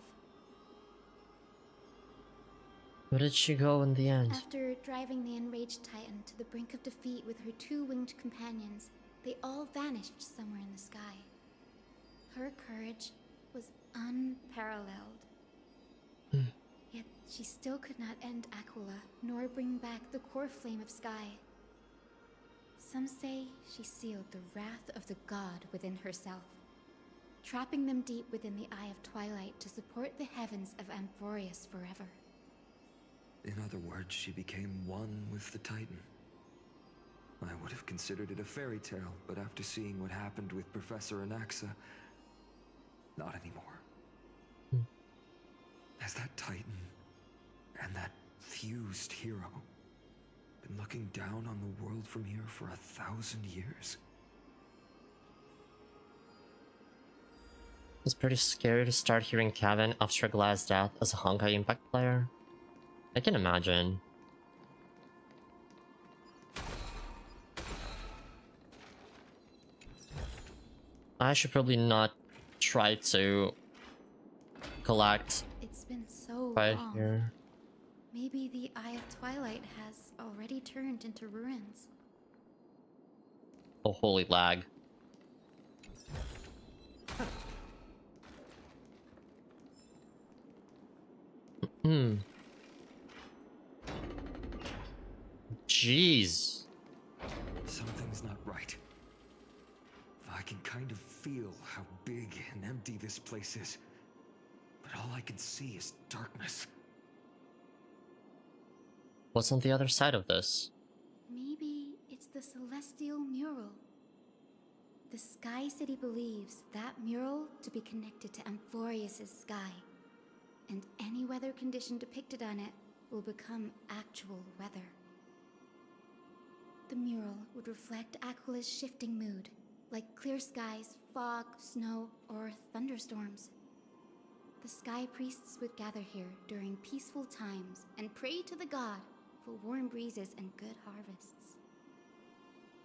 Where did she go in the end? After driving the enraged Titan to the brink of defeat with her two winged companions, they all vanished somewhere in the sky. Her courage was unparalleled. Yet she still could not end Aquila, nor bring back the core flame of sky. Some say she sealed the wrath of the god within herself, trapping them deep within the Eye of Twilight to support the heavens of Amphorius forever. In other words, she became one with the Titan. I would have considered it a fairy tale, but after seeing what happened with Professor Anaxa, not anymore. Has that Titan and that fused hero been looking down on the world from here for 1,000 years? It's pretty scary to start hearing Kevin after Glass death as a Honkai Impact player. I can imagine. I should probably not try to collect It's been so right long. here. Maybe the Eye of Twilight has already turned into ruins. Oh, holy lag. Jeez. Something's not right. I can kind of feel how big and empty this place is. But all I can see is darkness. What's on the other side of this? Maybe it's the celestial mural. The Sky City believes that mural to be connected to Amphorius' sky. And any weather condition depicted on it will become actual weather. The mural would reflect Aquala's shifting mood, like clear skies, fog, snow, or thunderstorms. The sky priests would gather here during peaceful times and pray to the god for warm breezes and good harvests.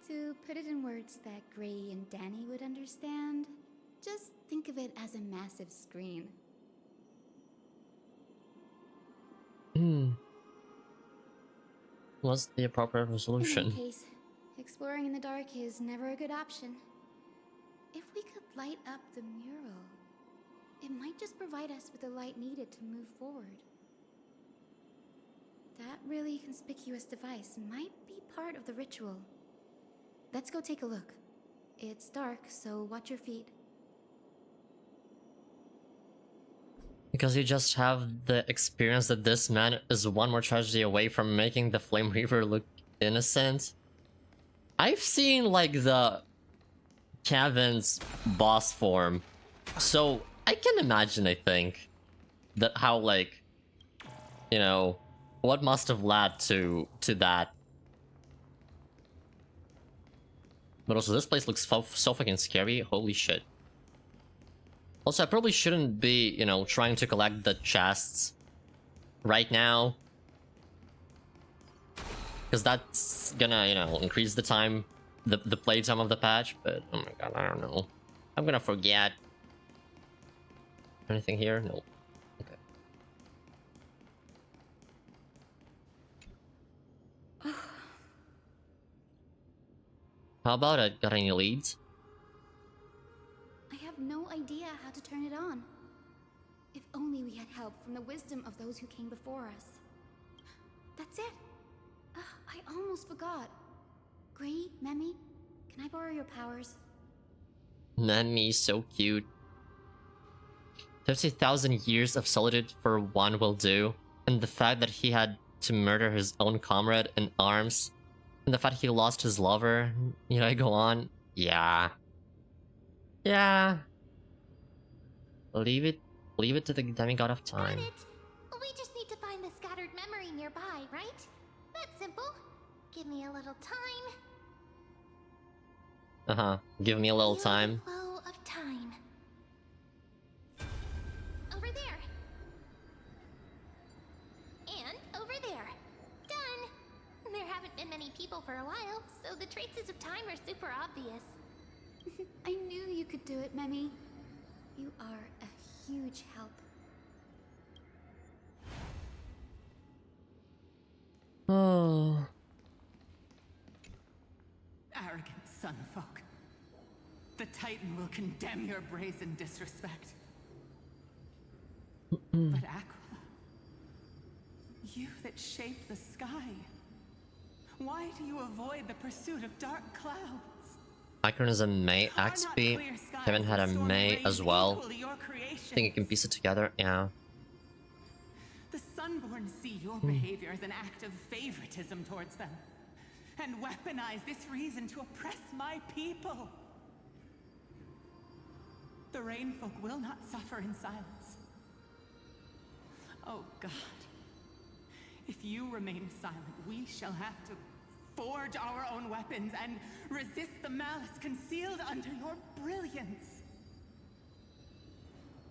To put it in words that Gray and Danny would understand, just think of it as a massive screen. What's the appropriate In resolution? any case, exploring in the dark is never a good option. If we could light up the mural, it might just provide us with the light needed to move forward. That really conspicuous device might be part of the ritual. Let's go take a look. It's dark, so watch your feet. Because you just have the experience that this man is one more tragedy away from making the Flame Reaver look innocent. I've seen like the Kevin's boss form, so I can imagine, I think, that how, like, you know, what must have led to that. But also, this place looks so fucking scary. Holy shit. Also, I probably shouldn't be, you know, trying to collect the chests right now, because that's gonna, you know, increase the time, the play time of the patch. But oh my god, I don't know. I'm gonna forget. Anything here? No. Okay. How about it? Got any leads? I have no idea how to turn it on. If only we had help from the wisdom of those who came before us. That's it. I almost forgot. Gray, Memi, can I borrow your powers? Nami, so cute. 50,000 years of solitude for one will do, and the fact that he had to murder his own comrade in arms, and the fact he lost his lover, you know, I go on. Yeah. Yeah. Leave it to the demigod of time. Got it. We just need to find the scattered memory nearby, right? That's simple. Give me a little time. Uh-huh. Give me a little time. Flow of time. Over there. And over there. Done. There haven't been many people for a while, so the traces of time are super obvious. I knew you could do it, Memi. You are a huge help. Oh. Arrogant sunfolk. The Titan will condemn your brazen disrespect. But Aquila, you that shaped the sky, why do you avoid the pursuit of dark clouds? Icon is a May XP. Kevin had a May as well. I think you can piece it together, yeah. The Sunborn see your behavior as an act of favoritism towards them, and weaponize this reason to oppress my people. The Rainfolk will not suffer in silence. Oh God, if you remain silent, we shall have to forge our own weapons and resist the malice concealed under your brilliance.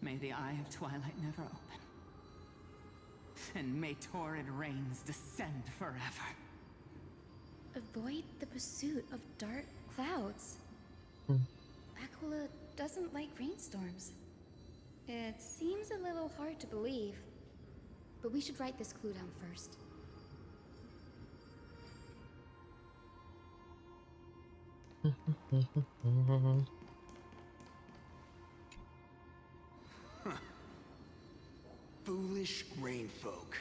May the Eye of Twilight never open, and may torrid rains descend forever. Avoid the pursuit of dark clouds. Aquila doesn't like rainstorms. It seems a little hard to believe, but we should write this clue down first. Foolish rainfolk.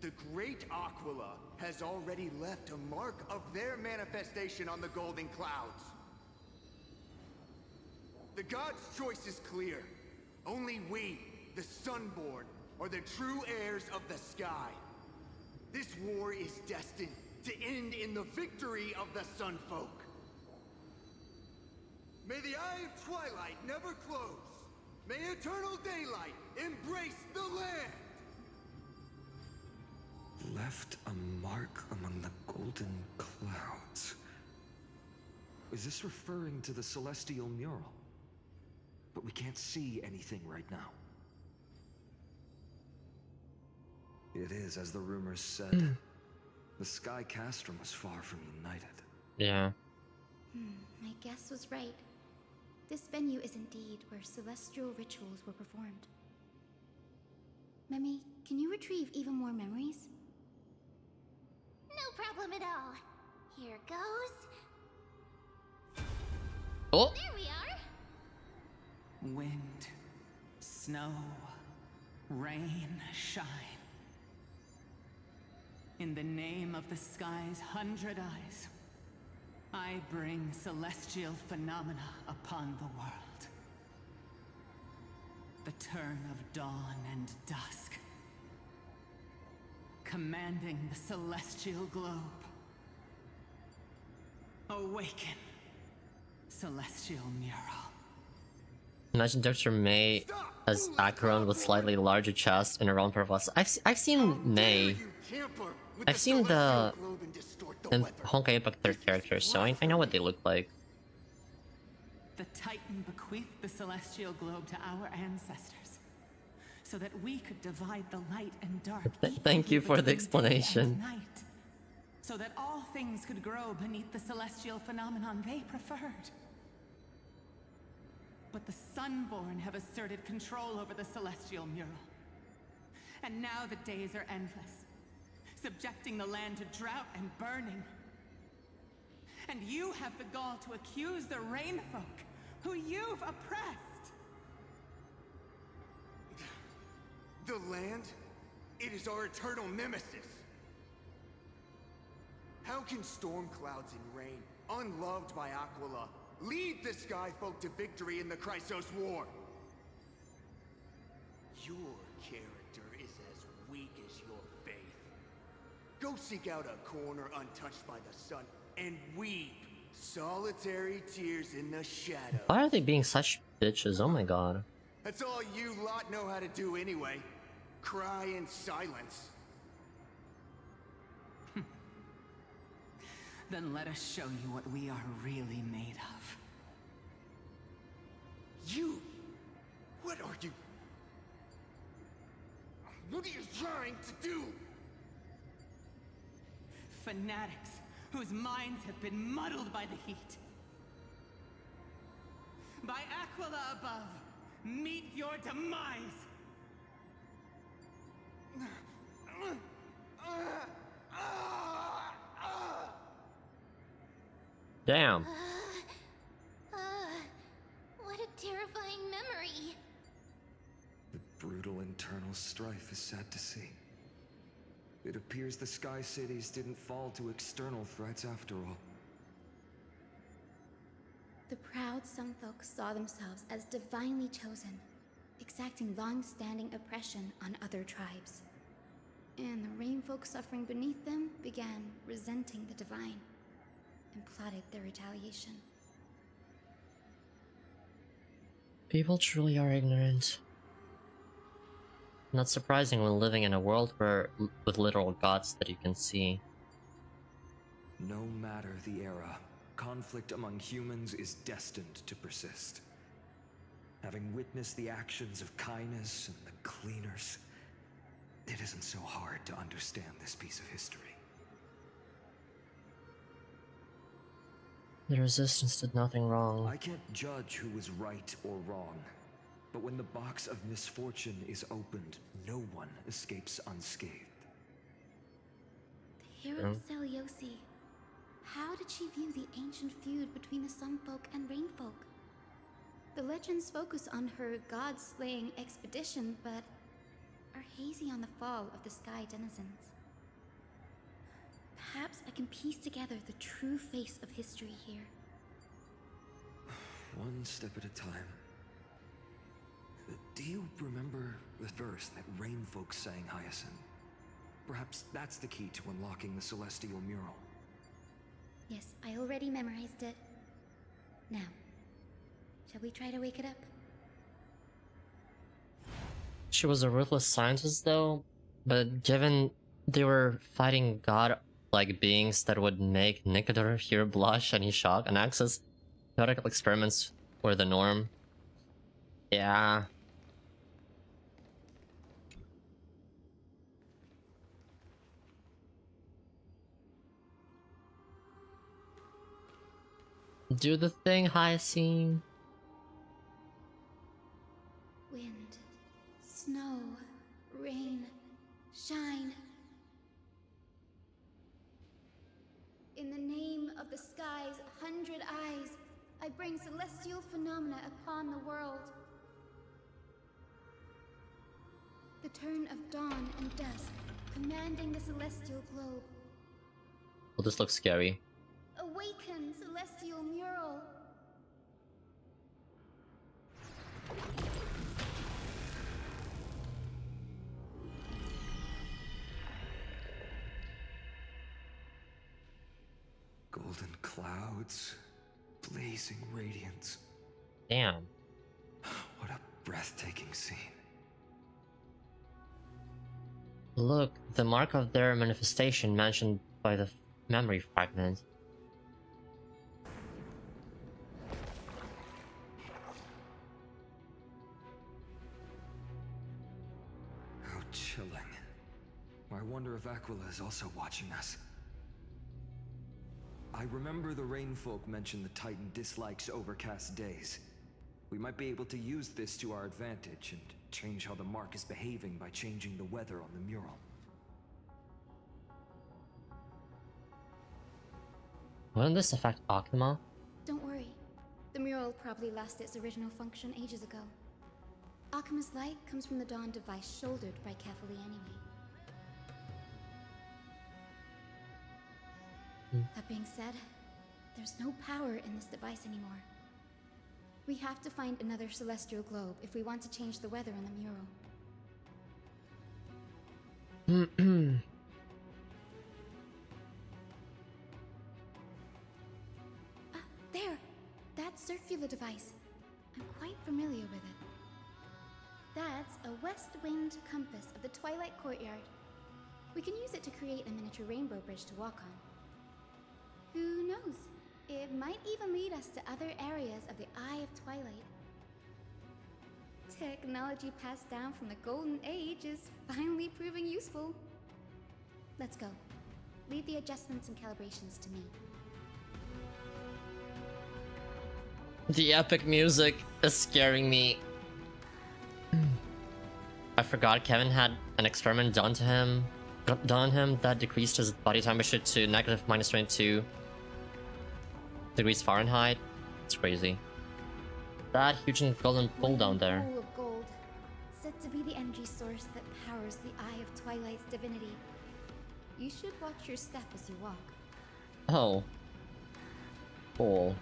The great Aquila has already left a mark of their manifestation on the golden clouds. The gods' choice is clear. Only we, the Sunborn, are the true heirs of the sky. This war is destined to end in the victory of the Sunfolk. May the Eye of Twilight never close. May eternal daylight embrace the land! Left a mark among the golden clouds. Is this referring to the celestial mural? But we can't see anything right now. It is, as the rumors said. The Sky Castrum was far from united. Yeah. My guess was right. This venue is indeed where celestial rituals were performed. Memi, can you retrieve even more memories? No problem at all. Here goes. Oh! There we are. Wind, snow, rain, shine. In the name of the sky's 100 eyes, I bring celestial phenomena upon the world. The turn of dawn and dusk, commanding the celestial globe. Awaken, celestial mural. Imagine Dr. May as Acheron with slightly larger chest and a round pair of glasses. I've seen May. I've seen the Honkai Impact 3rd characters, so I know what they look like. The Titan bequeathed the celestial globe to our ancestors, so that we could divide the light and dark. Thank you for the explanation. Night, so that all things could grow beneath the celestial phenomenon they preferred. But the Sunborn have asserted control over the celestial mural. And now the days are endless, subjecting the land to drought and burning. And you have the gall to accuse the Rainfolk, who you've oppressed. The land? It is our eternal nemesis. How can storm clouds and rain, unloved by Aquila, lead the Skyfolk to victory in the Chrysos War? Your character is as weak as your faith. Go seek out a corner untouched by the sun and weep solitary tears in the shadow. Why are they being such bitches? Oh my god. That's all you lot know how to do anyway. Cry in silence. Then let us show you what we are really made of. You? What are you? What are you trying to do? Fanatics whose minds have been muddled by the heat. By Aquila above, meet your demise! Damn. What a terrifying memory. The brutal internal strife is sad to see. It appears the Sky Cities didn't fall to external threats after all. The proud Sunfolk saw themselves as divinely chosen, exacting long-standing oppression on other tribes. And the Rainfolk suffering beneath them began resenting the divine and plotted their retaliation. People truly are ignorant. Not surprising when living in a world with literal gods that you can see. No matter the era, conflict among humans is destined to persist. Having witnessed the actions of Kindness and the Cleaners, it isn't so hard to understand this piece of history. The Resistance did nothing wrong. I can't judge who was right or wrong, but when the box of misfortune is opened, no one escapes unscathed. The hero Seliosi. How did she view the ancient feud between the Sunfolk and Rainfolk? The legends focus on her god-slaying expedition, but are hazy on the fall of the Sky Denizens. Perhaps I can piece together the true face of history here. One step at a time. Do you remember the verse that Rain Folk sang, Hyacinth? Perhaps that's the key to unlocking the Celestial Mural. Yes, I already memorized it. Now, shall we try to wake it up? She was a ruthless scientist though, but given they were fighting god-like beings that would make Nicator hear blush and he shock and access theoretical experiments were the norm. Yeah. Do the thing, Hyacinth. Wind, snow, rain, shine. In the name of the sky's 100 eyes, I bring celestial phenomena upon the world. The turn of dawn and dusk, commanding the celestial globe. Well, this looks scary. Awaken, celestial mural! Golden clouds, blazing radiance. Damn. What a breathtaking scene. Look, the mark of their manifestation mentioned by the memory fragment. How chilling. I wonder if Aquila is also watching us. I remember the Rainfolk mentioned the Titan dislikes overcast days. We might be able to use this to our advantage and change how the mark is behaving by changing the weather on the mural. Wouldn't this affect Akuma? Don't worry. The mural probably lost its original function ages ago. Akuma's light comes from the dawn device shouldered by Kefali anyway. That being said, there's no power in this device anymore. We have to find another celestial globe if we want to change the weather on the mural. There! That circular device. I'm quite familiar with it. That's a west wind compass of the Twilight Courtyard. We can use it to create a miniature rainbow bridge to walk on. Who knows? It might even lead us to other areas of the Eye of Twilight. Technology passed down from the Golden Age is finally proving useful. Let's go. Leave the adjustments and calibrations to me. The epic music is scaring me. I forgot Kevin had an experiment done on him that decreased his body temperature to negative -22 degrees Fahrenheit. It's crazy. That huge and golden pool down there. Pool of gold, said to be the energy source that powers the Eye of Twilight's divinity. You should watch your step as you walk. Oh. Cool.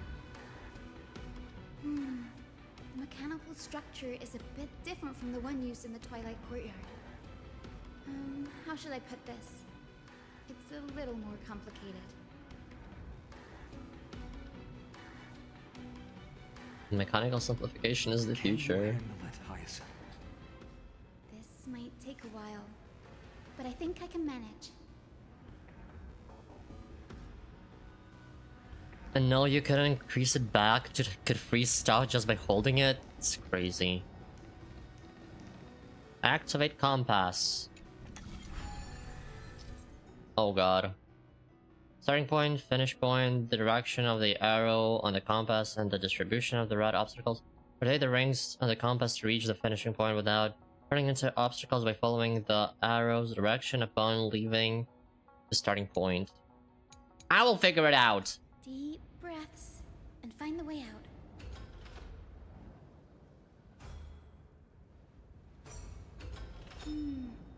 The mechanical structure is a bit different from the one used in the Twilight Courtyard. How should I put this? It's a little more complicated. Mechanical simplification is the future. This might take a while, but I think I can manage. And no, you couldn't increase it back to could freeze stuff just by holding it? It's crazy. Activate compass. Oh god. Starting point, finish point, the direction of the arrow on the compass, and the distribution of the red obstacles. Rotate the rings on the compass to reach the finishing point without turning into obstacles by following the arrow's direction upon leaving the starting point. I will figure it out! Deep breaths and find the way out.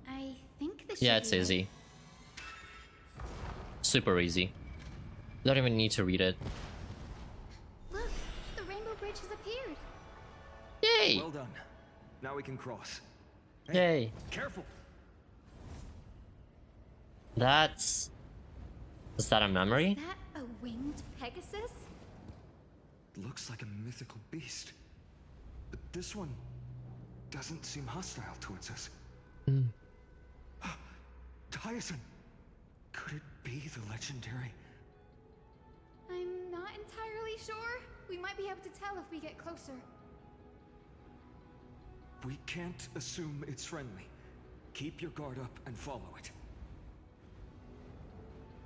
I think this should Yeah, it's be it. easy. super easy. You don't even need to read it. Look, the rainbow bridge has appeared. Yay! Well done. Now we can cross. Yay! Careful. That's... Is that a memory? Is that a winged Pegasus? Looks like a mythical beast. But this one doesn't seem hostile towards us. Tyson! Could it be the legendary? I'm not entirely sure. We might be able to tell if we get closer. We can't assume it's friendly. Keep your guard up and follow it.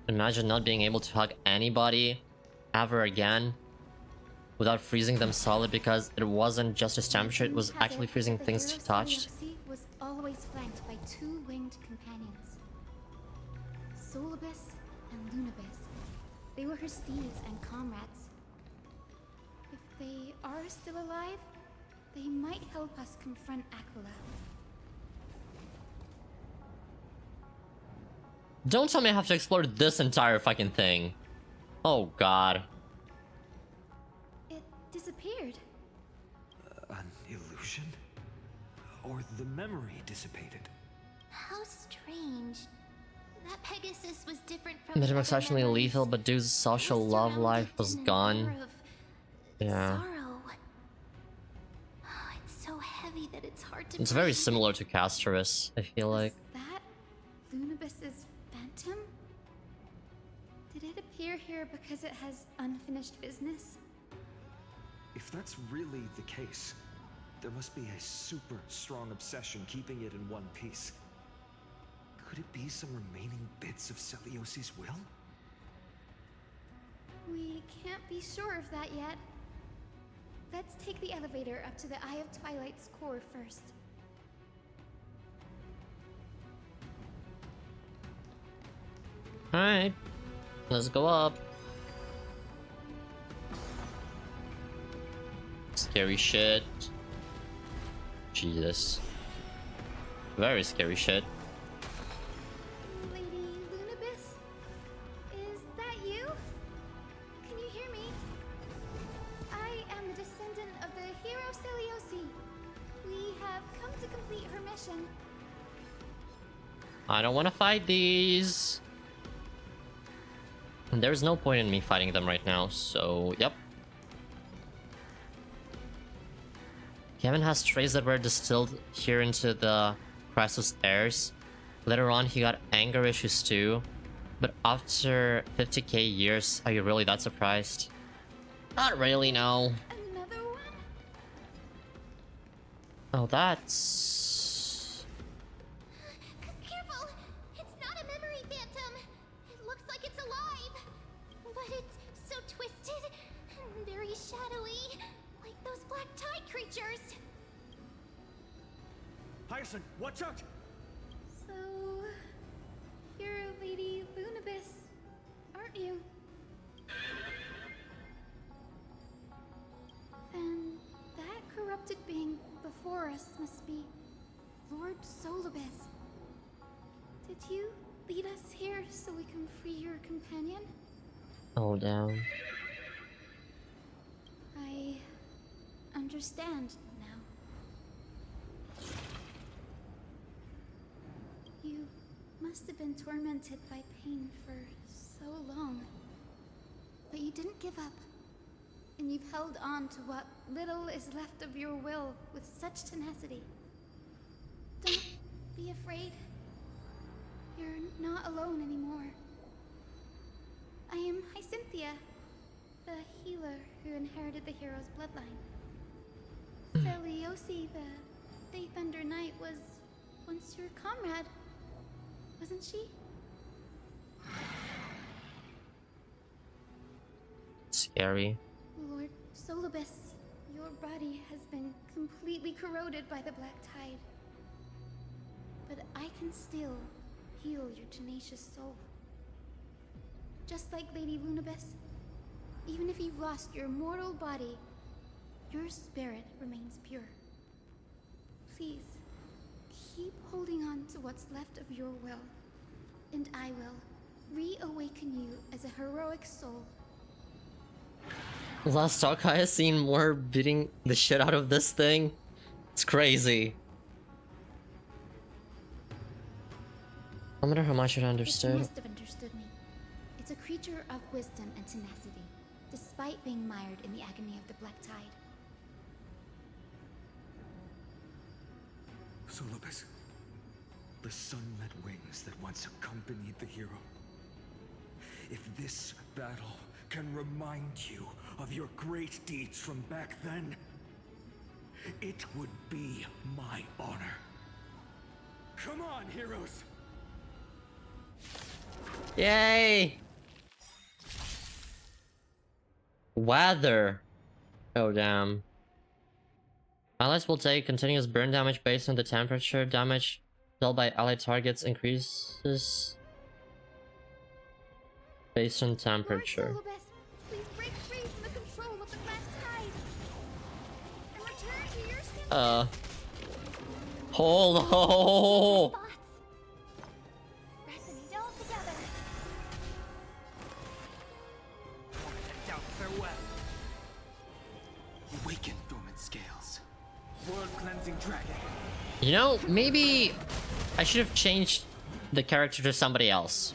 Imagine not being able to hug anybody ever again without freezing them solid because it wasn't just his temperature, it was actually freezing things he touched. Was always flanked by two winged companions, Solibus and Lunibus. They were her steeds and comrades. If they are still alive, they might help us confront Aquila. Don't tell me I have to explore this entire fucking thing. Oh god. It disappeared. An illusion? Or the memory dissipated? How strange. That Pegasus was different from It the was other actually memories. lethal, but dude's social love life was gone. Yeah. Sorrow. Oh, it's so heavy that it's hard to It's very breathe. similar to Castorus, I feel like. That Lunibus's phantom? Did it appear here because it has unfinished business? If that's really the case, there must be a super strong obsession keeping it in one piece. Could it be some remaining bits of Celiosi's will? We can't be sure of that yet. Let's take the elevator up to the Eye of Twilight's core first. Alright. Let's go up. Scary shit. Jesus. Very scary shit. Lady Lunibus? Is that you? Can you hear me? I am the descendant of the hero Celiosi. We have come to complete her mission. I don't want to fight these. There's no point in me fighting them right now, so yep. Kevin has traits that were distilled here into the Chrysos heirs. Later on, he got anger issues too. But after 50k years, are you really that surprised? Not really, no. Another one? Oh, that's... Careful! It's not a memory phantom. It looks like it's alive. But it's so twisted and very shadowy. Like those black tide creatures. Hyacinth, watch out! So, you're Lady Lunibus, aren't you? Then that corrupted being before us must be Lord Solibus. Did you lead us here so we can free your companion? Oh, damn. I understand now. You must have been tormented by pain for so long. But you didn't give up. And you've held on to what little is left of your will with such tenacity. Don't be afraid. You're not alone anymore. I am Hyacinthia, the healer who inherited the hero's bloodline. Celiosi, the Day Thunder Knight, was once your comrade, wasn't she? Scary. Lord Solibus, your body has been completely corroded by the black tide. But I can still heal your tenacious soul. Just like Lady Lunibus, even if you've lost your mortal body, your spirit remains pure. Please, keep holding on to what's left of your will, and I will, reawaken you as a heroic soul. Last Honkai has seen more beating the shit out of this thing. It's crazy. I wonder how much it understood. It must have understood me. It's a creature of wisdom and tenacity, despite being mired in the agony of the Black Tide. Solobus, the sunlit wings that once accompanied the hero. If this battle can remind you of your great deeds from back then, it would be my honor. Come on, heroes! Yay! Weather. Oh damn. Allies will take continuous burn damage based on the temperature. Damage dealt by allied targets increases based on temperature. Lord Solobus, please break free from the control of the Black Tide and return to your skin. Hold on. Resonate all together. Out farewell. Awaken dormant scales. World cleansing dragon. You know, maybe I should have changed the character to somebody else.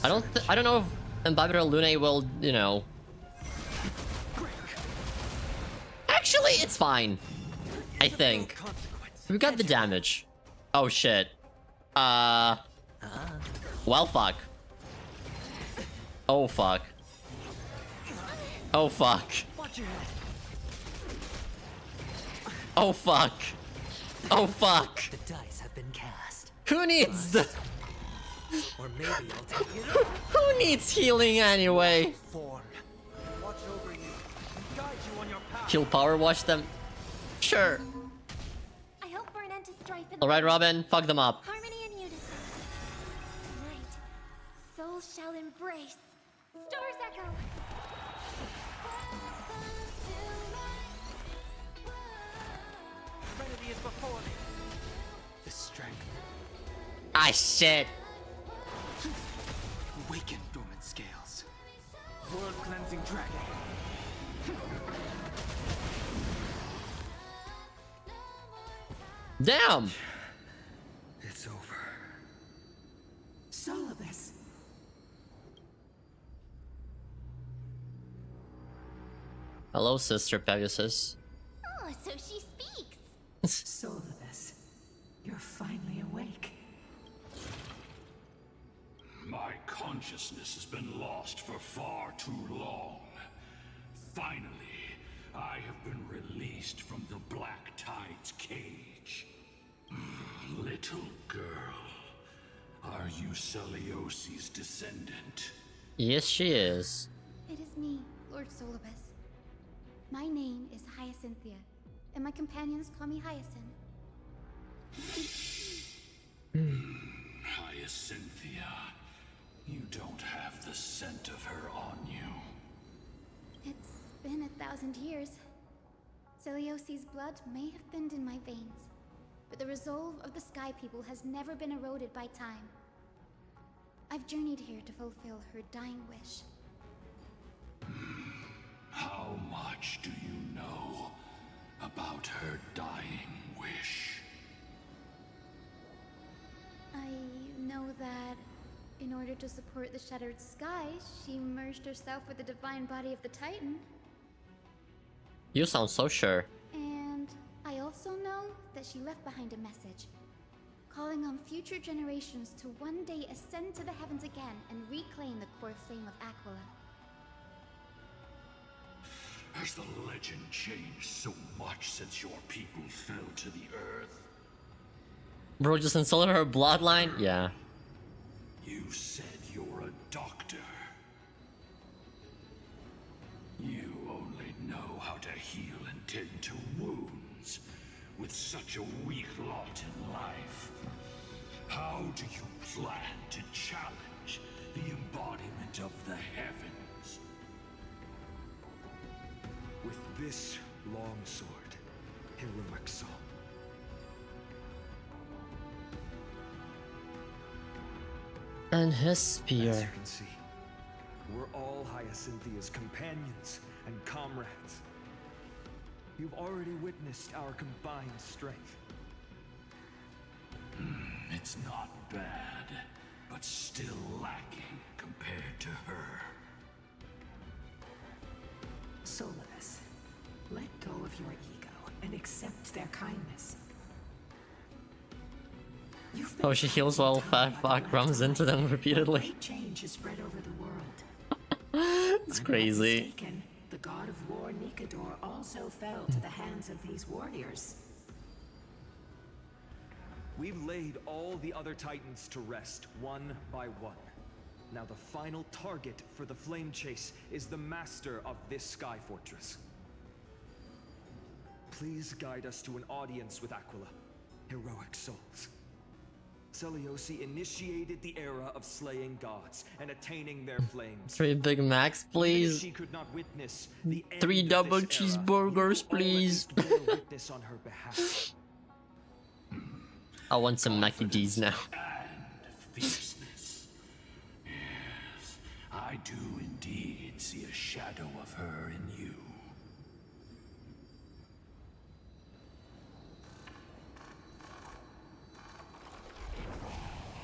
I don't know if Embodiment Lune will, you know. Actually, it's fine. I think. We got the damage. Oh shit. Well fuck. Oh fuck. Oh fuck. Oh fuck. Oh fuck. The dice have been cast. Who needs the... Or maybe I'll take it. Who needs healing anyway? Form. Watch over you. Guide you on your path. He'll power wash them? Sure. I hope for an end to strife in Alright, Robin, fuck them up. harmony and unison. Right. Souls shall embrace. Stars echo. Serenity is before me. The strength. Ah, shit. Awaken dormant scales. World cleansing dragon. Damn. It's over. Solobus. Hello, Sister Pegasus. Oh, so she speaks. Solobus, you're finally awake. My consciousness has been lost for far too long. Finally, I have been released from the Black Tide's cage. Little girl, are you Celiosi's descendant? Yes, she is. It is me, Lord Solobus. My name is Hyacinthia, and my companions call me Hyacinth. Hyacinthia, you don't have the scent of her on you. It's been 1,000 years. Celiosi's blood may have thinned in my veins, but the resolve of the Sky People has never been eroded by time. I've journeyed here to fulfill her dying wish. How much do you know about her dying wish? I know that in order to support the shattered sky, she merged herself with the divine body of the Titan. You sound so sure. And I also know that she left behind a message, calling on future generations to one day ascend to the heavens again and reclaim the core flame of Aquila. Has the legend changed so much since your people fell to the earth? Bro, just insulted her bloodline? Yeah. You said you're a doctor. You only know how to heal and tend to wounds with such a weak lot in life. How do you plan to challenge the embodiment of the heavens? With this long sword, heroic soul. And his As spear. you can see, we're all Hyacinthia's companions and comrades. You've already witnessed our combined strength. It's not bad, but still lacking compared to her. Solidus, let go of your ego and accept their kindness. Oh, she heals while Fat Fuck runs into them repeatedly. Great change has spread over the world. It's If I'm not crazy. mistaken, the god of war Nikador also fell to the hands of these warriors. We've laid all the other titans to rest, one by one. Now the final target for the flame chase is the master of this sky fortress. Please guide us to an audience with Aquila, heroic souls. Seleuci initiated the era of slaying gods and attaining their flames. 3 Big Macs, Even if please. she could not witness the end 3 of double this era, cheeseburgers, you will all at please. least bear witness on her behalf. I want some Mackie D's now. Fierceness. Yes, I do indeed see a shadow of her in you.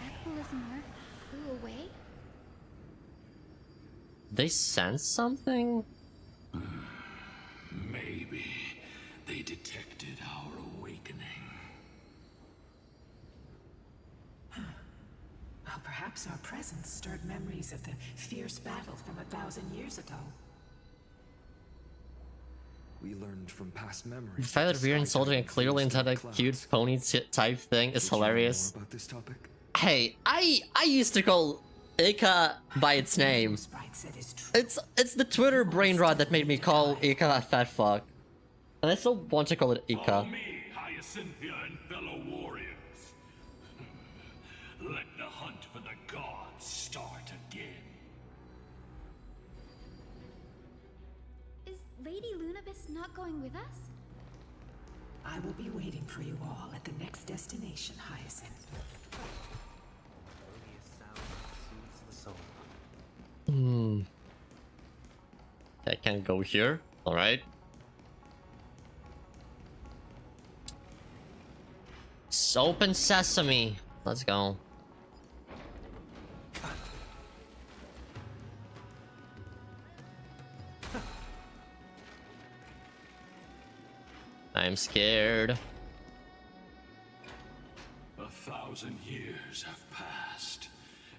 Aquila's mark flew away? They sense something? Maybe they detected our awakening. Well, perhaps our presence stirred memories of the fierce battle from 1,000 years ago. We learned from past memories. The fact that we're insulting a clearly intended cute pony type thing is hilarious. About this topic? Hey, I used to call Ika by its name. It's the Twitter brain rot that made me call Ika a fat fuck. And I still want to call it Ika. Follow me, Hyacinthia and fellow warriors. Let the hunt for the gods start again. Is Lady Lunabis not going with us? I will be waiting for you all at the next destination, Hyacinth. I can't go here. Alright. Open sesame. Let's go. I'm scared. 1,000 years have passed,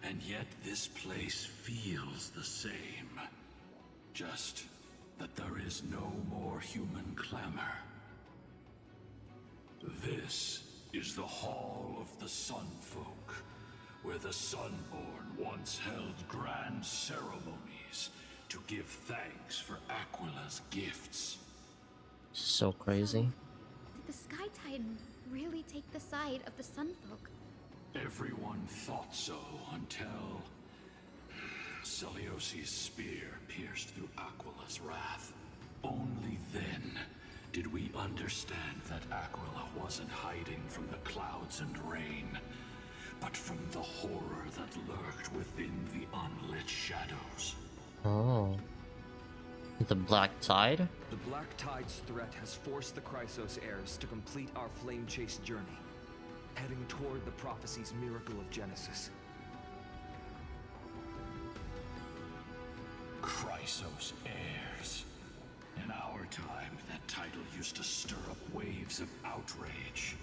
and yet this place feels the same. Just that there is no more human clamor. This is the Hall of the Sunfolk, where the Sunborn once held grand ceremonies to give thanks for Aquila's gifts. So crazy. Did the Sky Titan really take the side of the Sunfolk? Everyone thought so until Seleuci's spear pierced through Aquila's wrath. Only then did we understand that Aquila wasn't hiding from the clouds and rain, but from the horror that lurked within the unlit shadows. Oh. The Black Tide? The Black Tide's threat has forced the Chrysos heirs to complete our flame chase journey, heading toward the prophecy's miracle of Genesis. Chrysos heirs. In our time, that title used to stir up waves of outrage.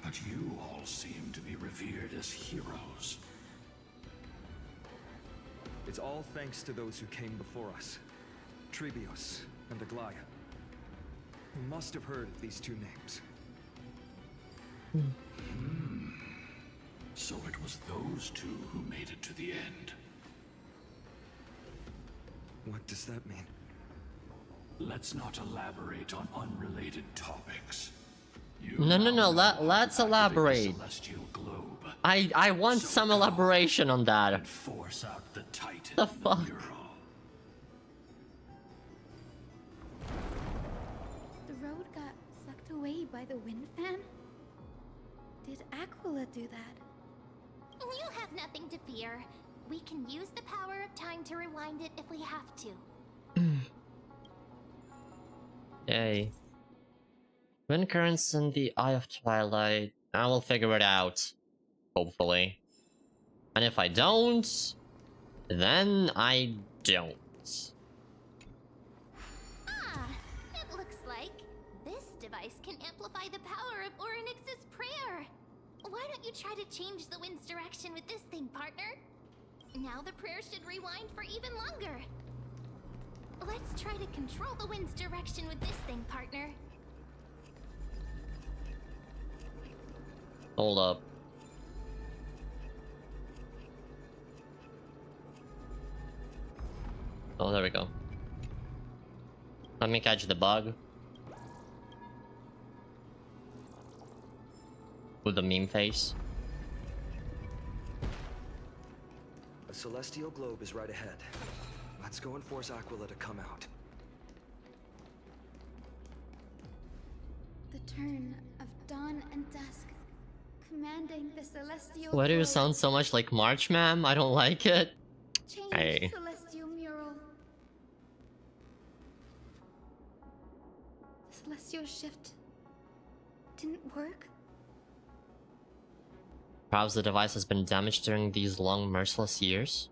But you all seem to be revered as heroes. It's all thanks to those who came before us, Trebios and Aglaia. You must have heard of these two names. So it was those two who made it to the end. What does that mean? Let's not elaborate on unrelated topics. No, let's elaborate. Celestial globe. I want some elaboration on that. And force out the Titan. The fuck? The road got sucked away by the wind fan? Did Aquila do that? You have nothing to fear. We can use the power of time to rewind it if we have to. Yay. Wind currents in the Eye of Twilight. I will figure it out. Hopefully. And if I don't, then I don't. Ah, it looks like this device can amplify the power of Orynyx's prayer. Why don't you try to change the wind's direction with this thing, partner? Now the prayer should rewind for even longer. Let's try to control the wind's direction with this thing, partner. Hold up. Oh, there we go. Let me catch the bug. With the meme face. A celestial globe is right ahead. Let's go and force Aquila to come out. The turn of dawn and dusk, commanding the celestial Why do you globe. sound so much like March, ma'am? I don't like it. Change Hey. celestial mural. The celestial shift didn't work. Perhaps the device has been damaged during these long, merciless years?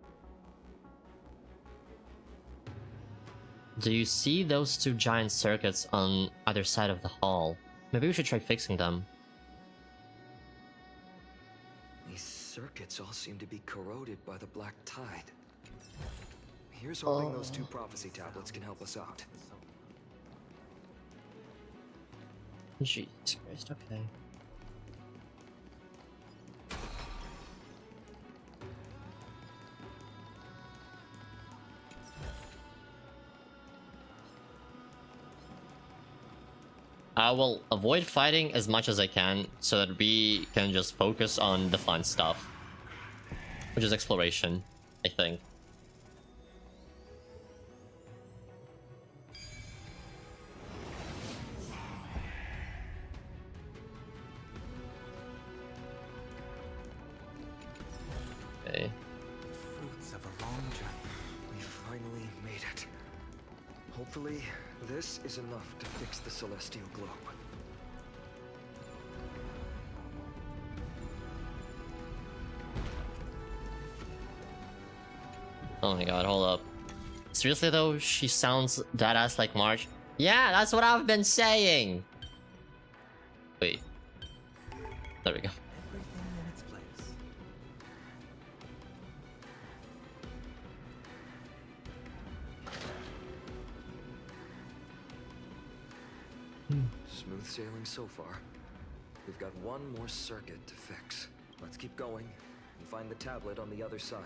Do you see those two giant circuits on either side of the hall? Maybe we should try fixing them. These circuits all seem to be corroded by the black tide. Here's hoping those two prophecy tablets can help us out. Jesus Christ, okay. I will avoid fighting as much as I can so that we can just focus on the fun stuff. Which is exploration, I think. Okay. Fruits of a long journey. We finally made it. Hopefully, this is enough to fix the celestial globe. Oh my god, hold up. Seriously though, she sounds deadass like March. Yeah, that's what I've been saying! Wait. There we go. Everything in its place. Smooth sailing so far. We've got one more circuit to fix. Let's keep going and find the tablet on the other side.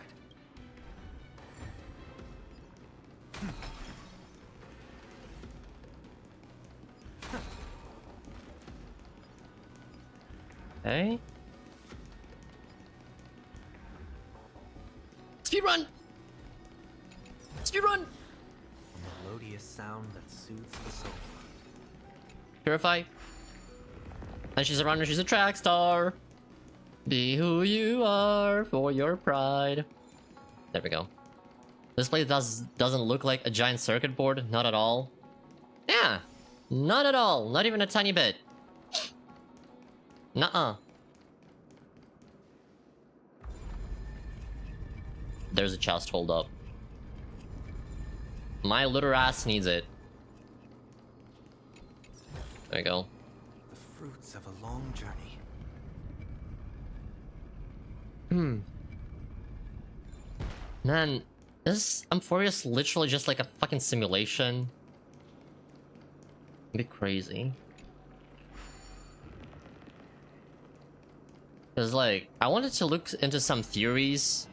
Hey? Speedrun! Speedrun! A melodious sound that soothes the soul. Purify. And she's a runner, she's a track star. Be who you are for your pride. There we go. This place doesn't look like a giant circuit board, not at all. Yeah, not at all, not even a tiny bit. Nuh-uh. There's a chest, hold up. My little ass needs it. There we go. The fruits of a long journey. Man, is Amphorius literally just like a fucking simulation? It'd be crazy. Cause like, I wanted to look into some theories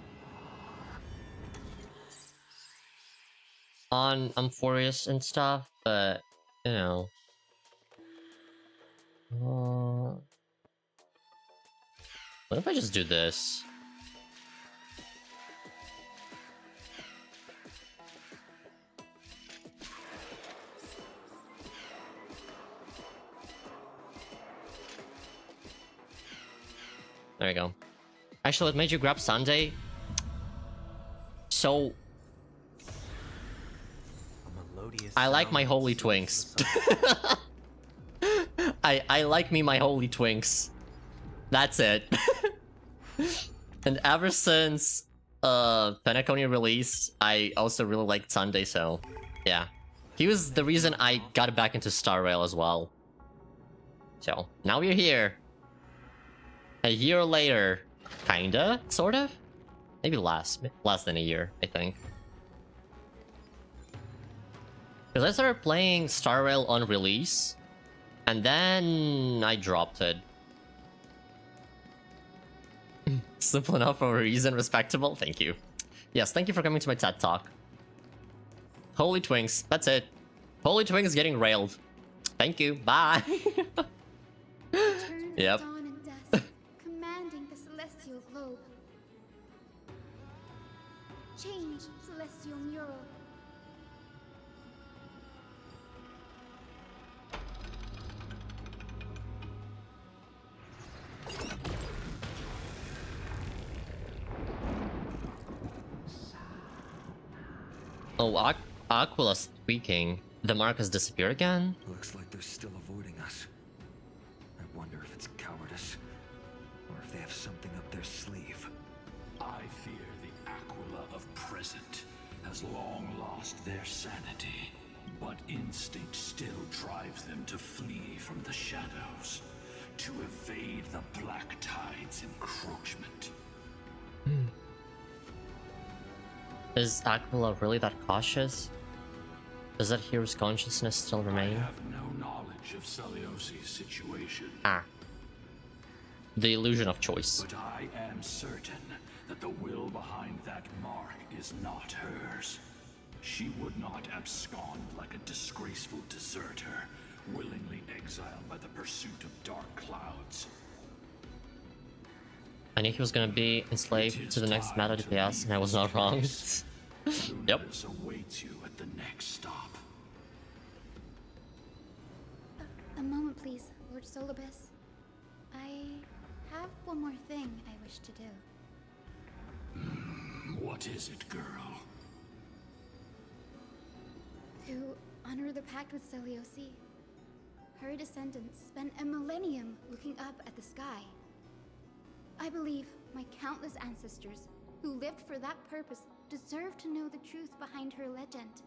on Amphorius and stuff, but you know. What if I just do this? There we go. Actually, what made you grab Sunday? So... I like my holy twinks. I like me my holy twinks. That's it. And ever since Penacony released, I also really liked Sunday, so yeah. He was the reason I got back into Star Rail as well. So now we're here. A year later. Kinda? Sort of? Maybe less than a year, I think. Because I started playing Star Rail on release, and then I dropped it. Simple enough for a reason, respectable. Thank you. Yes, thank you for coming to my TED Talk. Holy Twinks, that's it. Holy Twinks getting railed. Thank you, bye. Yep. Dawn and dusk, commanding the celestial globe. Change, celestial mural. Oh, Aquila speaking. The mark has disappeared again? Looks like they're still avoiding us. I wonder if it's cowardice, or if they have something up their sleeve. I fear the Aquila of present has long lost their sanity, but instinct still drives them to flee from the shadows, to evade the Black Tide's encroachment. Is Aquila really that cautious? Does that hero's consciousness still remain? I have no knowledge of Celiosi's situation. Ah. The illusion of choice. But I am certain that the will behind that mark is not hers. She would not abscond like a disgraceful deserter, willingly exiled by the pursuit of dark clouds. I knew he was gonna be enslaved to the next meta DPS, and I was not wrong. Yep. Awaits you at the next stop. A moment, please, Lord Solibus. I have one more thing I wish to do. What is it, girl? To honor the pact with Celiosi. Her descendants spent a millennium looking up at the sky. I believe my countless ancestors who lived for that purpose deserve to know the truth behind her legend.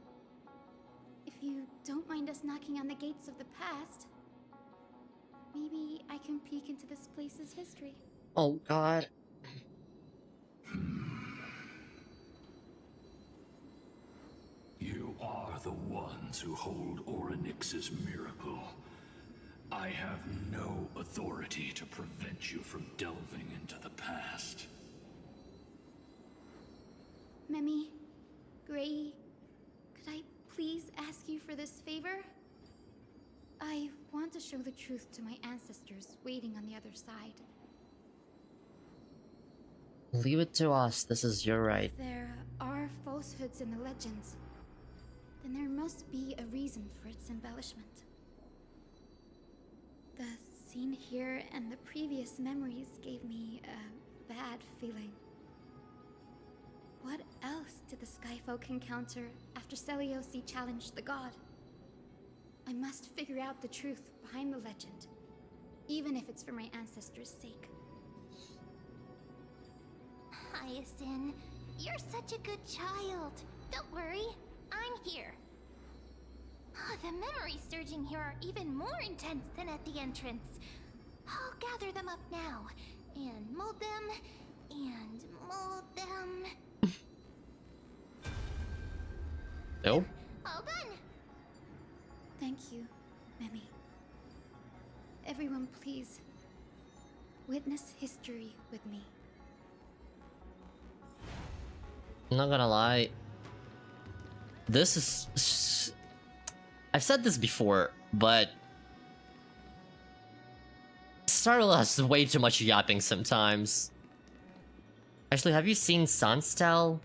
If you don't mind us knocking on the gates of the past, maybe I can peek into this place's history. Oh god. You are the ones who hold Orynyx's miracle. I have no authority to prevent you from delving into the past. Memi, Gray, could I please ask you for this favor? I want to show the truth to my ancestors waiting on the other side. Leave it to us, this is your right. If there are falsehoods in the legends, then there must be a reason for its embellishment. The scene here and the previous memories gave me a bad feeling. What else did the Skyfolk encounter after Celiosi challenged the god? I must figure out the truth behind the legend, even if it's for my ancestors' sake. Hyacinth, you're such a good child. Don't worry, I'm here. Oh, the memories surging here are even more intense than at the entrance. I'll gather them up now, and mold them, and mold them. Nope. All done. Thank you, Memi. Everyone, please, witness history with me. I'm not gonna lie. This is... I've said this before, but... Star Rail has way too much yapping sometimes. Actually, have you seen Sunstel?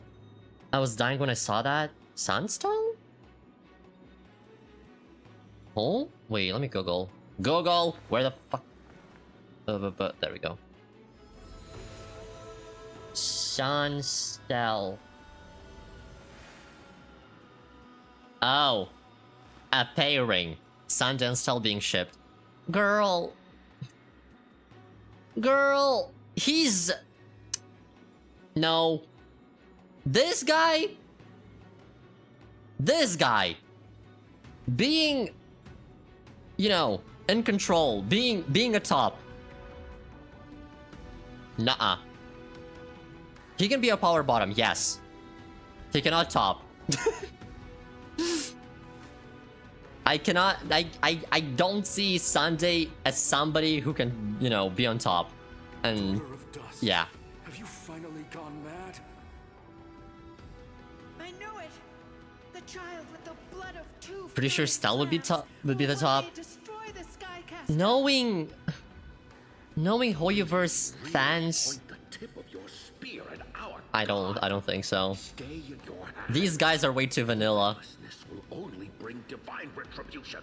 I was dying when I saw that. Sunstel? Oh? Wait, let me Google. Google! Where the fuck? There we go. Sunstel. Oh. A pairing. Sun and Stel being shipped. Girl. Girl. He's... No. This guy... Being... You know, in control. Being a top. Nuh-uh. He can be a power bottom, yes. He cannot top. I don't see Sunday as somebody who can, you know, be on top. And yeah. Have you finally gone mad? I knew it. The child with the blood of two. Pretty sure Stel would be the top. Knowing Hoyoverse fans, I don't think so. These guys are way too vanilla. Will only bring divine retribution.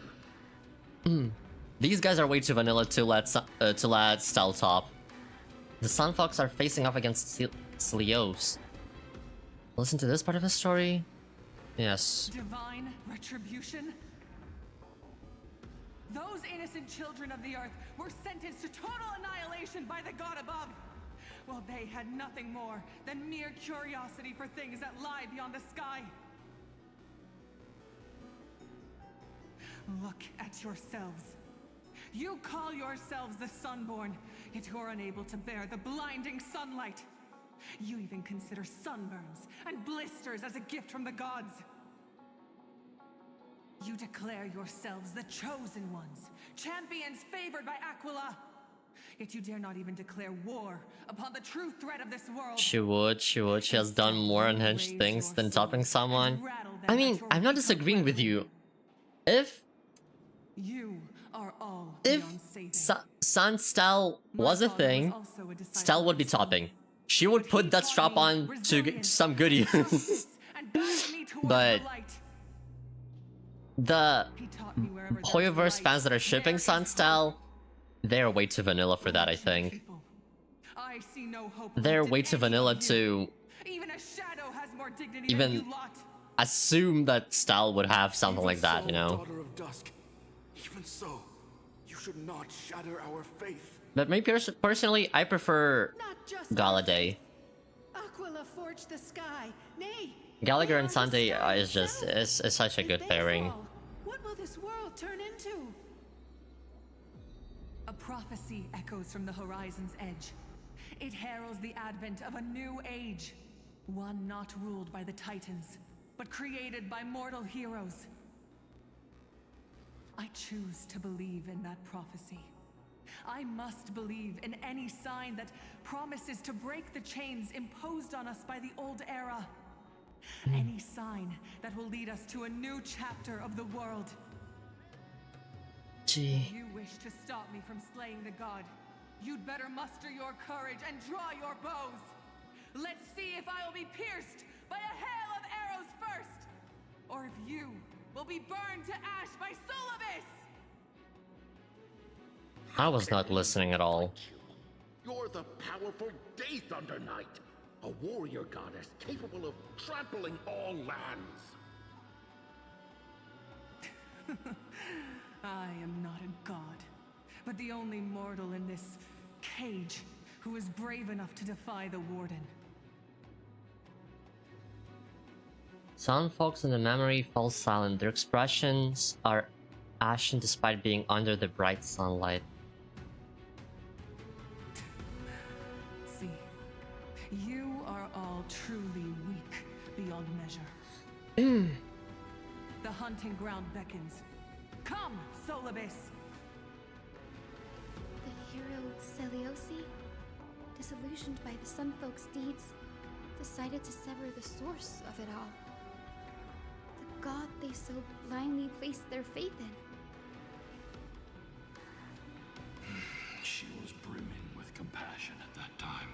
These guys are way too vanilla to let Stel top. The Sunfox are facing off against Slios. Listen to this part of the story. Yes. Divine retribution? Those innocent children of the earth were sentenced to total annihilation by the god above. Well, they had nothing more than mere curiosity for things that lie beyond the sky. Look at yourselves. You call yourselves the Sunborn, yet you're unable to bear the blinding sunlight. You even consider sunburns and blisters as a gift from the gods. You declare yourselves the chosen ones, champions favored by Aquila. Yet you dare not even declare war upon the true threat of this world. She would. She has done more unhinged things than topping someone. I mean, I'm not disagreeing with you. If Sun Stel was a thing, Stel would be topping. She would put that strap on to some good use. But the Hoyoverse fans that are shipping Sun Stel, they're way too vanilla for that, I think. They're way too vanilla to even assume that Stel would have something like that, you know? Even so, you should not shatter our faith. But me personally, I prefer Galladay. Aquila forged the sky. Nay, Gallagher and Sunday is such a good pairing. what will this world turn into? A prophecy echoes from the horizon's edge. It heralds the advent of a new age. One not ruled by the Titans, but created by mortal heroes. I choose to believe in that prophecy. I must believe in any sign that promises to break the chains imposed on us by the old era. Any sign that will lead us to a new chapter of the world. Gee. If you wish to stop me from slaying the god, you'd better muster your courage and draw your bows. Let's see if I will be pierced by a hail of arrows first, or if you will be burned to ash by Solobis! I was not listening at all. You're the powerful Day Thunder Knight, a warrior goddess capable of trampling all lands. I am not a god, but the only mortal in this cage who is brave enough to defy the Warden. Sunfox and the memory fall silent. Their expressions are ashen despite being under the bright sunlight. See, you are all truly weak beyond measure. The hunting ground beckons. Come, Solobis! The hero Seliosi, disillusioned by the Sunfolk's deeds, decided to sever the source of it all. The god they so blindly placed their faith in. She was brimming with compassion at that time.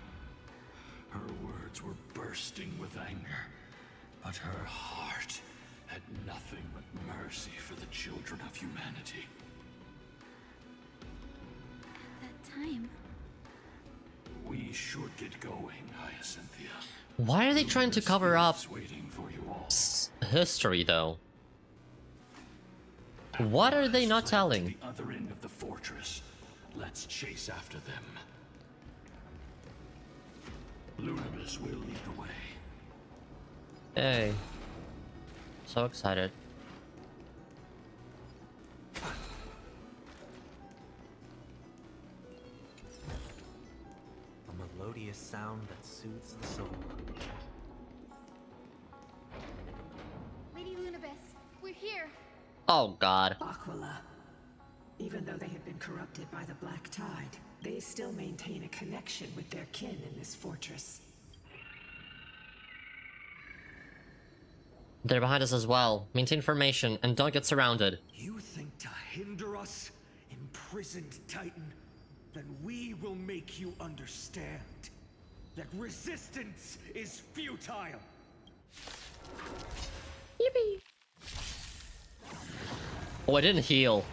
Her words were bursting with anger, but her heart had nothing but mercy for the children of humanity. At that time, We We should get going, Hyacinthia. Why are they trying to cover up Waiting for you all. history, though? What are they not telling? The other end of the fortress. Let's chase after them. Lunibus will lead the way. Hey. So excited. A melodious sound that soothes the soul. Lady Lunibus, we're here. Oh god. Aquila. Even though they have been corrupted by the Black Tide, they still maintain a connection with their kin in this fortress. They're behind us as well. Maintain formation and don't get surrounded. You think to hinder us, imprisoned Titan? Then we will make you understand that resistance is futile. Yippee. Oh, I didn't heal.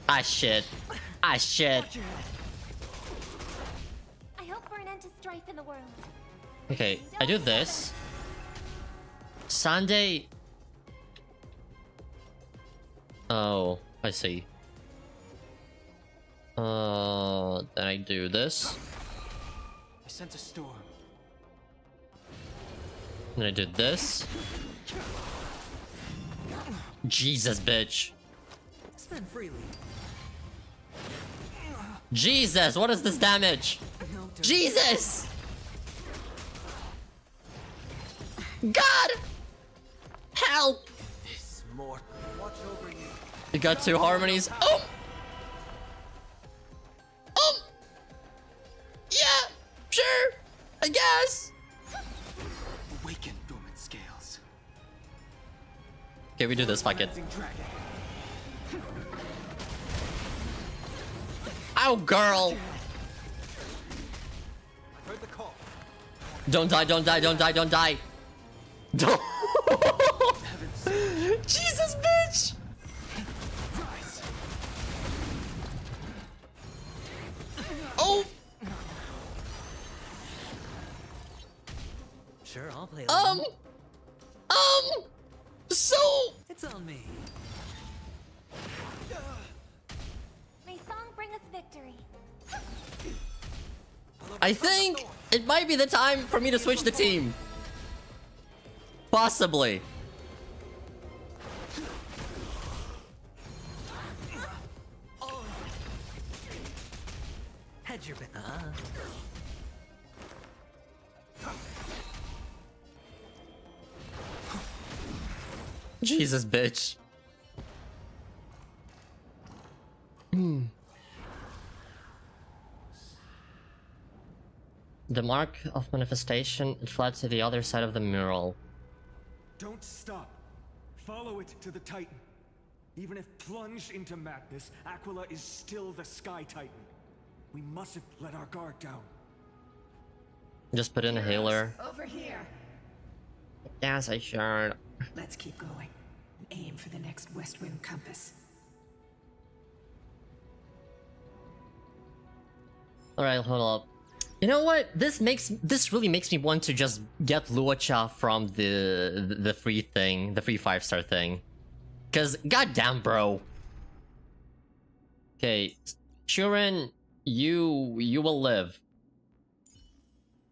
Ah shit. Ah shit. I hope for an end to strife in the world. Okay, I do this. Sunday. Oh, I see. Then I do this. I sense a storm. Then I did this. Jesus, bitch. Spend freely. Jesus, what is this damage? Jesus! God! Help! This more. Watch over you. You got two harmonies. Oh! Oh! Yeah! Sure! I guess! Awaken dormant scales. Okay, we do this, fuck it. Ow, girl! I heard the call. Don't die, don't die, don't die, don't die! Don't. Jesus, bitch! Oh! Sure, I'll play along. So... It's on me. May song bring us victory. I think it might be the time for me to switch the team. Possibly. Hedge your bet. Jesus, bitch. The mark of manifestation, it fled to the other side of the mural. Don't stop. Follow it to the Titan. Even if plunged into madness, Aquila is still the Sky Titan. We mustn't let our guard down. Just put in a healer. Over here. Yes, I sure. Let's keep going. Aim for the next west wind compass. Alright, hold up. You know what? This really makes me want to just get Luocha from the free thing, the free 5-star thing. Cause goddamn, bro. Okay, Shuren, you will live.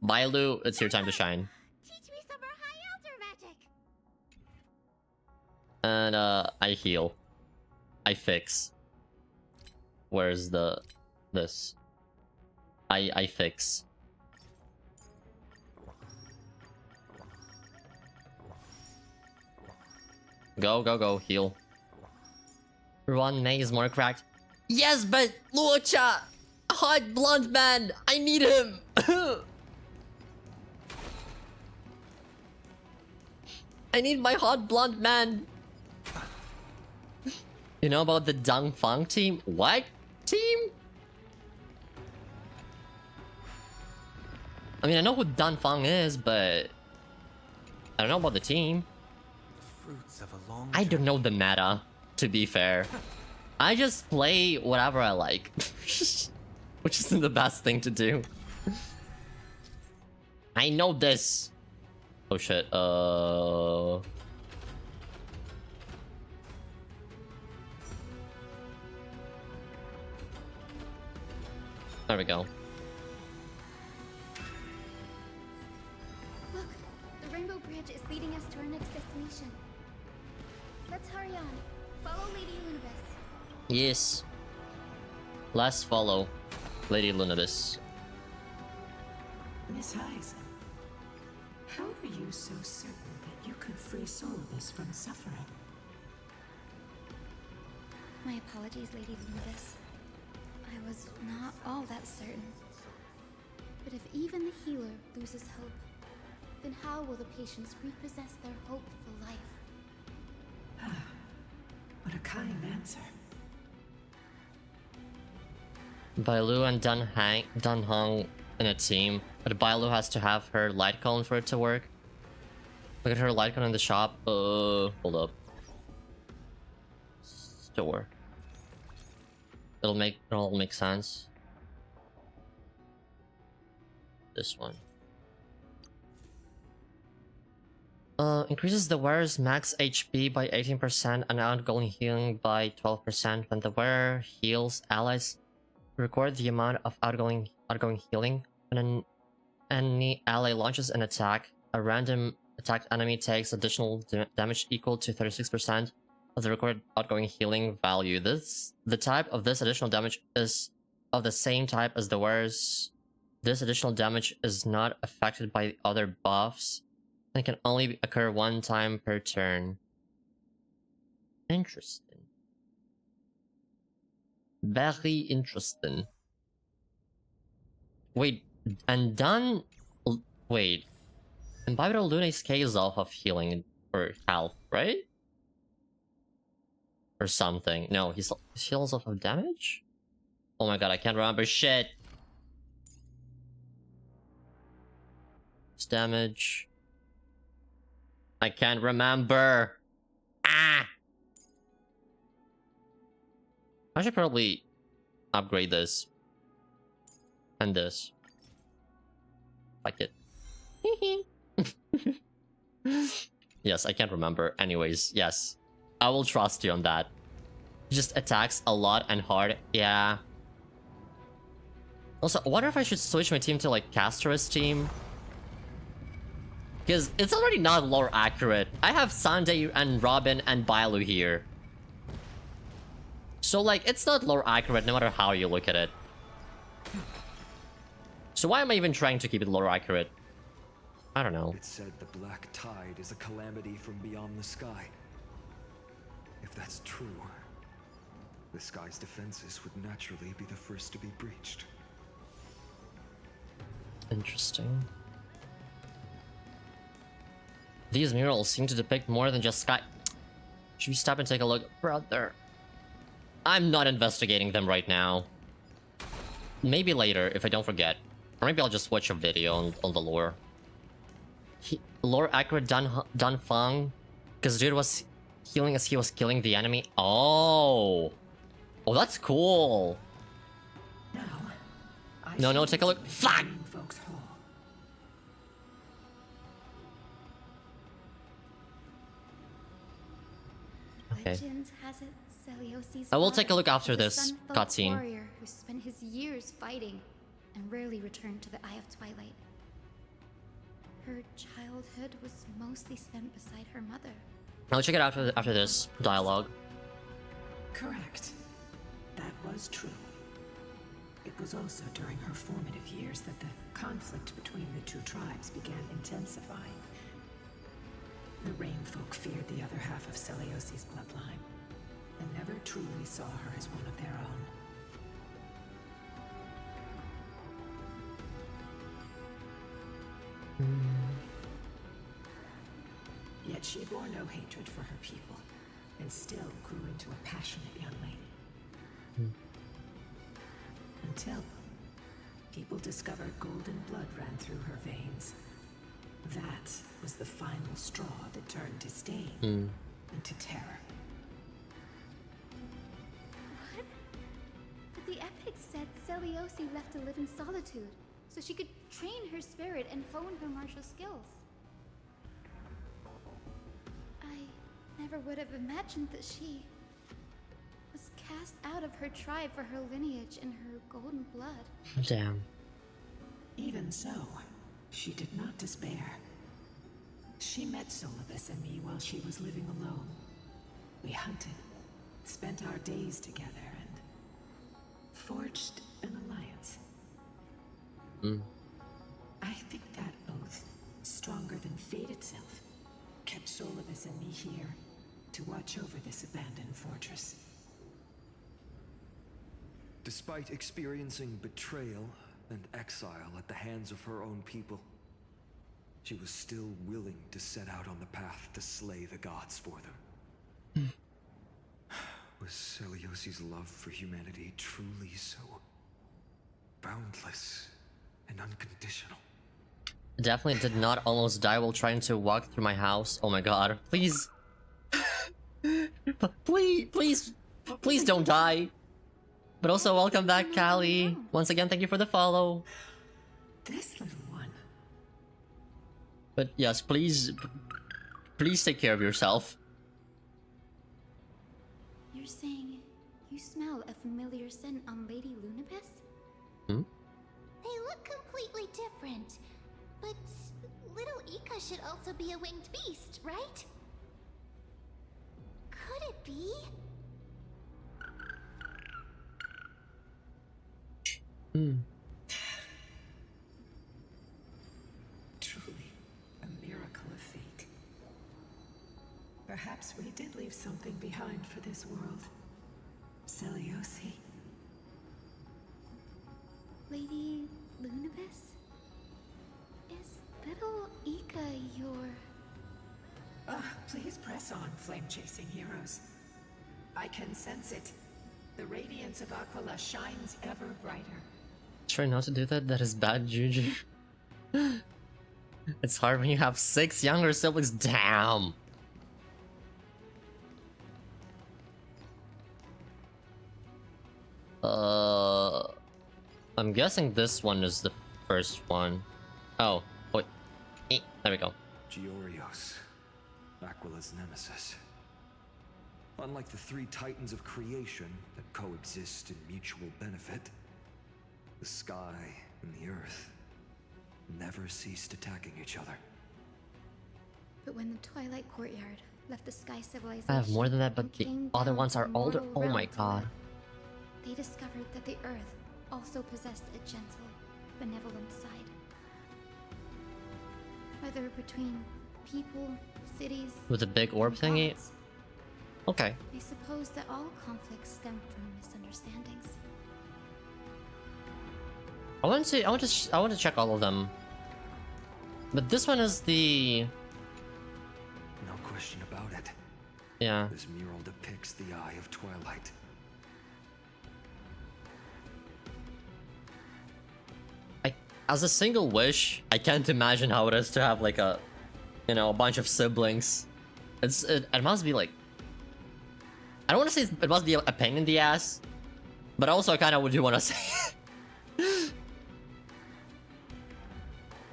Bailu, it's your time to shine. Teach me some more high elder magic. And I heal. I fix. Where's this? I fix. Go, heal. Ron May is more cracked. Yes, but Luocha! Hot blonde man! I need him! I need my hot blonde man! You know about the Dang Fang team? What? Team? I mean, I know who Dan Fang is, but I don't know about the team. Fruits of a long I don't know the meta, to be fair. I just play whatever I like. Which isn't the best thing to do. I know this. Oh shit, there we go. Look, the Rainbow Bridge is leading us to our next destination. Let's hurry on. Follow Lady Lunibus. Yes. Let's follow Lady Lunibus. Miss Heisen, how are you so certain that you could free Solibus from suffering? My apologies, Lady Lunibus. I was not all that certain. But if even the healer loses hope, then how will the patients repossess their hope for life? What a kind answer. Bailu and Dunhong in a team, but Bailu has to have her light cone for it to work. Look at her light cone in the shop. Hold up. Store. It'll all make sense. This one. Increases the wearer's max HP by 18% and outgoing healing by 12% when the wearer heals allies. Record the amount of outgoing healing. When any ally launches an attack, a random attacked enemy takes additional damage equal to 36% of the recorded outgoing healing value. The type of this additional damage is of the same type as the wearer's. This additional damage is not affected by other buffs and can only occur one time per turn. Interesting. Very interesting. Wait, and done. Wait. And Bible Luna scales off of healing or health, right? Or something. No, he heals off of damage? Oh my god, I can't remember shit. It's damage. I can't remember. Ah! I should probably upgrade this. And this. Like it. Yes, I can't remember. Anyways, yes. I will trust you on that. It just attacks a lot and hard. Yeah. Also, I wonder if I should switch my team to like Castor's team. Because it's already not lore accurate. I have Sunday and Robin and Bailu here. So like, it's not lore accurate no matter how you look at it. So why am I even trying to keep it lore accurate? I don't know. It said the black tide is a calamity from beyond the sky. If that's true, the sky's defenses would naturally be the first to be breached. Interesting. These murals seem to depict more than just sky. Should we stop and take a look? Brother. I'm not investigating them right now. Maybe later, if I don't forget. Or maybe I'll just watch a video on the lore. Lore accurate Dun Fang? Because dude was healing as he was killing the enemy. Oh! Oh, that's cool! No, take a look. Fuck! Okay. Legend has it Celiosi's I will take a father look after was a this sun-felt cutscene. warrior who spent his years fighting and rarely returned to the Eye of Twilight. Her childhood was mostly spent beside her mother. I'll check it out after this dialogue. Correct. That was true. It was also during her formative years that the conflict between the two tribes began intensifying. The Rainfolk feared the other half of Celiosi's bloodline, and never truly saw her as one of their own. Yet she bore no hatred for her people, and still grew into a passionate young lady. Until people discovered golden blood ran through her veins. That was the final straw that turned disdain into terror. What? But the Codex said Celiosi left to live in solitude, so she could train her spirit and hone her martial skills. I never would have imagined that she was cast out of her tribe for her lineage and her golden blood. Damn. Even so, she did not despair. She met Solibus and me while she was living alone. We hunted, spent our days together, and forged an alliance. I think that oath, stronger than fate itself, kept Solibus and me here to watch over this abandoned fortress. Despite experiencing betrayal and exile at the hands of her own people, she was still willing to set out on the path to slay the gods for them. Was Celiosi's love for humanity truly so boundless and unconditional? Definitely did not almost die while trying to walk through my house. Oh my god. Please. Please don't die. But also, welcome back, Callie. Once again, thank you for the follow. This little one. But yes, please take care of yourself. You're saying you smell a familiar scent on Lady Lunibus? They look completely different. But little Ika should also be a winged beast, right? Could it be? Truly, a miracle of fate. Perhaps we did leave something behind for this world. Celiosi. Lady Lunibus? Is little Ika your... Please press on, flame-chasing heroes. I can sense it. The radiance of Aquila shines ever brighter. Try not to do that, that is bad juju. It's hard when you have 6 younger siblings, damn! I'm guessing this one is the first one. Oh, wait. There we go. Giorios, Aquila's nemesis. Unlike the 3 titans of creation that coexist in mutual benefit, the sky and the earth never ceased attacking each other. But when the Twilight Courtyard left the Sky Civilization... I have more than that, but the other ones are older. Oh my god. They discovered that the earth also possessed a gentle, benevolent side. Whether between people, cities... With a big orb thingy? gods, Okay. I suppose that all conflicts stem from misunderstandings. I want to check all of them. But this one is the... No question about it. Yeah. This mural depicts the Eye of Twilight. As a single wish, I can't imagine how it is to have like a, you know, a bunch of siblings. It must be like... I don't want to say it must be a pain in the ass, but also I kind of do want to say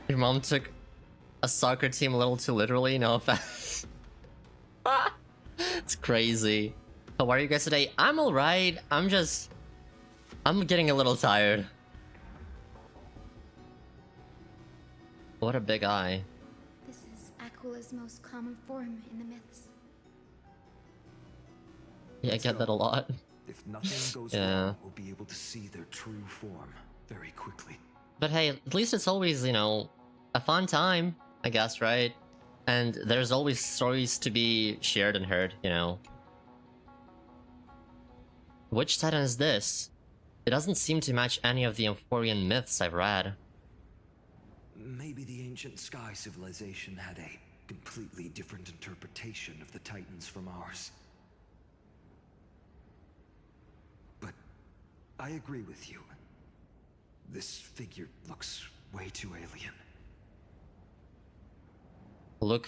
your mom took a soccer team a little too literally, no offense. It's crazy. How are you guys today? I'm alright. I'm getting a little tired. What a big eye. This is Aquila's most common form in the myths. Yeah, I get that a lot. If nothing goes wrong, we'll be able to see their true form very quickly. But hey, at least it's always, you know, a fun time, I guess, right? And there's always stories to be shared and heard, you know. Which titan is this? It doesn't seem to match any of the Amphorian myths I've read. Maybe the ancient sky civilization had a completely different interpretation of the Titans from ours. But I agree with you. This figure looks way too alien. Look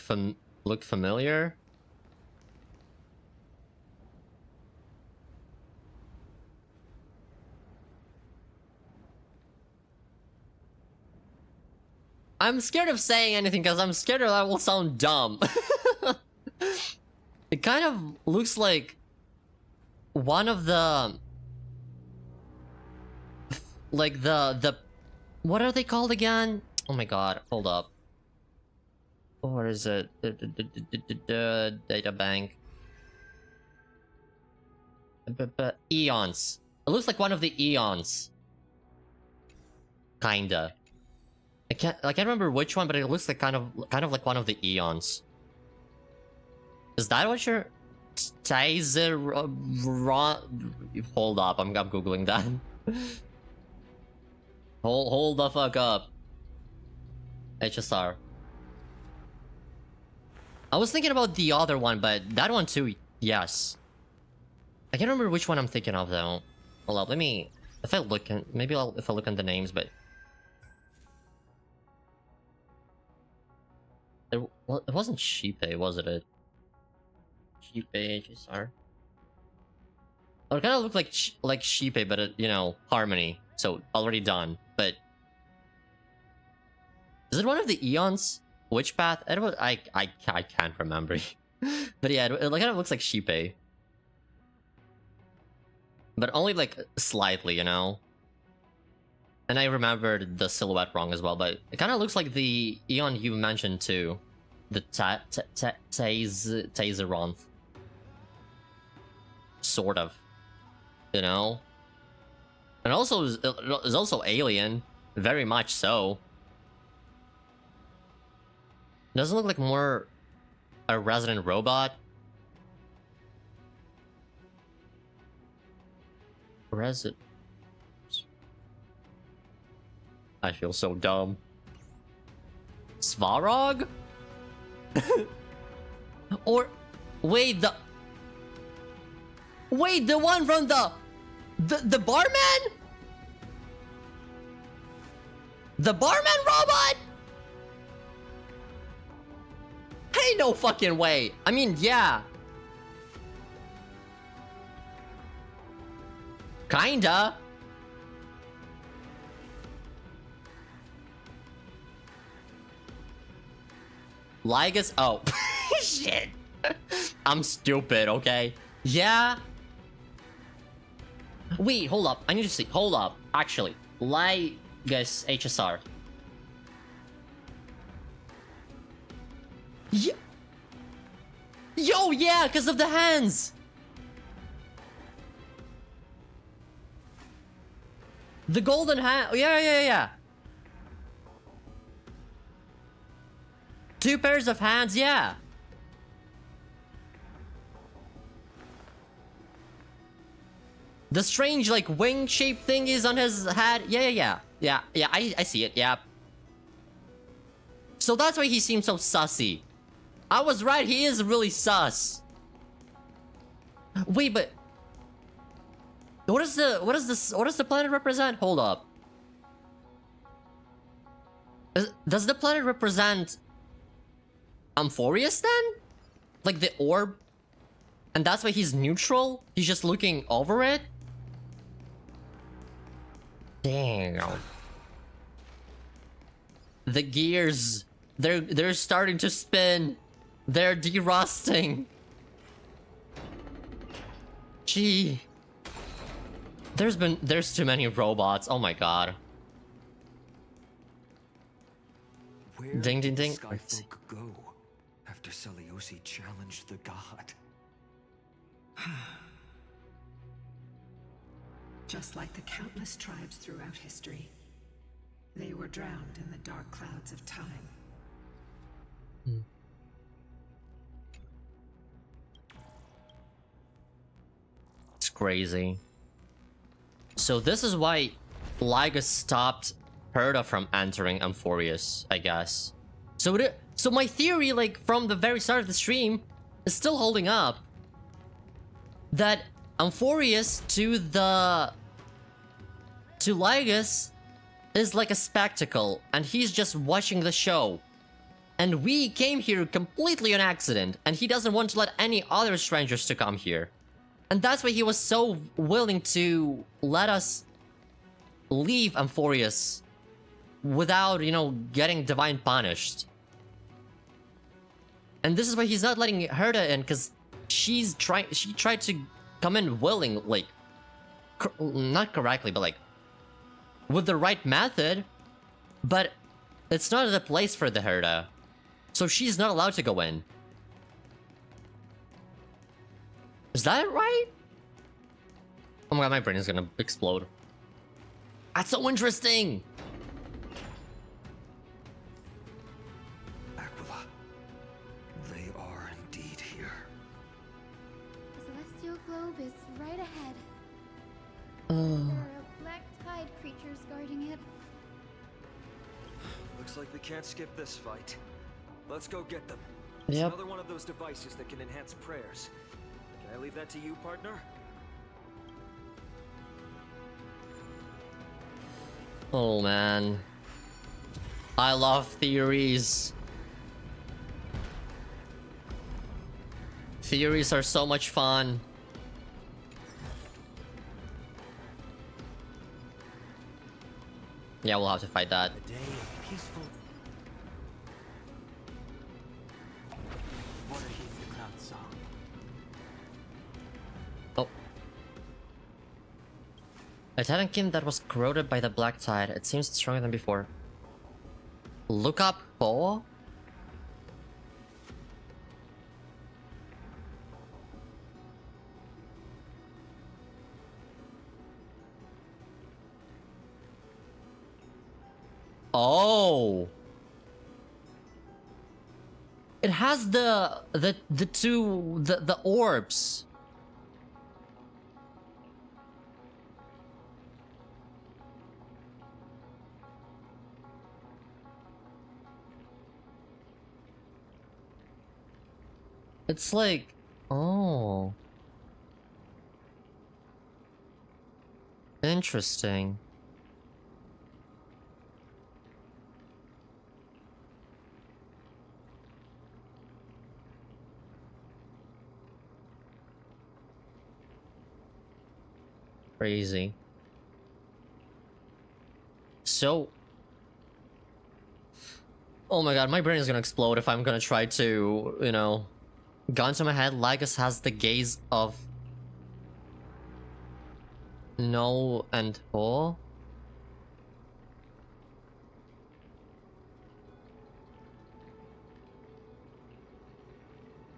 familiar? I'm scared of saying anything because I'm scared that will sound dumb. It kind of looks like one of the... Like the... What are they called again? Oh my god, hold up. What is it? The data bank. Eons. It looks like one of the eons. Kinda. I can't remember which one, but it looks like kind of like one of the eons. Is that what you're... Taser... Hold up, I'm googling that. Hold the fuck up. HSR. I was thinking about the other one, but that one too, yes. I can't remember which one I'm thinking of though. Hold up, let me... If I look in... Maybe if I look at the names, but... It wasn't Sheepay, was it? Sheepay, HSR. Oh, it kind of looked like Sheepay, but it, you know, Harmony. So, already done. But... Is it one of the Eons? Which path? I can't remember. But yeah, it kind of looks like Sheepay. But only like slightly, you know? And I remembered the silhouette wrong as well, but it kind of looks like the Eon you mentioned too. The Taseron. Sort of. You know? And also is also alien. Very much so. Doesn't look like more a resident robot. I feel so dumb. Svarog? Or wait, the one from the barman? The barman robot? Hey, no fucking way. I mean, yeah. Kinda. Ligus? Oh. Shit. I'm stupid, okay? Yeah. Wait, hold up. I need to see. Hold up. Actually, Ligus HSR. Yo, yeah, because of the hands. The golden hand. Yeah. Two pairs of hands, yeah. The strange, like, wing-shaped thing is on his head. Yeah, I see it, yeah. So that's why he seems so sussy. I was right, he is really sus. Wait, but... What does the planet represent? Hold up. Does the planet represent... Amphorius then? Like the orb? And that's why he's neutral? He's just looking over it? Damn. The gears, they're starting to spin. They're derusting. Gee. There's too many robots. Oh my god. Where ding ding ding. did the Skyfolk go after Seliosi challenged the god? Just like the countless tribes throughout history, they were drowned in the dark clouds of time. It's crazy. So this is why Ligus stopped Herda from entering Amphorius, I guess. So my theory, like, from the very start of the stream, is still holding up. That Amphorius to Ligus is like a spectacle, and he's just watching the show. And we came here completely on accident, and he doesn't want to let any other strangers to come here. And that's why he was so willing to let us leave Amphorius without, you know, getting divine punished. And this is why he's not letting Herta in, because she tried to come in willing, like, not correctly, but like, with the right method, but it's not the place for the Herta. So she's not allowed to go in. Is that right? Oh my god, my brain is gonna explode. That's so interesting! Aquila, they are indeed here. The celestial globe is right ahead. There are black tide creatures guarding it. Looks like we can't skip this fight. Let's go get them. Yep. It's another one of those devices that can enhance prayers. Can I leave that to you, partner? Oh man. I love theories. Theories are so much fun. Yeah, we'll have to fight that. A day of peaceful. Water heeds the cloud song. Oh. A Titankin that was corroded by the black tide. It seems stronger than before. Look up Boa? Oh. It has the orbs. It's like, oh. Interesting. Crazy. So, oh my god, my brain is gonna explode if I'm gonna try to, you know, gun to my head. Lycus has the gaze of no and all.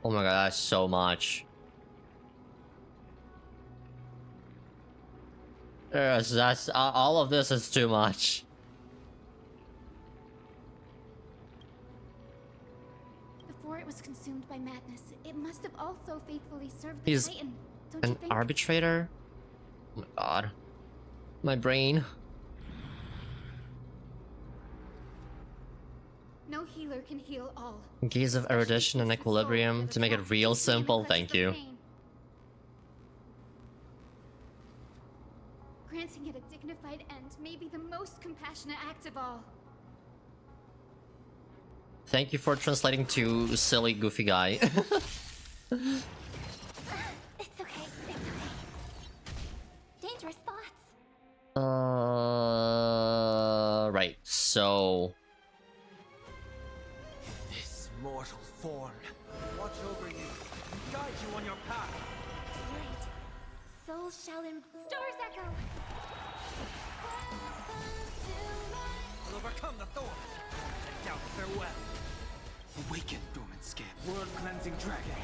Oh my god, that's so much. Yes, that's all of this is too much. Before it was consumed by madness, it must have also faithfully served the He's Titan, don't you an think? arbitrator? Oh my god. My brain. No healer can heal all. Gaze of erudition and equilibrium to make it real simple, thank you. Granting it a dignified end may be the most compassionate act of all. Thank you for translating to silly goofy guy. It's okay. It's okay. Dangerous thoughts. Right, so This mortal form. Watch over you. Guide you on your path. Right. Souls shall Stars echo. We'll overcome the thorns. And down farewell. Awaken, dormant scale. World cleansing dragon.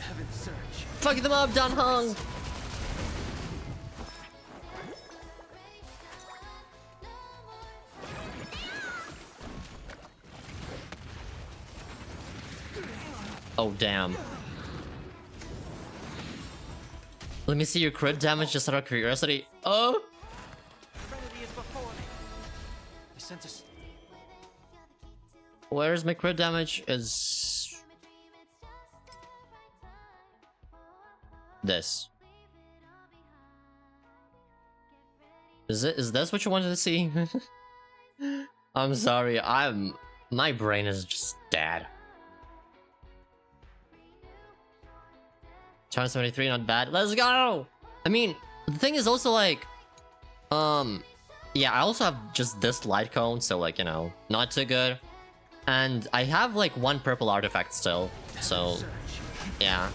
Heaven surge. fuck them up, Dan Hung. Oh damn. Let me see your crit damage just out of curiosity. Oh! Serenity is before me. I sense a Where's my crit damage? Is this. Is this what you wanted to see? I'm sorry, my brain is just dead. Challenge 73, not bad. Let's go! I mean, the thing is also like, Yeah, I also have just this light cone, so like, you know, not too good. And I have like one purple artifact still, so yeah.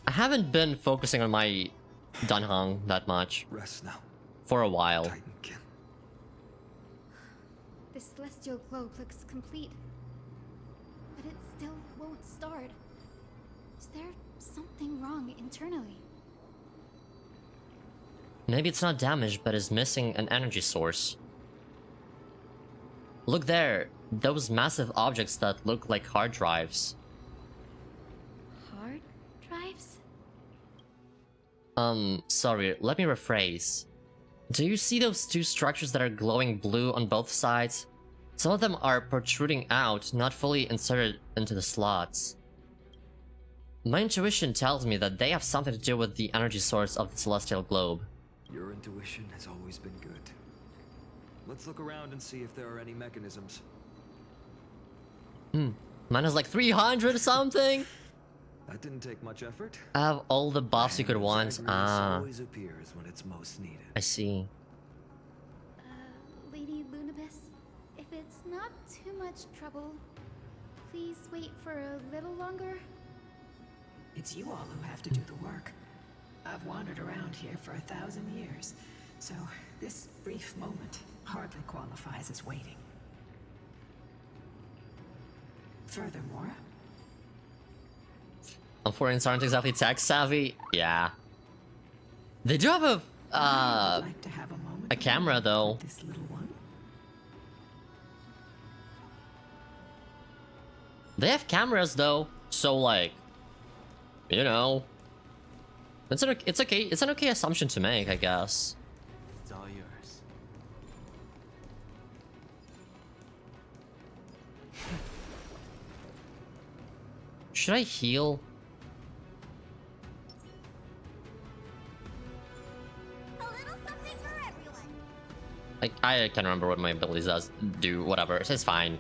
I haven't been focusing on my Dunhong that much. Rest now. For a while. This celestial globe looks complete, but it still won't start. Is there something wrong internally? Maybe it's not damaged, but is missing an energy source. Look there, those massive objects that look like hard drives. Hard drives? Sorry, let me rephrase. Do you see those two structures that are glowing blue on both sides? Some of them are protruding out, not fully inserted into the slots. My intuition tells me that they have something to do with the energy source of the celestial globe. Your intuition has always been good. Let's look around and see if there are any mechanisms. Mine is like 300 something. That didn't take much effort. I have all the buffs you could want. Ah, always appears when it's most needed. I see. Lady Lunabis, if it's not too much trouble, please wait for a little longer. It's you all who have to do the work. I've wandered around here for 1,000 years, so this brief moment hardly qualifies as waiting. Furthermore, Foreigners aren't exactly tech savvy. Yeah. They do have a camera though. this little one. They have cameras though, so like, you know, it's okay. It's an okay assumption to make, I guess. It's all yours. Should I heal? I can't remember what my abilities do. Whatever, it's fine.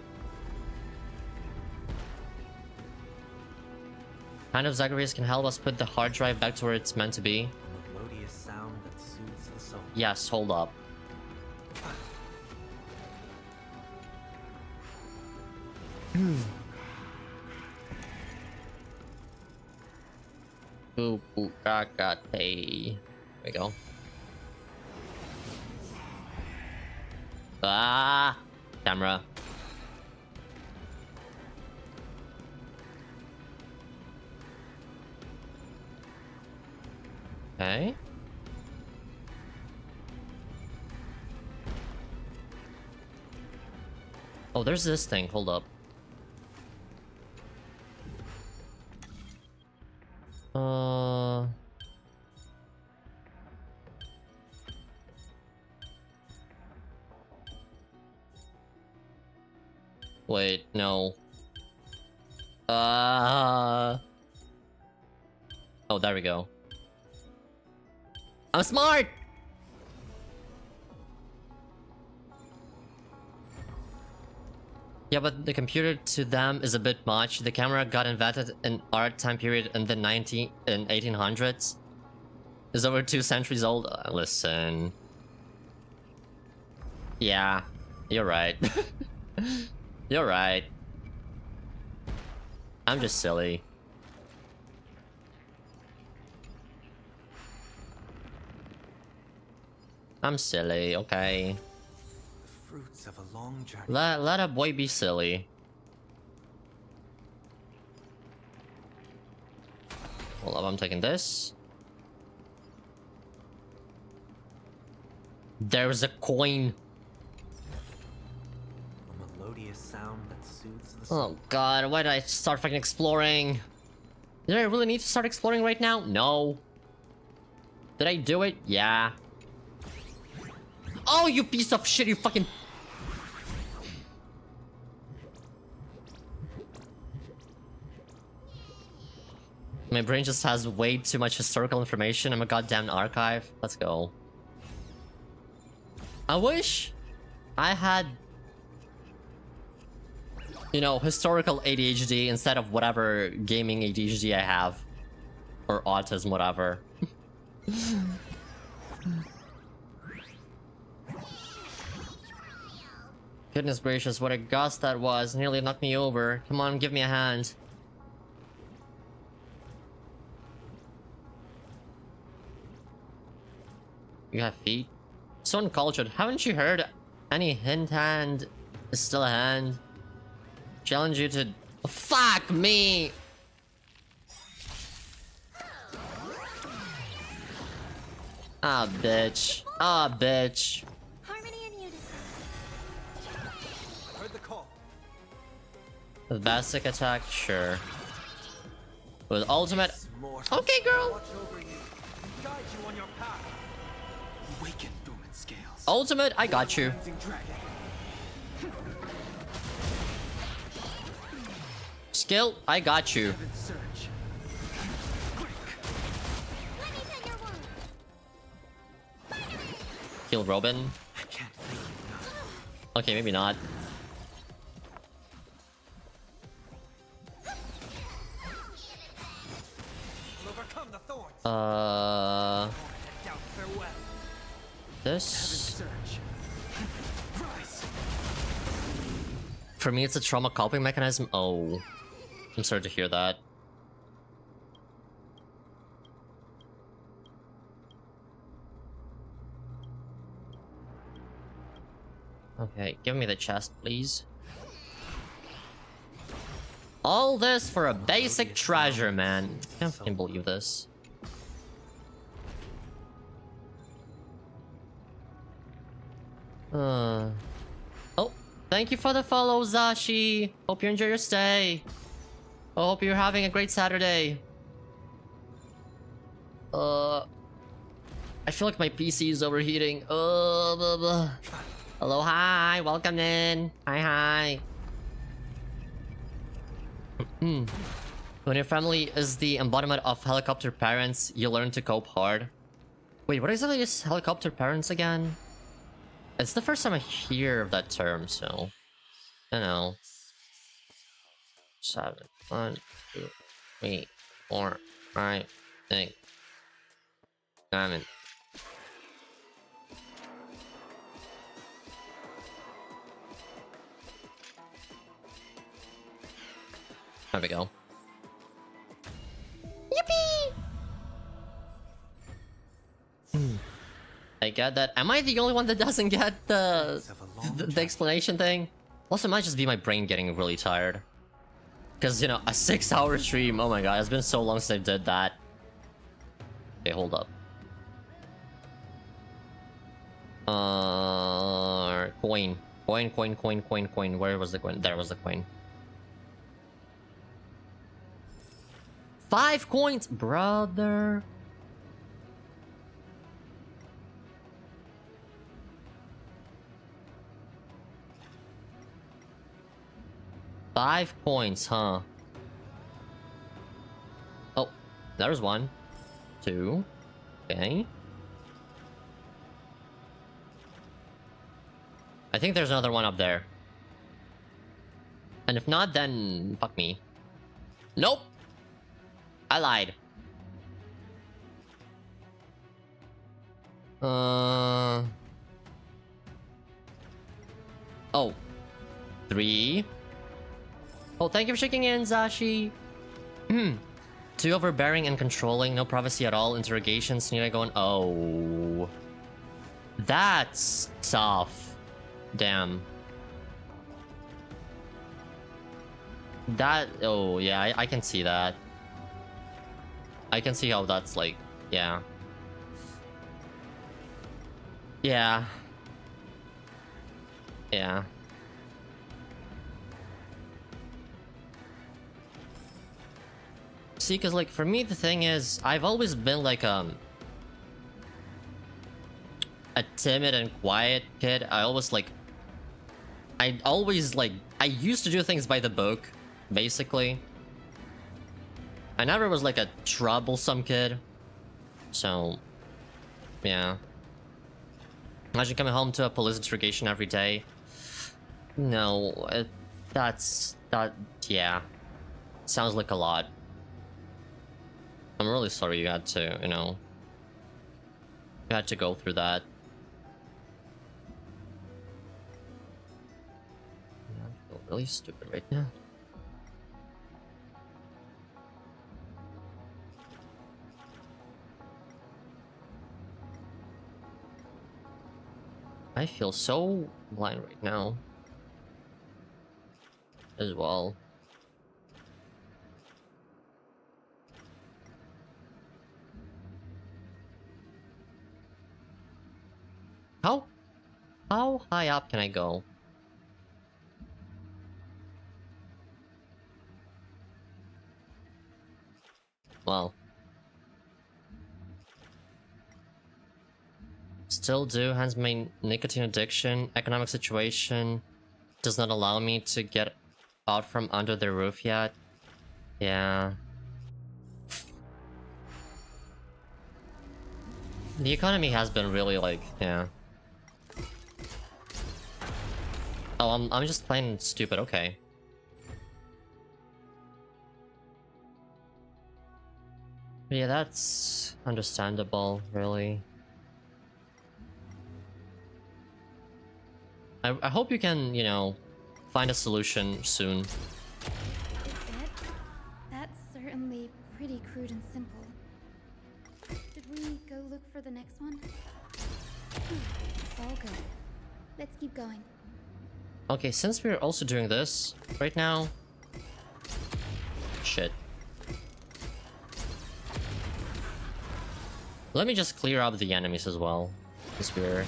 Kind of Zacharias can help us put the hard drive back to where it's meant to be. A melodious sound that soothes the soul. Yes, hold up. BACKKK. There we go. Ah, camera. Okay. Oh, there's this thing. Hold up. Wait, no. Oh, there we go. I'm smart! Yeah, but the computer to them is a bit much. The camera got invented in our time period in the 1800s. It's over 2 centuries old. Listen. Yeah, you're right. You're right. I'm just silly. I'm silly, okay. The fruits of a long journey. Let a boy be silly. Hold up, I'm taking this. There's a coin. A melodious sound that soothes the soul. Oh god, why did I start fucking exploring? Did I really need to start exploring right now? No. Did I do it? Yeah. Oh, you piece of shit, you fucking... My brain just has way too much historical information. I'm a goddamn archive. Let's go. I wish I had, you know, historical ADHD instead of whatever gaming ADHD I have. Or autism, whatever. Goodness gracious, what a gust that was. Nearly knocked me over. Come on, give me a hand. You have feet? So uncultured. Haven't you heard any hint hand is still a hand? Challenge you to... Fuck me! Ah, bitch. Ah, bitch. Harmony and unison. Heard the call. With basic attack, sure. With ultimate... Okay, girl! Watch over you. Guide you on your path. Awaken dormant scales. Ultimate, I got you. Skill, I got you. Kill Robin. Okay, maybe not. This. For me, it's a trauma coping mechanism. Oh, I'm sorry to hear that. Okay, give me the chest, please. All this for a basic treasure, man. I can't fucking believe this. Oh, thank you for the follow, Zashi. Hope you enjoy your stay. I hope you're having a great Saturday. I feel like my PC is overheating. Blah, blah. Hello, hi, welcome in. Hi. When your family is the embodiment of helicopter parents, you learn to cope hard. Wait, what exactly is helicopter parents again? It's the first time I hear of that term, so... I don't know. 7, 1, 2, 3, 4, 5, 6, 7. There we go. Yippee! I get that. Am I the only one that doesn't get the explanation thing? Also, it might just be my brain getting really tired. Because, you know, a 6-hour stream, oh my god, it's been so long since I did that. Okay, hold up. Coin. Coin. Where was the coin? There was the coin. 5 coins, brother. $5 coins, huh? Oh, there's 1, 2. Okay. I think there's another one up there. And if not, then fuck me. Nope. I lied. Oh. 3. Oh, thank you for checking in, Zashi. Too overbearing and controlling, no privacy at all, interrogations, need I go on? Oh. That's tough. Damn. That, oh yeah, I can see that. I can see how that's like, yeah. Yeah. Yeah. See, because like for me the thing is, I've always been like a timid and quiet kid. I always I used to do things by the book, basically. I never was like a troublesome kid. So, yeah. Imagine coming home to a police interrogation every day. No, yeah. Sounds like a lot. I'm really sorry you had to, you know. You had to go through that. really stupid right now. I feel so blind right now. As well. How high up can I go? Well. Still do, hence my nicotine addiction. Economic situation does not allow me to get out from under the roof yet. Yeah. The economy has been really like, yeah. Oh, I'm just playing stupid, okay. Yeah, that's understandable, really. I hope you can, you know, find a solution soon. That's certainly pretty crude and simple. Should we go look for the next one? All good. Let's keep going. Okay, since we're also doing this right now... Shit. Let me just clear up the enemies as well. Because we're...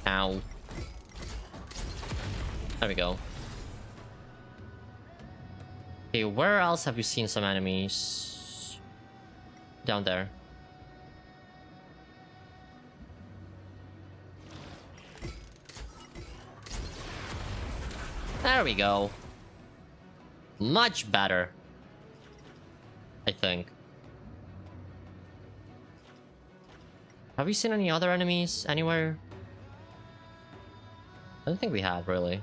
Ow. There we go. Okay, where else have you seen some enemies? Down there. There we go. Much better. I think. Have we seen any other enemies anywhere? I don't think we have, really.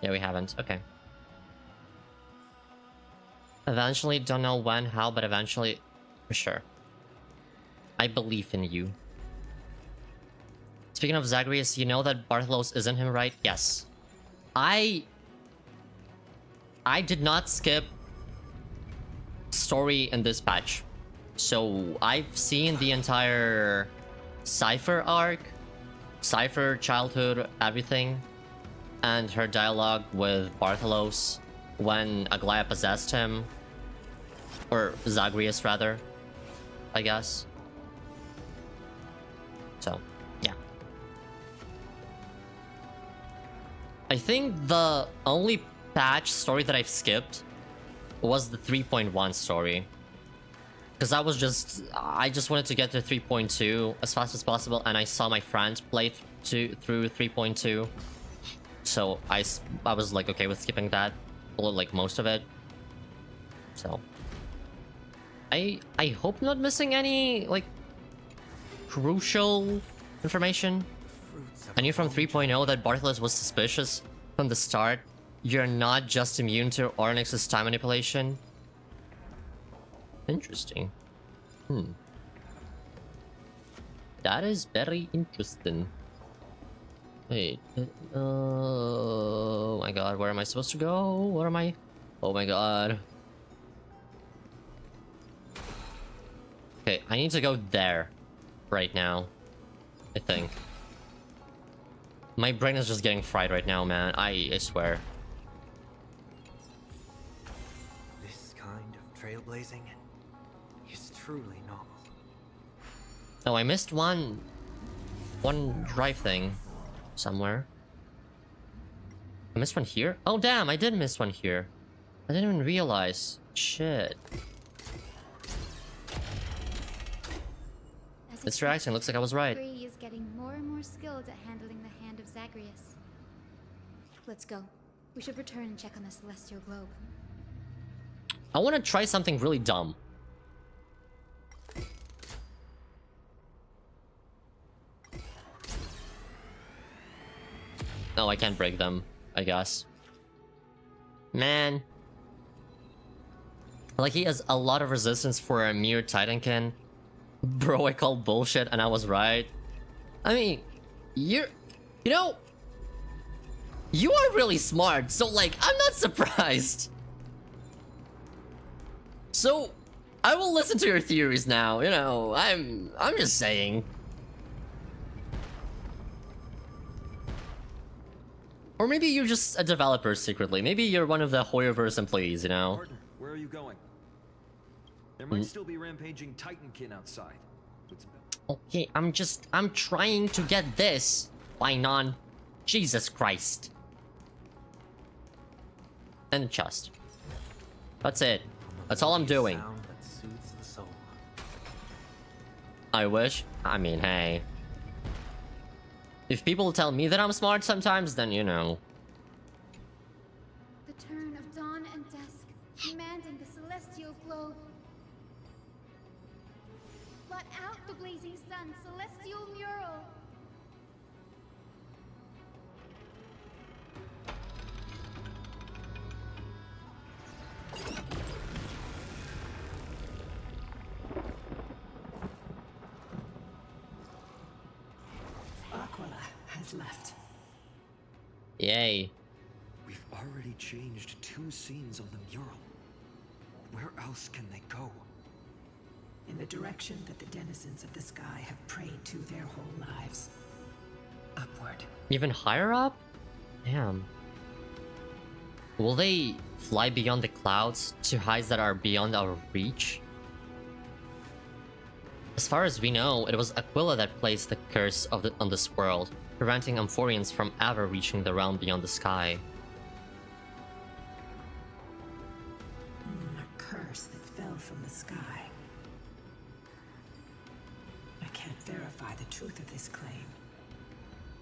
Yeah, we haven't. Okay. Eventually, don't know when, how, but eventually, for sure. I believe in you. Speaking of Zagreus, you know that Bartholos isn't him, right? Yes. I did not skip story in this patch. So, I've seen the entire Cypher arc, Cypher childhood, everything, and her dialogue with Bartholos when Aglaya possessed him, or Zagreus rather, I guess. So, yeah. I think the only patch story that I've skipped was the 3.1 story. Because I just wanted to get to 3.2 as fast as possible, and I saw my friend play through 3.2. So I was like okay with skipping that, like most of it. So I hope not missing any like crucial information. I knew from 3.0 that Bartholos was suspicious from the start. You're not just immune to Ornyx's time manipulation. Interesting. That is very interesting. Wait. Oh my god, where am I supposed to go? Where am I? Oh my god. Okay, I need to go there right now, I think. My brain is just getting fried right now, man. I swear. This kind of trailblazing is truly novel. Oh, I missed one drive thing somewhere. I missed one here? Oh damn, I did miss one here. I didn't even realize. Shit. It's reacting, looks like I was right. Bree is getting more and more skilled at handling the hand of Zagreus. Let's go. We should return and check on the celestial globe. I want to try something really dumb. No, I can't break them, I guess. Man. Like, he has a lot of resistance for a mere Titankin. Bro, I called bullshit and I was right. I mean, You know, you are really smart, so like, I'm not surprised. So, I will listen to your theories now, you know, I'm just saying. Or maybe you're just a developer secretly. Maybe you're one of the Hoyoverse employees, you know? Partner, where are you going? There might still be rampaging Titankin outside. Okay, I'm trying to get this. Fine on. Jesus Christ. And chest. That's it. That's all I'm doing. I wish. I mean, hey. If people tell me that I'm smart sometimes, then you know. The turn of dawn and dusk, commanding the celestial globe. Blot out the blazing sun, celestial mural. Aquila has left. Yay. We've already changed 2 scenes on the mural. Where else can they go? In the direction that the denizens of the sky have prayed to their whole lives. Upward. Even higher up? Damn. Will they fly beyond the clouds to heights that are beyond our reach? As far as we know, it was Aquila that placed the curse on this world, preventing Amphorians from ever reaching the realm beyond the sky. A curse that fell from the sky. I can't verify the truth of this claim.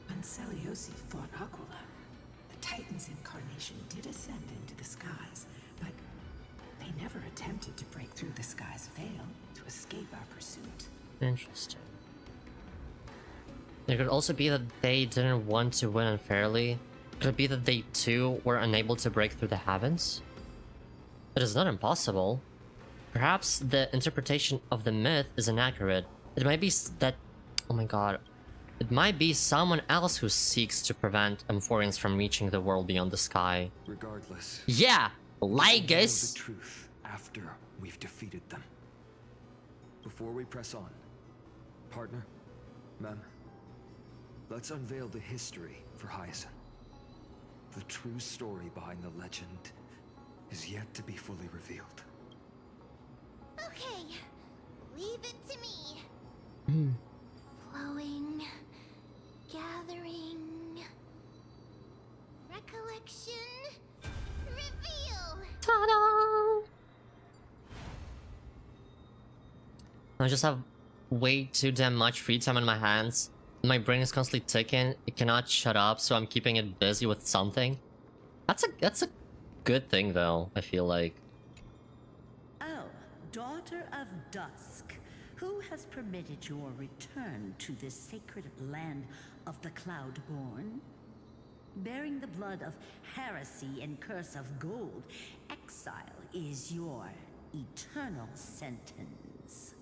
When Seliosi fought Aquila, the Titan's incarnation did ascend into the skies, but they never attempted to break through the sky's veil to escape our pursuit. Interesting. It could also be that they didn't want to win unfairly. Could it be that they too were unable to break through the heavens? It is not impossible. Perhaps the interpretation of the myth is inaccurate. It might be that... Oh my god. It might be someone else who seeks to prevent Amphorians from reaching the world beyond the sky. Regardless. Yeah! Like we'll know us! the truth after we've defeated them. Before we press on, partner, ma'am, let's unveil the history for Hyacinth. The true story behind the legend is yet to be fully revealed. Okay, leave it to me. Flowing, gathering, recollection, reveal. Ta-da! I just have way too damn much free time on my hands. My brain is constantly ticking. It cannot shut up, so I'm keeping it busy with something. That's a good thing, though, I feel like. Oh, daughter of dusk, who has permitted your return to this sacred land of the Cloudborn? Bearing the blood of heresy and curse of gold, exile is your eternal sentence.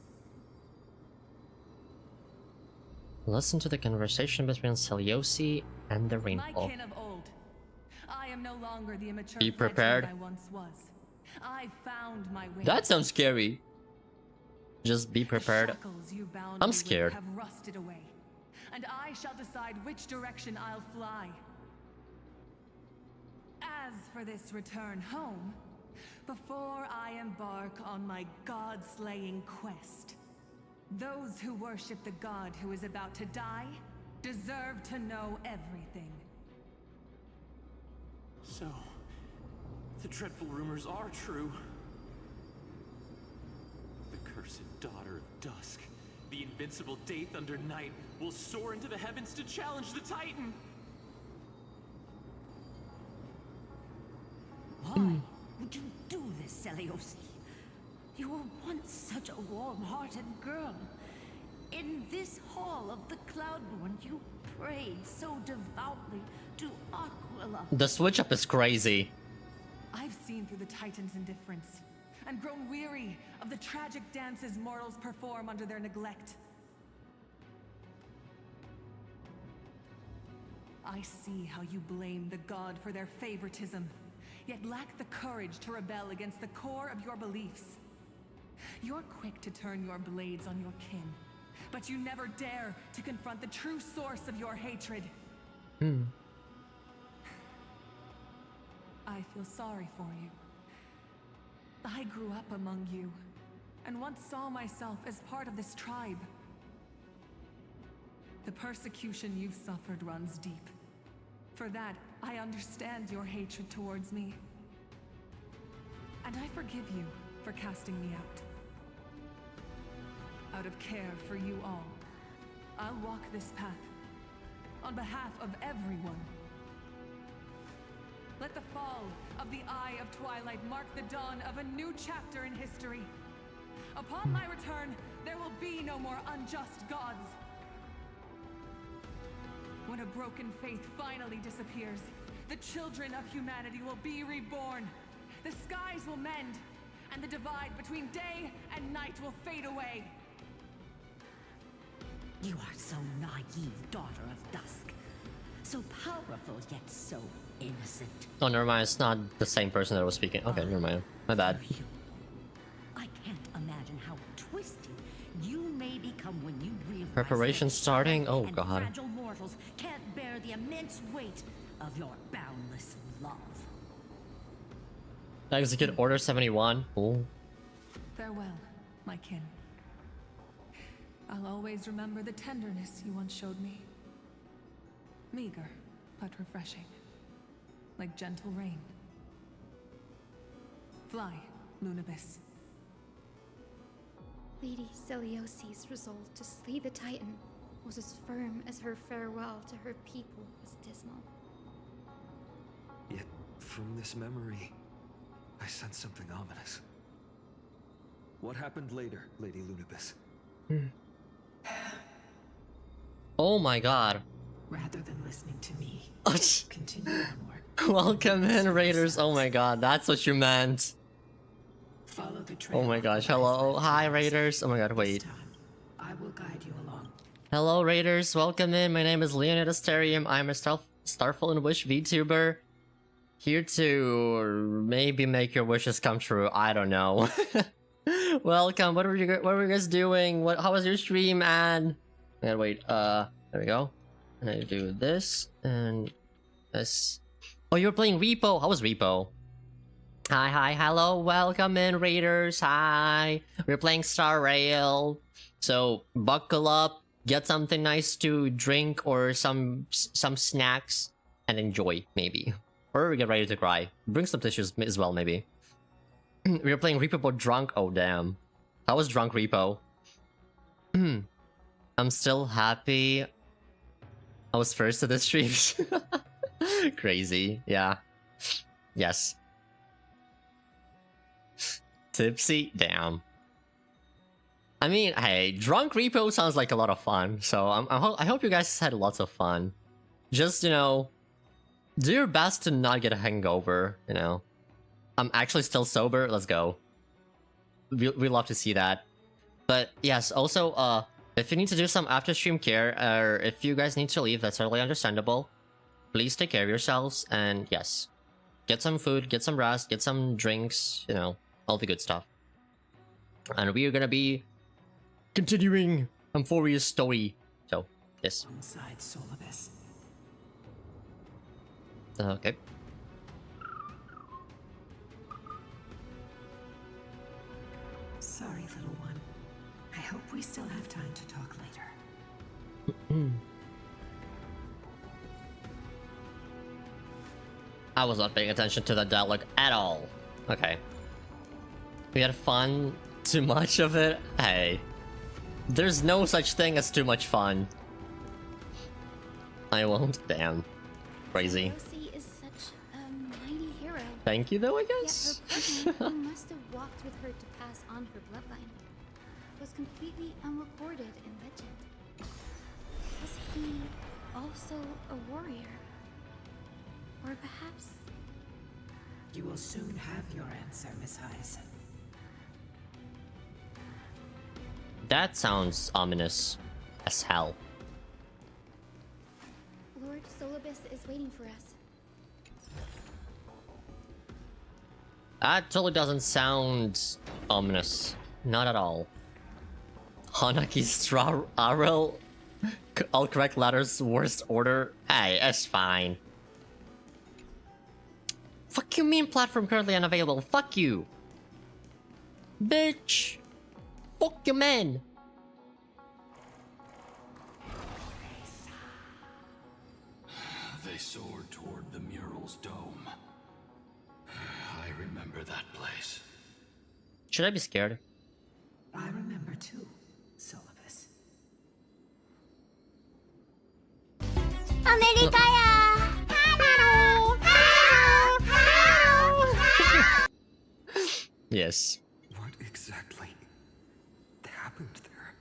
Listen to the conversation between Seliosi and the My Rainbow. kin of old. I am no longer the immature Be fledgling prepared. I once was. I found my way. That sounds scary. Just be prepared. Shackles you bound I'm me with scared. have rusted away, and I shall decide which direction I'll fly. As for this return home, before I embark on my god-slaying quest, those who worship the god who is about to die deserve to know everything. So, the dreadful rumors are true. The cursed daughter of dusk, the invincible Day Thunder Knight, will soar into the heavens to challenge the Titan. Why would you do this, Seliosi? You were once such a warm-hearted girl. In this hall of the Cloudborn, you prayed so devoutly to Aquila. The switch up is crazy. I've seen through the Titan's indifference, and grown weary of the tragic dances mortals perform under their neglect. I see how you blame the god for their favoritism, yet lack the courage to rebel against the core of your beliefs. You're quick to turn your blades on your kin, but you never dare to confront the true source of your hatred. I feel sorry for you. I grew up among you, and once saw myself as part of this tribe. The persecution you've suffered runs deep. For that, I understand your hatred towards me. And I forgive you for casting me out. Out of care for you all, I'll walk this path on behalf of everyone. Let the fall of the Eye of Twilight mark the dawn of a new chapter in history. Upon my return, there will be no more unjust gods. When a broken faith finally disappears, the children of humanity will be reborn. The skies will mend, and the divide between day and night will fade away. You are so naive, daughter of dusk. So powerful, yet so innocent. Oh, never mind. It's not the same person that was speaking. Okay, never mind. My bad. I can't imagine how twisted you may become when you realize Preparation starting? Oh, and God. fragile mortals can't bear the immense weight of your boundless love. Execute Order 71. Ooh. Farewell, my kin. I'll always remember the tenderness you once showed me. Meager, but refreshing. Like gentle rain. Fly, Lunibus. Lady Celiosi's resolve to slay the Titan was as firm as her farewell to her people was dismal. Yet, from this memory, I sense something ominous. What happened later, Lady Lunibus? Oh my god. Rather than listening to me, continue onward. Welcome in, Raiders. Oh my god, that's what you meant. Follow the trail. Oh my gosh, hello. Hi, Raiders. Oh my god, wait. I will guide you along. Hello, Raiders. Welcome in. My name is Leonid Asterium. I'm a starfallen wish VTuber. Here to maybe make your wishes come true. I don't know. Welcome. What were you guys doing? How was your stream? And wait. There we go. And I do this and this. Oh, you're playing Repo. How was Repo? Hi, hello, welcome in, Raiders. Hi. We're playing Star Rail. So buckle up, get something nice to drink or some snacks, and enjoy maybe. Or get ready to cry. Bring some tissues as well, maybe. We're playing Repo but drunk. Oh damn. How was drunk Repo? I'm still happy I was first to the streams. Crazy, yeah. Yes. Tipsy? Damn. I mean, hey, drunk Repo sounds like a lot of fun, so I hope you guys had lots of fun. Just, you know, do your best to not get a hangover, you know. I'm actually still sober, let's go. We love to see that. But yes, also, if you need to do some after stream care, or if you guys need to leave, that's totally understandable. Please take care of yourselves, and yes, get some food, get some rest, get some drinks, you know, all the good stuff. And we are gonna be continuing Amphoria's story. So, yes. Alongside Solibus. Okay. Sorry, little one. I hope we still have time to talk later. I was not paying attention to the dialogue at all. Okay. We had fun. Too much of it? Hey. There's no such thing as too much fun. I won't. Damn. Crazy. Celiosy is such a mighty hero. Thank you though, I guess. Yet her partner, who must have walked with her to pass on her bloodline, was completely unrecorded in legend. Was he also a warrior? Or perhaps... You will soon have your answer, Miss Heiss. That sounds ominous as hell. Lord Lord Solibus is waiting for us. That totally doesn't sound ominous. Not at all. Hanaki Straw Arel. All correct letters, worst order. Hey, that's fine. Fuck you mean platform currently unavailable? Fuck you. Bitch. Fuck you, man. They soared toward the mural's dome. I remember that place. Should I be scared? I remember too, Solibus. 아메리카야! Hello! Hello! Hello! Yes. What exactly happened there?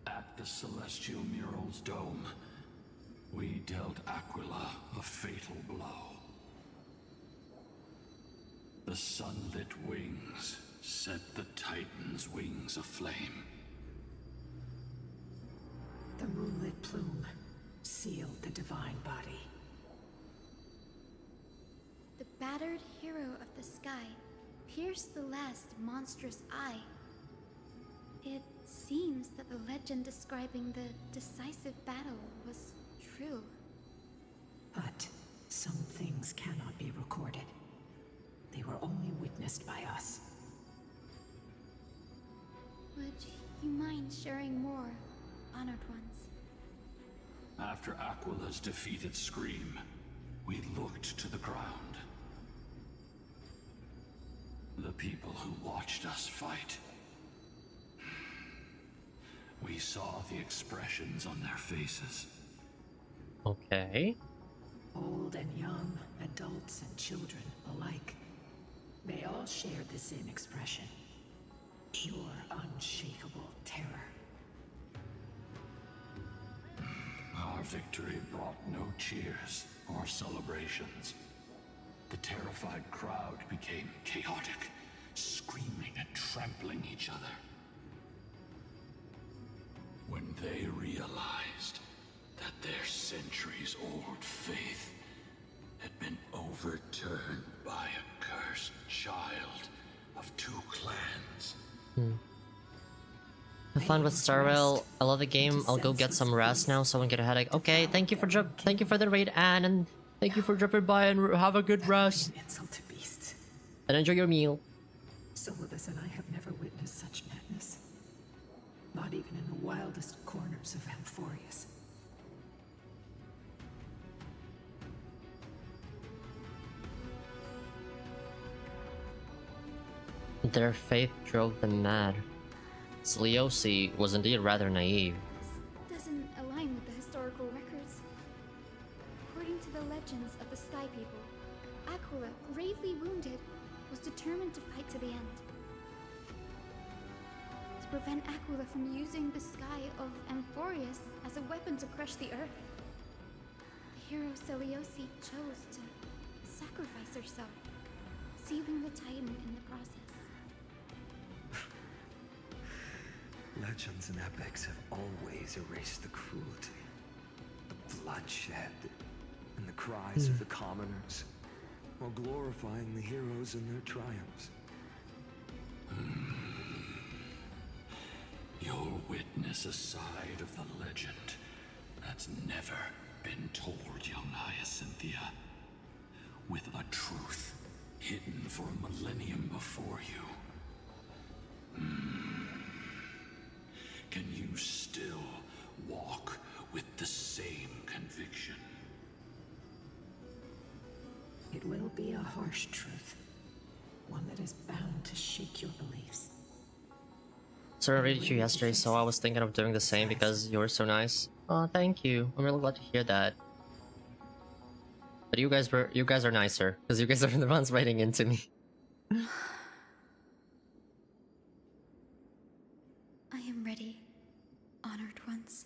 At the celestial mural's dome, we dealt Aquila a fatal blow. The sunlit wings set the Titan's wings aflame. The moonlit plume sealed the divine body. The battered hero of the sky pierced the last monstrous eye. It seems that the legend describing the decisive battle was true. But some things cannot be recorded. They were only witnessed by us. Would you mind sharing more, honored ones? After Aquila's defeated scream, we looked to the ground. The people who watched us fight. We saw the expressions on their faces. Okay. Old and young, adults and children alike. They all shared the same expression. Pure, unshakable terror. Our victory brought no cheers or celebrations. The terrified crowd became chaotic, screaming and trampling each other. When they realized that their centuries-old faith had been overturned by a cursed child of two clans. Have fun with Starwell. I love the game. I'll go get some rest now so I don't get a headache. Okay, thank you for the raid, Anne, and thank you for dropping by and have a good rest. Insult to beasts. And enjoy your meal. Solibus and I have never witnessed such madness. Not even in the wildest corners of Amphorius. Their faith drove them mad. Seleuci was indeed rather naive. This doesn't align with the historical records. According to the legends of the Sky People, Aquila, gravely wounded, was determined to fight to the end. To prevent Aquila from using the sky of Amphorius as a weapon to crush the earth, the hero Seleuci chose to sacrifice herself, sealing the Titan in the process. Legends and epics have always erased the cruelty, the bloodshed, and the cries of the commoners, while glorifying the heroes and their triumphs. You'll witness a side of the legend that's never been told, young Hyacinthia. With a truth hidden for a millennium before you. Can you still walk with the same conviction? It will be a harsh truth. One that is bound to shake your beliefs. So I read you yesterday, so I was thinking of doing the same because you were so nice. Oh, thank you. I'm really glad to hear that. But you guys are nicer, because you guys are the ones writing into me. I am ready, honored ones.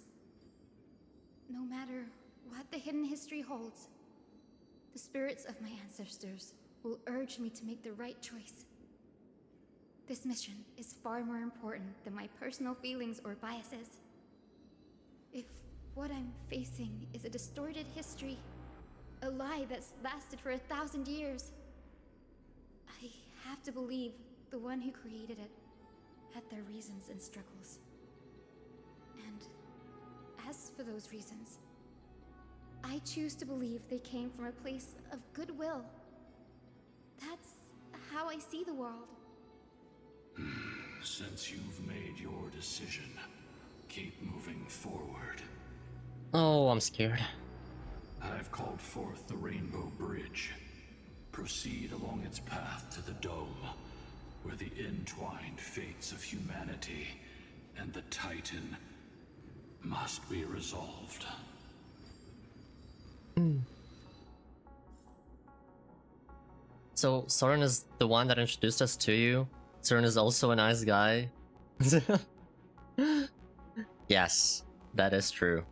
No matter what the hidden history holds, the spirits of my ancestors will urge me to make the right choice. This mission is far more important than my personal feelings or biases. If what I'm facing is a distorted history. A lie that's lasted for 1,000 years. I have to believe the one who created it had their reasons and struggles. And as for those reasons, I choose to believe they came from a place of goodwill. That's how I see the world. Since you've made your decision, keep moving forward. Oh, I'm scared. I've called forth the Rainbow Bridge. Proceed along its path to the dome, where the entwined fates of humanity and the Titan must be resolved. So, Soren is the one that introduced us to you? Soren is also a nice guy? Yes, that is true.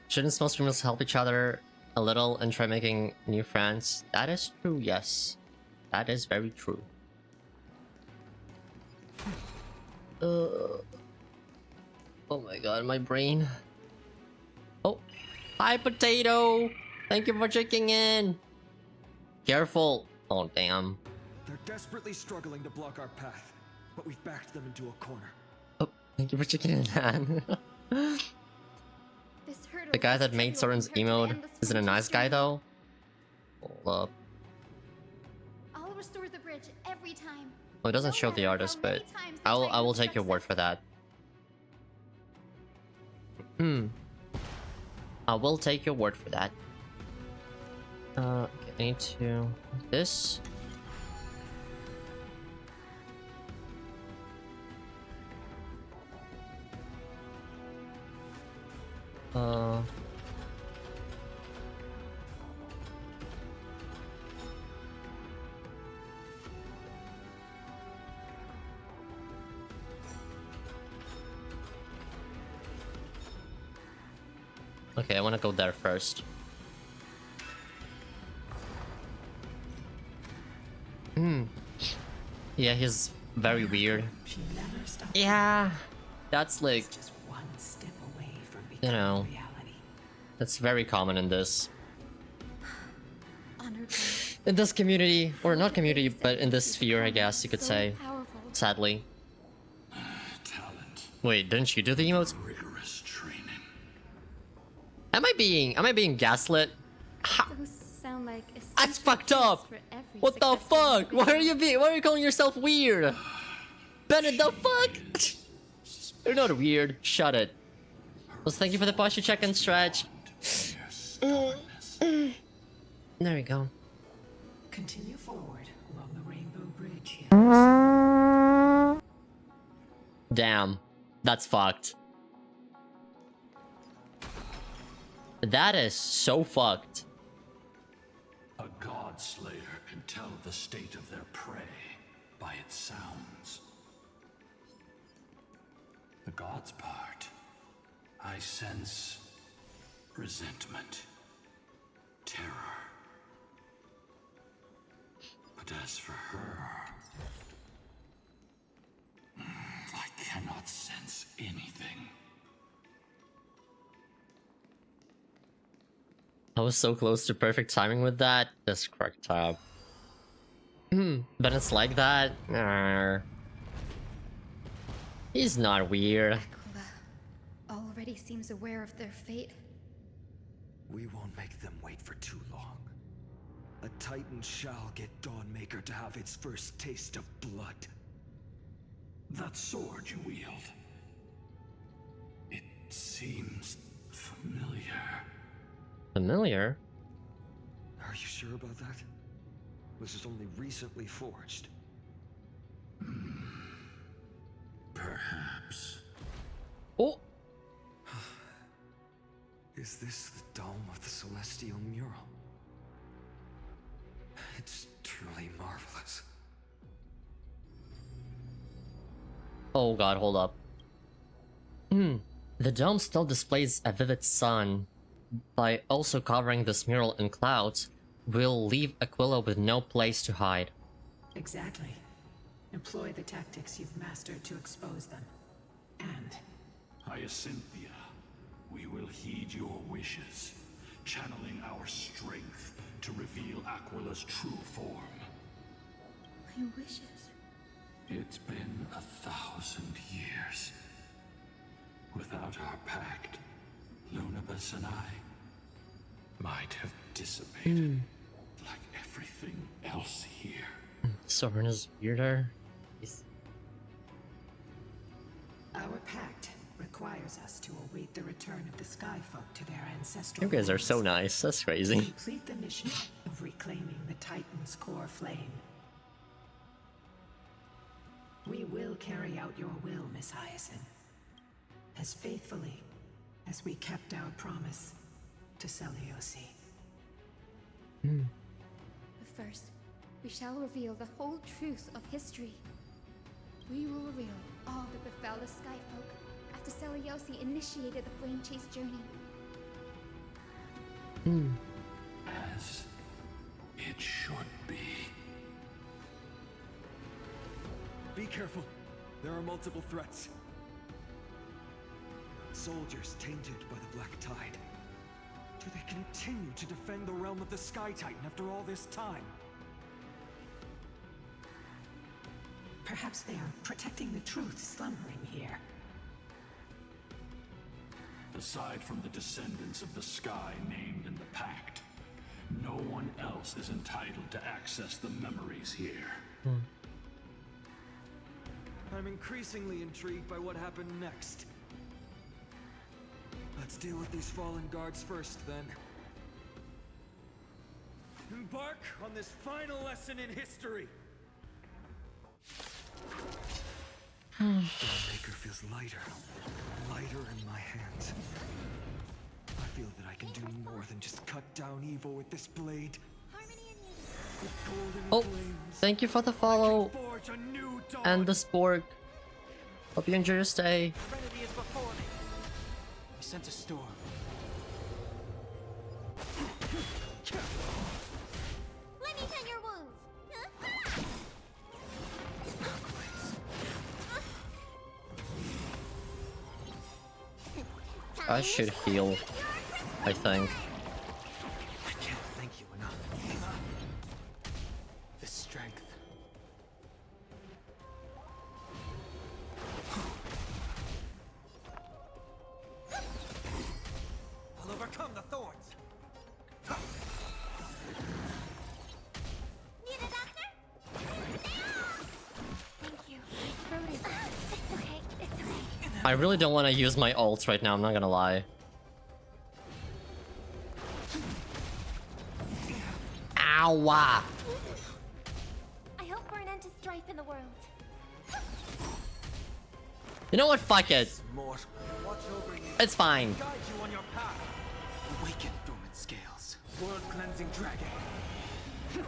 Shouldn't small streamers help each other a little and try making new friends? That is true, yes. That is very true. Oh my god, my brain. Oh, hi potato! Thank you for checking in! Careful! Oh damn. They're desperately struggling to block our path, but we've backed them into a corner. Oh, thank you for checking in, man. The guy that made Soren's emote isn't a nice guy though? Hold up. I'll restore the bridge every time. Well, it doesn't show the artist, but I will take your word for that. I will take your word for that. Okay, I need to do this. Okay, I want to go there first. Yeah, he's very weird. Yeah, that's like, you know, that's very common in this. In this community, or not community, but in this sphere, I guess you could say. Sadly. Wait, didn't you do the emotes? Rigorous training. Am I being gaslit? Those sound like That's fucked up! What the fuck? Why are you calling yourself weird? Bennett, the fuck? You're not weird. Shut it. Well, thank you for the posture check and stretch. There we go. Continue forward along the Rainbow Bridge. Damn. That's fucked. That is so fucked. A god slayer can tell the state of their prey by its sounds. The god's part, I sense resentment, terror. But as for her, I cannot sense anything. I was so close to perfect timing with that. Just cracked up. But it's like that. He's not weird. BACKKK already seems aware of their fate. We won't make them wait for too long. A Titan shall get Dawnmaker to have its first taste of blood. That sword you wield, it seems familiar. Familiar? Are you sure about that? This is only recently forged. Perhaps. Oh! Is this the dome of the Celestial Mural? It's truly marvelous. Oh god, hold up. The dome still displays a vivid sun. By also covering this mural in clouds, we'll leave Aquila with no place to hide. Exactly. Employ the tactics you've mastered to expose them. And Hyacinthia, we will heed your wishes, channeling our strength to reveal Aquila's true form. My wishes. It's been 1,000 years. Without our pact, Lunabus and I might have dissipated like everything else here. Sovereign is weirder. our pact requires us to await the return of the Sky Folk to their ancestral You guys are homes. so nice. That's crazy. Complete the mission of reclaiming the Titan's core flame. We will carry out your will, Miss Hyacinth, as faithfully as we kept our promise to Seliosi. But first, we shall reveal the whole truth of history. We will reveal all that befell the Skyfolk after Seliosi initiated the Flame Chase journey. As it should be. Be careful. There are multiple threats. Soldiers tainted by the Black Tide. Do they continue to defend the realm of the Sky Titan after all this time? Perhaps they are protecting the truth slumbering here. Aside from the descendants of the sky named in the pact, no one else is entitled to access the memories here. I'm increasingly intrigued by what happened next. Let's deal with these fallen guards first, then. Embark on this final lesson in history! The Maker feels lighter in my hands. I feel that I can do more than just cut down evil with this blade. With golden Oh, flames, thank you for the follow forge a new dawn. and the spork. Hope you enjoy your stay. Serenity is before me. I sent a storm. Let me tend your wounds. I should heal, I think. I can't thank you enough. The strength. I'll overcome the thorns. Need a doctor? Thank you. It's okay. It's okay. I really don't want to use my ults right now, I'm not gonna lie. Ow! I hope for an end to strife in the world. You know what? Fuck it. Watch over you. It's fine. Guide you on your path. Awaken dormant scales. World cleansing dragon. Head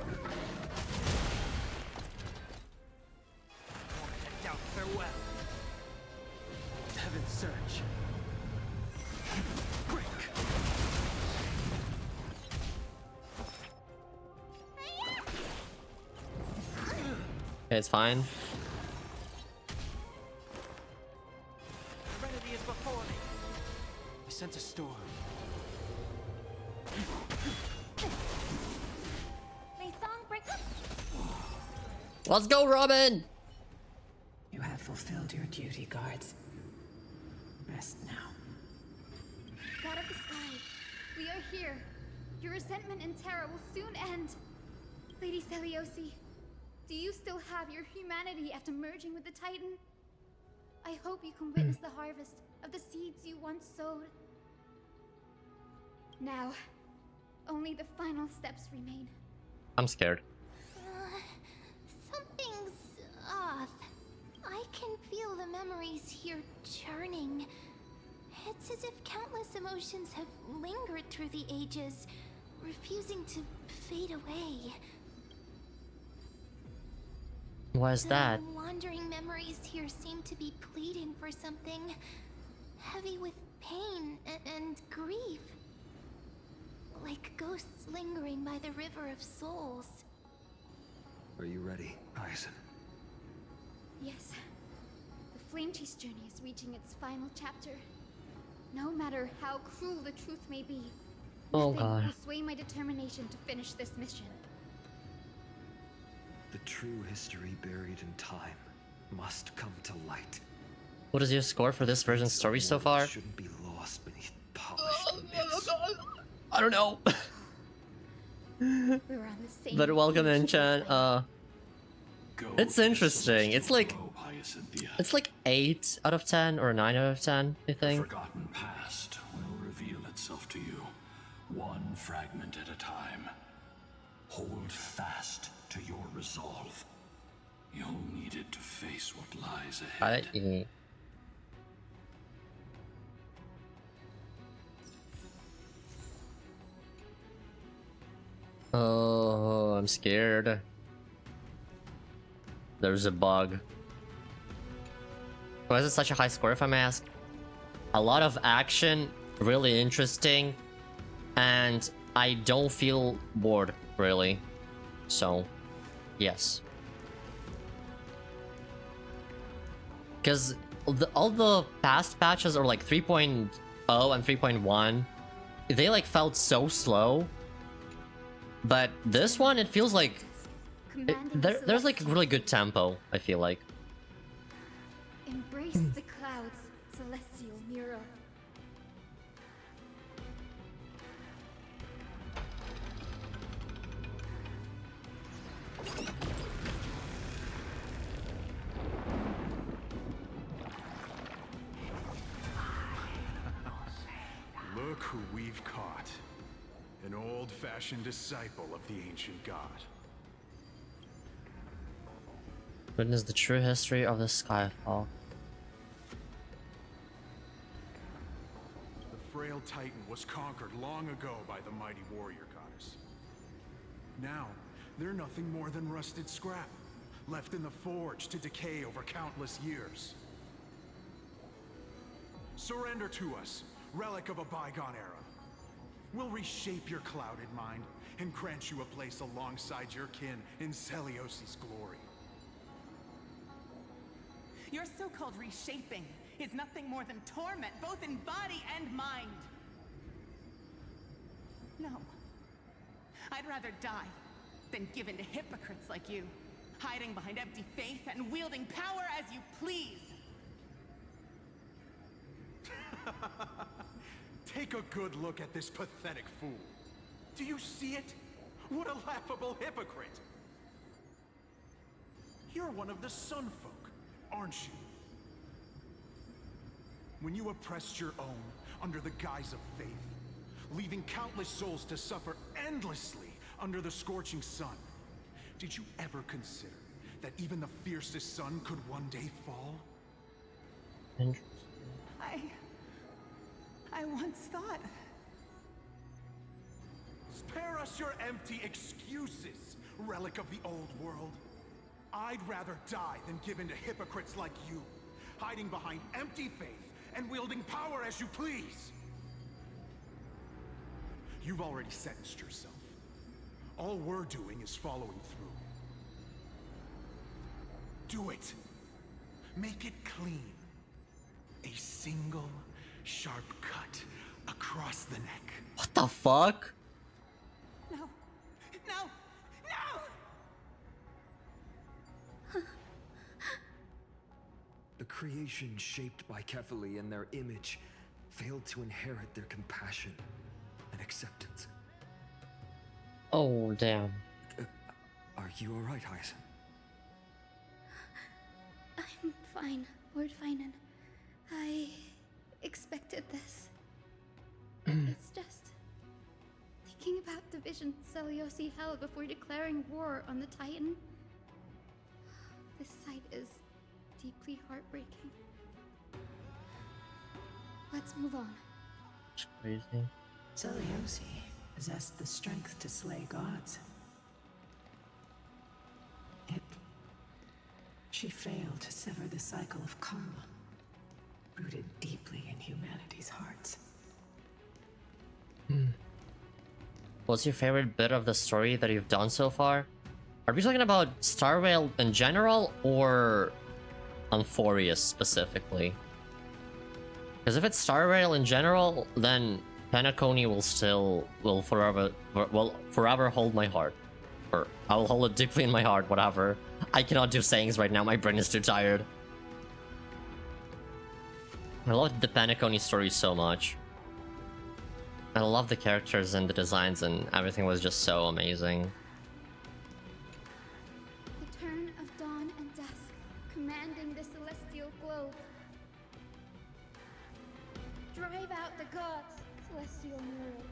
down, farewell. Heaven's surge. Break. Okay, it's fine. Serenity is before me. I sent a storm. May song break up. Let's go, Robin! You have fulfilled your duty, guards. Rest now. God of the Sky, we are here. Your resentment and terror will soon end. Lady Seliosi, do you still have your humanity after merging with the Titan? I hope you can witness the harvest of the seeds you once sowed. Now, only the final steps remain. I'm scared. Something's off. I can feel the memories here churning. It's as if countless emotions have lingered through the ages, refusing to fade away. Why is that? The wandering memories here seem to be pleading for something heavy with pain and grief. Like ghosts lingering by the river of souls. Are you ready, Hyacinth? Yes. The Flame Chase journey is reaching its final chapter. No matter how cruel the truth may be, Oh nothing god. will sway my determination to finish this mission. The true history buried in time must come to light. What is your score for this version's story so far? Shouldn't be lost beneath polished myths. I don't know. We're on the same But welcome in, Chan. It's interesting. It's like 8 out of 10 or 9 out of 10, I think. Forgotten past will reveal itself to you, one fragment at a time. Hold fast to your resolve. You'll need it to face what lies ahead. Oh, I'm scared. There's a bug. Why is it such a high score, if I may ask? A lot of action, really interesting, and I don't feel bored, really. So, yes. Because all the past patches are like 3.0 and 3.1. They like felt so slow. But this one, it feels like there's like really good tempo, I feel like. Embrace the clouds, celestial mirror. Look who we've caught. An old-fashioned disciple of the ancient god. Witness the true history of the Skyfall. The frail titan was conquered long ago by the mighty warrior goddess. Now, they're nothing more than rusted scrap, left in the forge to decay over countless years. Surrender to us, relic of a bygone era. We'll reshape your clouded mind and grant you a place alongside your kin in Celiosi's glory. Your so-called reshaping is nothing more than torment, both in body and mind. No. I'd rather die than give in to hypocrites like you, hiding behind empty faith and wielding power as you please. Take a good look at this pathetic fool. Do you see it? What a laughable hypocrite! You're one of the Sun Folk, aren't you? When you oppressed your own under the guise of faith, leaving countless souls to suffer endlessly under the scorching sun, did you ever consider that even the fiercest sun could one day fall? I once thought... Spare us your empty excuses, relic of the old world. I'd rather die than give in to hypocrites like you, hiding behind empty faith and wielding power as you please. You've already sentenced yourself. All we're doing is following through. Do it. Make it clean. A single sharp cut across the neck. What the fuck? No! No! No! The creation shaped by Kefali and their image failed to inherit their compassion and acceptance. Oh, damn. Are you alright, Hyacin? I'm fine, Lord Finan. I expected this. It's just thinking about the vision Celiosi held before declaring war on the Titan. This sight is deeply heartbreaking. Let's move on. It's crazy. Celiosi possessed the strength to slay gods. Yet, she failed to sever the cycle of karma, rooted deeply in humanity's hearts. What's your favorite bit of the story that you've done so far? Are we talking about Starvale in general, or Amphorius specifically. Because if it's Star Rail in general, then Penacony will forever hold my heart. Or I will hold it deeply in my heart, whatever. I cannot do sayings right now, my brain is too tired. I love the Penacony story so much. I love the characters and the designs, and everything was just so amazing. The turn of dawn and dusk, commanding the celestial globe. Drive out the gods, celestial mirror.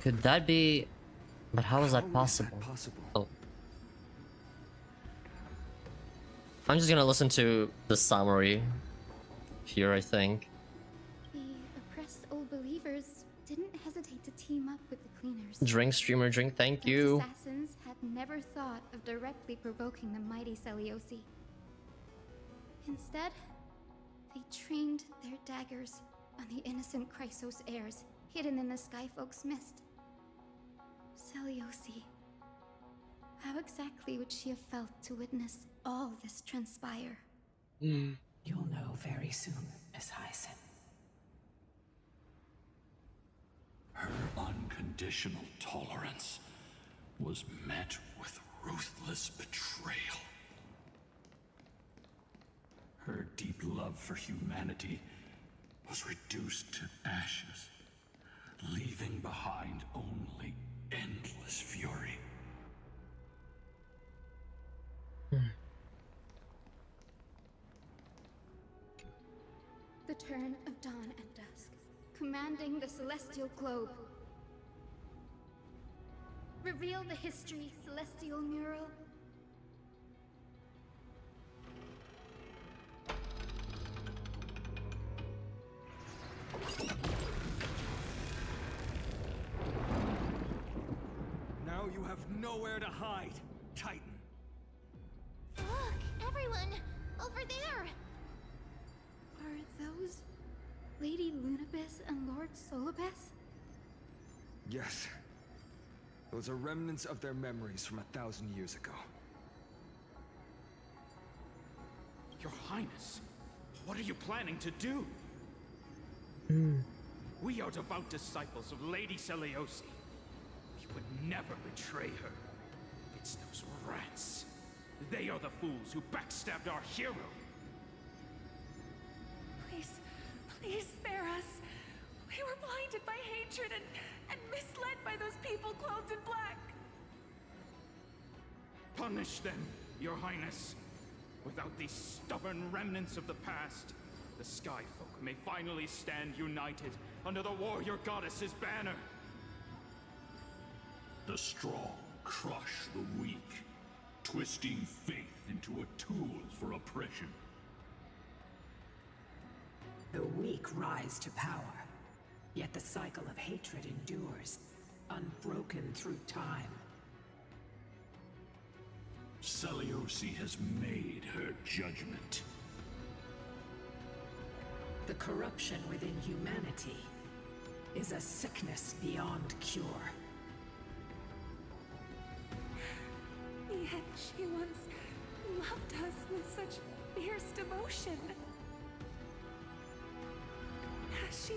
Could that be... But how is that possible? Oh. I'm just gonna listen to the summary here, I think. The oppressed old believers didn't hesitate to team up with the cleaners. Drink, streamer, drink, thank Those you. assassins had never thought of directly provoking the mighty Seliosi. Instead, they trained their daggers on the innocent Chrysos heirs hidden in the Skyfolk's mist. Seliosi. How exactly would she have felt to witness all this transpire? You'll know very soon, Miss Hyson. Her unconditional tolerance was met with ruthless betrayal. Her deep love for humanity was reduced to ashes, leaving behind only endless fury. The turn of dawn and dusk, commanding the celestial globe. Reveal the history, celestial mural. Now you have nowhere to hide, Titan. Look, everyone! Over there! Are those Lady Lunabis and Lord Solibes? Yes. Those are remnants of their memories from 1,000 years ago. Your Highness, what are you planning to do? We are devout disciples of Lady Seliosi. We would never betray her. It's those rats. They are the fools who backstabbed our hero. Please, please spare us. We were blinded by hatred and misled by those people clothed in black. Punish them, Your Highness. Without these stubborn remnants of the past, the Skyfolk may finally stand united under the warrior goddess's banner. The strong crush the weak, twisting faith into a tool for oppression. The weak rise to power, yet the cycle of hatred endures, unbroken through time. Seliosi has made her judgment. The corruption within humanity is a sickness beyond cure. Yet she once loved us with such fierce devotion. Has she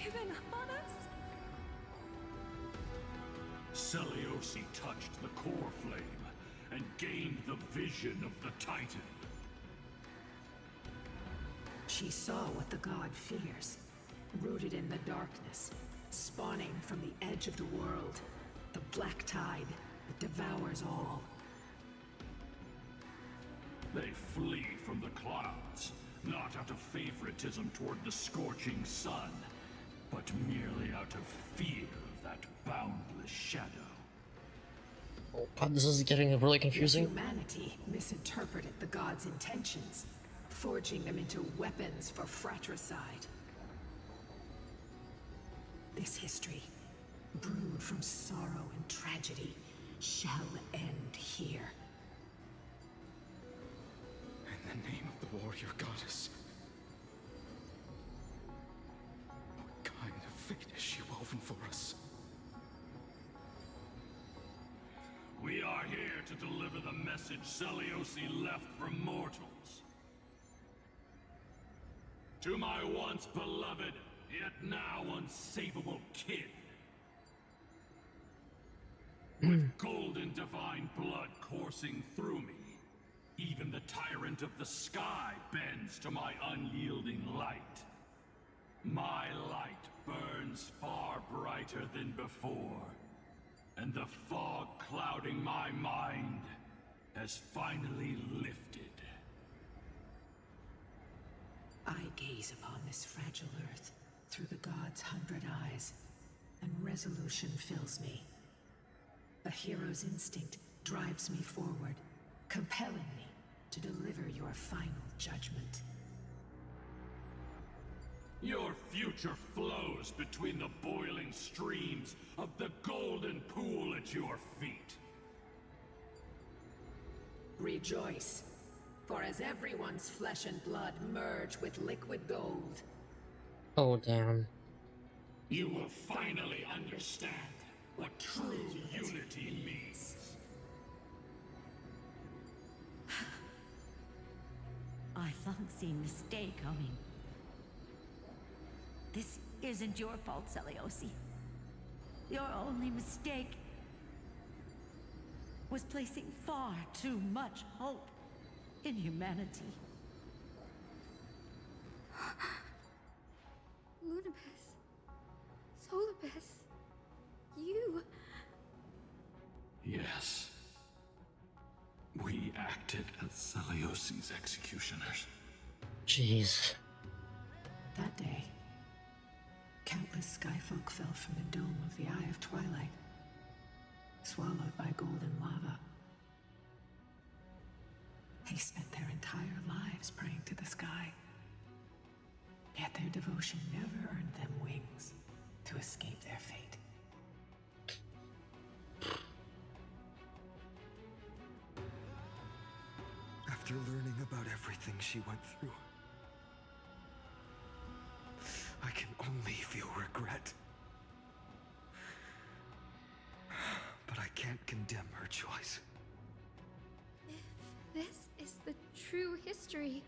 given up on us? Seliosi touched the core flame and gained the vision of the Titan. She saw what the god fears, rooted in the darkness, spawning from the edge of the world, the black tide that devours all. They flee from the clouds, not out of favoritism toward the scorching sun, but merely out of fear of that boundless shadow. Oh god, this is getting really confusing. Humanity misinterpreted the god's intentions, forging them into weapons for fratricide. This history, brewed from sorrow and tragedy, shall end here. warrior goddess. What kind of fate has she woven for us? We are here to deliver the message Seliosi left for mortals. To my once beloved, yet now unsavable kin. With golden divine blood coursing through me, even the tyrant of the sky bends to my unyielding light. My light burns far brighter than before, and the fog clouding my mind has finally lifted. I gaze upon this fragile earth through the gods' 100 eyes, and resolution fills me. A hero's instinct drives me forward, compelling me to deliver your final judgment. Your future flows between the boiling streams of the golden pool at your feet. Rejoice, for as everyone's flesh and blood merge with liquid gold, Oh, damn. You will finally understand what true unity means. I've long seen this day coming. This isn't your fault, Seliosi. Your only mistake was placing far too much hope in humanity. Lunabes. Solibes. You. Yes. We acted as Seliosi's executioners. Jeez. that day, countless skyfolk fell from the dome of the Eye of Twilight, swallowed by golden lava. They spent their entire lives praying to the sky, yet their devotion never earned them wings to escape their fate. After learning about everything she went through, I can only feel regret. But I can't condemn her choice. If this is the true history,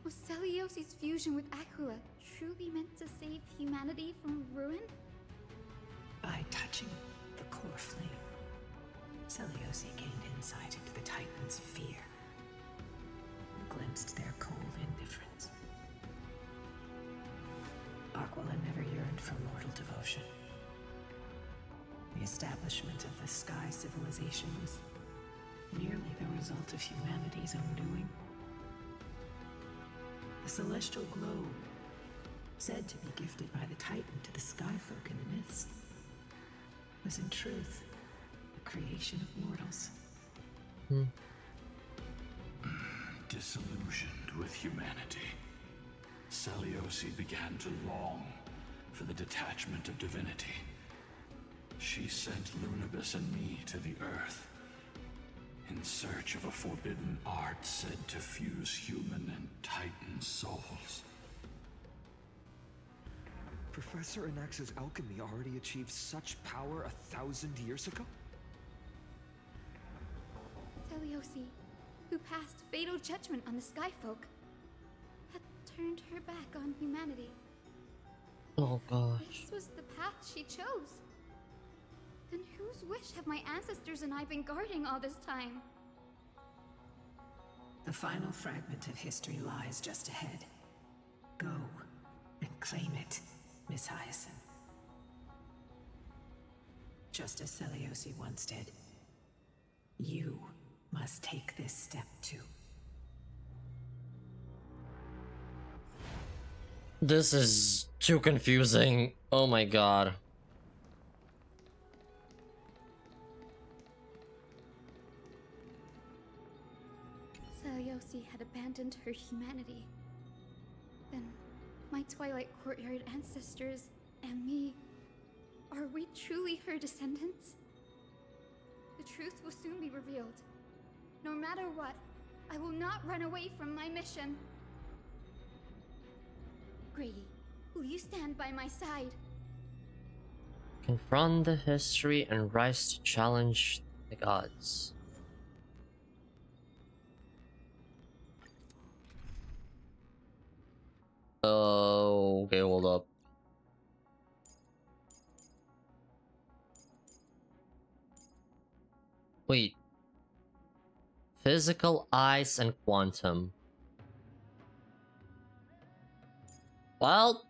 was Seliosi's fusion with Aquila truly meant to save humanity from ruin? By touching the core flame, Seliosi gained insight into the Titans' fear and glimpsed their cold indifference. Aquila never yearned for mortal devotion. The establishment of the Sky Civilization was merely the result of humanity's own doing. The celestial globe, said to be gifted by the Titan to the Skyfolk in the myths, was in truth a creation of mortals. Disillusioned with humanity, Seliosi began to long for the detachment of divinity. She sent Lunabis and me to the Earth in search of a forbidden art said to fuse human and Titan souls. Professor Anax's alchemy already achieved such power 1,000 years ago? Seliosi, who passed fatal judgment on the Skyfolk, had turned her back on humanity. Oh gosh. This was the path she chose. Then whose wish have my ancestors and I been guarding all this time? The final fragment of history lies just ahead. Go and claim it, Miss Hyacinth. Just as Seliosi once did, you must take this step too. This is too confusing. Oh my god. Seliosi had abandoned her humanity. Then, my Twilight Courtyard ancestors and me, are we truly her descendants? The truth will soon be revealed. No matter what, I will not run away from my mission. Grady, will you stand by my side? Confront the history and rise to challenge the gods. Oh, okay, hold up. Wait. Physical, ice, and quantum. Well,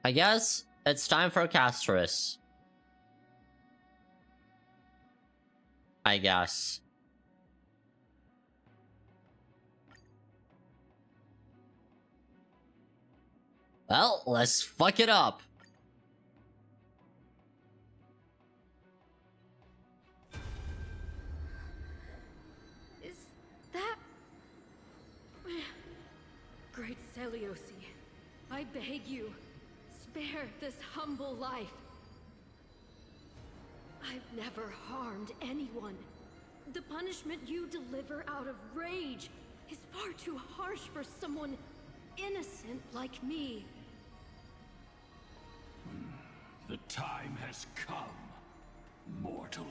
I guess it's time for Castris. I guess. Well, let's fuck it up. Is that... Great Seliosi, I beg you, spare this humble life. I've never harmed anyone. The punishment you deliver out of rage is far too harsh for someone innocent like me. The time has come, mortal.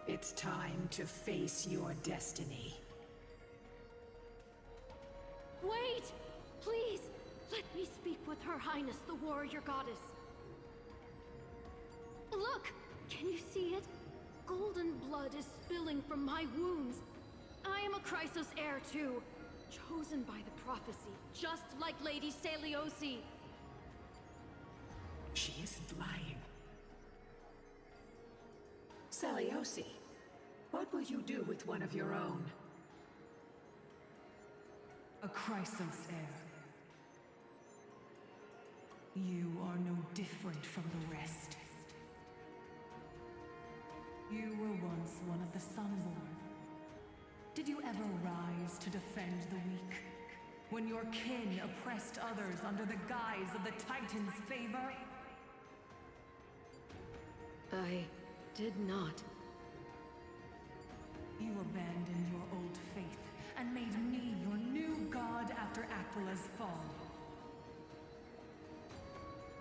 It's time to face your destiny. Wait! Please, let me speak with Her Highness, the warrior goddess. Look! Can you see it? Golden blood is spilling from my wounds. I am a Chrysos heir too, chosen by the prophecy, just like Lady Seliosi. She isn't lying. Seliosi, what will you do with one of your own? A Chrysos heir. You are no different from the rest. You were once one of the Sunborn. Did you ever rise to defend the weak? When your kin oppressed others under the guise of the Titan's favor? I did not. You abandoned your old faith and made me your new god after Aquila's fall.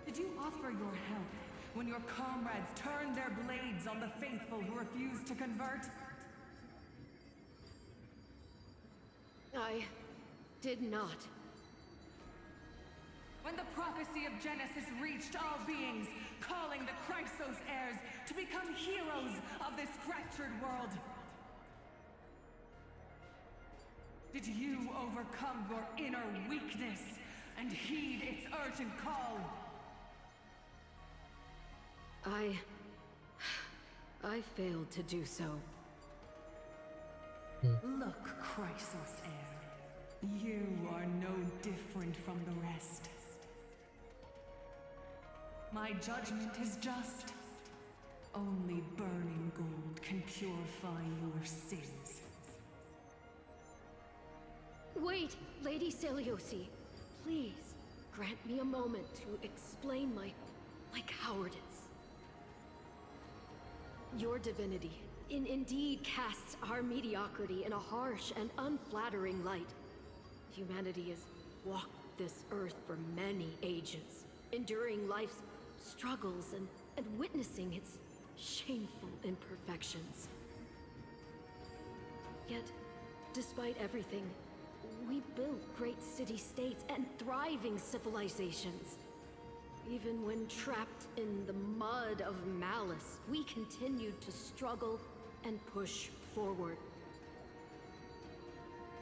Did you offer your help when your comrades turned their blades on the faithful who refused to convert? I did not. When the prophecy of Genesis reached all beings, calling the Chrysos heirs to become heroes of this fractured world, did you overcome your inner weakness and heed its urgent call? I failed to do so. Look, Chrysos heir, you are no different from the rest. My judgment is just. Only burning gold can purify your sins. Wait, Lady Seliosi, please grant me a moment to explain my cowardice. Your divinity indeed casts our mediocrity in a harsh and unflattering light. Humanity has walked this earth for many ages, enduring life's struggles and witnessing its shameful imperfections. Yet, despite everything, we built great city-states and thriving civilizations. Even when trapped in the mud of malice, we continued to struggle and push forward.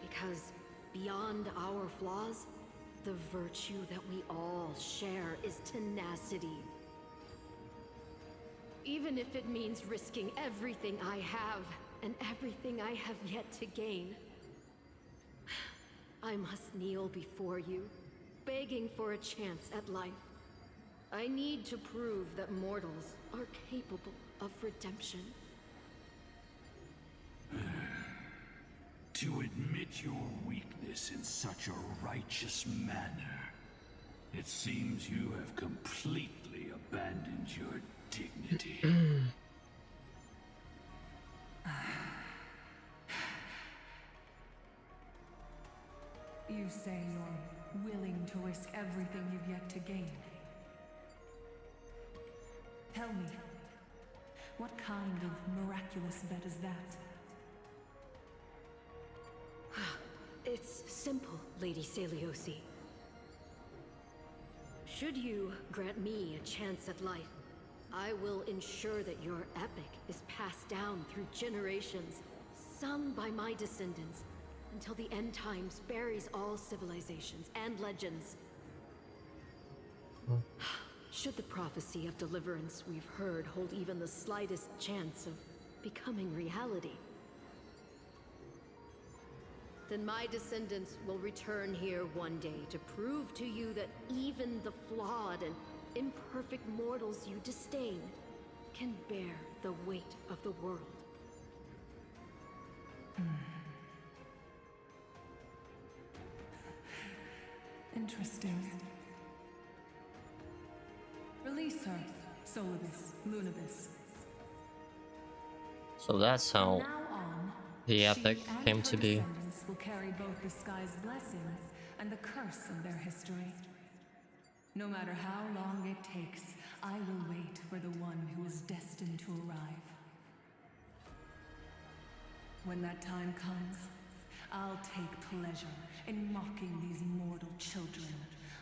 Because beyond our flaws, the virtue that we all share is tenacity. Even if it means risking everything I have and everything I have yet to gain, I must kneel before you, begging for a chance at life. I need to prove that mortals are capable of redemption. To admit your weakness in such a righteous manner, it seems you have completely abandoned your dignity. You say you're willing to risk everything you've yet to gain. Tell me, what kind of miraculous bet is that? It's simple, Lady Celiosi. Should you grant me a chance at life, I will ensure that your epic is passed down through generations, sung by my descendants, until the end times buries all civilizations and legends. Should the prophecy of deliverance we've heard hold even the slightest chance of becoming reality, then my descendants will return here one day to prove to you that even the flawed and imperfect mortals you disdain can bear the weight of the world. Interesting. Release her, Solibus, Lunibus. So that's how the epic came to be. Will carry both the sky's blessings and the curse of their history. No matter how long it takes, I will wait for the one who is destined to arrive. When that time comes, I'll take pleasure in mocking these mortal children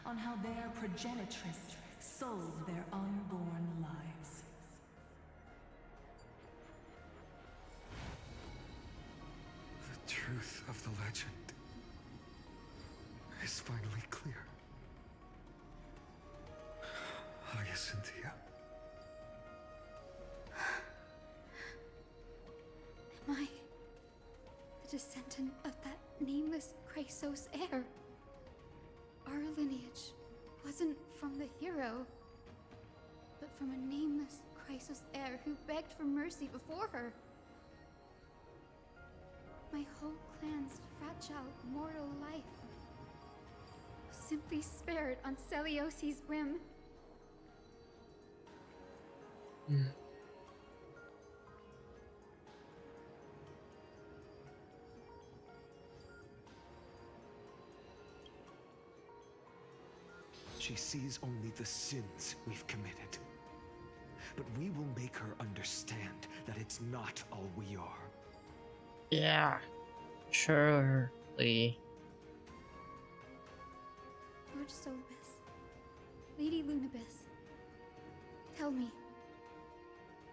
on how their progenitress sold their unborn lives. The truth of the legend is finally clear. Hyacinthia. Am I the descendant of that nameless Chrysos heir? Our lineage wasn't from the hero, but from a nameless Chrysos heir who begged for mercy before her. My whole clan's fragile mortal life was simply spared on Celiosi's whim. She sees only the sins we've committed. But we will make her understand that it's not all we are. Yeah, surely. Lord Solibus, Lady Lunibus, tell me,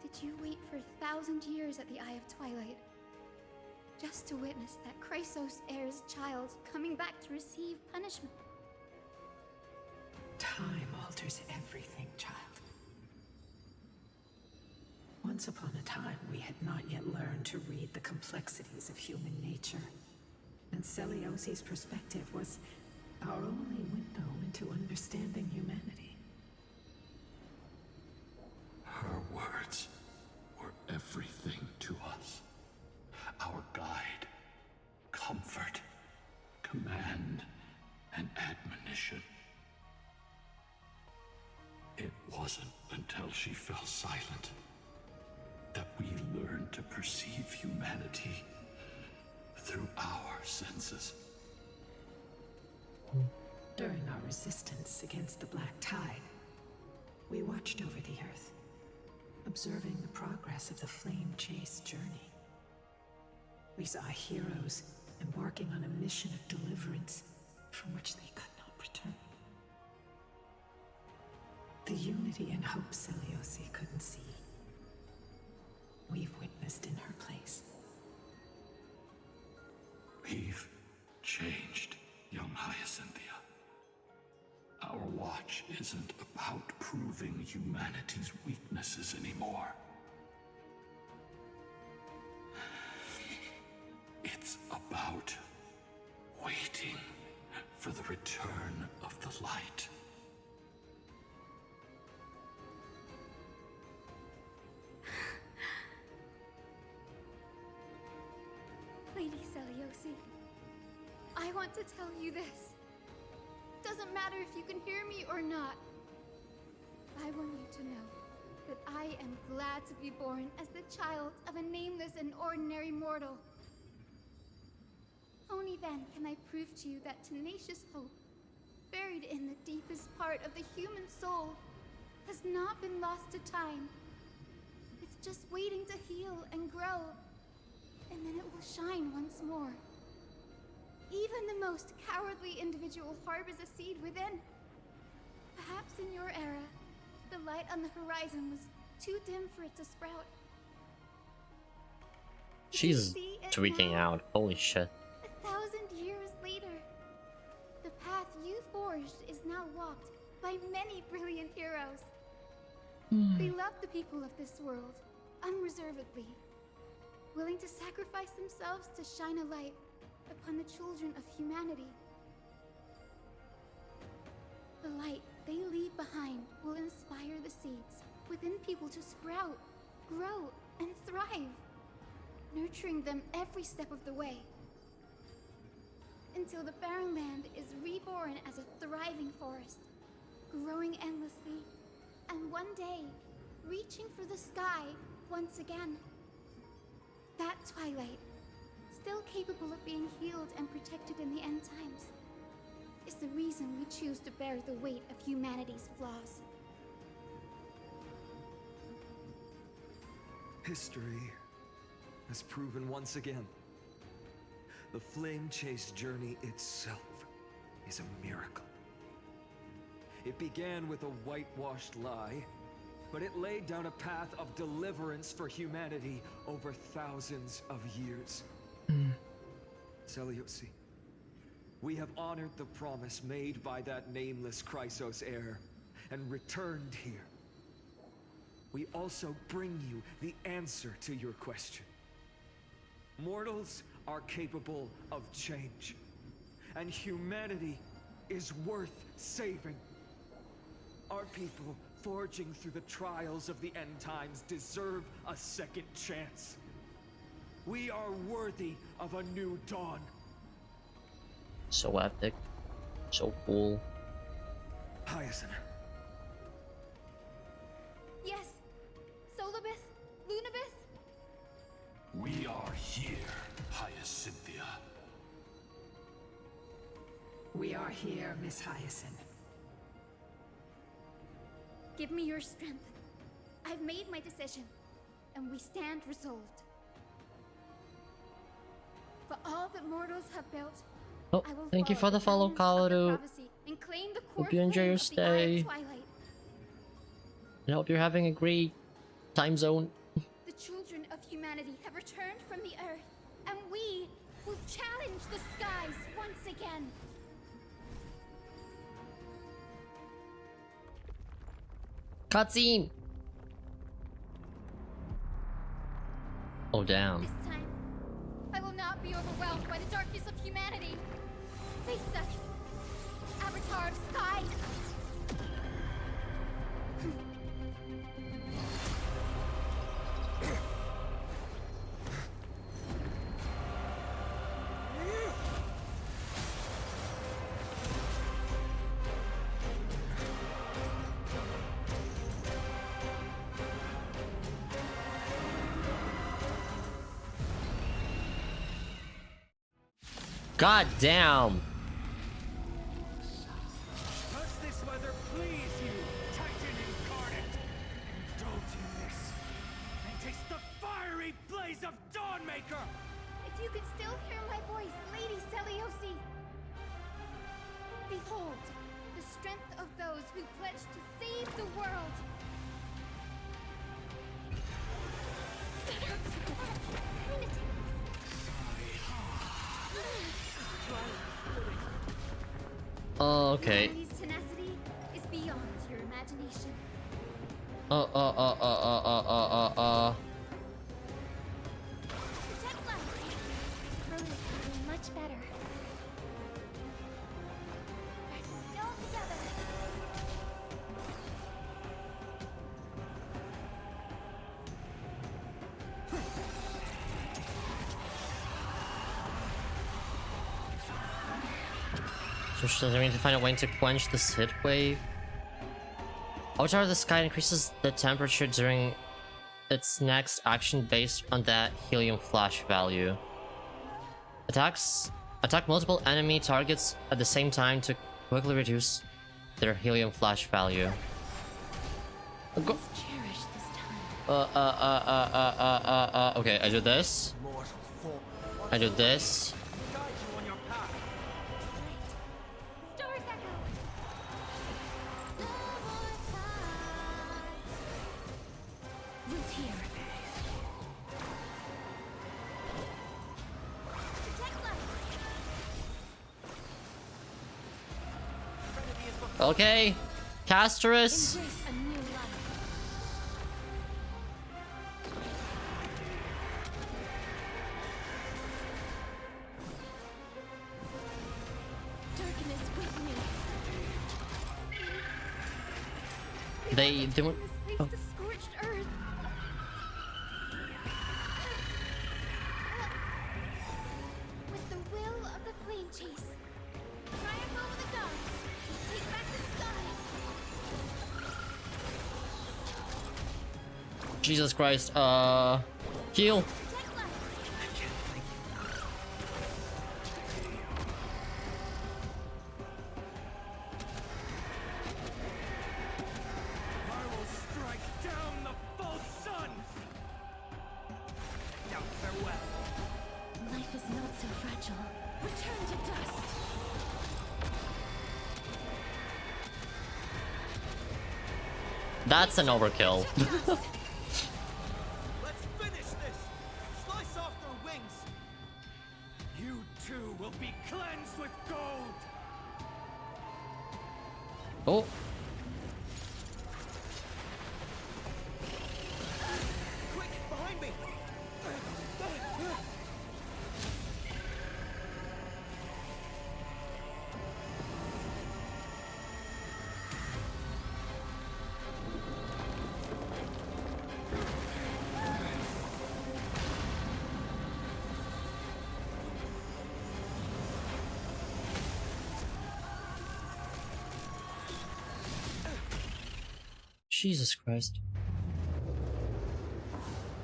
did you wait for 1,000 years at the Eye of Twilight just to witness that Chrysos heir's child coming back to receive punishment? Time alters everything, child. Once upon a time, we had not yet learned to read the complexities of human nature. And Celiosi's perspective was our only window into understanding humanity. Her words were everything to us. Our guide, comfort, command, and admonition. It wasn't until she fell silent that we learned to perceive humanity through our senses. During our resistance against the Black Tide, we watched over the Earth, observing the progress of the Flame Chase journey. We saw heroes embarking on a mission of deliverance from which they could not return. The unity and hope Celiosi couldn't see, we've witnessed in her place. We've changed, young Hyacinthia. Our watch isn't about proving humanity's weaknesses anymore. It's about waiting for the return of the light. Lady Celiosi, I want to tell you this. Doesn't matter if you can hear me or not. I want you to know that I am glad to be born as the child of a nameless and ordinary mortal. Only then can I prove to you that tenacious hope, buried in the deepest part of the human soul, has not been lost to time. It's just waiting to heal and grow, and then it will shine once more. Even the most cowardly individual harbors a seed within. Perhaps in your era, the light on the horizon was too dim for it to sprout. She's tweaking out. Holy shit. 1,000 years later, the path you forged is now walked by many brilliant heroes. They love the people of this world, unreservedly, willing to sacrifice themselves to shine a light upon the children of humanity. The light they leave behind will inspire the seeds within people to sprout, grow, and thrive, nurturing them every step of the way, until the barren land is reborn as a thriving forest, growing endlessly, and one day, reaching for the sky once again. That twilight, still capable of being healed and protected in the end times, is the reason we choose to bear the weight of humanity's flaws. History has proven once again, the flame chase journey itself is a miracle. It began with a whitewashed lie, but it laid down a path of deliverance for humanity over thousands of years. Seleuci, we have honored the promise made by that nameless Chrysos heir and returned here. We also bring you the answer to your question. Mortals are capable of change, and humanity is worth saving. Our people, forging through the trials of the end times, deserve a second chance. We are worthy of a new dawn. So epic. So cool. Hyacinth. Yes! Solibus? Lunibus? We are here, Hyacinthia. We are here, Miss Hyacinth. Give me your strength. I've made my decision, and we stand resolved. For all that mortals have built, Oh, I will thank you for the follow, Kaoru. and claim the core Hope you enjoy flame your of the Eye stay. of Twilight. I hope you're having a great time zone. The children of humanity have returned from the earth, and we will challenge the skies once again. Cutscene! Oh, damn. This time, I will not be overwhelmed by the darkness of humanity. Face us, Avatar of Sky! God damn! Does this weather please you, Titan incarnate? Indulge in this, and taste the fiery blaze of Dawnmaker! If you could still hear my voice, Lady Seleuci! Behold, the strength of those who pledge to save the world! That hurts so bad. Kind of Oh, okay. Humanity's tenacity is beyond your imagination. Protect life. Hers will be much better. Let's go together. So does that mean to find a way to quench this hit wave? Avatar of the Sky increases the temperature during its next action based on that helium flash value. Attacks Attack multiple enemy targets at the same time to quickly reduce their helium flash value. Go. Okay, I do this. I do this. Okay, Casterus. They went. Oh. With the will of the flame chase, triumph over the gods, take back the sky. Jesus Christ. Heal. That's an overkill. Let's finish this! Slice off their wings! You too will be cleansed with gold! Oh. Quick, behind me! Jesus Christ.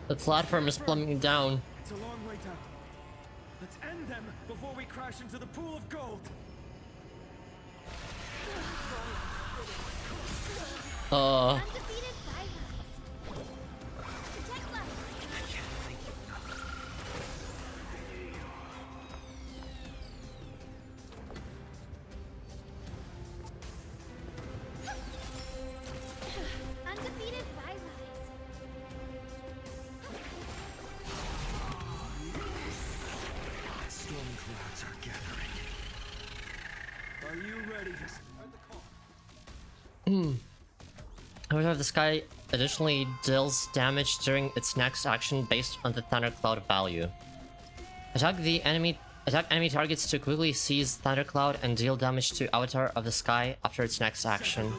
The platform is plummeting down. It's a long way down. Let's end them before we crash into the pool of gold. Undefeated Vylons. Storm clouds are gathering. Are you ready to start the call? However, the sky additionally deals damage during its next action based on the thundercloud value. Attack enemy targets to quickly seize thundercloud and deal damage to Avatar of the Sky after its next action.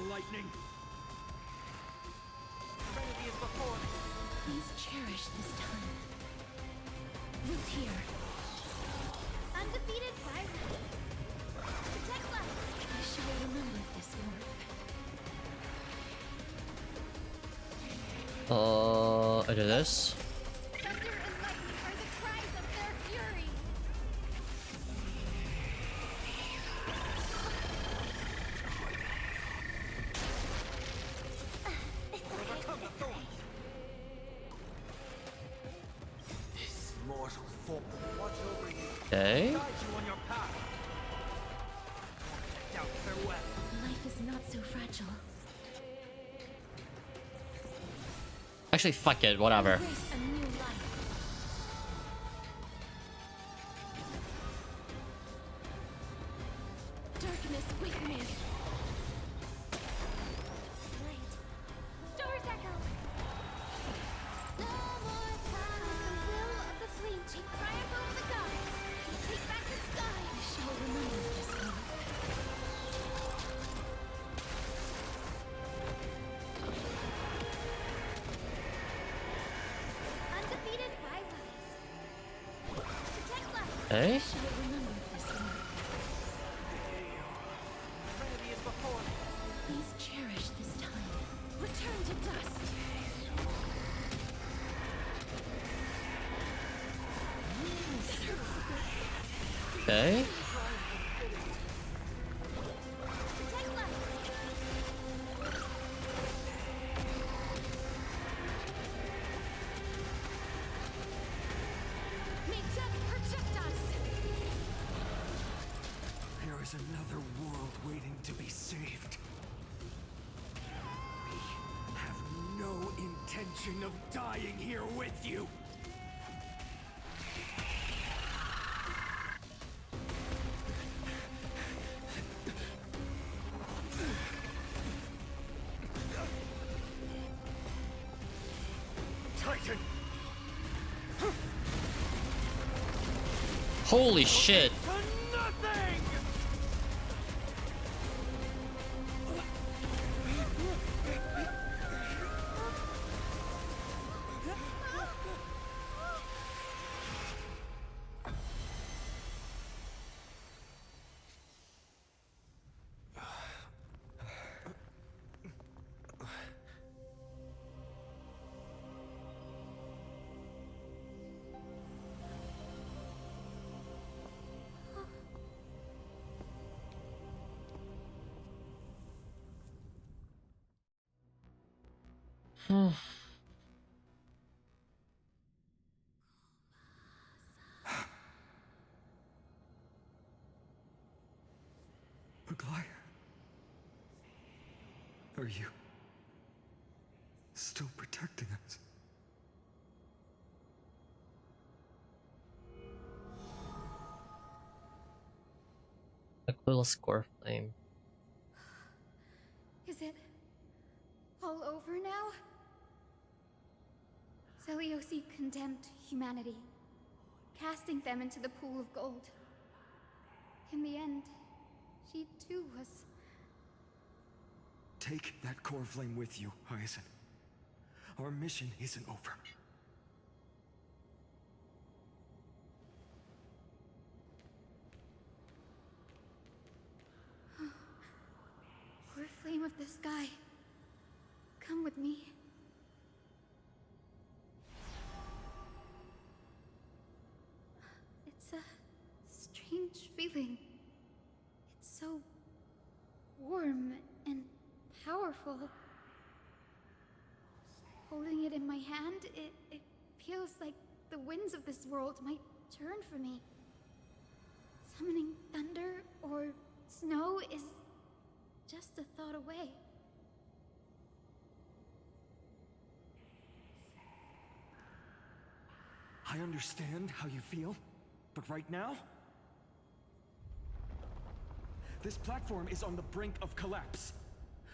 Please cherish this time. Root here. Undefeated Vylons. Protect life. I shall remember this warmth. I do this. Thunder and lightning are the cries of their fury. Overcome the thorn. This mortal form watch over you. Okay. Guide you on your path. Now farewell. Life is not so fragile. Actually, fuck it, whatever. Embrace a new life. Darkness with me. Light. Stars echo. No more time. The will of the flame take triumph over the gods. Take back the sky. I shall remember this one. Undefeated Vylons. Protect life. Hey? I shall remember this one. Trinity is before me. Please cherish this time. Return to dust. Okay. There is another world waiting to be saved. We have no intention of dying here with you. Titan! Holy shit. Maglai? Are you still protecting us? Aquila score flame. Is it all over now? Seliosi condemned humanity, casting them into the pool of gold. In the end, she too was... Take that core flame with you, Hyacinth. Our mission isn't over. Core flame of the sky, come with me. It's a strange feeling. It's so warm and powerful. Holding it in my hand, it feels like the winds of this world might turn for me. Summoning thunder or snow is just a thought away. I understand how you feel, but right now, this platform is on the brink of collapse.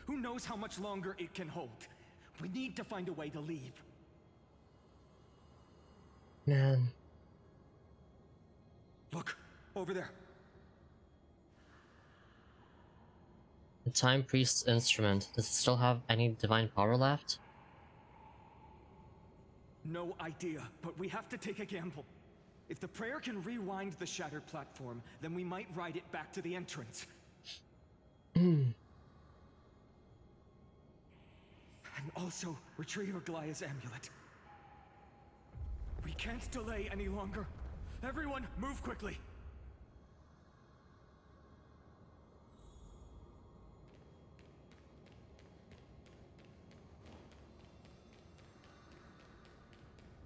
Who knows how much longer it can hold? We need to find a way to leave. Man. Look, over there. The Time Priest's instrument. Does it still have any divine power left? No idea, but we have to take a gamble. If the prayer can rewind the shattered platform, then we might ride it back to the entrance. And also retrieve Aglaya's amulet. We can't delay any longer. Everyone, move quickly.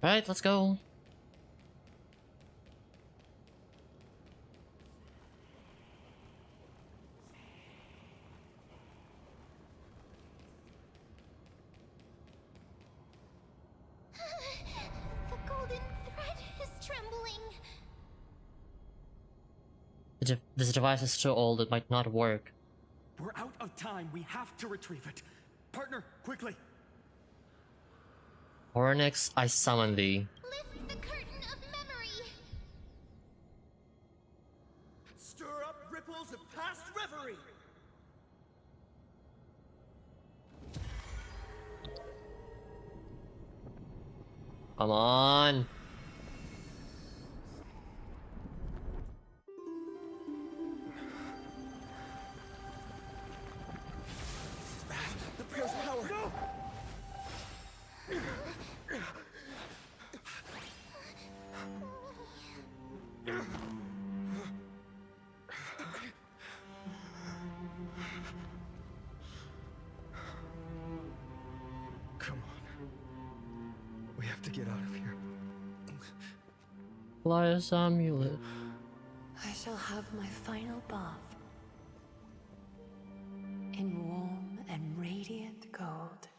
Alright, let's go. The golden thread is trembling. This device is so old it might not work. We're out of time. We have to retrieve it. Partner, quickly. Oryx, I summon thee. Lift the curtain of memory. Stir up ripples of past reverie. Come on. The prayer's power. No! Come on. We have to get out of here. Elias amulet. I shall have my final bath in warm and radiant gold.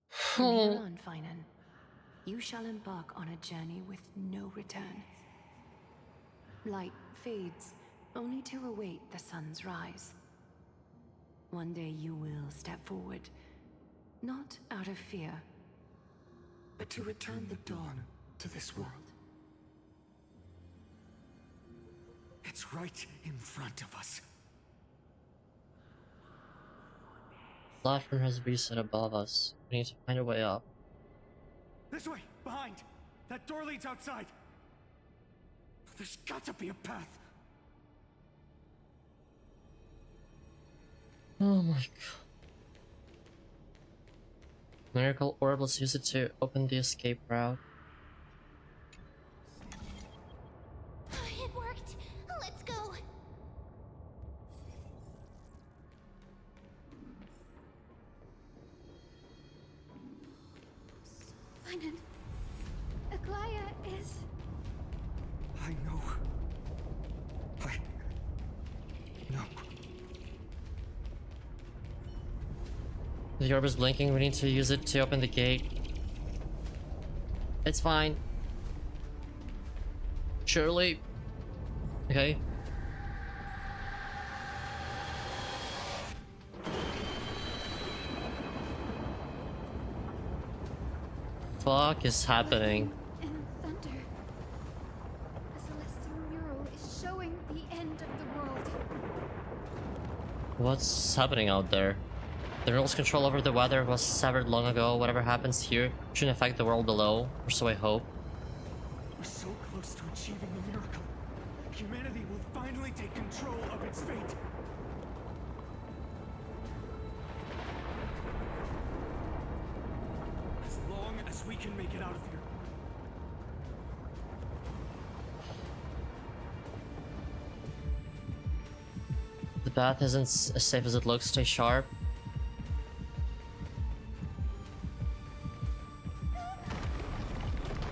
From here on, Finan, you shall embark on a journey with no return. Light fades, only to await the sun's rise. One day you will step forward, not out of fear, but to return the dawn to this world. It's right in front of us. Platform has reset above us. We need to find a way up. This way, behind. That door leads outside. There's got to be a path. Oh my god. Miracle orb, let's use it to open the escape route. It worked. Let's go. Finan, Aglaya is... I know. No. The orb is blinking, we need to use it to open the gate. It's fine. Surely. Okay. Fuck is happening? And thunder. The celestial mural is showing the end of the world. What's happening out there? The mural's control over the weather was severed long ago. Whatever happens here shouldn't affect the world below, or so I hope. We're so close to achieving the miracle. Humanity will finally take control of its fate. As long as we can make it out of here. The path isn't as safe as it looks. Stay sharp.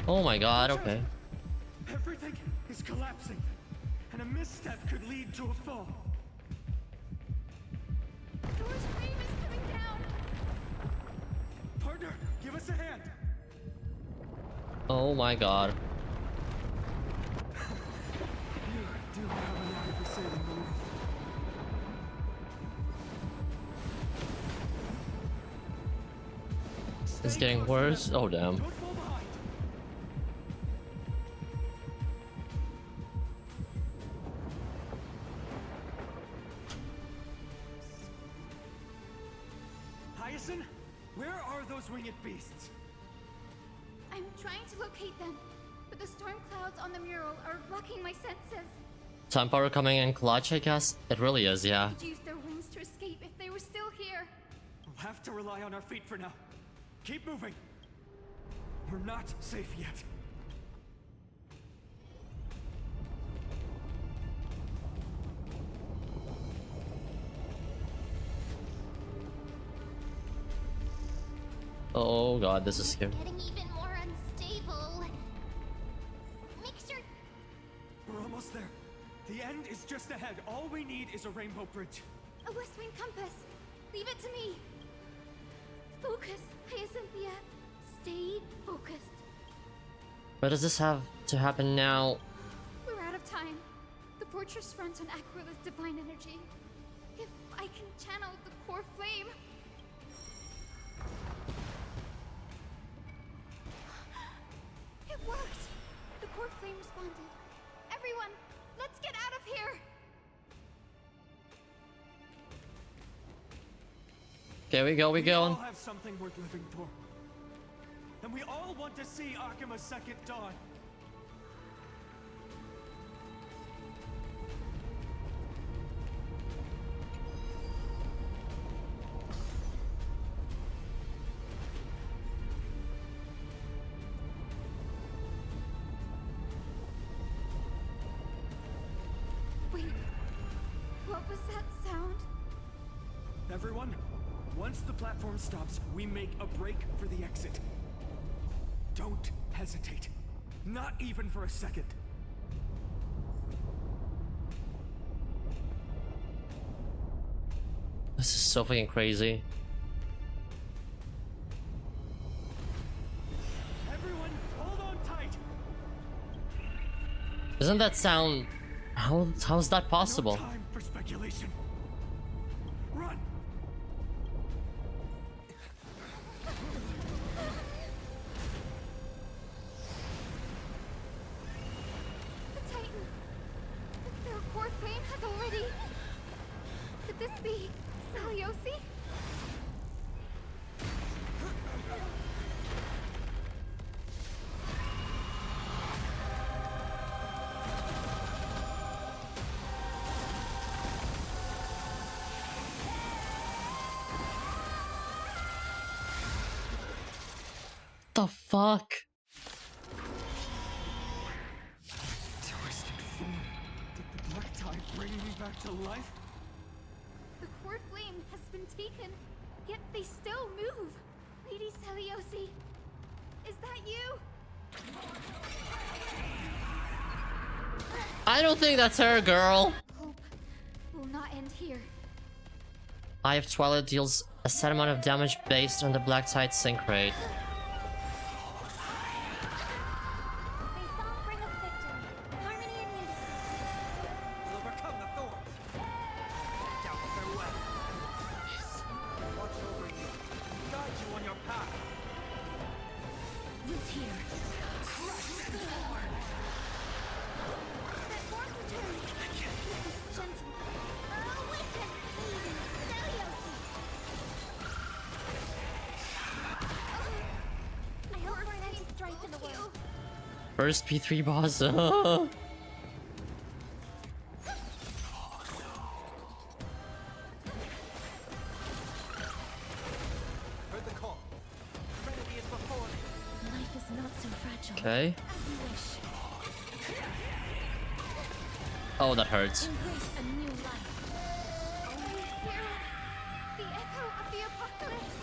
Oh my god, okay. Everything is collapsing, and a misstep could lead to a fall. Door's frame is coming down. Partner, give us a hand. Oh my god. You do have an eye for saving the world. It's getting worse. Oh damn. Hyacinth, where are those winged beasts? I'm trying to locate them, but the storm clouds on the mural are blocking my senses. Time power coming in clutch, I guess. It really is, yeah. I could use their wings to escape if they were still here. We'll have to rely on our feet for now. Keep moving. We're not safe yet. Oh god, this is scary. Getting even more unstable. Make sure. We're almost there. The end is just ahead. All we need is a rainbow bridge. A West Wing compass. Leave it to me. Focus, Hyacinthia. Stay focused. Why does this have to happen now? We're out of time. The fortress runs on Aquila's divine energy. If I can channel the core flame... It worked! The core flame responded. Everyone, let's get out of here! Okay, we go. We all have something worth living for. And we all want to see Akima's second dawn. Wait, what was that sound? Everyone, Once the platform stops, we make a break for the exit. Don't hesitate. Not even for a second. This is so fucking crazy. Everyone, hold on tight. Doesn't that sound... How's that possible? No time for speculation. Run. The Titan. Their core flame has already. Could this be Saliosi? The fuck? Twisted form. Did the black tide bring me back to life? The core flame has been taken, yet they still move. Lady Saliosi, is that you? I don't think that's her, girl. Hope will not end here. Eye of Twilight deals a set amount of damage based on the black tide sync rate. First P3 boss. Heard the call. Trinity is before me. Life is not so fragile. Okay. As you wish. Oh, that hurts. Embrace a new life. Only hear the echo of the apocalypse.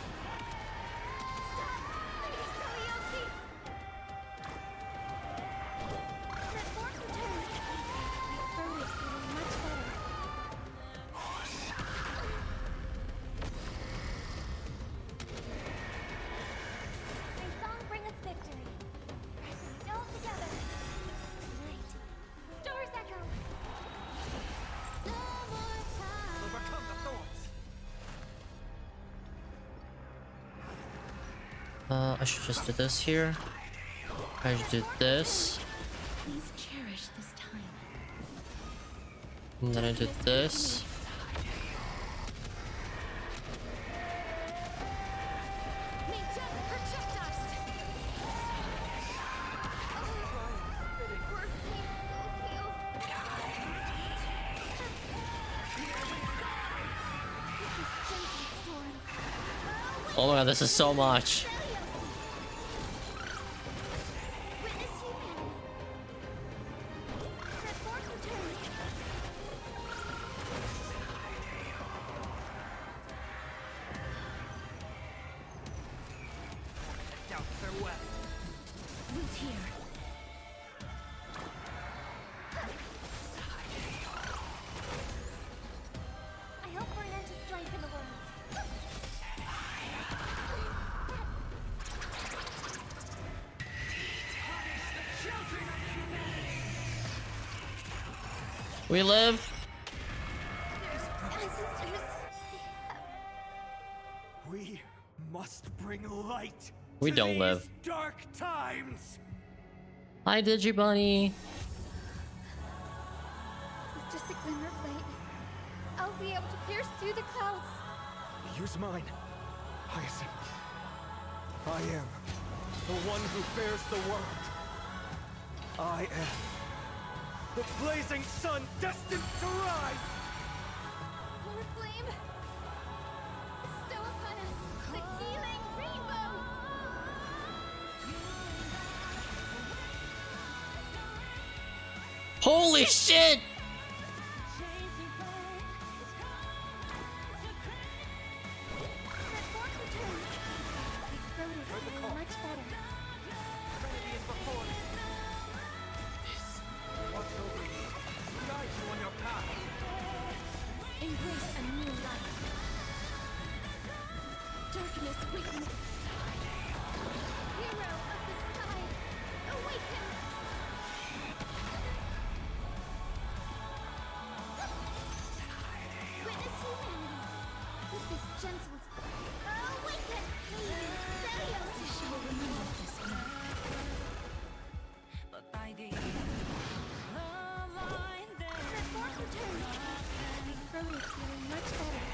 Stop, Lady Saliosi. That force return. My throat is feeling much better. May song bring us victory. Pressing all together. Night. Stars echo. Overcome the thorns. I should just do this here. I should do this. Please cherish this time. And then I did this. May death protect us. Oh my god, this is so much. Doubt farewell. Root here. I hope for an end to strife in the world. We live. We must bring light. We to don't these live. Dark times. Hi, Digibunny. With just a glimmer of light, I'll be able to pierce through the clouds. Use mine, Hyacinth. I am the one who bears the world. I am the blazing sun destined to rise. Lord Flame, bestow upon us the healing rainbow. Holy shit! darkness weakness. Hero of the sky, awaken! Witness humanity with this gentle awaken! Please, shall remember this one. But by the form returns. My throat is feeling much better.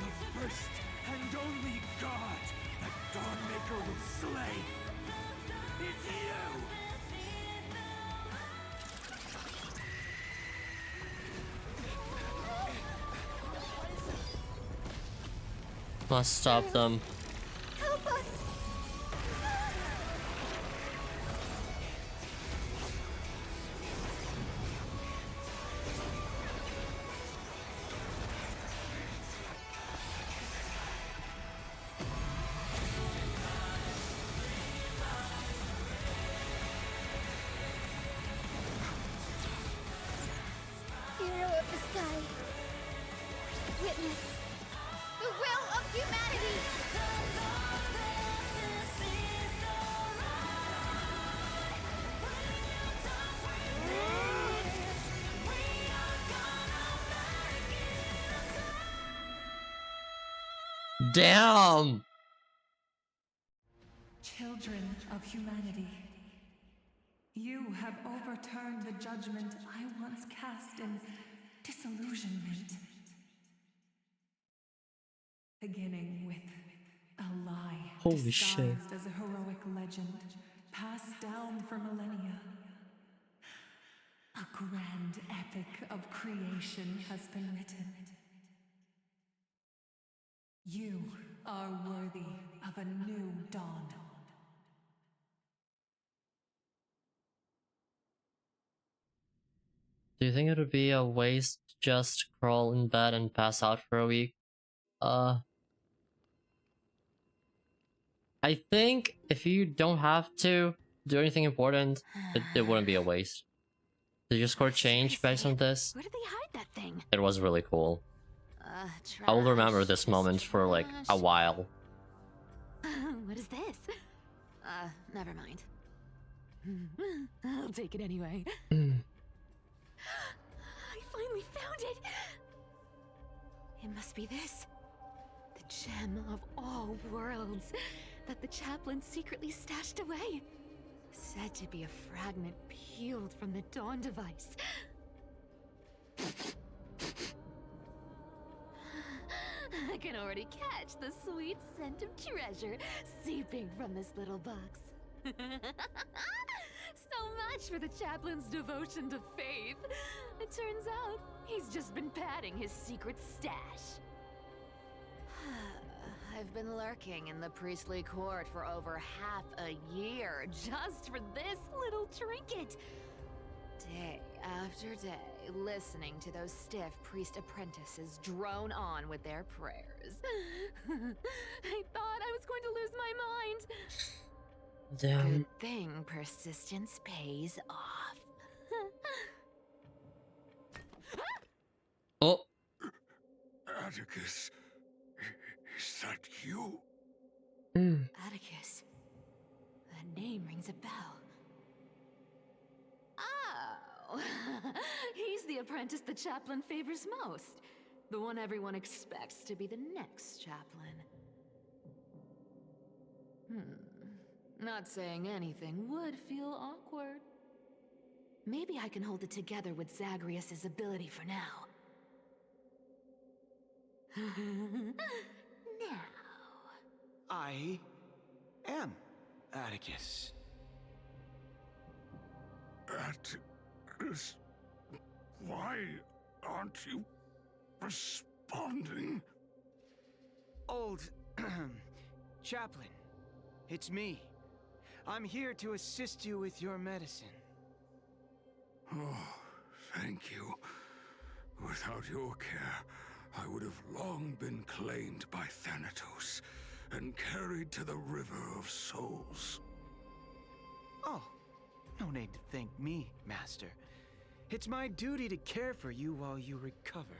The first and only god that Dawnmaker will slay is you! Must stop them. Help us! Hero of the sky, witness the will of humanity! Damn! Children of humanity, you have overturned the judgment I once cast in disillusionment. Beginning with a lie Holy shit. disguised as a heroic legend passed down for millennia. A grand epic of creation has been written. You are worthy of a new dawn. Do you think it would be a waste to just crawl in bed and pass out for a week? I think if you don't have to do anything important, it wouldn't be a waste. Did your score change based on this? Where did they hide that thing? It was really cool. I will remember Trash, this moment for like a trash. while. What is this? Never mind. I'll take it anyway. I finally found it! It must be this. The gem of all worlds that the chaplain secretly stashed away. Said to be a fragment peeled from the Dawn device. I can already catch the sweet scent of treasure seeping from this little box. So much for the chaplain's devotion to faith. It turns out he's just been padding his secret stash. I've been lurking in the priestly court for over half a year just for this little trinket. Day after day, listening to those stiff priest apprentices drone on with their prayers. I thought I was going to lose my mind. Damn. Good thing persistence pays off. Oh. Atticus, is that you? Atticus. That name rings a bell. Oh, he's the apprentice the chaplain favors most. The one everyone expects to be the next chaplain. Not saying anything would feel awkward. Maybe I can hold it together with Zagreus's ability for now. Now. I am Atticus. Atticus, why aren't you responding? Old chaplain, it's me. I'm here to assist you with your medicine. Oh, Thank you. Without your care, I would have long been claimed by Thanatos and carried to the River of Souls. Oh, no need to thank me, Master. It's my duty to care for you while you recover.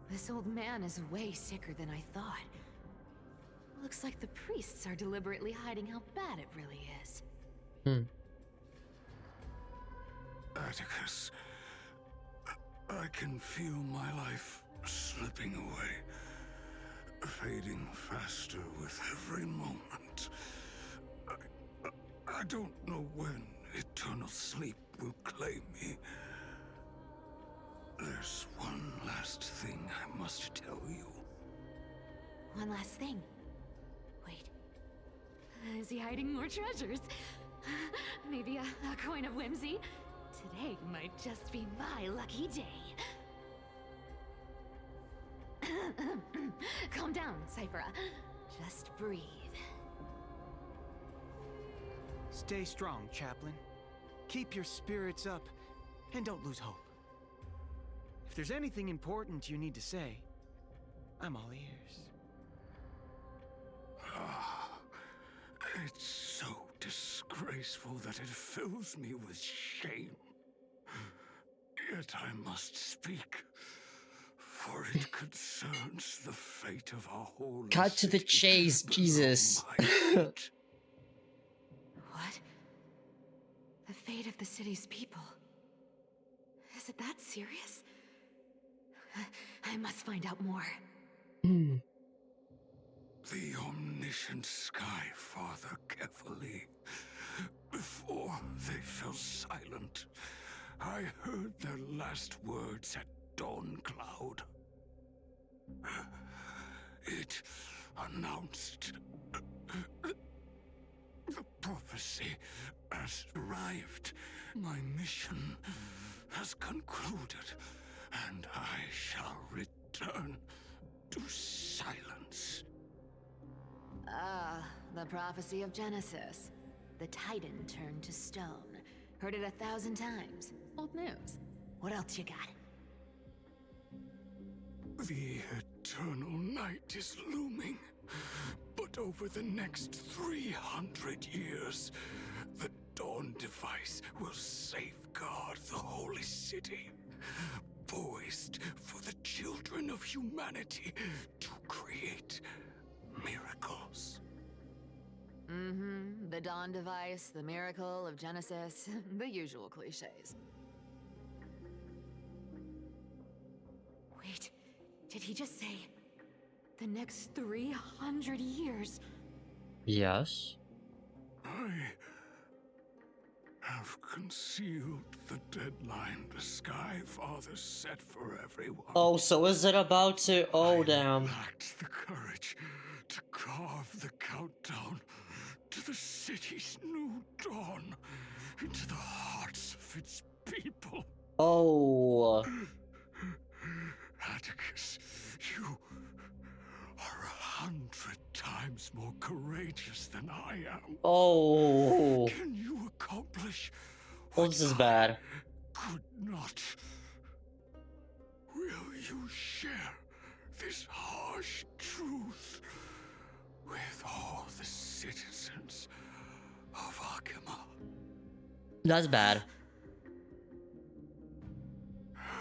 This old man is way sicker than I thought. Looks like the priests are deliberately hiding how bad it really is. Atticus, I can feel my life slipping away, fading faster with every moment. I don't know when eternal sleep will claim me. There's one last thing I must tell you. One last thing. Wait. Is he hiding more treasures? Maybe a coin of whimsy? Today might just be my lucky day. Calm down, Cyphera. Just breathe. Stay strong, Chaplain. Keep your spirits up, and don't lose hope. If there's anything important you need to say, I'm all ears. It's so disgraceful that it fills me with shame. Yet I must speak, for it concerns the fate of our whole Cut to the chase, Jesus. What? The fate of the city's people? Is it that serious? I must find out more. The omniscient Sky Father Kefali. Before they fell silent, I heard their last words at Dawn Cloud. It announced the prophecy has arrived. My mission has concluded, and I shall return to silence. Ah, the prophecy of Genesis. The Titan turned to stone. Heard it 1,000 times. Old news. What else you got? The eternal night is looming, but over the next 300 years, the Dawn device will safeguard the holy city, poised for the children of humanity to create miracles. The Dawn device, the miracle of Genesis, the usual cliches. Wait, did he just say the next 300 years? Yes. I have concealed the deadline the Sky Father set for everyone. Oh, so is it about to? Oh, damn. Lacked the courage to carve the countdown to the city's new dawn into the hearts of its people. Oh. Atticus, you are 100 times more courageous than I am. Oh. Can you accomplish Oh, this is bad. could not? Will you share this harsh truth with all the citizens of Akima? That's bad.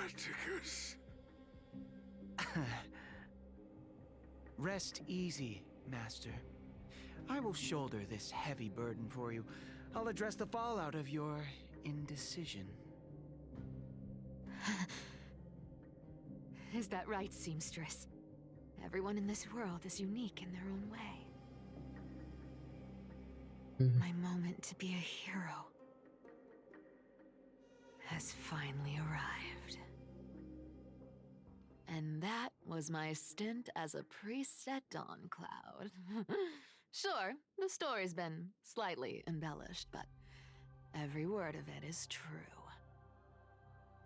Atticus. Rest easy, Master. I will shoulder this heavy burden for you. I'll address the fallout of your indecision. Is that right, seamstress? Everyone in this world is unique in their own way. My moment to be a hero has finally arrived. And that was my stint as a priest at Dawn Cloud. Sure, the story's been slightly embellished, but every word of it is true.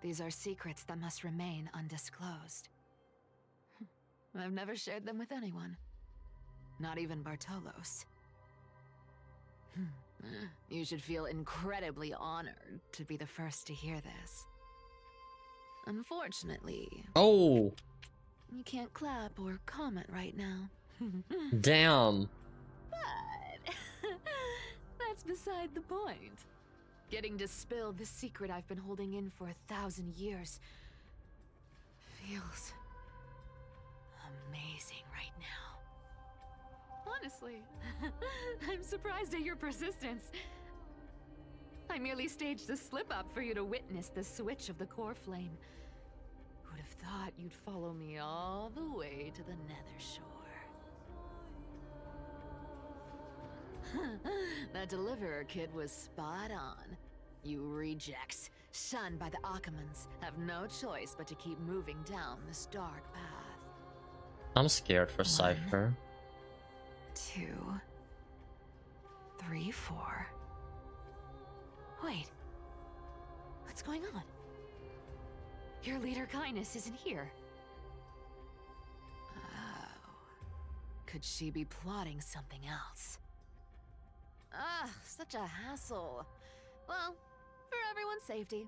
These are secrets that must remain undisclosed. I've never shared them with anyone. Not even Bartolos. You should feel incredibly honored to be the first to hear this. Unfortunately, Oh, you can't clap or comment right now. damn. But that's beside the point. Getting to spill the secret I've been holding in for 1,000 years feels amazing right now. Honestly, I'm surprised at your persistence. I merely staged a slip-up for you to witness the switch of the core flame. Who'd have thought you'd follow me all the way to the Nether Shore? That deliverer kid was spot on. You rejects, shunned by the Akamans, have no choice but to keep moving down this dark path. I'm scared for Cypher. 2, 3, 4. Wait. What's going on? Your leader Kindness isn't here. Oh. Could she be plotting something else? Ah, such a hassle. Well, for everyone's safety,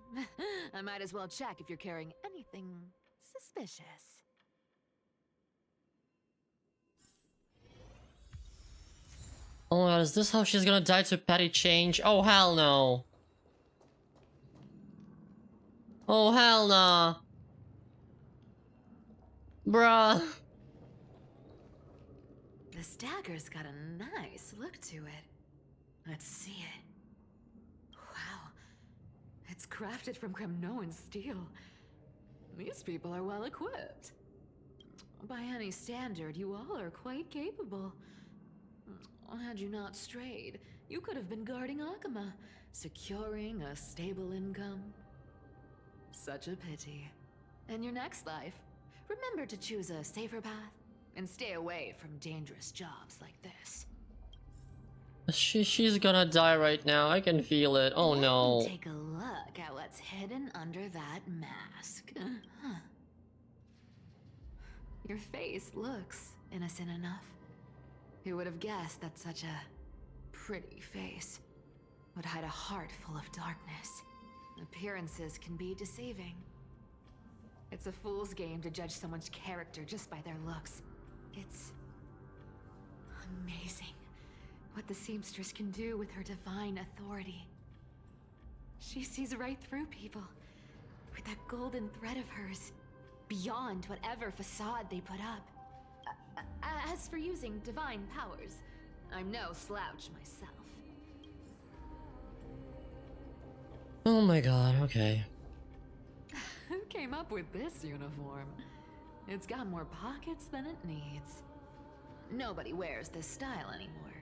I might as well check if you're carrying anything suspicious. Oh my god, is this how she's gonna die to petty change? Oh hell no. Oh hell nah. Bruh. This dagger's got a nice look to it. Let's see it. Wow. It's crafted from Kremnoan steel. These people are well equipped. By any standard, you all are quite capable. Had you not strayed, you could have been guarding Akama, securing a stable income. Such a pity. In your next life, remember to choose a safer path and stay away from dangerous jobs like this. She's gonna die right now. I can feel it. Oh no. Take a look at what's hidden under that mask. Huh. Your face looks innocent enough. Who would have guessed that such a pretty face would hide a heart full of darkness? Appearances can be deceiving. It's a fool's game to judge someone's character just by their looks. It's amazing what the seamstress can do with her divine authority. She sees right through people with that golden thread of hers, beyond whatever facade they put up. As for using divine powers, I'm no slouch myself. Oh my god, okay. Who came up with this uniform? It's got more pockets than it needs. Nobody wears this style anymore.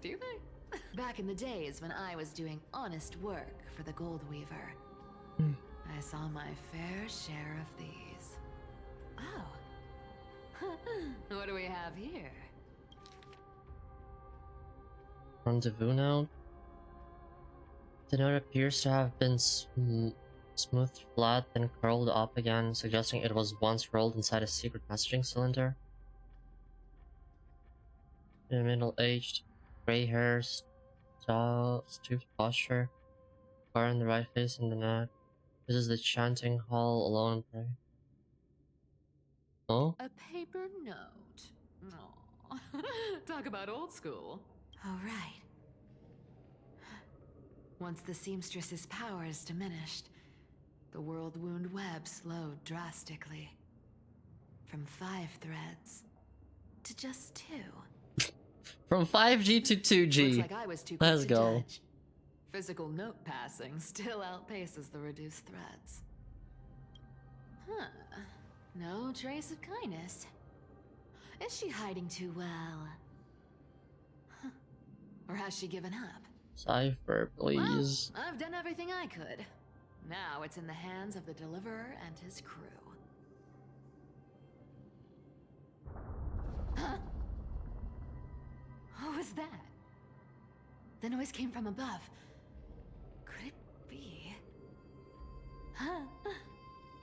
Do they? Back in the days when I was doing honest work for the Gold Weaver, I saw my fair share of these. Oh. What do we have here? Rendezvous note. The note appears to have been smoothed flat, then curled up again, suggesting it was once rolled inside a secret messaging cylinder. Middle-aged, gray hairs, tall, stooped posture, scar in the right face and the neck. This is the chanting hall alone pray. Oh? A paper note. Aw. Talk about old school. All right. Once the seamstress's powers diminished, the world wound web slowed drastically. From 5 threads to just 2. From 5G to 2G. Looks like I was too quick Let's to go. judge. Physical note passing still outpaces the reduced threads. Huh. No trace of kindness. Is she hiding too well? Huh. Or has she given up? Cypher, please. Well, I've done everything I could. Now it's in the hands of the Deliverer and his crew. Huh? What was that? The noise came from above. Could it be? Huh?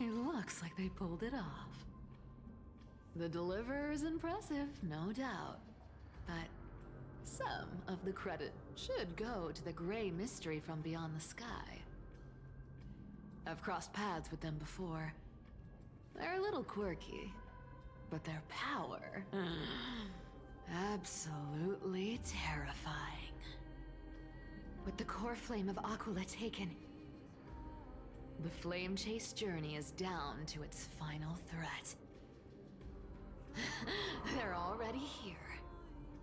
It looks like they pulled it off. The Deliverer is impressive, no doubt. But some of the credit should go to the gray mystery from beyond the sky. I've crossed paths with them before, They're a little quirky, but their power... absolutely terrifying. With the core flame of Aquila taken, the flame chase journey is down to its final threat. They're already here.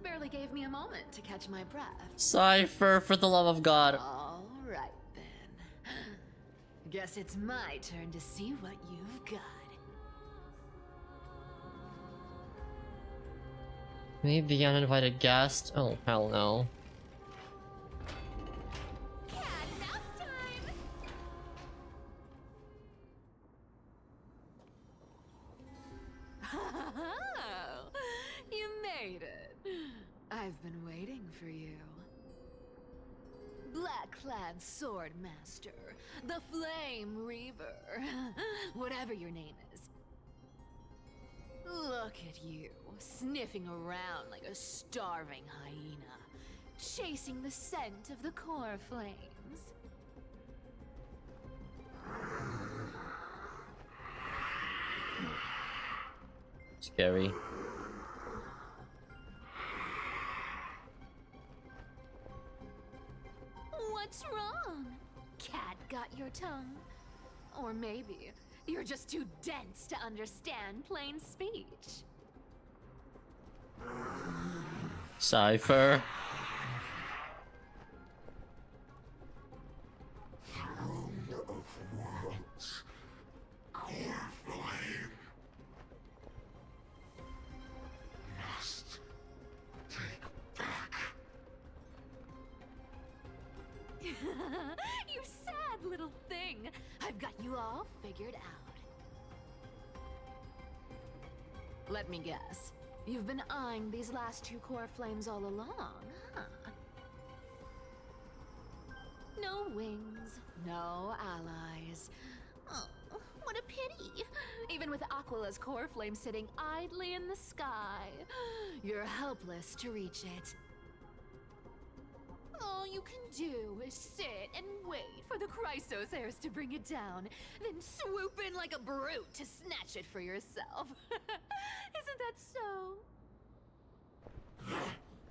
Barely gave me a moment to catch my breath. Cypher, for the love of God. All right then. Guess it's my turn to see what you've got. Maybe the uninvited guest? Oh, hell no. You made it. I've been waiting for you. Black-clad sword master, the Flame Reaver, whatever your name is. Look at you, sniffing around like a starving hyena, chasing the scent of the core flames. Scary. What's wrong? Cat got your tongue? Or maybe you're just too dense to understand plain speech. Cypher. Throne of worlds. Core flame. Must take back. You sad little thing. I've got you all figured out. Let me guess. You've been eyeing these last two core flames all along, huh? No wings, no allies. Oh, what a pity. Even with Aquila's core flame sitting idly in the sky, you're helpless to reach it. All you can do is sit and wait for the Chrysos heirs to bring it down, then swoop in like a brute to snatch it for yourself. Isn't that so?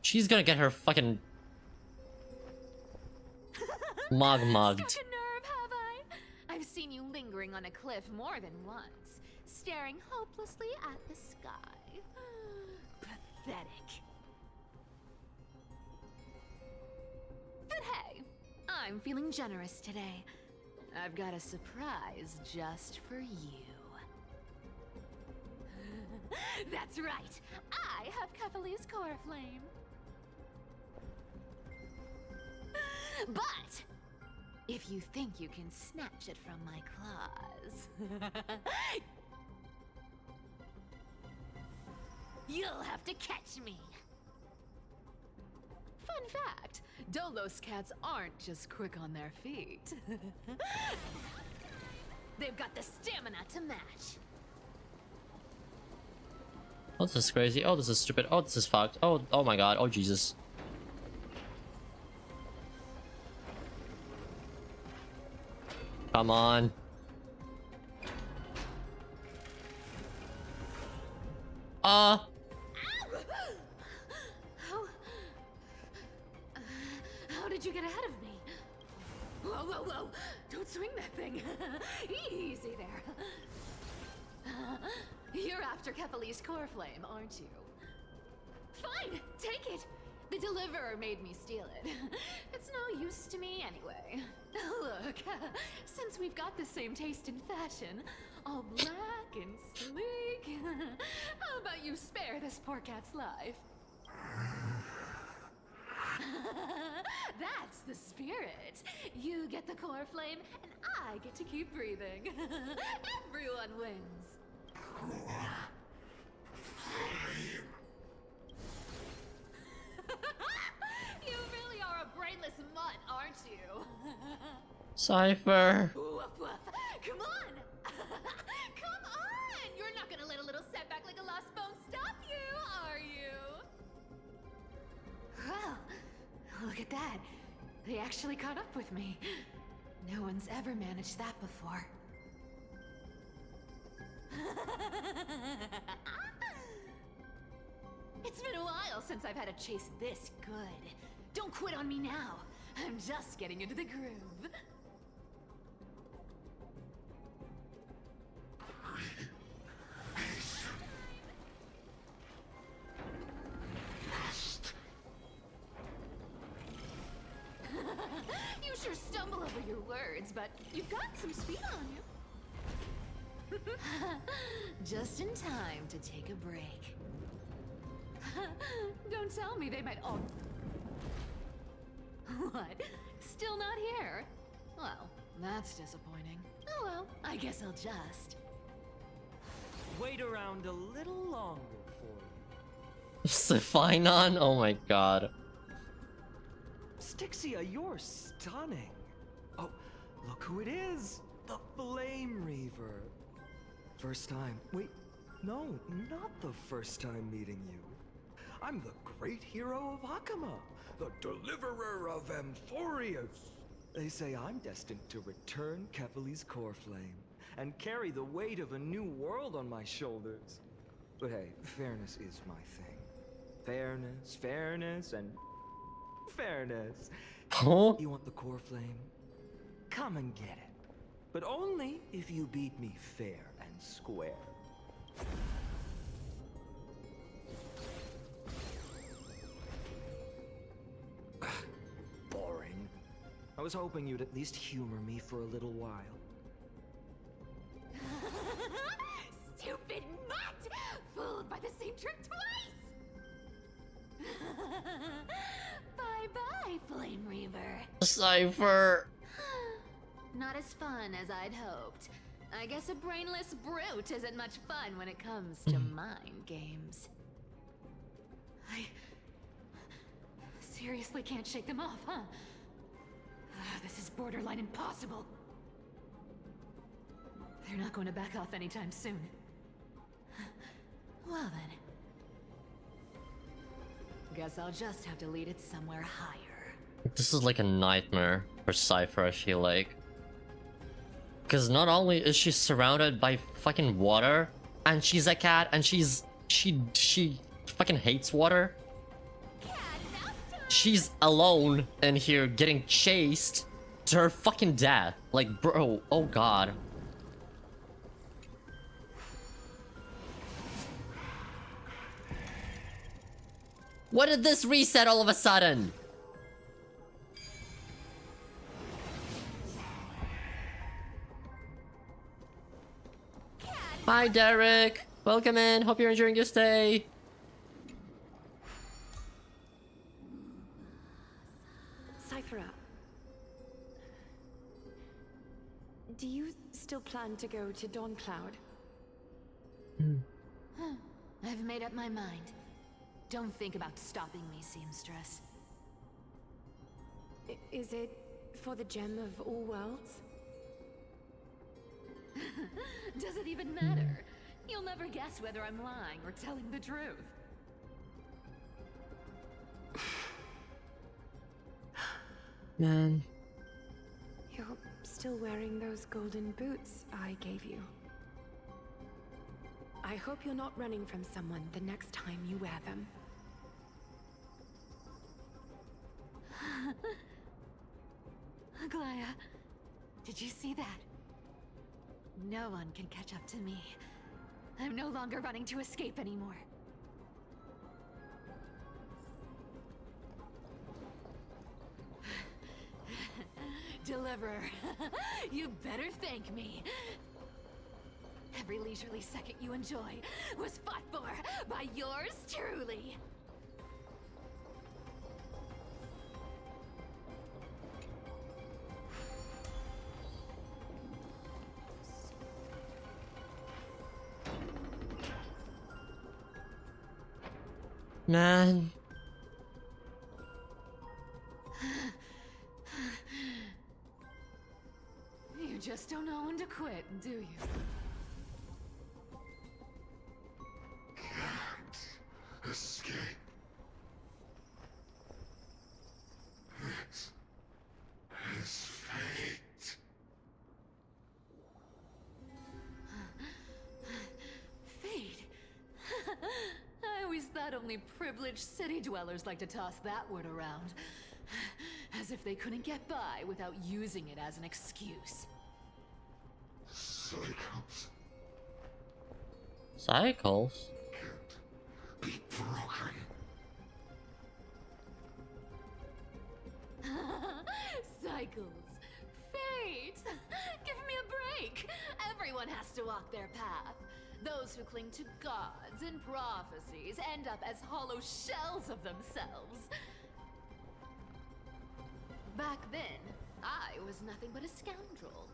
She's gonna get her fucking mugged. Struck a nerve, have I? I've seen you lingering on a cliff more than once, staring hopelessly at the sky. Pathetic. But hey, I'm feeling generous today. I've got a surprise just for you. That's right, I have Kefali's core flame. But if you think you can snatch it from my claws, you'll have to catch me. Fun fact, Dolos cats aren't just quick on their feet. They've got the stamina to match. Oh, this is crazy. Oh, this is stupid. Oh, this is fucked. Oh, oh my god. Oh, Jesus. Come on. How did you get ahead of me? Whoa, whoa, whoa! Don't swing that thing! Easy there. You're after Kefali's core flame, aren't you? Fine, take it! The deliverer made me steal it. It's no use to me anyway. Look, since we've got the same taste in fashion, all black and sleek, how about you spare this poor cat's life? That's the spirit. You get the core flame, and I get to keep breathing. Everyone wins. You really are a brainless mutt, aren't you? Cypher. Woof, woof. Come on! Come on! You're not gonna let a little setback like a lost bone stop you, are you? Well, look at that. They actually caught up with me. No one's ever managed that before. It's been a while since I've had a chase this good. Don't quit on me now. I'm just getting into the groove. You sure stumble over your words, but you've got some speed on you. Just in time to take a break. Don't tell me they might all... What? Still not here? Well, that's disappointing. Oh well, I guess I'll just... Wait around a little longer for you. Sephinon? Oh my god. Stixia, you're stunning. Oh, look who it is. The Flame Reaver. First time. Wait, no, not the first time meeting you. I'm the great hero of Hakama, the deliverer of Amphorius. They say I'm destined to return Kevali's core flame and carry the weight of a new world on my shoulders. But hey, fairness is my thing. Fairness, and fairness. Huh? You want the core flame? Come and get it. But only if you beat me fair and square. Boring. I was hoping you'd at least humor me for a little while. Stupid mutt! Fooled by the same trick twice! Bye-bye, Flame Reaver. Cypher. Not as fun as I'd hoped. I guess a brainless brute isn't much fun when it comes to mind games. I seriously can't shake them off, huh? This is borderline impossible. They're not going to back off anytime soon. Well then. Guess I'll just have to lead it somewhere higher. This is like a nightmare for Cypher, I feel like. Because not only is she surrounded by fucking water, and she's a cat, and she fucking hates water. She's alone in here getting chased to her fucking death. Like, bro, oh god. What did this reset all of a sudden? Hi, Derek. Welcome in. Hope you're enjoying your stay. Cypher, do you still plan to go to Dawn Cloud? I've made up my mind. Don't think about stopping me, seamstress. Is it for the gem of all worlds? Does it even matter? You'll never guess whether I'm lying or telling the truth. Man. You're still wearing those golden boots I gave you. I hope you're not running from someone the next time you wear them. Aglaya, did you see that? No one can catch up to me. I'm no longer running to escape anymore. Deliverer, you better thank me. Every leisurely second you enjoy was fought for by yours truly. Man. You just don't know when to quit, do you? Can't escape. This is fate. privileged city dwellers like to toss that word around. As if they couldn't get by without using it as an excuse. Cycles Cycles? be broken. Cycles. Fate! Give me a break! Everyone has to walk their path. Those who cling to gods and prophecies end up as hollow shells of themselves. Back then, I was nothing but a scoundrel.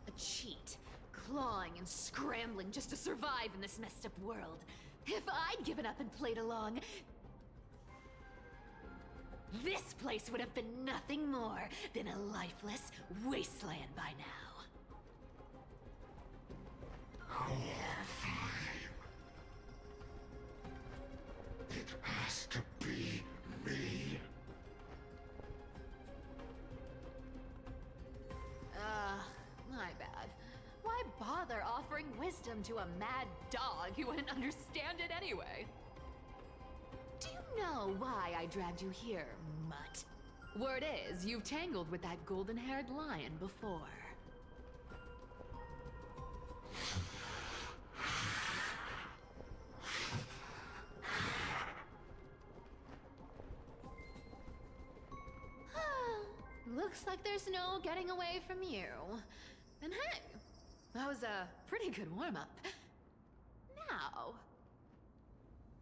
A cheat, clawing and scrambling just to survive in this messed up world. If I'd given up and played along, this place would have been nothing more than a lifeless wasteland by now. It has to be me. My bad. Why bother offering wisdom to a mad dog who wouldn't understand it anyway? Do you know why I dragged you here, mutt? Word is, you've tangled with that golden-haired lion before. Looks like there's no getting away from you. And hey, that was a pretty good warm-up. Now,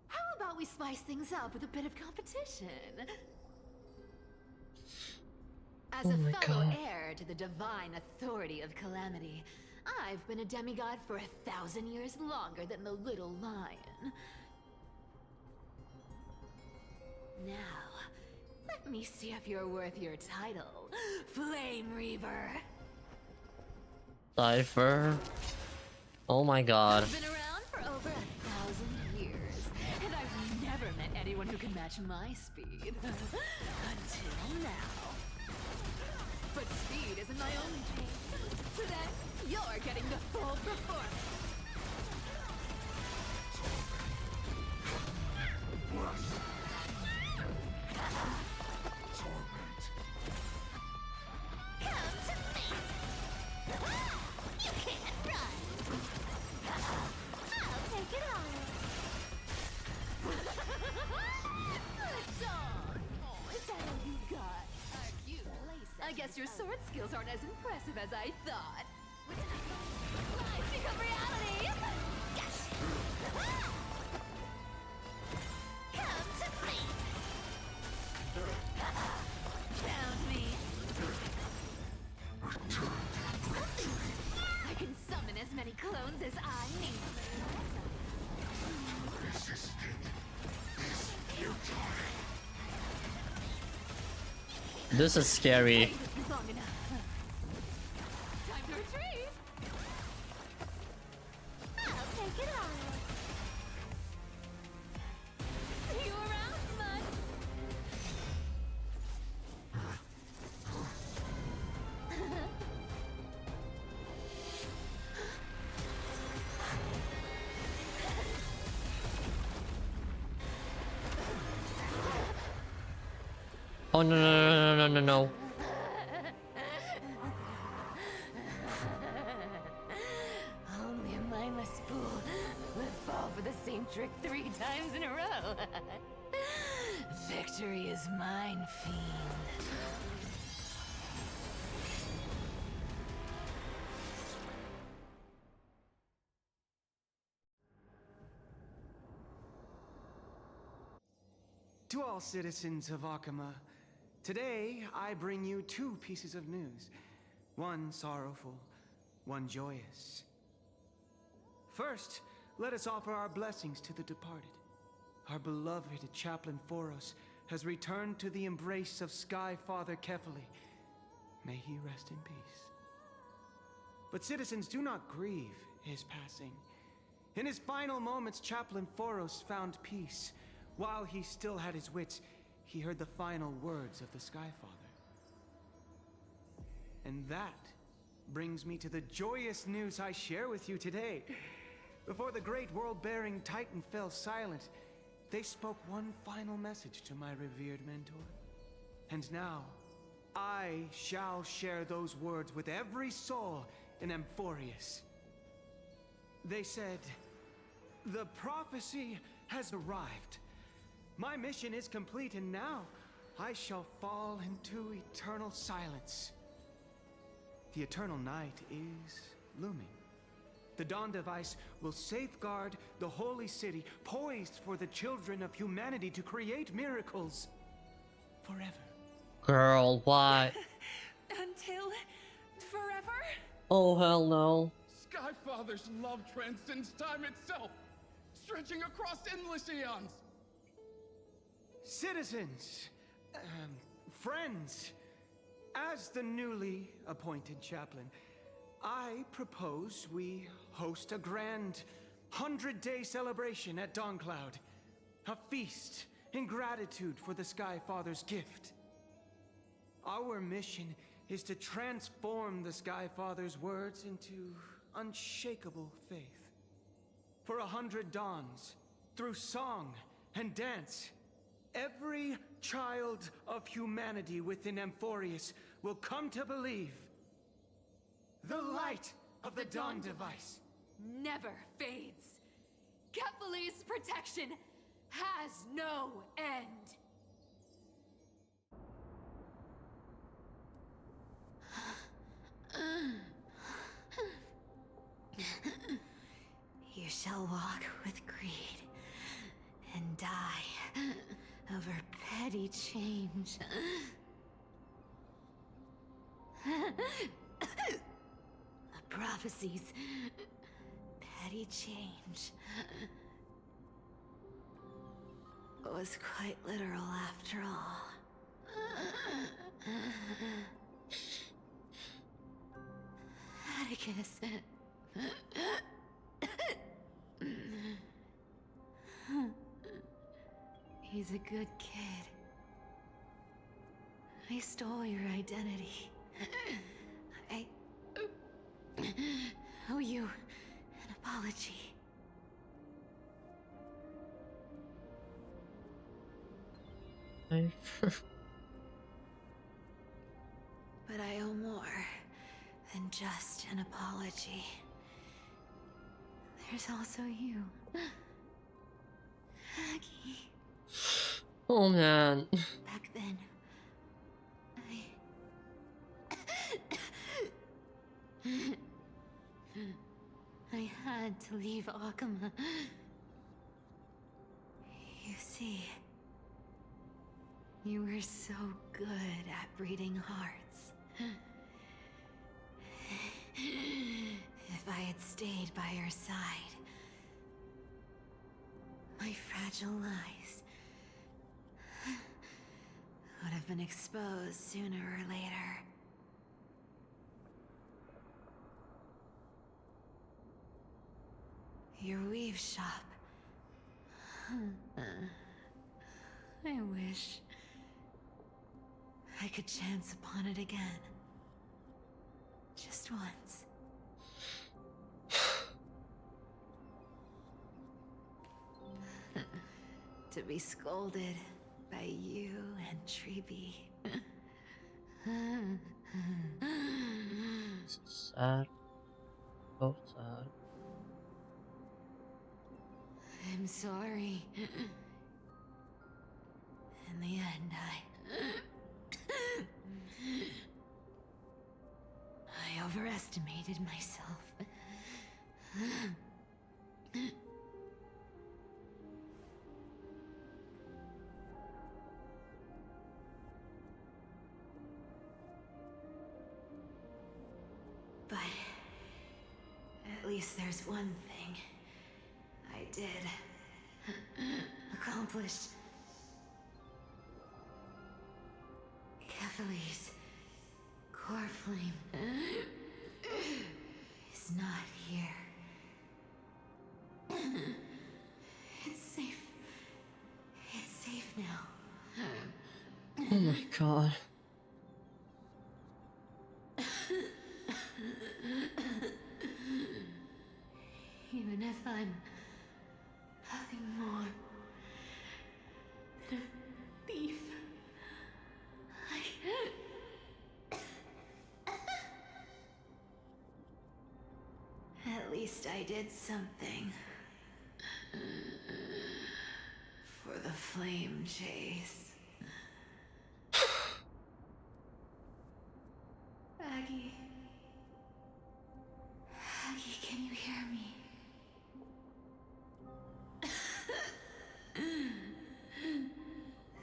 how about we spice things up with a bit of competition? As a fellow heir to the divine authority of calamity, I've been a demigod for 1,000 years longer than the little lion. Now, let me see if you're worth your title, Flame Reaver. Cypher. Oh my god. I've been around for over 1,000 years, and I've never met anyone who can match my speed. Until now. But speed isn't my only trait. Today, you're getting the full performance. Come to me! You can't run! I'll take it on! Oh, is that all you got? Our cute place. I guess your sword skills aren't as impressive as I thought. Lies become reality! Yes! Come to me! Found me! I can summon as many clones as I need. Resisting is futile. This is scary. Long enough. Time to retreat! I'll take it on! See you around, bud! Oh no no no no no no. Only a mindless fool would fall for the same trick 3 times in a row. Victory is mine, fiend. To all citizens of Akama, today I bring you 2 pieces of news. One sorrowful, one joyous. First, let us offer our blessings to the departed. Our beloved Chaplain Foros has returned to the embrace of Sky Father Kefali. May he rest in peace. But citizens, do not grieve his passing. In his final moments, Chaplain Foros found peace. While he still had his wits, he heard the final words of the Sky Father. And that brings me to the joyous news I share with you today. Before the great world-bearing Titan fell silent, they spoke one final message to my revered mentor. And now, I shall share those words with every soul in Amphorius. They said, "The prophecy has arrived. My mission is complete, and now I shall fall into eternal silence." The eternal night is looming. The Dawn device will safeguard the holy city, poised for the children of humanity to create miracles forever. Girl, why? Until forever? Oh, hell no. Skyfather's love transcends time itself, stretching across endless eons. Citizens, friends, as the newly appointed chaplain, I propose we host a grand 100-day celebration at Dawncloud. A feast in gratitude for the Skyfather's gift. Our mission is to transform the Skyfather's words into unshakable faith. For 100 dawns, through song and dance, every child of humanity within Amphorius will come to believe the light of the Dawn device never fades. Kephal's protection has no end. You shall walk with greed and die over petty change. The prophecies, petty change, was quite literal after all. Atticus. He's a good kid. I stole your identity. I owe you an apology. But I owe more than just an apology. There's also you, Aggie. Oh man. Back then, I had to leave Akama. You see, you were so good at breeding hearts. If I had stayed by your side, my fragile lies would have been exposed sooner or later. Your weave shop. I wish I could chance upon it again. Just once. To be scolded by you and Treeby. Sad. So sad. I'm sorry. In the end, I overestimated myself. But at least there's one thing I did accomplish. Kephal's core flame is not here. It's safe. It's safe now. Oh my god. Even if I'm nothing more At least I did something. For the flame chase. Aggie. Aggie, can you hear me?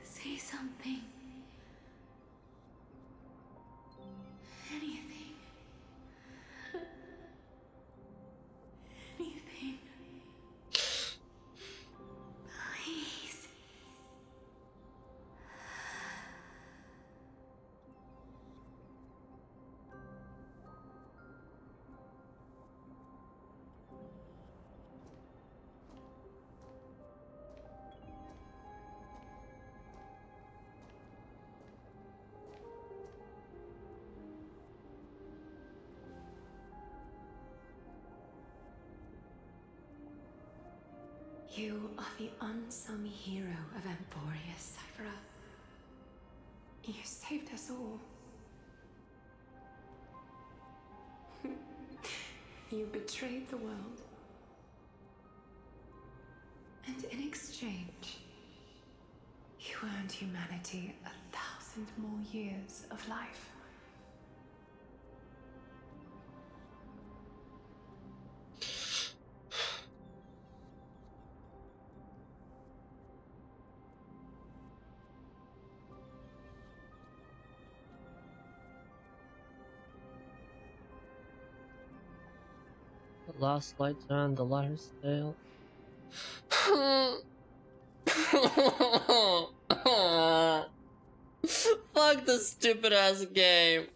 Say something. Anything. Anything. Please. You are the unsung hero of Emporius, Cypher. You saved us all. You betrayed the world. And in exchange, you earned humanity 1,000 more years of life. The last light turned the liar's tale. Fuck this stupid ass game.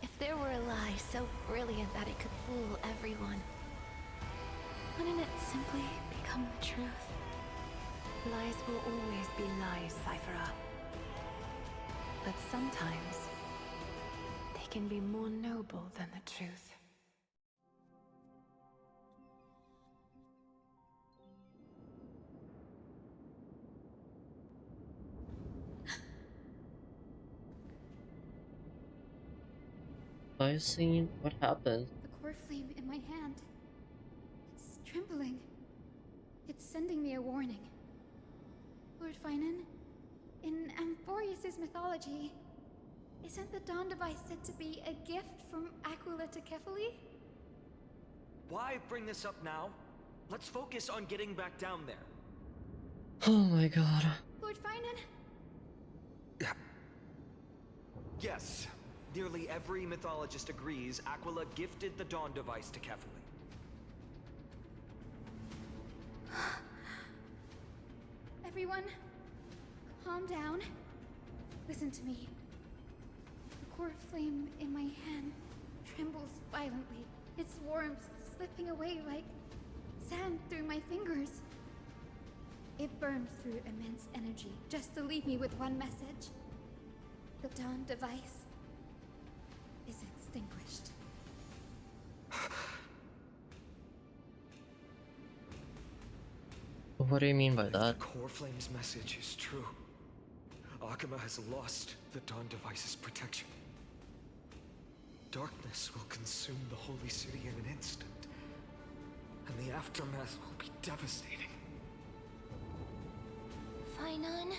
If there were a lie so brilliant that it could fool everyone, wouldn't it simply become the truth? Lies will always be lies, Cypher. But sometimes, they can be more noble than the truth. I seen what happened. The core flame in my hand. It's trembling. It's sending me a warning. Lord Finan, in Amphorius' mythology, isn't the Dawn device said to be a gift from Aquila to Kefali? Why bring this up now? Let's focus on getting back down there. Oh my god. Lord Finan? Yes. Nearly every mythologist agrees Aquila gifted the Dawn device to Kefali. Everyone, calm down. Listen to me. The core flame in my hand trembles violently. Its warmth slipping away like sand through my fingers. It burns through immense energy just to leave me with one message. The Dawn device is extinguished. What do you mean by that? The core flame's message is true. Akuma has lost the Dawn device's protection. Darkness will consume the holy city in an instant, and the aftermath will be devastating. Finan,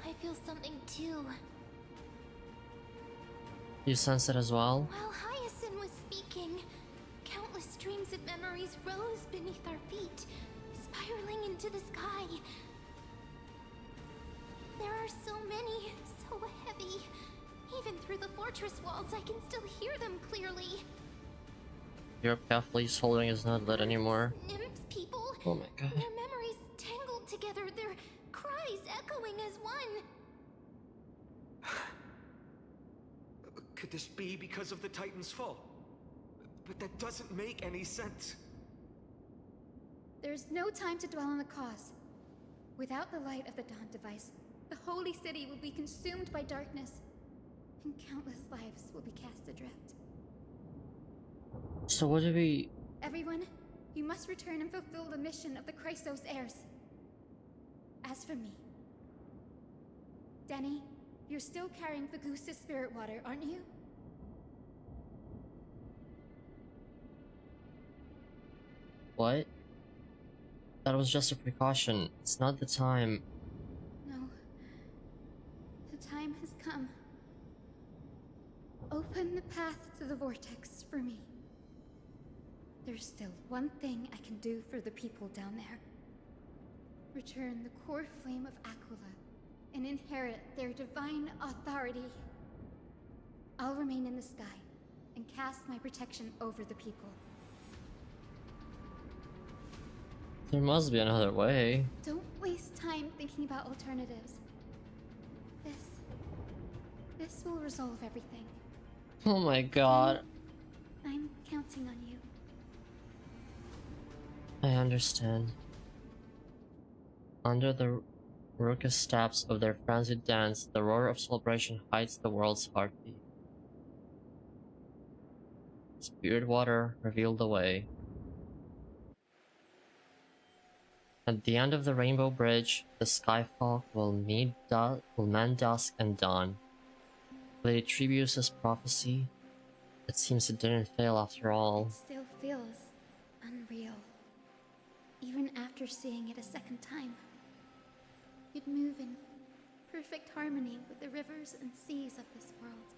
I feel something too. You sense it as well? While Hyacinth was speaking, countless streams of memories rose beneath our feet, spiraling into the sky. There are so many, so heavy. Even through the fortress walls, I can still hear them clearly. Your Kefali's holding is not lit anymore. Nymphs, people. Oh my god. Their memories tangled together, their cries echoing as one. Could this be because of the Titan's fall? But that doesn't make any sense. There's no time to dwell on the cause. Without the light of the Dawn device, the holy city will be consumed by darkness, and countless lives will be cast adrift. So what do we... Everyone, you must return and fulfill the mission of the Chrysos heirs. As for me... Danny, you're still carrying the Goose's spirit water, aren't you? What? That was just a precaution. It's not the time. No. The time has come. Open the path to the vortex for me. There's still one thing I can do for the people down there. Return the core flame of Aquila and inherit their divine authority. I'll remain in the sky and cast my protection over the people. There must be another way. Don't waste time thinking about alternatives. This will resolve everything. Oh my god. I'm counting on you. I understand. Under the raucous steps of their frenzied dance, the roar of celebration hides the world's heartbeat. Spirit water revealed the way. At the end of the rainbow bridge, the skyfolk will mend dusk and dawn. Lady Trebius's prophecy, it seems it didn't fail after all. It still feels unreal. Even after seeing it a second time. You'd move in perfect harmony with the rivers and seas of this world.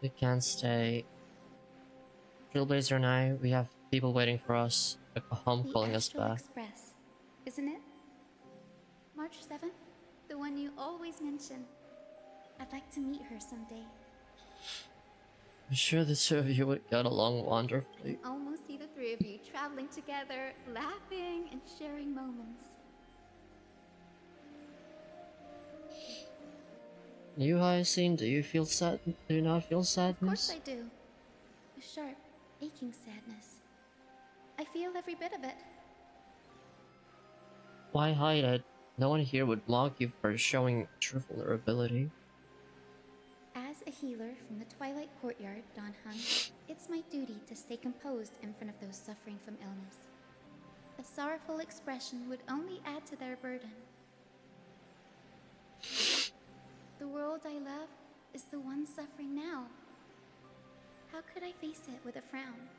We can't stay. Trailblazer and I, we have people waiting for us at home calling us back. Express, isn't it? March 7th? The one you always mention. I'd like to meet her someday. I'm sure the two of you would get along wonderfully. I almost see the three of you traveling together, laughing and sharing moments. You, Hyacinth, do you feel sad? Do you not feel sadness? Of course I do. A sharp, aching sadness. I feel every bit of it. Why hide it? No one here would mock you for showing true vulnerability. As a healer from the Twilight Courtyard, Don Han, it's my duty to stay composed in front of those suffering from illness. A sorrowful expression would only add to their burden. The world I love is the one suffering now. How could I face it with a frown?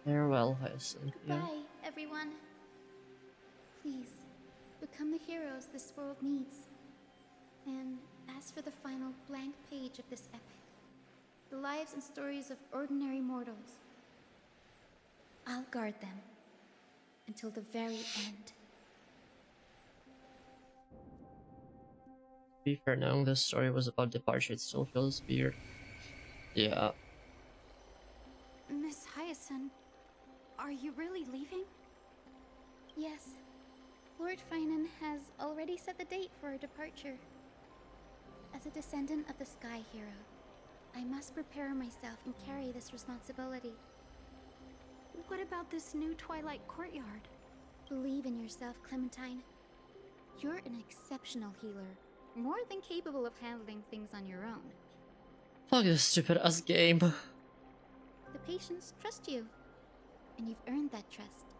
Farewell, Hyacinth. Goodbye, everyone. Please, become the heroes this world needs. And as for the final blank page of this epic, the lives and stories of ordinary mortals, I'll guard them until the very end. To be fair, knowing this story was about departure, it still feels weird. Yeah. Miss Hyacinth, are you really leaving? Yes. Lord Finan has already set the date for our departure. As a descendant of the Sky Hero, I must prepare myself and carry this responsibility. What about this new Twilight Courtyard? Believe in yourself, Clementine. You're an exceptional healer, more than capable of handling things on your own. Fuck this stupid ass game. The patients trust you, and you've earned that trust.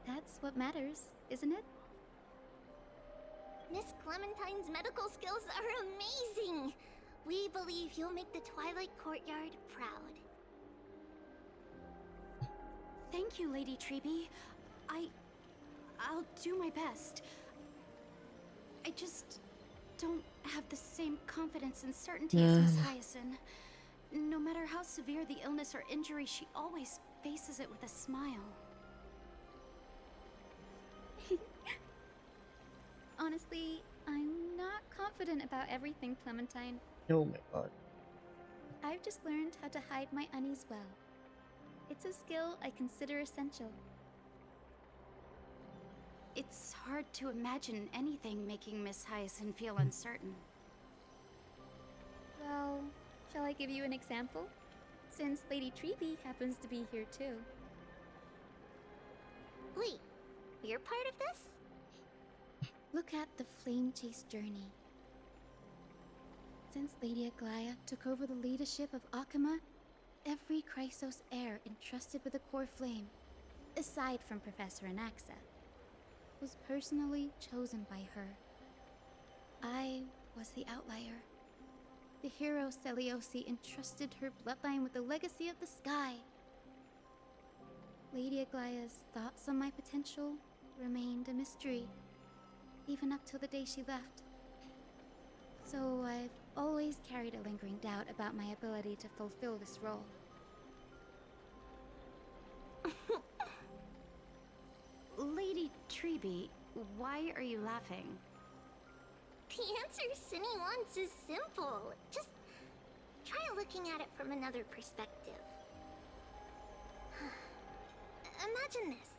That's what matters, isn't it? Miss Clementine's medical skills are amazing! We believe you'll make the Twilight Courtyard proud. Thank you, Lady Treby. I'll do my best. I just don't have the same confidence and certainty as Miss Hyacinth. No matter how severe the illness or injury, she always faces it with a smile. Honestly, I'm not confident about everything, Clementine. Oh my god. I've just learned how to hide my unease well. It's a skill I consider essential. It's hard to imagine anything making Miss Hyacinth feel uncertain. Well, shall I give you an example? Since Lady Treby happens to be here too. Wait, you're part of this? Look at the Flame Chase journey. Since Lady Aglaya took over the leadership of Akama, every Chrysos heir entrusted with the core flame, aside from Professor Anaxa, was personally chosen by her. I was the outlier. the hero Celiosi entrusted her bloodline with the legacy of the sky. Lady Aglaya's thoughts on my potential remained a mystery, even up till the day she left. So I've always carried a lingering doubt about my ability to fulfill this role. Lady Treeby, why are you laughing? The answer Cinny wants is simple. Just try looking at it from another perspective. Imagine this.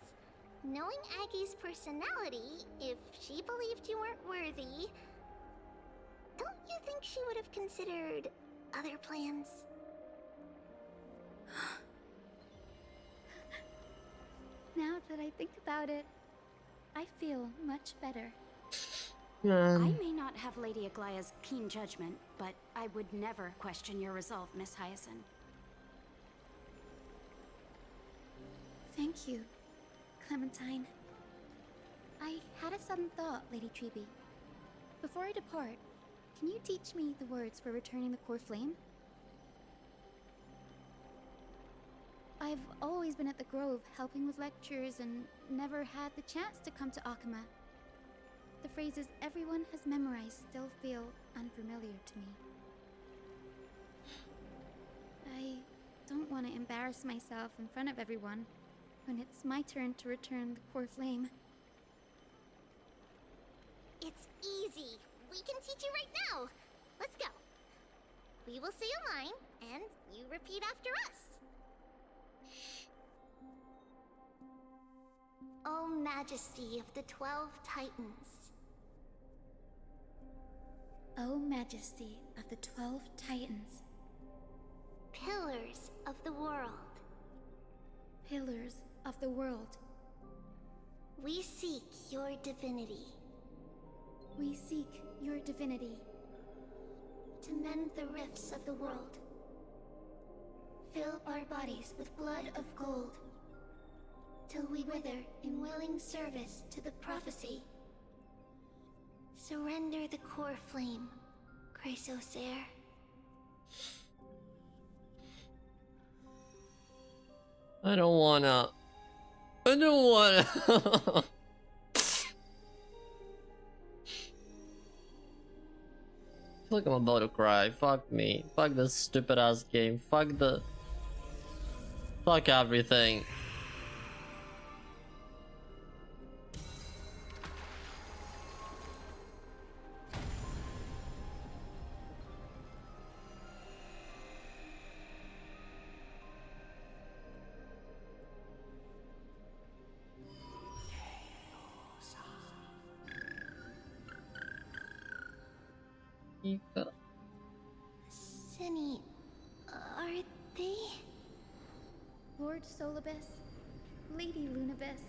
Knowing Aggie's personality, if she believed you weren't worthy, don't you think she would have considered other plans? Now that I think about it, I feel much better. I may not have Lady Aglaya's keen judgment, but I would never question your resolve, Miss Hyacinth. Thank you, Clementine. I had a sudden thought, Lady Treeby. Before I depart, can you teach me the words for returning the core flame? I've always been at the Grove helping with lectures and never had the chance to come to Akama. The phrases everyone has memorized still feel unfamiliar to me. I don't want to embarrass myself in front of everyone when it's my turn to return the core flame. It's easy. We can teach you right now. Let's go. We will say a line, and you repeat after us. O Majesty of the 12 Titans. O Majesty of the 12 Titans. Pillars of the world. Pillars of the world. We seek your divinity. We seek your divinity. To mend the rifts of the world. Fill our bodies with blood of gold. Till we wither in willing service to the prophecy. Surrender the core flame, Chrysosair. I don't wanna. I don't wanna. I feel like I'm about to cry. Fuck me. Fuck this stupid ass game. Fuck everything. Cinny, are they? Lord Solibus, Lady Lunabis,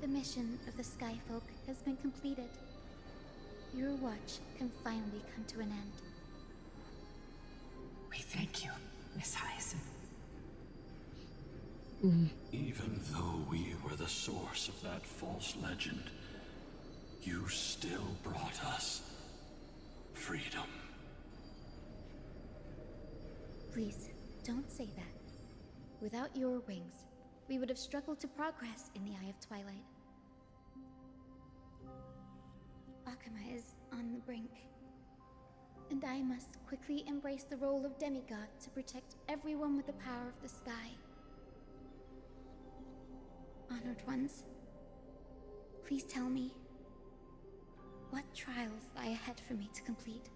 the mission of the Skyfolk has been completed. Your watch can finally come to an end. We thank you, Miss Hyacinth. Even though we were the source of that false legend, you still brought us freedom. Please, don't say that. Without your wings, we would have struggled to progress in the Eye of Twilight. Akama is on the brink, and I must quickly embrace the role of demigod to protect everyone with the power of the sky. Honored ones, please tell me, what trials lie ahead for me to complete?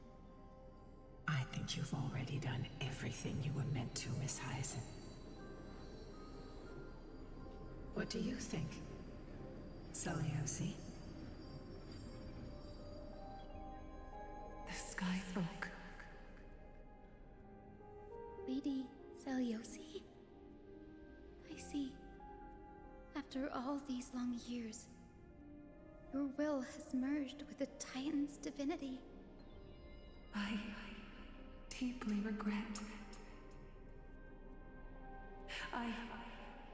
I think you've already done everything you were meant to, Miss Hyacinth. What do you think, Celiosi? The Skyfolk. Lady Celiosi? I see. After all these long years, your will has merged with the Titan's divinity. I deeply regret. I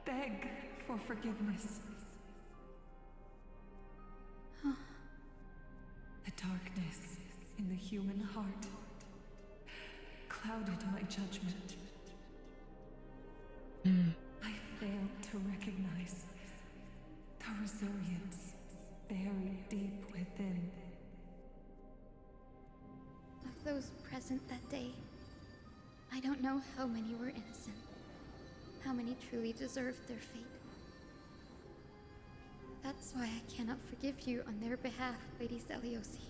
beg for forgiveness. The darkness in the human heart clouded my judgment. I failed to recognize the resilience buried deep within. Of those present that day, I don't know how many were innocent, how many truly deserved their fate. That's why I cannot forgive you on their behalf, Lady Zeliosi.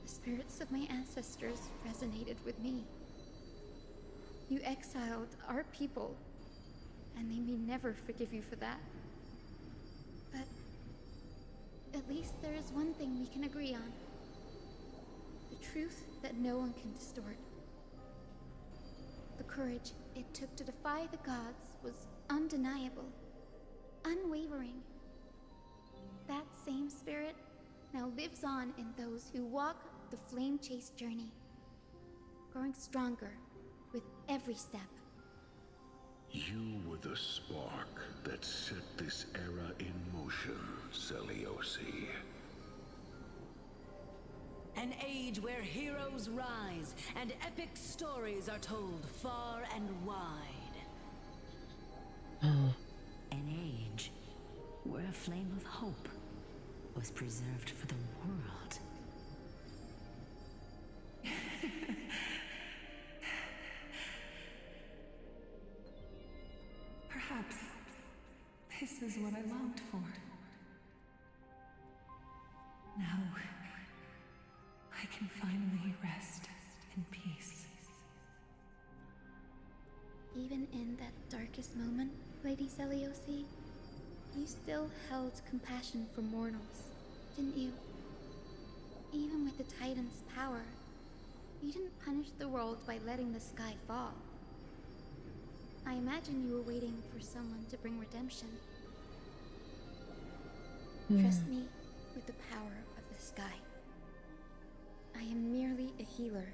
The spirits of my ancestors resonated with me. You exiled our people, and they may never forgive you for that. But at least there is one thing we can agree on. The truth that no one can distort. The courage it took to defy the gods was undeniable, unwavering. That same spirit now lives on in those who walk the flame-chased journey, growing stronger with every step. You were the spark that set this era in motion, Zeliosi. An age where heroes rise and epic stories are told far and wide. An age where a flame of hope was preserved for the world. Perhaps this is what I longed for. Now, I can finally rest in peace. Even in that darkest moment, Lady Zeliosi, you still held compassion for mortals, didn't you? Even with the Titan's power, you didn't punish the world by letting the sky fall. I imagine you were waiting for someone to bring redemption. Trust me with the power of the sky. I am merely a healer.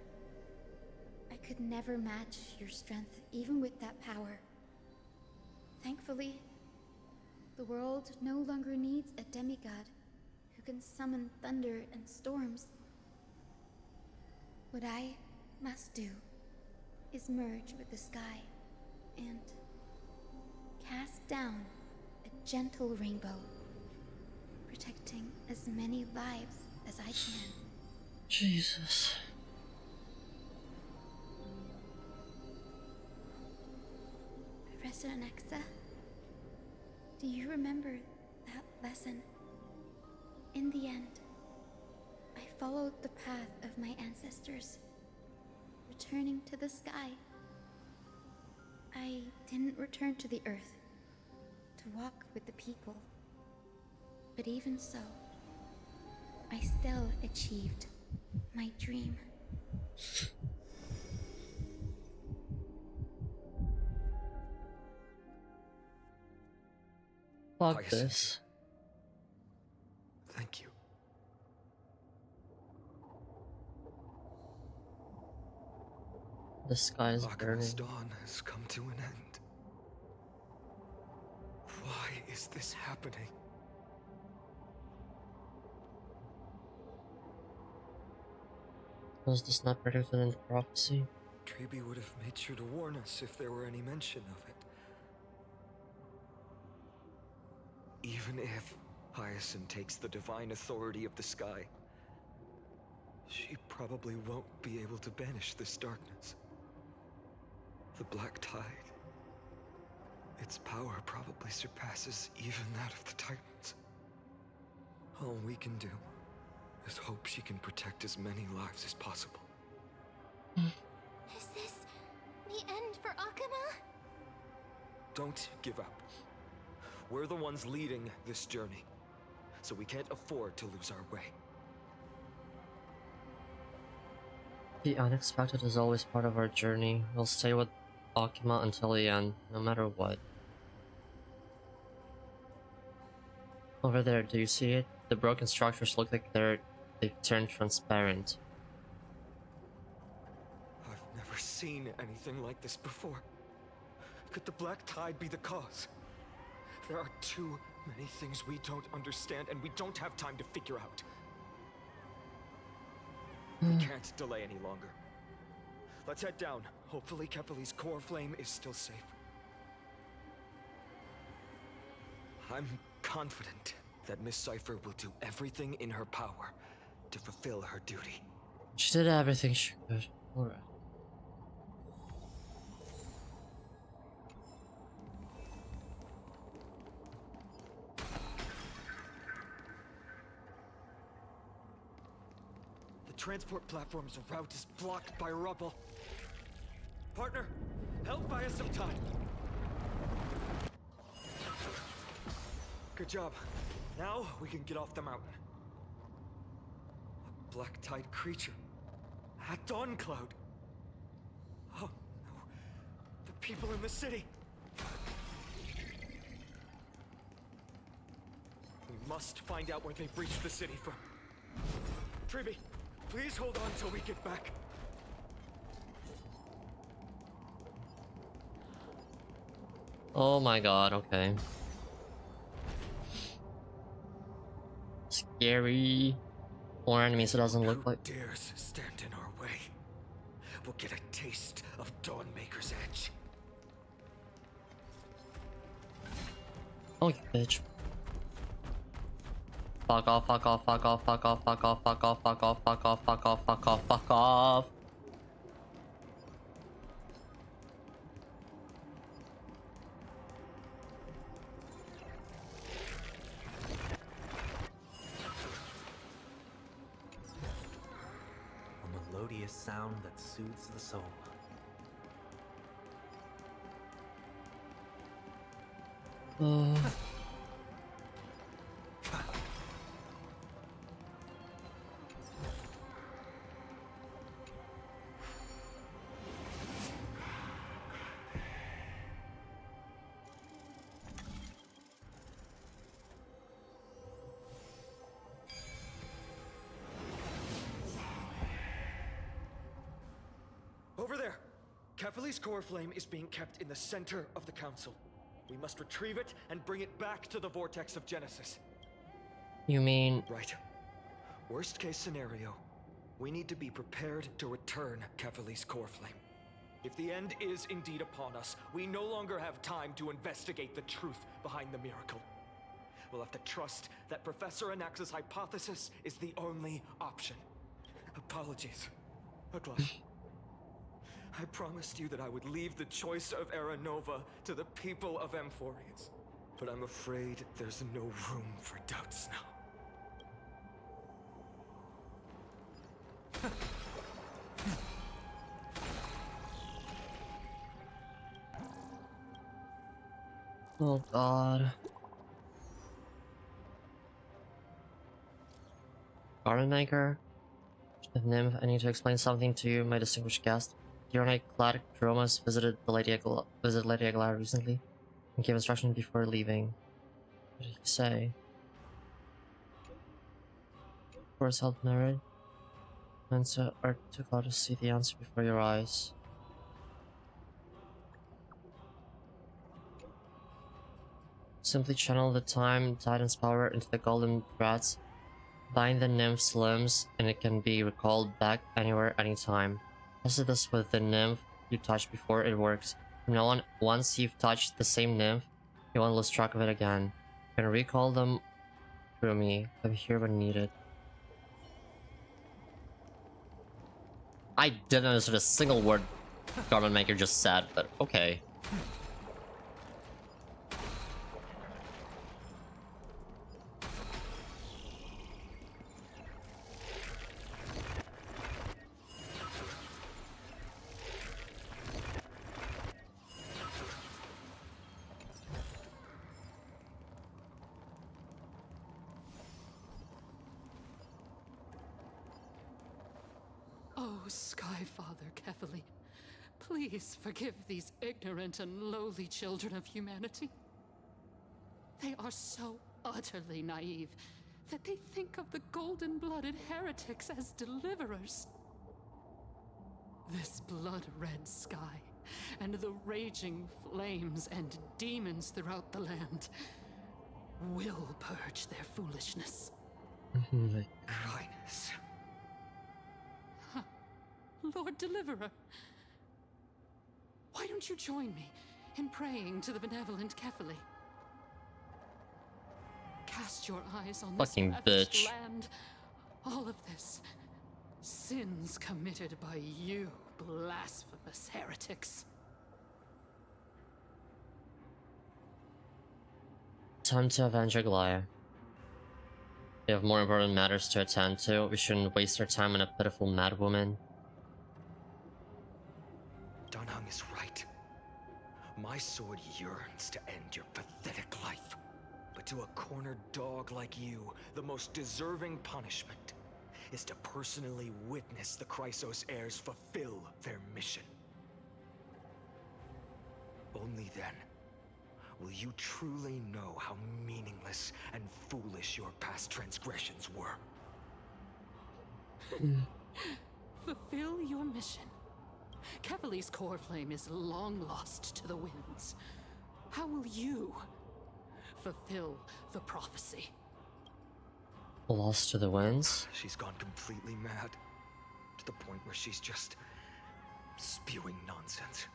I could never match your strength even with that power. Thankfully, the world no longer needs a demigod who can summon thunder and storms. What I must do is merge with the sky and cast down a gentle rainbow, protecting as many lives as I can. Jesus. Professor Anaxa, do you remember that lesson? In the end, I followed the path of my ancestors, returning to the sky. I didn't return to the earth to walk with the people. But even so, I still achieved my dream. Fuck this. Thank you. The sky is burning. Akima's dawn has come to an end. Why is this happening? Was this not predicted in the prophecy? Treeby would have made sure to warn us if there were any mention of it. Even if Hyacinth takes the divine authority of the sky, she probably won't be able to banish this darkness. The Black Tide, its power probably surpasses even that of the Titans. All we can do is hope she can protect as many lives as possible. Is this the end for Akuma? Don't give up. We're the ones leading this journey, so we can't afford to lose our way. The unexpected is always part of our journey. We'll stay with Akuma until the end, no matter what. Over there, do you see it? The broken structures look like they've turned transparent. I've never seen anything like this before. Could the Black Tide be the cause? There are too many things we don't understand, and we don't have time to figure out. We can't delay any longer. let's head down. Hopefully Kefali's core flame is still safe. I'm confident that Miss Cipher will do everything in her power to fulfill her duty. She did everything she could. Alright. The transport platform's route is blocked by rubble. Partner, help buy us some time. Good job. Now we can get off the mountain. A black tide creature. At Dawn Cloud. Oh no. The people in the city. We must find out where they've reached the city from. Triby, please hold on till we get back. Oh my god, okay. Scary. More enemies, it doesn't look like. Who dares stand in our way? We'll get a taste of Dawnmaker's edge. Oh, you bitch. Fuck off, fuck off, fuck off, fuck off, fuck off, fuck off, fuck off, fuck off, fuck off, fuck off, fuck off. A melodious sound that soothes the soul. Over there! Kefali's core flame is being kept in the center of the council. We must retrieve it and bring it back to the vortex of Genesis. You mean... Right. Worst case scenario, we need to be prepared to return Kefali's core flame. If the end is indeed upon us, we no longer have time to investigate the truth behind the miracle. We'll have to trust that Professor Anax's hypothesis is the only option. Apologies. Aglav. I promised you that I would leave the choice of Era Nova to the people of Amphorians. But I'm afraid there's no room for doubts now. Oh god. Garden Maker? Nymph, I need to explain something to you, my distinguished guest. Clad Dromas visited Lady Agla recently and gave instructions before leaving. What did he say? Of course, help narrate. And so art took out to see the answer before your eyes. Simply channel the time Titan's power into the golden brats. Bind the nymph's limbs and it can be recalled back anywhere, anytime. Tested this with the nymph you touched before, it works. From now on, once you've touched the same nymph, you won't lose track of it again. You can recall them through me. I'm here when needed. I didn't understand a single word Garment Maker just said, but okay. Skyfather Kefali, please forgive these ignorant and lowly children of humanity. They are so utterly naive that they think of the golden-blooded heretics as deliverers. This blood-red sky and the raging flames and demons throughout the land will purge their foolishness. Highness. Lord Deliverer, don't you join me in praying to the benevolent Kefali? Cast your eyes on Fucking this ravished bitch. land. All of this, sins committed by you, blasphemous heretics. Time to avenge Aglaya. We have more important matters to attend to. We shouldn't waste our time on a pitiful madwoman. Danheng is right. My sword yearns to end your pathetic life. But to a cornered dog like you, the most deserving punishment is to personally witness the Chrysos heirs fulfill their mission. Only then will you truly know how meaningless and foolish your past transgressions were. Fulfill your mission. Kefali's core flame is long lost to the winds. How will you fulfill the prophecy? Lost to the winds? She's gone completely mad. To the point where she's just spewing nonsense.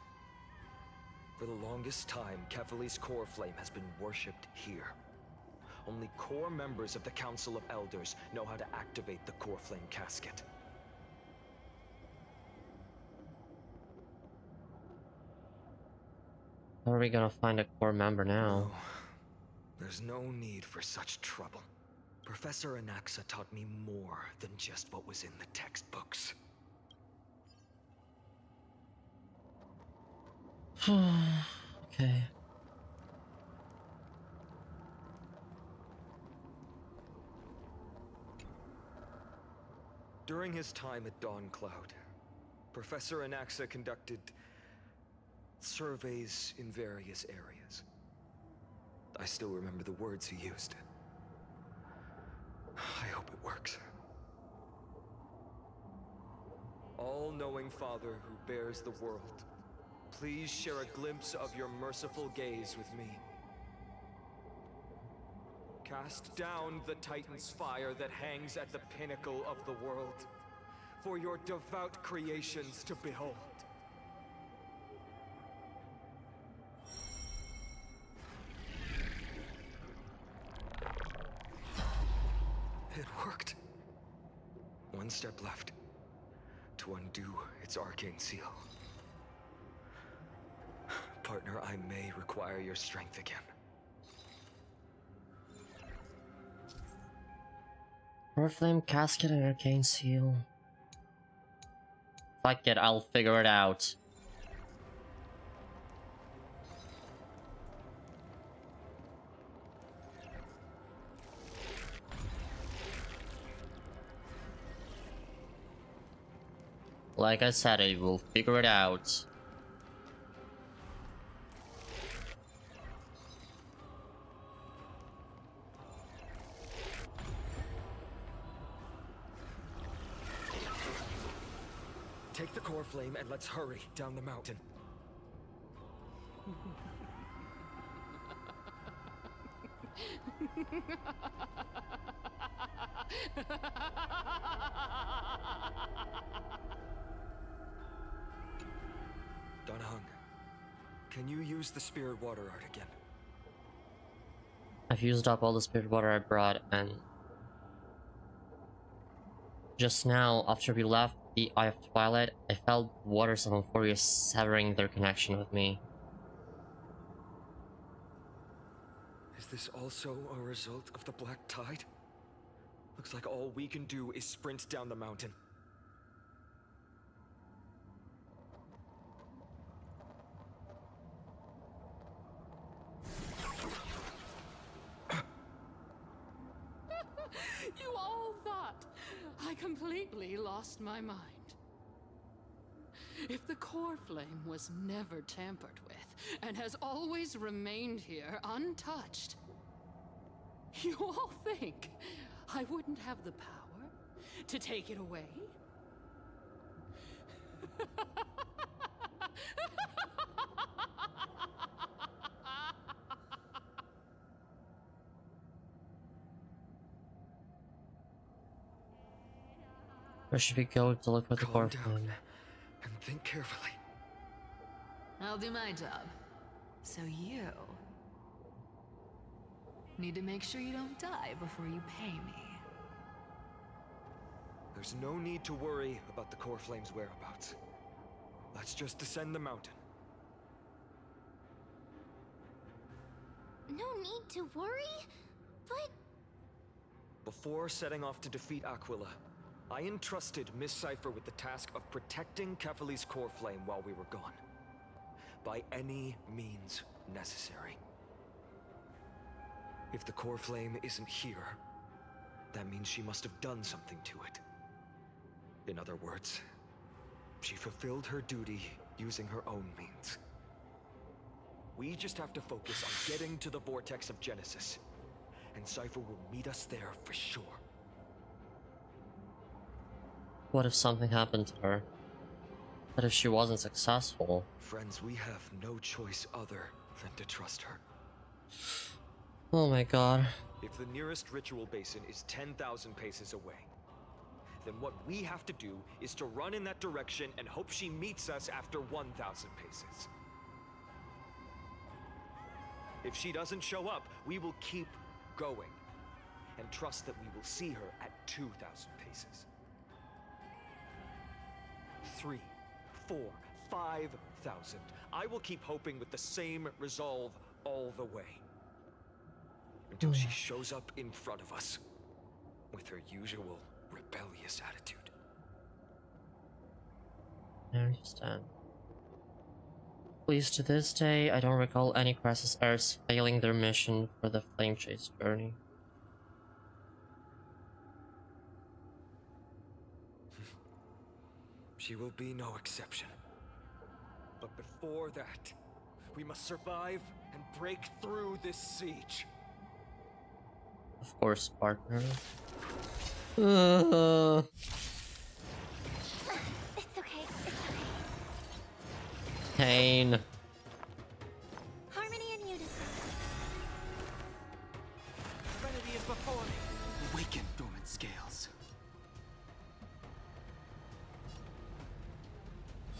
For the longest time, Kefali's core flame has been worshipped here. Only core members of the Council of Elders know how to activate the core flame casket. How are we gonna find a core member now? No, there's no need for such trouble. Professor Anaxa taught me more than just what was in the textbooks. Okay. During his time at Dawn Cloud, Professor Anaxa conducted surveys in various areas. I still remember the words he used. I hope it works. All-knowing Father who bears the world, please share a glimpse of your merciful gaze with me. Cast down the Titan's fire that hangs at the pinnacle of the world, for your devout creations to behold. It worked. One step left to undo its arcane seal. Partner, I may require your strength again. Core flame casket and arcane seal. Fuck it, I'll figure it out. Like I said, I will figure it out. Take the core flame and let's hurry down the mountain. Danheng, can you use the spirit water art again? I've used up all the spirit water I brought, and just now, after we left the Eye of Twilight, I felt waters of Euphoria severing their connection with me. Is this also a result of the black tide? Looks like all we can do is sprint down the mountain. You all thought I completely lost my mind. If the core flame was never tampered with and has always remained here untouched, you all think I wouldn't have the power to take it away? Where should we go to look for the core flame? And think carefully. I'll do my job. So you need to make sure you don't die before you pay me. There's no need to worry about the core flame's whereabouts. Let's just descend the mountain. No need to worry, but... Before setting off to defeat Aquila, I entrusted Miss Cipher with the task of protecting Kefali's core flame while we were gone. By any means necessary. If the core flame isn't here, that means she must have done something to it. In other words, she fulfilled her duty using her own means. We just have to focus on getting to the vortex of Genesis, and Cipher will meet us there for sure. What if something happened to her? What if she wasn't successful? Friends, we have no choice other than to trust her. Oh my god. If the nearest ritual basin is 10,000 paces away, then what we have to do is to run in that direction and hope she meets us after 1,000 paces. If she doesn't show up, we will keep going and trust that we will see her at 2,000 paces. 3, 4, 5,000. I will keep hoping with the same resolve all the way. Until she shows up in front of us with her usual rebellious attitude. I understand. At least to this day, I don't recall any Crassus heirs failing their mission for the Flame Chase journey. She will be no exception. But before that, we must survive and break through this siege. Of course, partner. It's okay, it's okay. Pain. Harmony and unison. Serenity is before me. Awaken, dormant scales.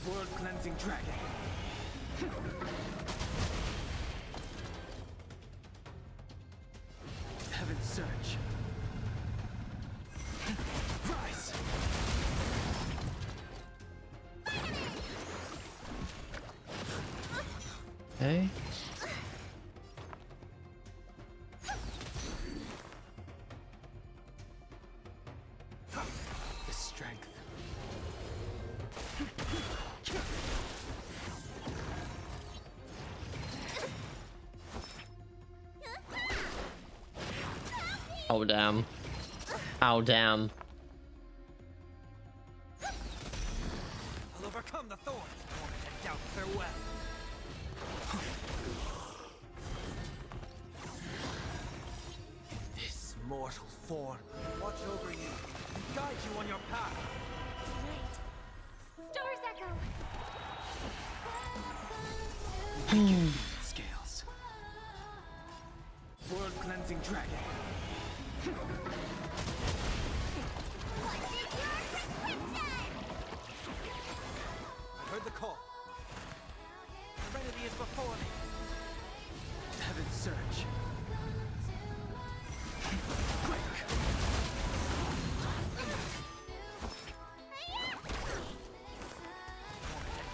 World cleansing dragon. Heaven's surge. Rise. Okay. The strength. Oh damn. Oh damn. I'll overcome the thorn. And doubt farewell. This mortal form watch over you and guide you on your path. Stars echo. Scales. World cleansing dragon. I heard the call. Serenity is before me. Heaven's surge. Quick.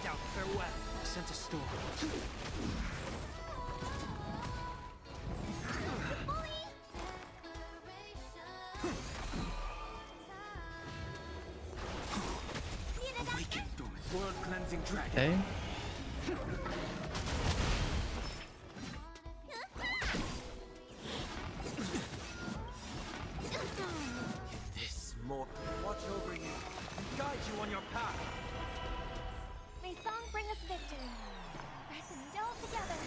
Doubt farewell. I sense a storm. Awaken, dormant. World cleansing dragon. Okay. This more watch over you and guide you on your path. May song bring us victory. Resonate all together.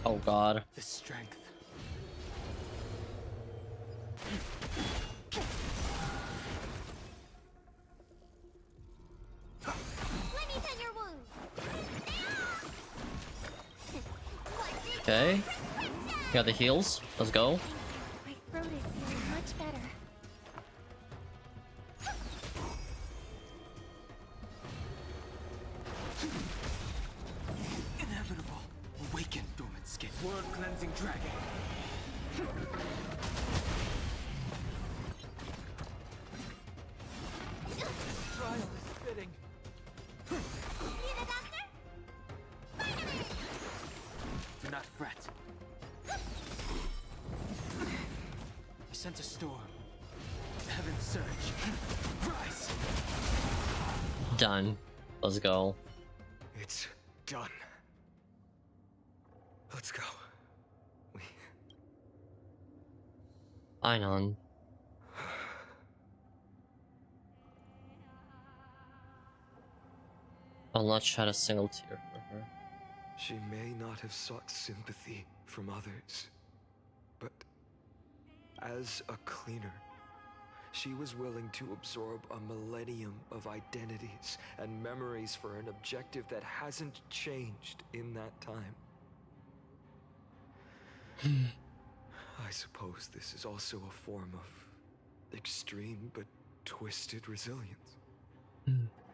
Oh god. The strength. Let me tend your wounds. Okay. Got the heals. Let's go. My throat is feeling much better. World cleansing dragon. Trial is fitting. Need a doctor? Do not fret. I sent a storm. Heaven surge. Rise! Done. Let's go. It's done. Let's go. Einon. I'll not shed a single tear for her. She may not have sought sympathy from others, but as a cleaner, she was willing to absorb a millennium of identities and memories for an objective that hasn't changed in that time. I suppose this is also a form of extreme but twisted resilience.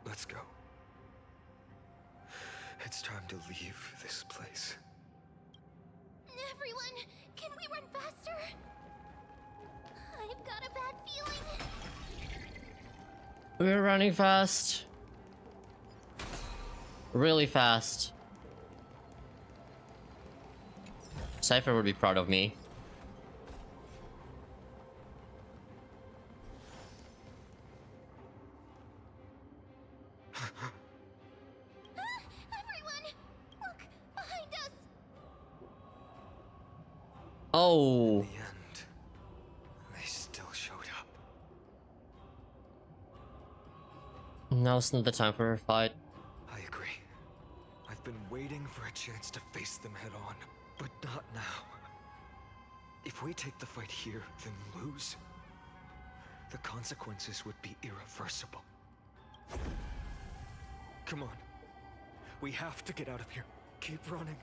Let's go. It's time to leave this place. Everyone, can we run faster? I've got a bad feeling. We're running fast. Really fast. Cypher would be proud of me. Everyone, look behind us. Oh. In the end, they still showed up. Now's not the time for a fight. I agree. I've been waiting for a chance to face them head on, but not now. If we take the fight here, then lose, the consequences would be irreversible. Come on. We have to get out of here. Keep running,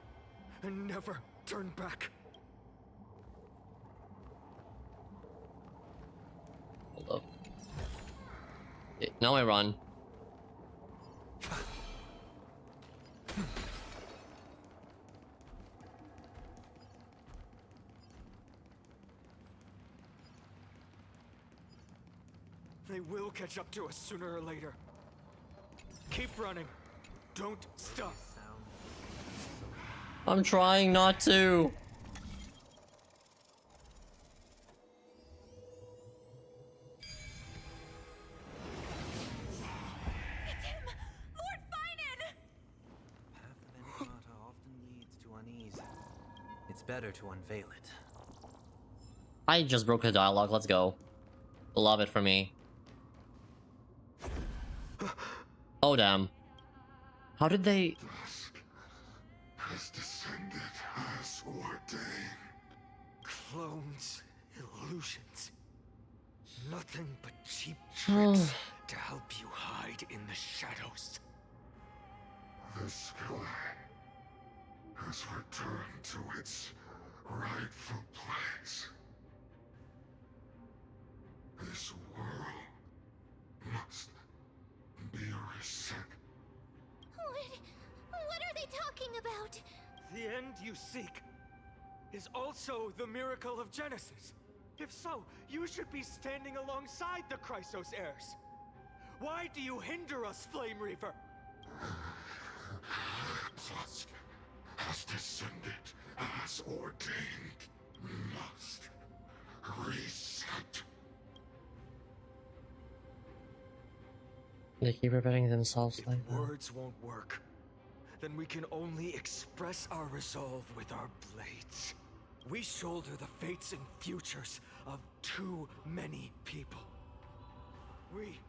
and never turn back. Hold up. Okay, now I run. They will catch up to us sooner or later. Keep running. Don't stop. I'm trying not to. It's him! Lord Finan! Path of enigmata often leads to unease. It's better to unveil it. I just broke a dialogue. Let's go. Love it for me. Oh damn. How did they... Dusk has descended as ordained. Clones, illusions. Nothing but cheap tricks to help you hide in the shadows. The sky has returned to its rightful place. This world must be reset. What are they talking about? The end you seek is also the miracle of Genesis. If so, you should be standing alongside the Chrysos heirs. Why do you hinder us, Flame Reaver? Dusk has descended as ordained. Must reset. They keep repeating themselves like that. Words won't work. Then we can only express our resolve with our blades. We shoulder the fates and futures of too many people. We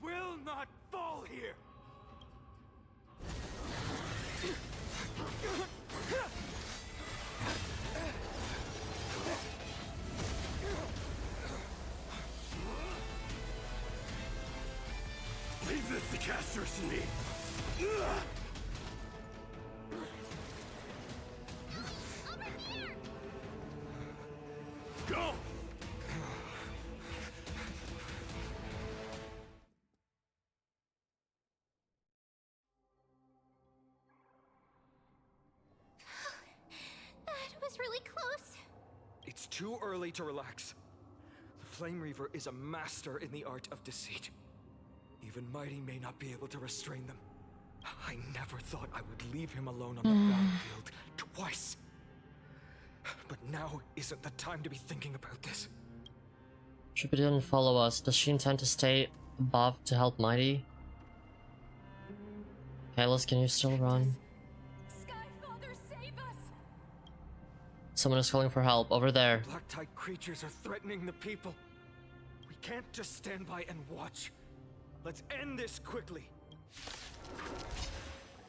will not fall here! Leave this to casters and me. Go! It's too early to relax. The Flame Reaver is a master in the art of deceit. Even Mighty may not be able to restrain them. I never thought I would leave him alone on the battlefield twice. But now isn't the time to be thinking about this. She didn't follow us. Does she intend to stay above to help Mighty? Kalos, can you still run? Skyfather, save us! Someone is calling for help over there. Black Tide creatures are threatening the people. We can't just stand by and watch. Let's end this quickly.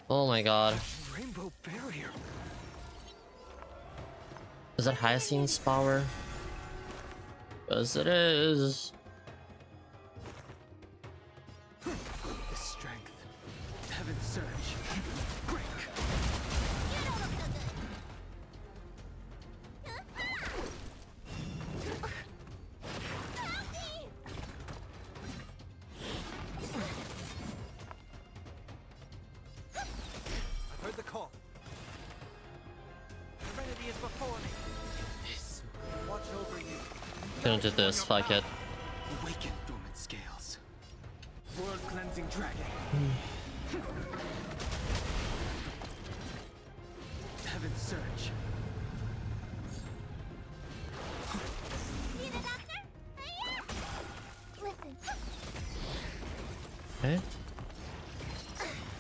Oh my god. Rainbow barrier. Is that Hyacinth's power? Yes, it is. The strength. Heaven's surge. Break. I've heard the call. Serenity is before me. Yes. Watch over you. Gonna do this, fuck it. Awaken dormant scales. World cleansing dragon. Heaven's surge. See the doctor? Listen. Okay.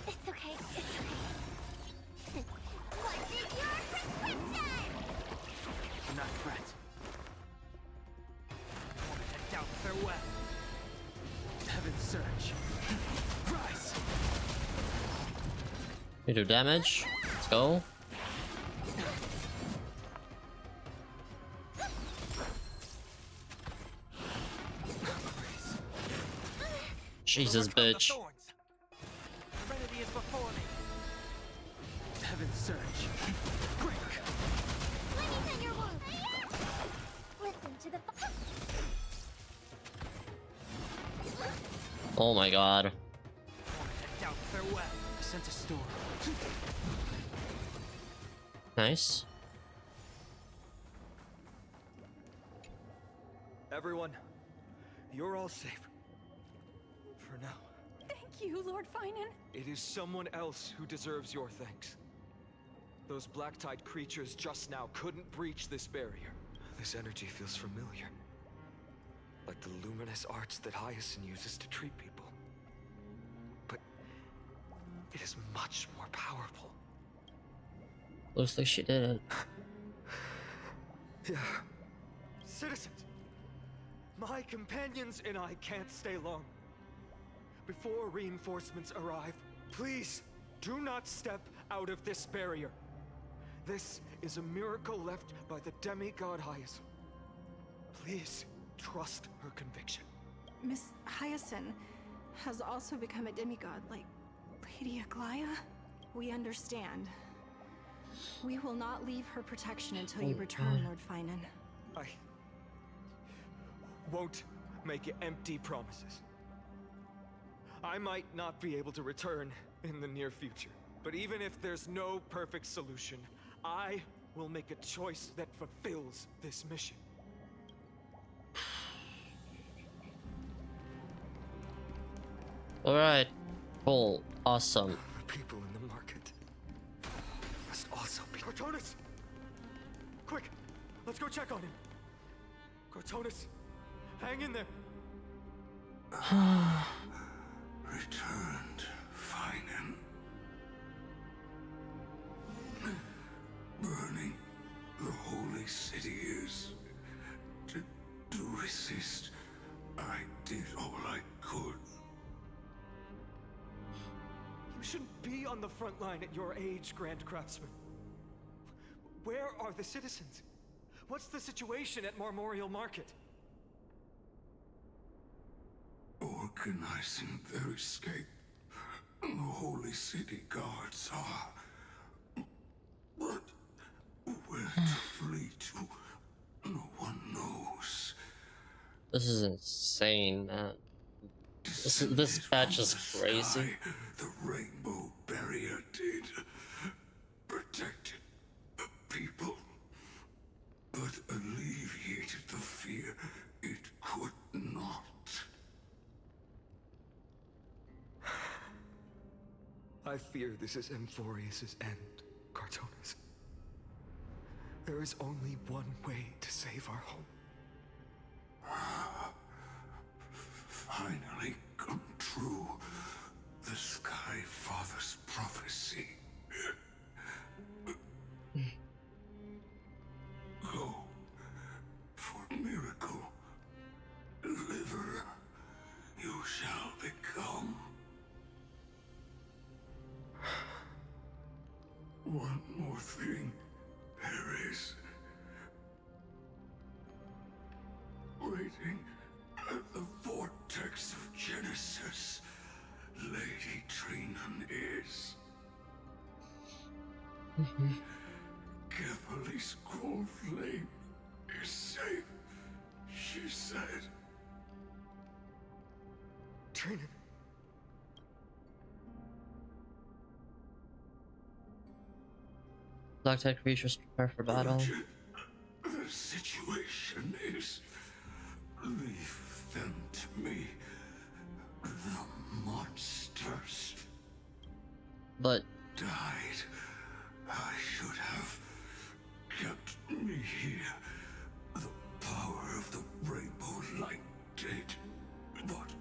It's okay. It's okay. What is your prescription? Do not fret. Head down, farewell. Heaven's surge. Rise. You do damage. Let's go. Jesus, bitch. Serenity is before me. Heaven's surge. Break. Let me tend your wound. Listen to the. Oh my god. Head down, farewell. I sent a storm. Nice. Everyone, you're all safe. For now. Thank you, Lord Finan. It is someone else who deserves your thanks. Those Black Tide creatures just now couldn't breach this barrier. This energy feels familiar. Like the luminous arts that Hyacinth uses to treat people. But it is much more powerful. Looks like she did it. Yeah. Citizens! My companions and I can't stay long. Before reinforcements arrive, please do not step out of this barrier. This is a miracle left by the demigod Hyacinth. Please trust her conviction. Miss Hyacinth has also become a demigod, like Lady Aglaya. We understand. We will not leave her protection until you return, Lord Finan. I won't make empty promises. I might not be able to return in the near future, but even if there's no perfect solution, I will make a choice that fulfills this mission. Alright. Cool. Awesome. The people in the market must also be. Cortonus! Quick! Let's go check on him! Cortonus! Hang in there! Returned, Finan. Burning the holy city is to resist. I did all I could. You shouldn't be on the front line at your age, Grand Craftsman. Where are the citizens? What's the situation at Marmorial Market? Organizing their escape. The holy city guards are. But where to flee to, no one knows. This is insane, man. This batch is crazy. The rainbow barrier did. Protected people. But a leader I fear this is Amphorius's end, Cartonis. There is only one way to save our home. Finally come true. The Sky Father's prophecy. Go for miracle. Deliver. You shall become. One more thing there is. Waiting at the vortex of Genesis, Lady Trinan is. Kepali's cold flame is safe, she said. Trinan. Black tide creatures prepare for battle. Urgent. The situation is. Leave them to me. The monsters. But died. I should have kept me here. The power of the rainbow light did. But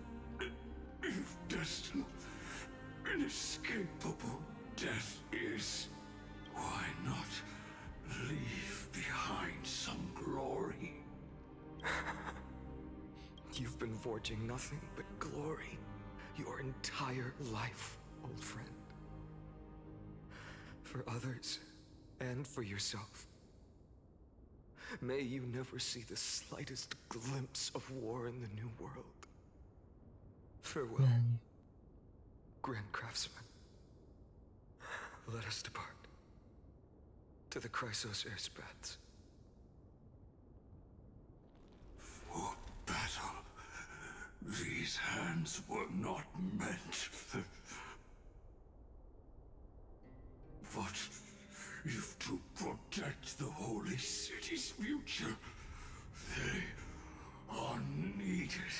if destined, inescapable death is, why not leave behind some glory? You've been forging nothing but glory your entire life, old friend. For others, and for yourself. May you never see the slightest glimpse of war in the New World. Farewell, Grand Craftsman. Let us depart. To the Chrysos Air's baths. For battle. These hands were not meant. But if to protect the holy city's future, they are needed.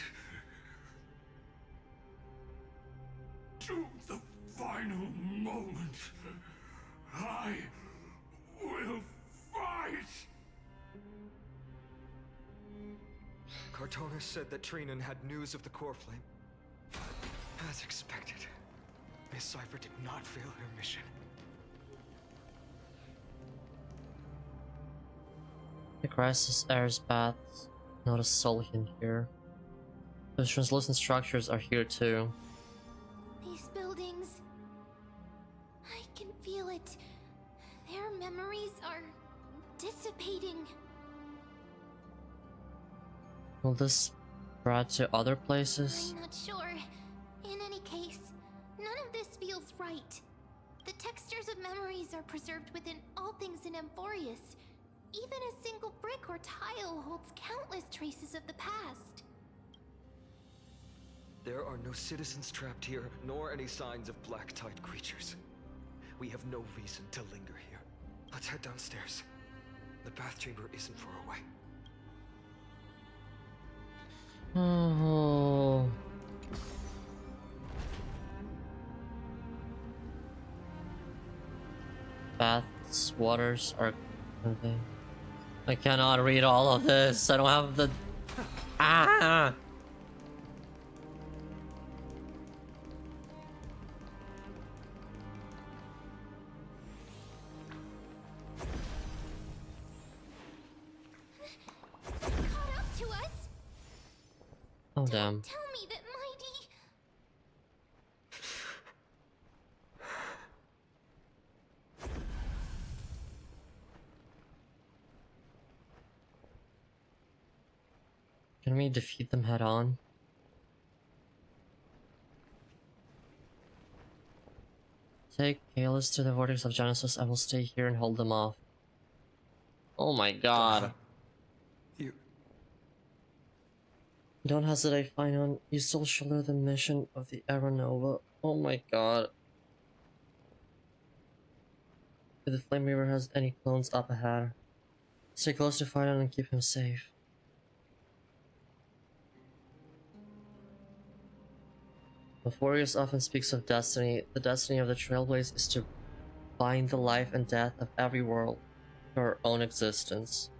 To the final moment, I will fight! Cartonis said that Trinan had news of the core flame. As expected, Miss Cipher did not fail her mission. The Chrysos Air's baths. Not a soul in here. Those translucent structures are here too. These buildings... I can feel it. Their memories are dissipating. Will this spread to other places? I'm not sure. In any case, none of this feels right. The textures of memories are preserved within all things in Amphorius. Even a single brick or tile holds countless traces of the past. There are no citizens trapped here, nor any signs of black tide creatures. We have no reason to linger here. Let's head downstairs. The bath chamber isn't far away. Oh. Baths, waters are... Okay. I cannot read all of this. I don't have the... Ah! Caught up to us? Oh, damn. Tell me that Mighty... Can we defeat them head on? Take Kalis to the vortex of Genesis. I will stay here and hold them off. Oh my god. You... Don't hesitate, Finon. You still shoulder the mission of the Aeronova. Oh my god. If the Flame Reaver has any clones up ahead, stay close to Finon and keep him safe. Furious often speaks of destiny. The destiny of the Trailblaze is to bind the life and death of every world to our own existence.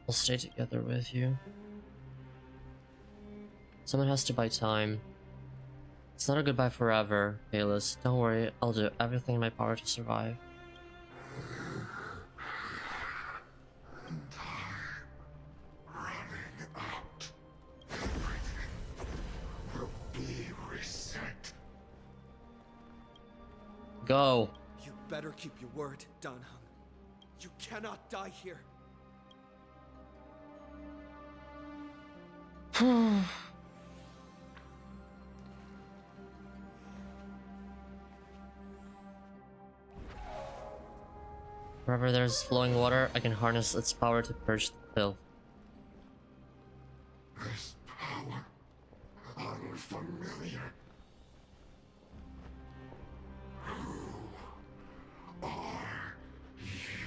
I'll stay together with you. Someone has to buy time. It's not a goodbye forever, Bayless. Don't worry, I'll do everything in my power to survive. Go. You better keep your word, Danheng. You cannot die here. Wherever there's flowing water, I can harness its power to purge the filth. This power, unfamiliar. Who are you?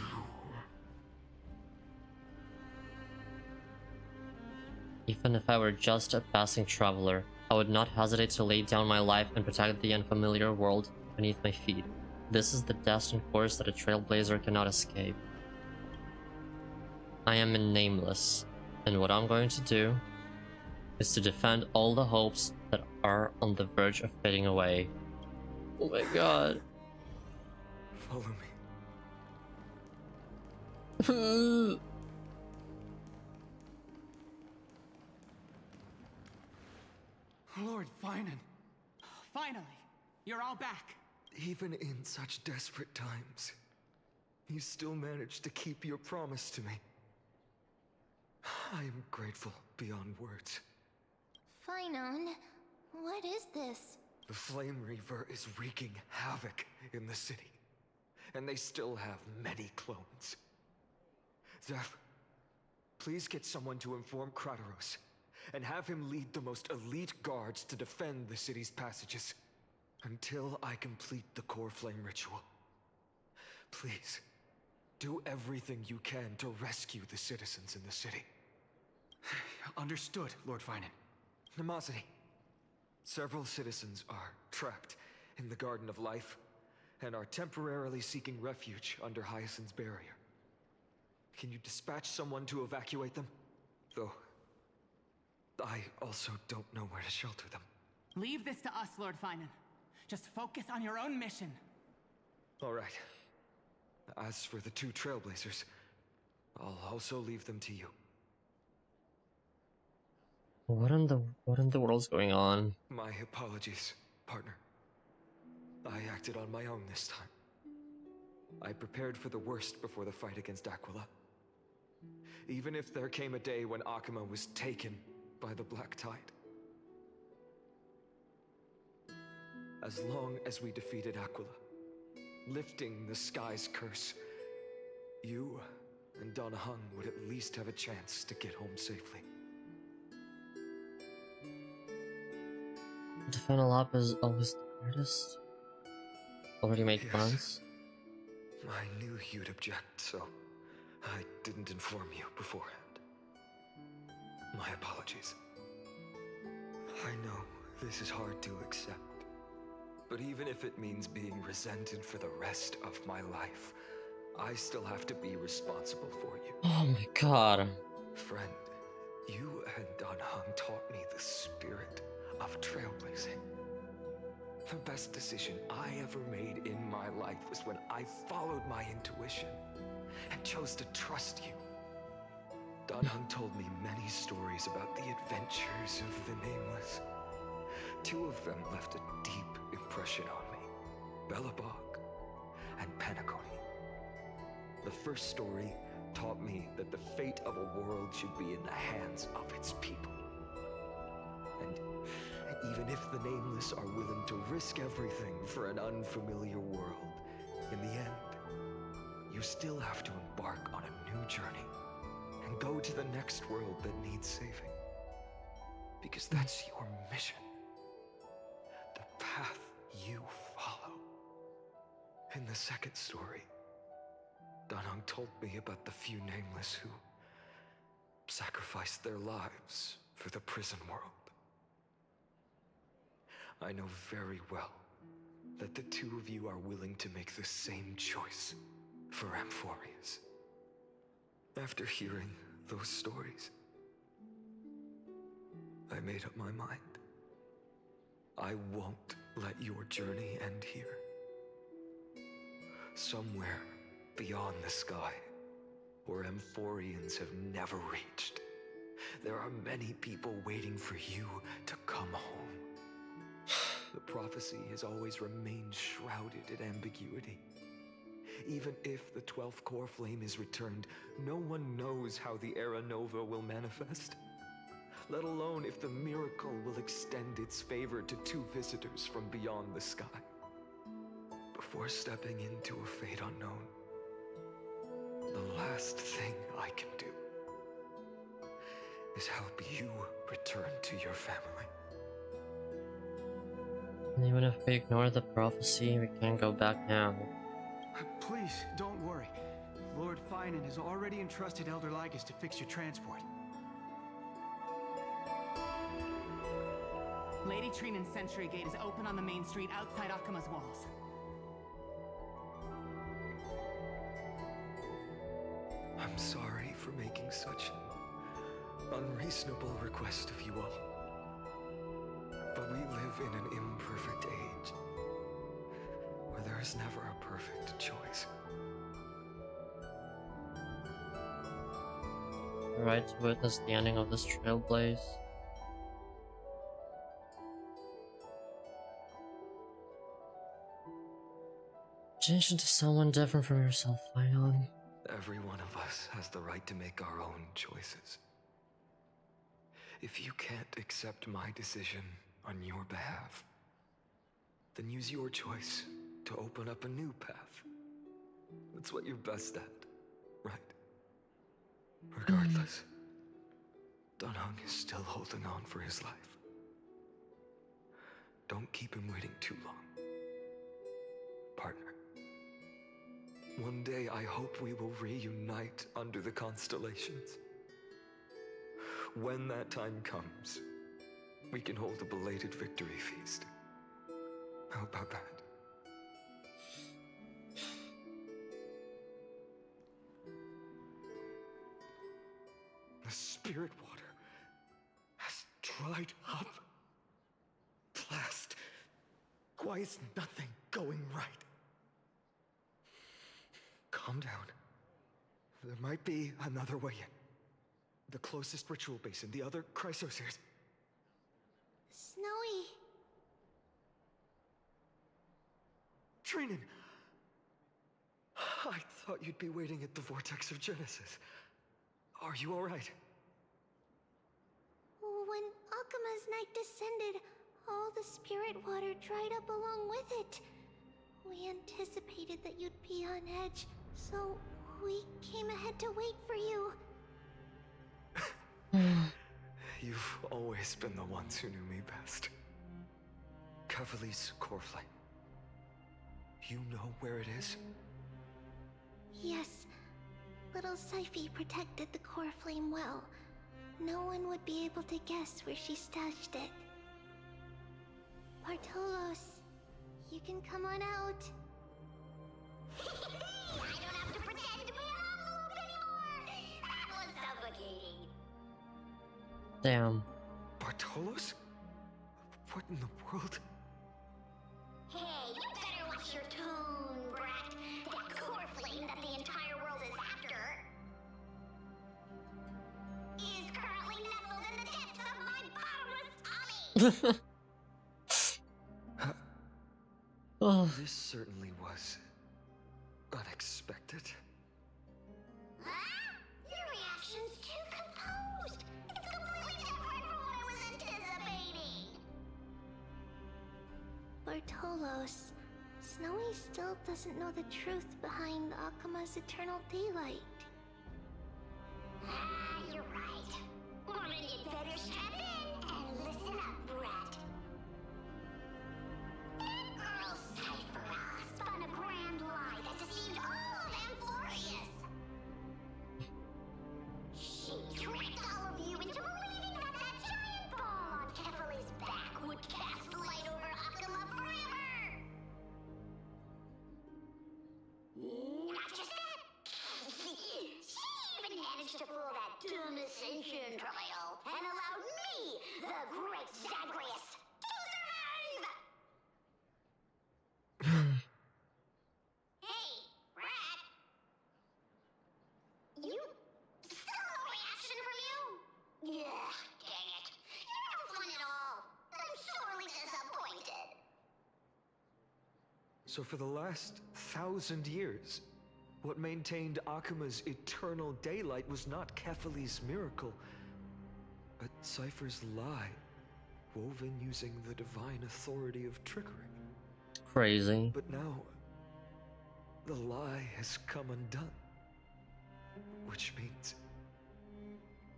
Even if I were just a passing traveler, I would not hesitate to lay down my life and protect the unfamiliar world beneath my feet. This is the destined course that a trailblazer cannot escape. I am nameless, and what I'm going to do is to defend all the hopes that are on the verge of fading away. Oh my god. Follow me. Lord Finan. Finally, you're all back. Even in such desperate times, you still managed to keep your promise to me. I am grateful beyond words. Finon, what is this? The Flame Reaver is wreaking havoc in the city, and they still have many clones. Zeph, please get someone to inform Kratos, and have him lead the most elite guards to defend the city's passages. Until I complete the core flame ritual. Please, do everything you can to rescue the citizens in the city. Understood, Lord Finan. Nemosity, several citizens are trapped in the Garden of Life and are temporarily seeking refuge under Hyacinth's barrier. Can you dispatch someone to evacuate them? Though, I also don't know where to shelter them. Leave this to us, Lord Finan. Just focus on your own mission. All right. As for the two Trailblazers, I'll also leave them to you. What in the world's going on? My apologies, partner. I acted on my own this time. I prepared for the worst before the fight against Aquila. Even if there came a day when Akuma was taken by the Black Tide. As long as we defeated Aquila, lifting the sky's curse, you and Danheng would at least have a chance to get home safely. The final lap is always the hardest. Already made plans? I knew you'd object, so I didn't inform you beforehand. My apologies. I know this is hard to accept. But even if it means being resented for the rest of my life, I still have to be responsible for you. Oh my god. Friend, you and Danheng taught me the spirit of trailblazing. The best decision I ever made in my life was when I followed my intuition and chose to trust you. Danheng told me many stories about the adventures of the Nameless. Two of them left a deep impression on me, Belobog and Penacony. The first story taught me that the fate of a world should be in the hands of its people. And even if the Nameless are willing to risk everything for an unfamiliar world, in the end, you still have to embark on a new journey and go to the next world that needs saving. Because that's your mission. The path you follow. In the second story, Danheng told me about the few Nameless who sacrificed their lives for the prison world. I know very well that the two of you are willing to make the same choice for Amphorius. After hearing those stories, I made up my mind. I won't let your journey end here. Somewhere beyond the sky, where Amphorians have never reached, there are many people waiting for you to come home. The prophecy has always remained shrouded in ambiguity. Even if the 12th core flame is returned, no one knows how the Era Nova will manifest, let alone if the miracle will extend its favor to two visitors from beyond the sky. Before stepping into a fate unknown, the last thing I can do is help you return to your family. And even if we ignore the prophecy, we can't go back now. Please, don't worry. Lord Finan has already entrusted Elder Lygus to fix your transport. Lady Trinan's Sentry Gate is open on the main street outside Akima's walls. I'm sorry for making such an unreasonable request of you all. But we live in an imperfect age, where there is never a perfect choice. Right to witness the ending of this trailblaze. Change into someone different from yourself, Finan. Every one of us has the right to make our own choices. If you can't accept my decision on your behalf, then use your choice to open up a new path. That's what you're best at, right? Regardless, Dunhung is still holding on for his life. Don't keep him waiting too long, partner. One day I hope we will reunite under the constellations. When that time comes, we can hold a belated victory feast. How about that? The spirit water has dried up. Blast. Why is nothing going right? Calm down. There might be another way in. The closest ritual basin, the other chrysospheres. Snowy. Trinan! I thought you'd be waiting at the Vortex of Genesis. Are you alright? When Akima's night descended, all the spirit water dried up along with it. We anticipated that you'd be on edge, so we came ahead to wait for you. You've always been the ones who knew me best. Cavalli's core flame. You know where it is? Yes. Little Syphi protected the core flame well. No one would be able to guess where she stashed it. Bartolos, you can come on out. I don't have to pretend to be an envelope anymore! That was suffocating! Damn. Bartolos? What in the world? Hey, you better watch your tone, brat! That core flame that the entire world is after is currently nestled in the depths of my bottomless tummy! Oh. This certainly was unexpected. Huh? Your reaction's too composed! It's completely different from what I was anticipating! Bartolos, Snowy still doesn't know the truth behind Akima's eternal daylight. Ah, you're right. Woman, you'd better strap in and listen up, brat. That girl Cyphera spun a grand lie that deceived all of Amphorius. She tricked Not just that. She even managed to fool that dumb ascension trial and allowed me, the great Zagreus, to survive! Hey, Rat. You... still no reaction from you? Ugh, dang it. You're no fun at all. I'm sorely disappointed. So for the last 1,000 years, what maintained Akuma's eternal daylight was not Kefali's miracle, but Cypher's lie, woven using the divine authority of trickery. Crazy. But now, the lie has come undone. Which means...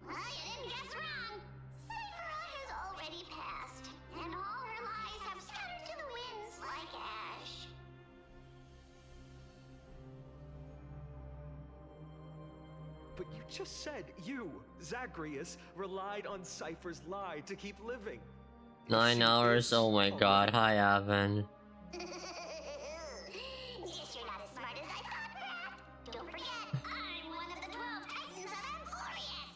Well, you didn't guess wrong. Cypher has already passed, and all her lies have scattered to the winds like ash. But you just said you, Zagreus, relied on Cypher's lie to keep living. 9 hours, oh my god, hi Evan. Guess you're not as smart as I thought, Pat. Don't forget, I'm one of the 12 Titans of Amphorius.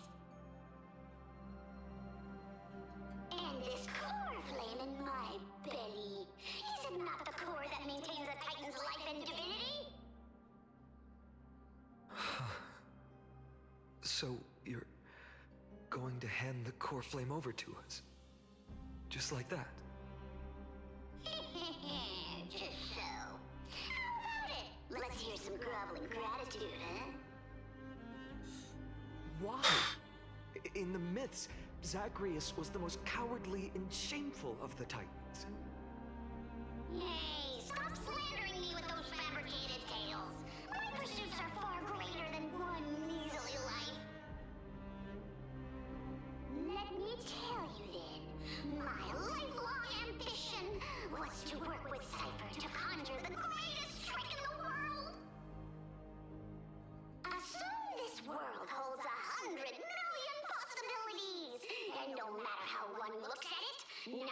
And this core flame in my belly, is it not the core that maintains a Titan's life and divinity? So you're going to hand the core flame over to us? Just like that? Just so. How about it? Let's hear some groveling gratitude, huh? Why? In the myths, Zagreus was the most cowardly and shameful of the Titans. Hey, stop slandering me with those fabricated tales. My pursuits are far greater than one measly life. Let me tell you then, my lifelong ambition was to work with Cypher to conjure the greatest trick in the world. Assume this world holds 100 million possibilities, and no matter how one looks at it, 99,999,999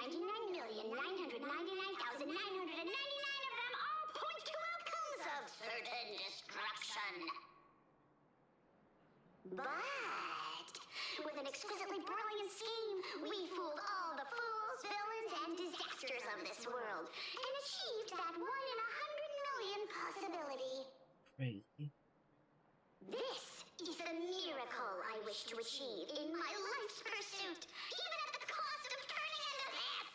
of them all point to outcomes of certain destruction. But with an exquisitely brilliant scheme, we fooled all the fools, villains, and disasters of this world, and achieved that 1 in 100 million possibility. Crazy. This is the miracle I wish to achieve in my life's pursuit, even at the cost of turning into this!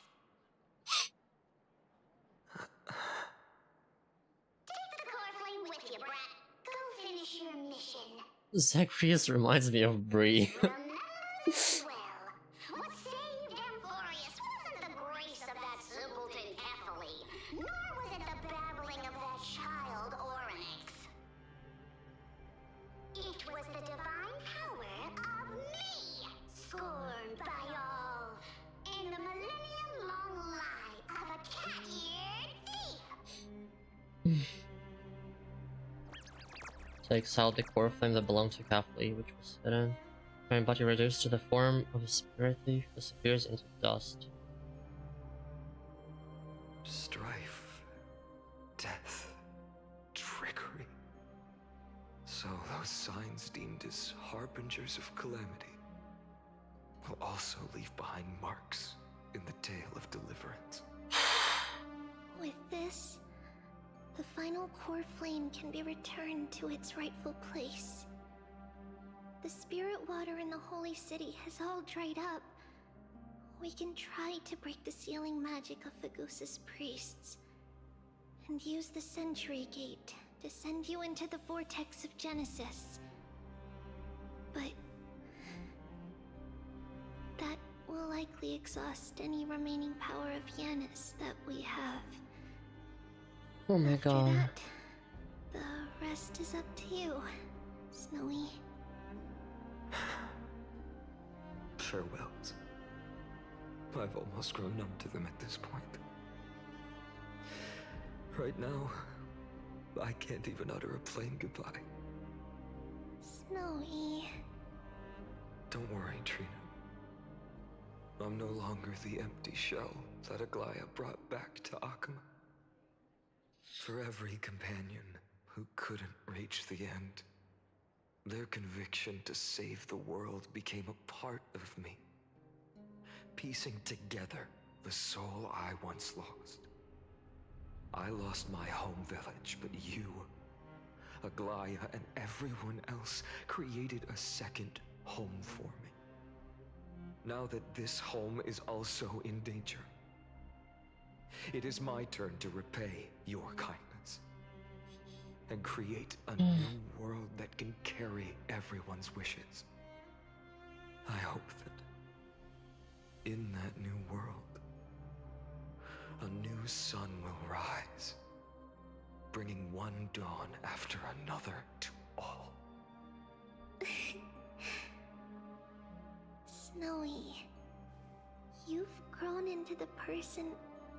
Take the core flame with you, brat. Go finish your mission. Zagreus reminds me of Bree. Remember this well. What saved Amphorius wasn't the grace of that simpleton Kefali, nor was it the babbling of that child Oryx. It was the divine power of me, scorned by all, and the millennium-long lie of a cat-eared thief. Takes out the core flame that belonged to Kefali, which was hidden. My body reduced to the form of a spirit thief disappears into dust. Strife, death, trickery. So those signs deemed as harbingers of calamity will also leave behind marks in the tale of deliverance. With this, the final core flame can be returned to its rightful place. The spirit water in the holy city has all dried up. We can try to break the sealing magic of Fagusa's priests, and use the Century Gate to send you into the vortex of Genesis. But that will likely exhaust any remaining power of Yanis that we have. Oh my After god. that, the rest is up to you, Snowy. Farewells. I've almost grown numb to them at this point. Right now, I can't even utter a plain goodbye. Snowy. Don't worry, Trina. I'm no longer the empty shell that Aglaya brought back to Akuma. For every companion who who couldn't reach the end. Their conviction to save the world became a part of me, piecing together the soul I once lost. I lost my home village, but you, Aglaya, and everyone else created a second home for me. Now that this home is also in danger, it is my turn to repay your kindness and create a new world that can carry everyone's wishes. I hope that in that new world, a new sun will rise, bringing one dawn after another to all. Snowy, you've grown into the person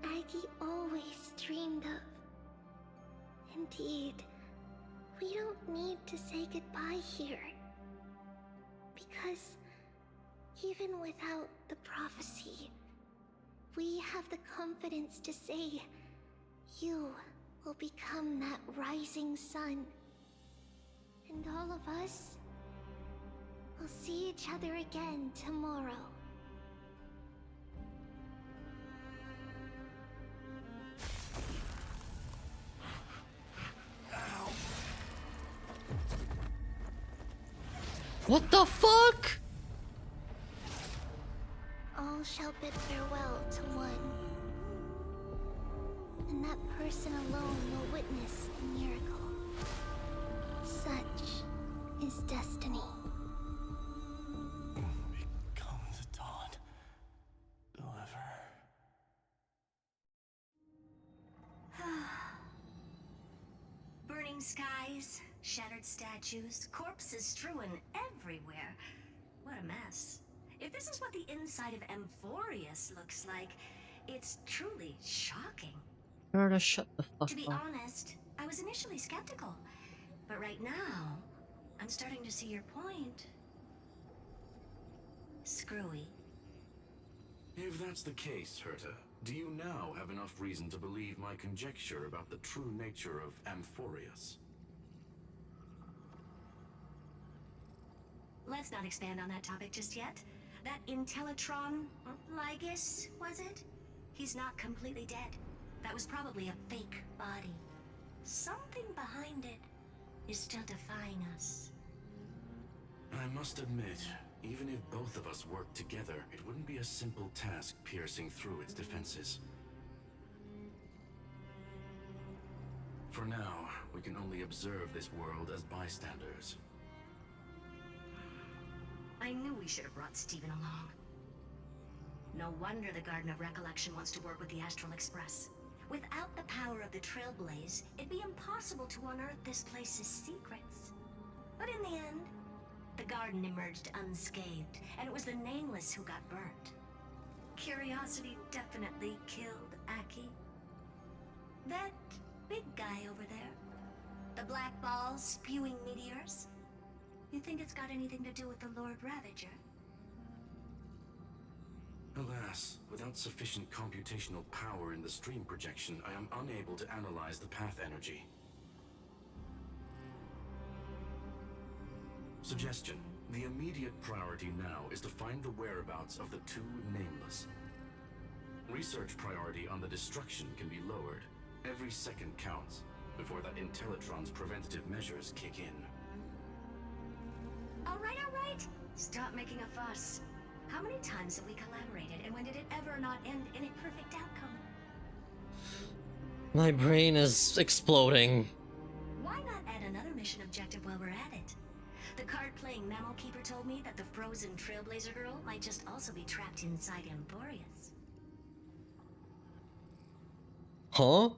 Aggie always dreamed of. Indeed, we don't need to say goodbye here. Because even without the prophecy, we have the confidence to say you will become that rising sun. And all of us will see each other again tomorrow. What the fuck? All shall bid farewell to one. And that person alone will witness the miracle. Such is destiny. Become the dawn. Deliver. Burning skies, shattered statues, corpses strewn everywhere. What a mess. If this is what the inside of Amphorius looks like, it's truly shocking. Rhoda, shut the fuck To be up. honest, I was initially skeptical. But right now, I'm starting to see your point. Screwy. If that's the case, Herta, do you now have enough reason to believe my conjecture about the true nature of Amphorius? Let's not expand on that topic just yet. That Intellitron, Lygus, was it? He's not completely dead. That was probably a fake body. Something behind it is still defying us. I must admit, even if both of us worked together, it wouldn't be a simple task piercing through its defenses. For now, we can only observe this world as bystanders. I knew we should have brought Steven along. No wonder the Garden of Recollection wants to work with the Astral Express. Without the power of the Trailblaze, it'd be impossible to unearth this place's secrets. But in the end, the garden emerged unscathed, and it was the Nameless who got burnt. Curiosity definitely killed Aki. That big guy over there, the black ball spewing meteors, you think it's got anything to do with the Lord Ravager? Alas, without sufficient computational power in the stream projection, I am unable to analyze the path energy. Suggestion. The immediate priority now is to find the whereabouts of the two Nameless. Research priority on the destruction can be lowered. Every second counts, before that Intellitron's preventative measures kick in. All right. Stop making a fuss. How many times have we collaborated, and when did it ever not end in a perfect outcome? My brain is exploding. Why not add another mission objective while we're at it? The card-playing Mammal Keeper told me that the frozen Trailblazer girl might just also be trapped inside Amphorius. Huh?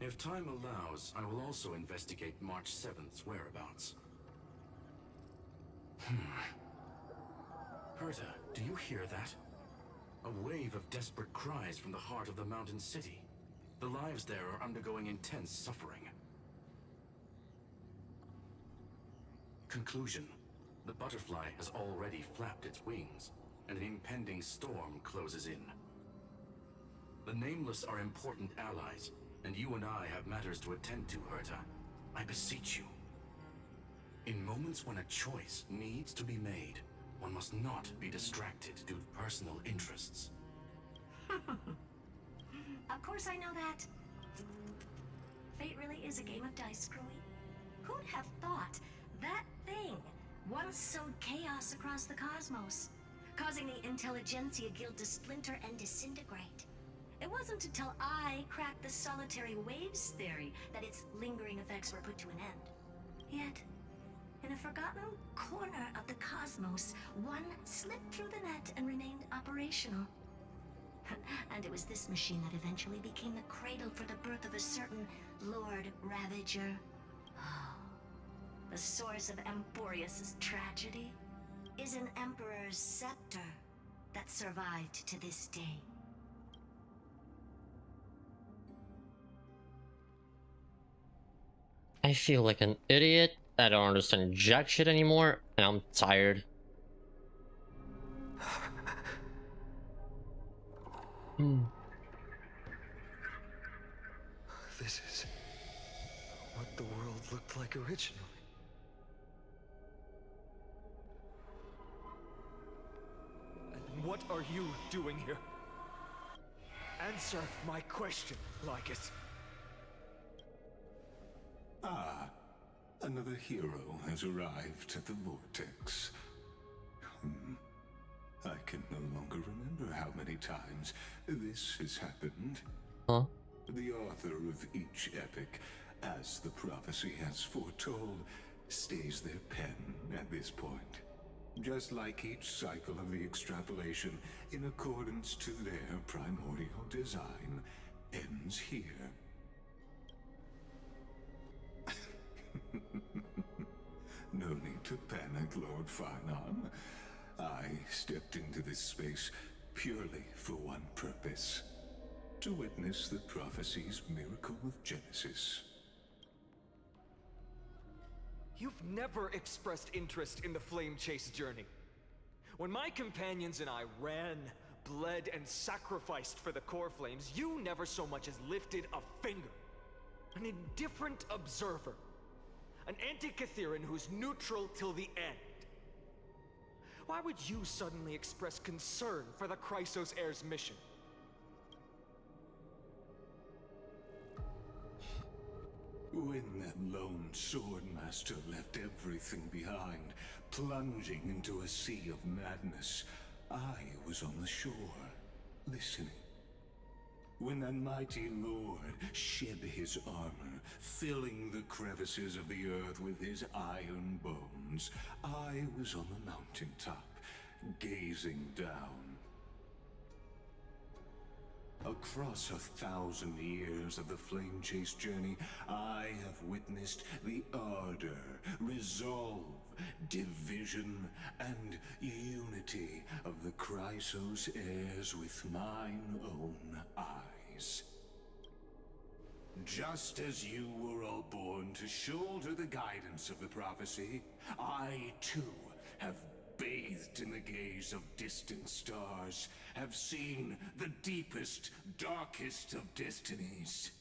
If time allows, I will also investigate March 7th's whereabouts. Herta, do you hear that? A wave of desperate cries from the heart of the mountain city. The lives there are undergoing intense suffering. Conclusion. The butterfly has already flapped its wings, and an impending storm closes in. The Nameless are important allies, and you and I have matters to attend to, Herta. I beseech you. In moments when a choice needs to be made, one must not be distracted due to personal interests. Of course I know that. Fate really is a game of dice, Screwy. Who'd have thought that thing once sowed chaos across the cosmos, causing the Intelligentsia Guild to splinter and disintegrate? It wasn't until I cracked the solitary waves theory that its lingering effects were put to an end. Yet, in a forgotten corner of the cosmos, one slipped through the net and remained operational. And it was this machine that eventually became the cradle for the birth of a certain Lord Ravager. The source of Emporius' tragedy is an Emperor's scepter that survived to this day. I feel like an idiot. I don't understand jack shit anymore, and I'm tired. This is what the world looked like originally. And what are you doing here? Answer my question, Lycus. Ah, another hero has arrived at the Vortex. I can no longer remember how many times this has happened. Huh? The author of each epic, as the prophecy has foretold, stays their pen at this point. Just like each cycle of the extrapolation, in accordance to their primordial design, ends here. No need to panic, Lord Farnon. I stepped into this space purely for one purpose: to witness the prophecy's miracle of Genesis. You've never expressed interest in the Flame Chase journey. When my companions and I ran, bled, and sacrificed for the core flames, you never so much as lifted a finger. An indifferent observer. An anti-Catheran who's neutral till the end. Why would you suddenly express concern for the Chrysos Heir's mission? When that lone swordmaster left everything behind, plunging into a sea of madness, I was on the shore, listening. When that mighty lord shed his armor, filling the crevices of the earth with his iron bones, I was on the mountaintop, gazing down. Across 1,000 years of the Flame Chase journey, I have witnessed the ardor, resolve, division, and unity of the Chrysos heirs with mine own eyes. Just as you were all born to shoulder the guidance of the prophecy, I too have bathed in the gaze of distant stars, have seen the deepest, darkest of destinies.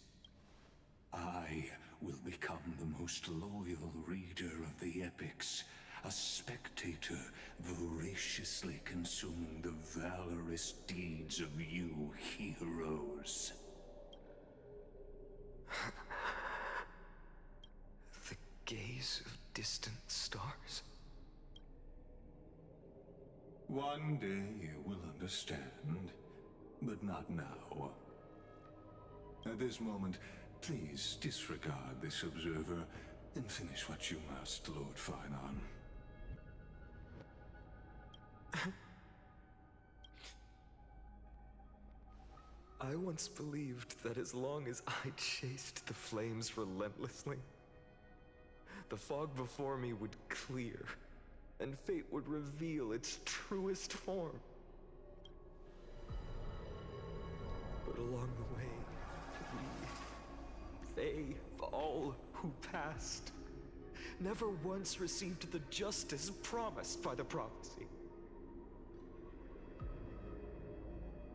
I will become the most loyal reader of the epics, a spectator voraciously consuming the valorous deeds of you heroes. The gaze of distant stars. One day you will understand, but not now. At this moment, please disregard this observer and finish what you must, Lord Farnon. I once believed that as long as I chased the flames relentlessly, the fog before me would clear, and fate would reveal its truest form. But along the way, they, all who passed, never once received the justice promised by the prophecy.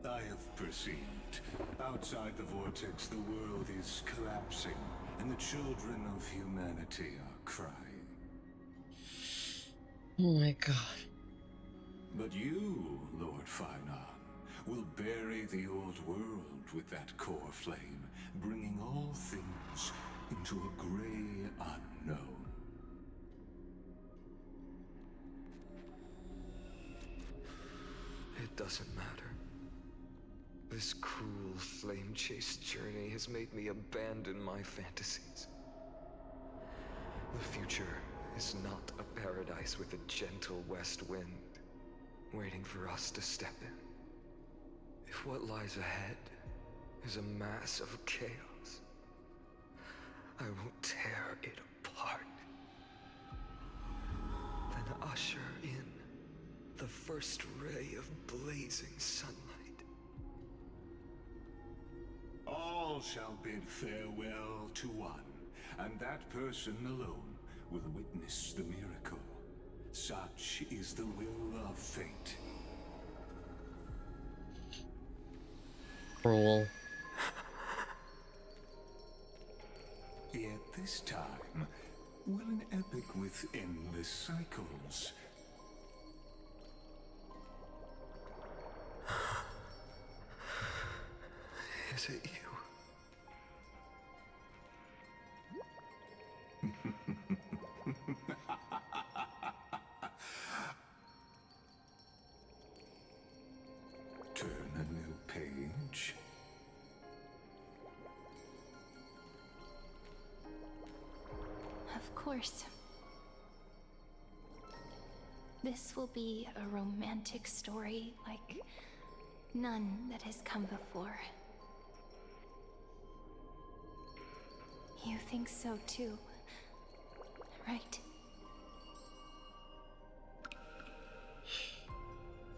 I have perceived. Outside the vortex, the world is collapsing, and the children of humanity are crying. Oh my god. But you, Lord Finan, will bury the old world with that core flame, bringing all things into a gray unknown. It doesn't matter. This cruel flame chase journey has made me abandon my fantasies. The future is not a paradise with a gentle west wind waiting for us to step in. If what lies ahead is a mass of chaos, I will tear it apart. Then usher in the first ray of blazing sunlight. All shall bid farewell to one, and that person alone will witness the miracle. Such is the will of fate. Cruel. Yet this time, will an epic with endless cycles. Is it you? Turn a new page. Of course. This will be a romantic story like none that has come before. You think so too, right?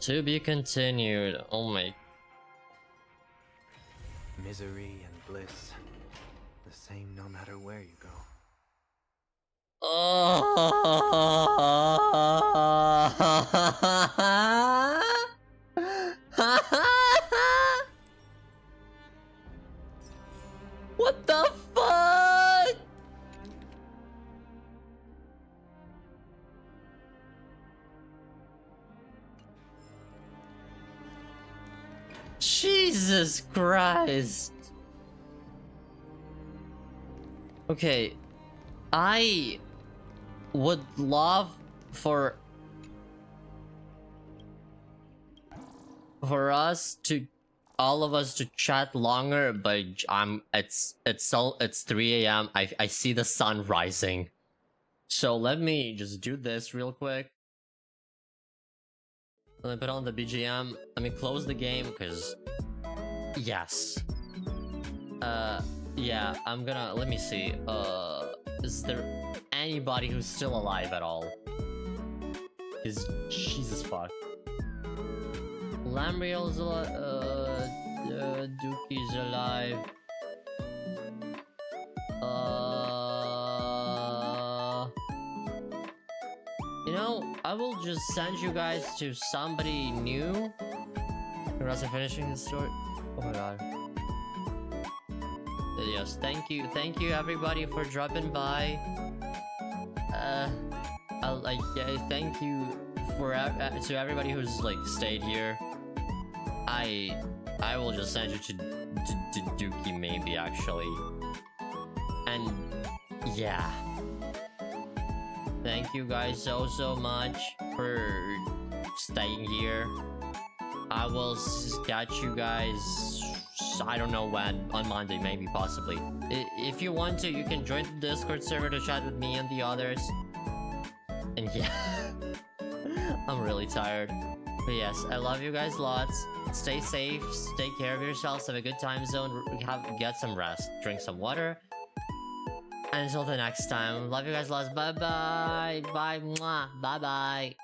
To be continued. Oh my. Misery and bliss, the same no matter where you go. What the fuck? Jesus Christ. Okay, I would love for us to all of us to chat longer, but it's 3 a.m. I see the sun rising. So let me just do this real quick. Let me put on the BGM. Let me close the game because yes. Yeah, I'm gonna let me see. Is there anybody who's still alive at all? Is Jesus fuck. Lamriel's alive. Dookie's alive. You know, I will just send you guys to somebody new. Congrats on finishing the story. Oh my god. Yes, thank you everybody for dropping by. Thank you for to everybody who's like stayed here. I will just send you to Dookie maybe actually. And yeah. Thank you guys so much for staying here. I will catch you guys, I don't know when, on Monday, maybe, possibly. If you want to, you can join the Discord server to chat with me and the others. And yeah, I'm really tired. But yes, I love you guys lots. Stay safe, take care of yourselves, have a good time zone, get some rest, drink some water. And until the next time, love you guys lots. Bye bye. Bye. Mwah. Bye bye.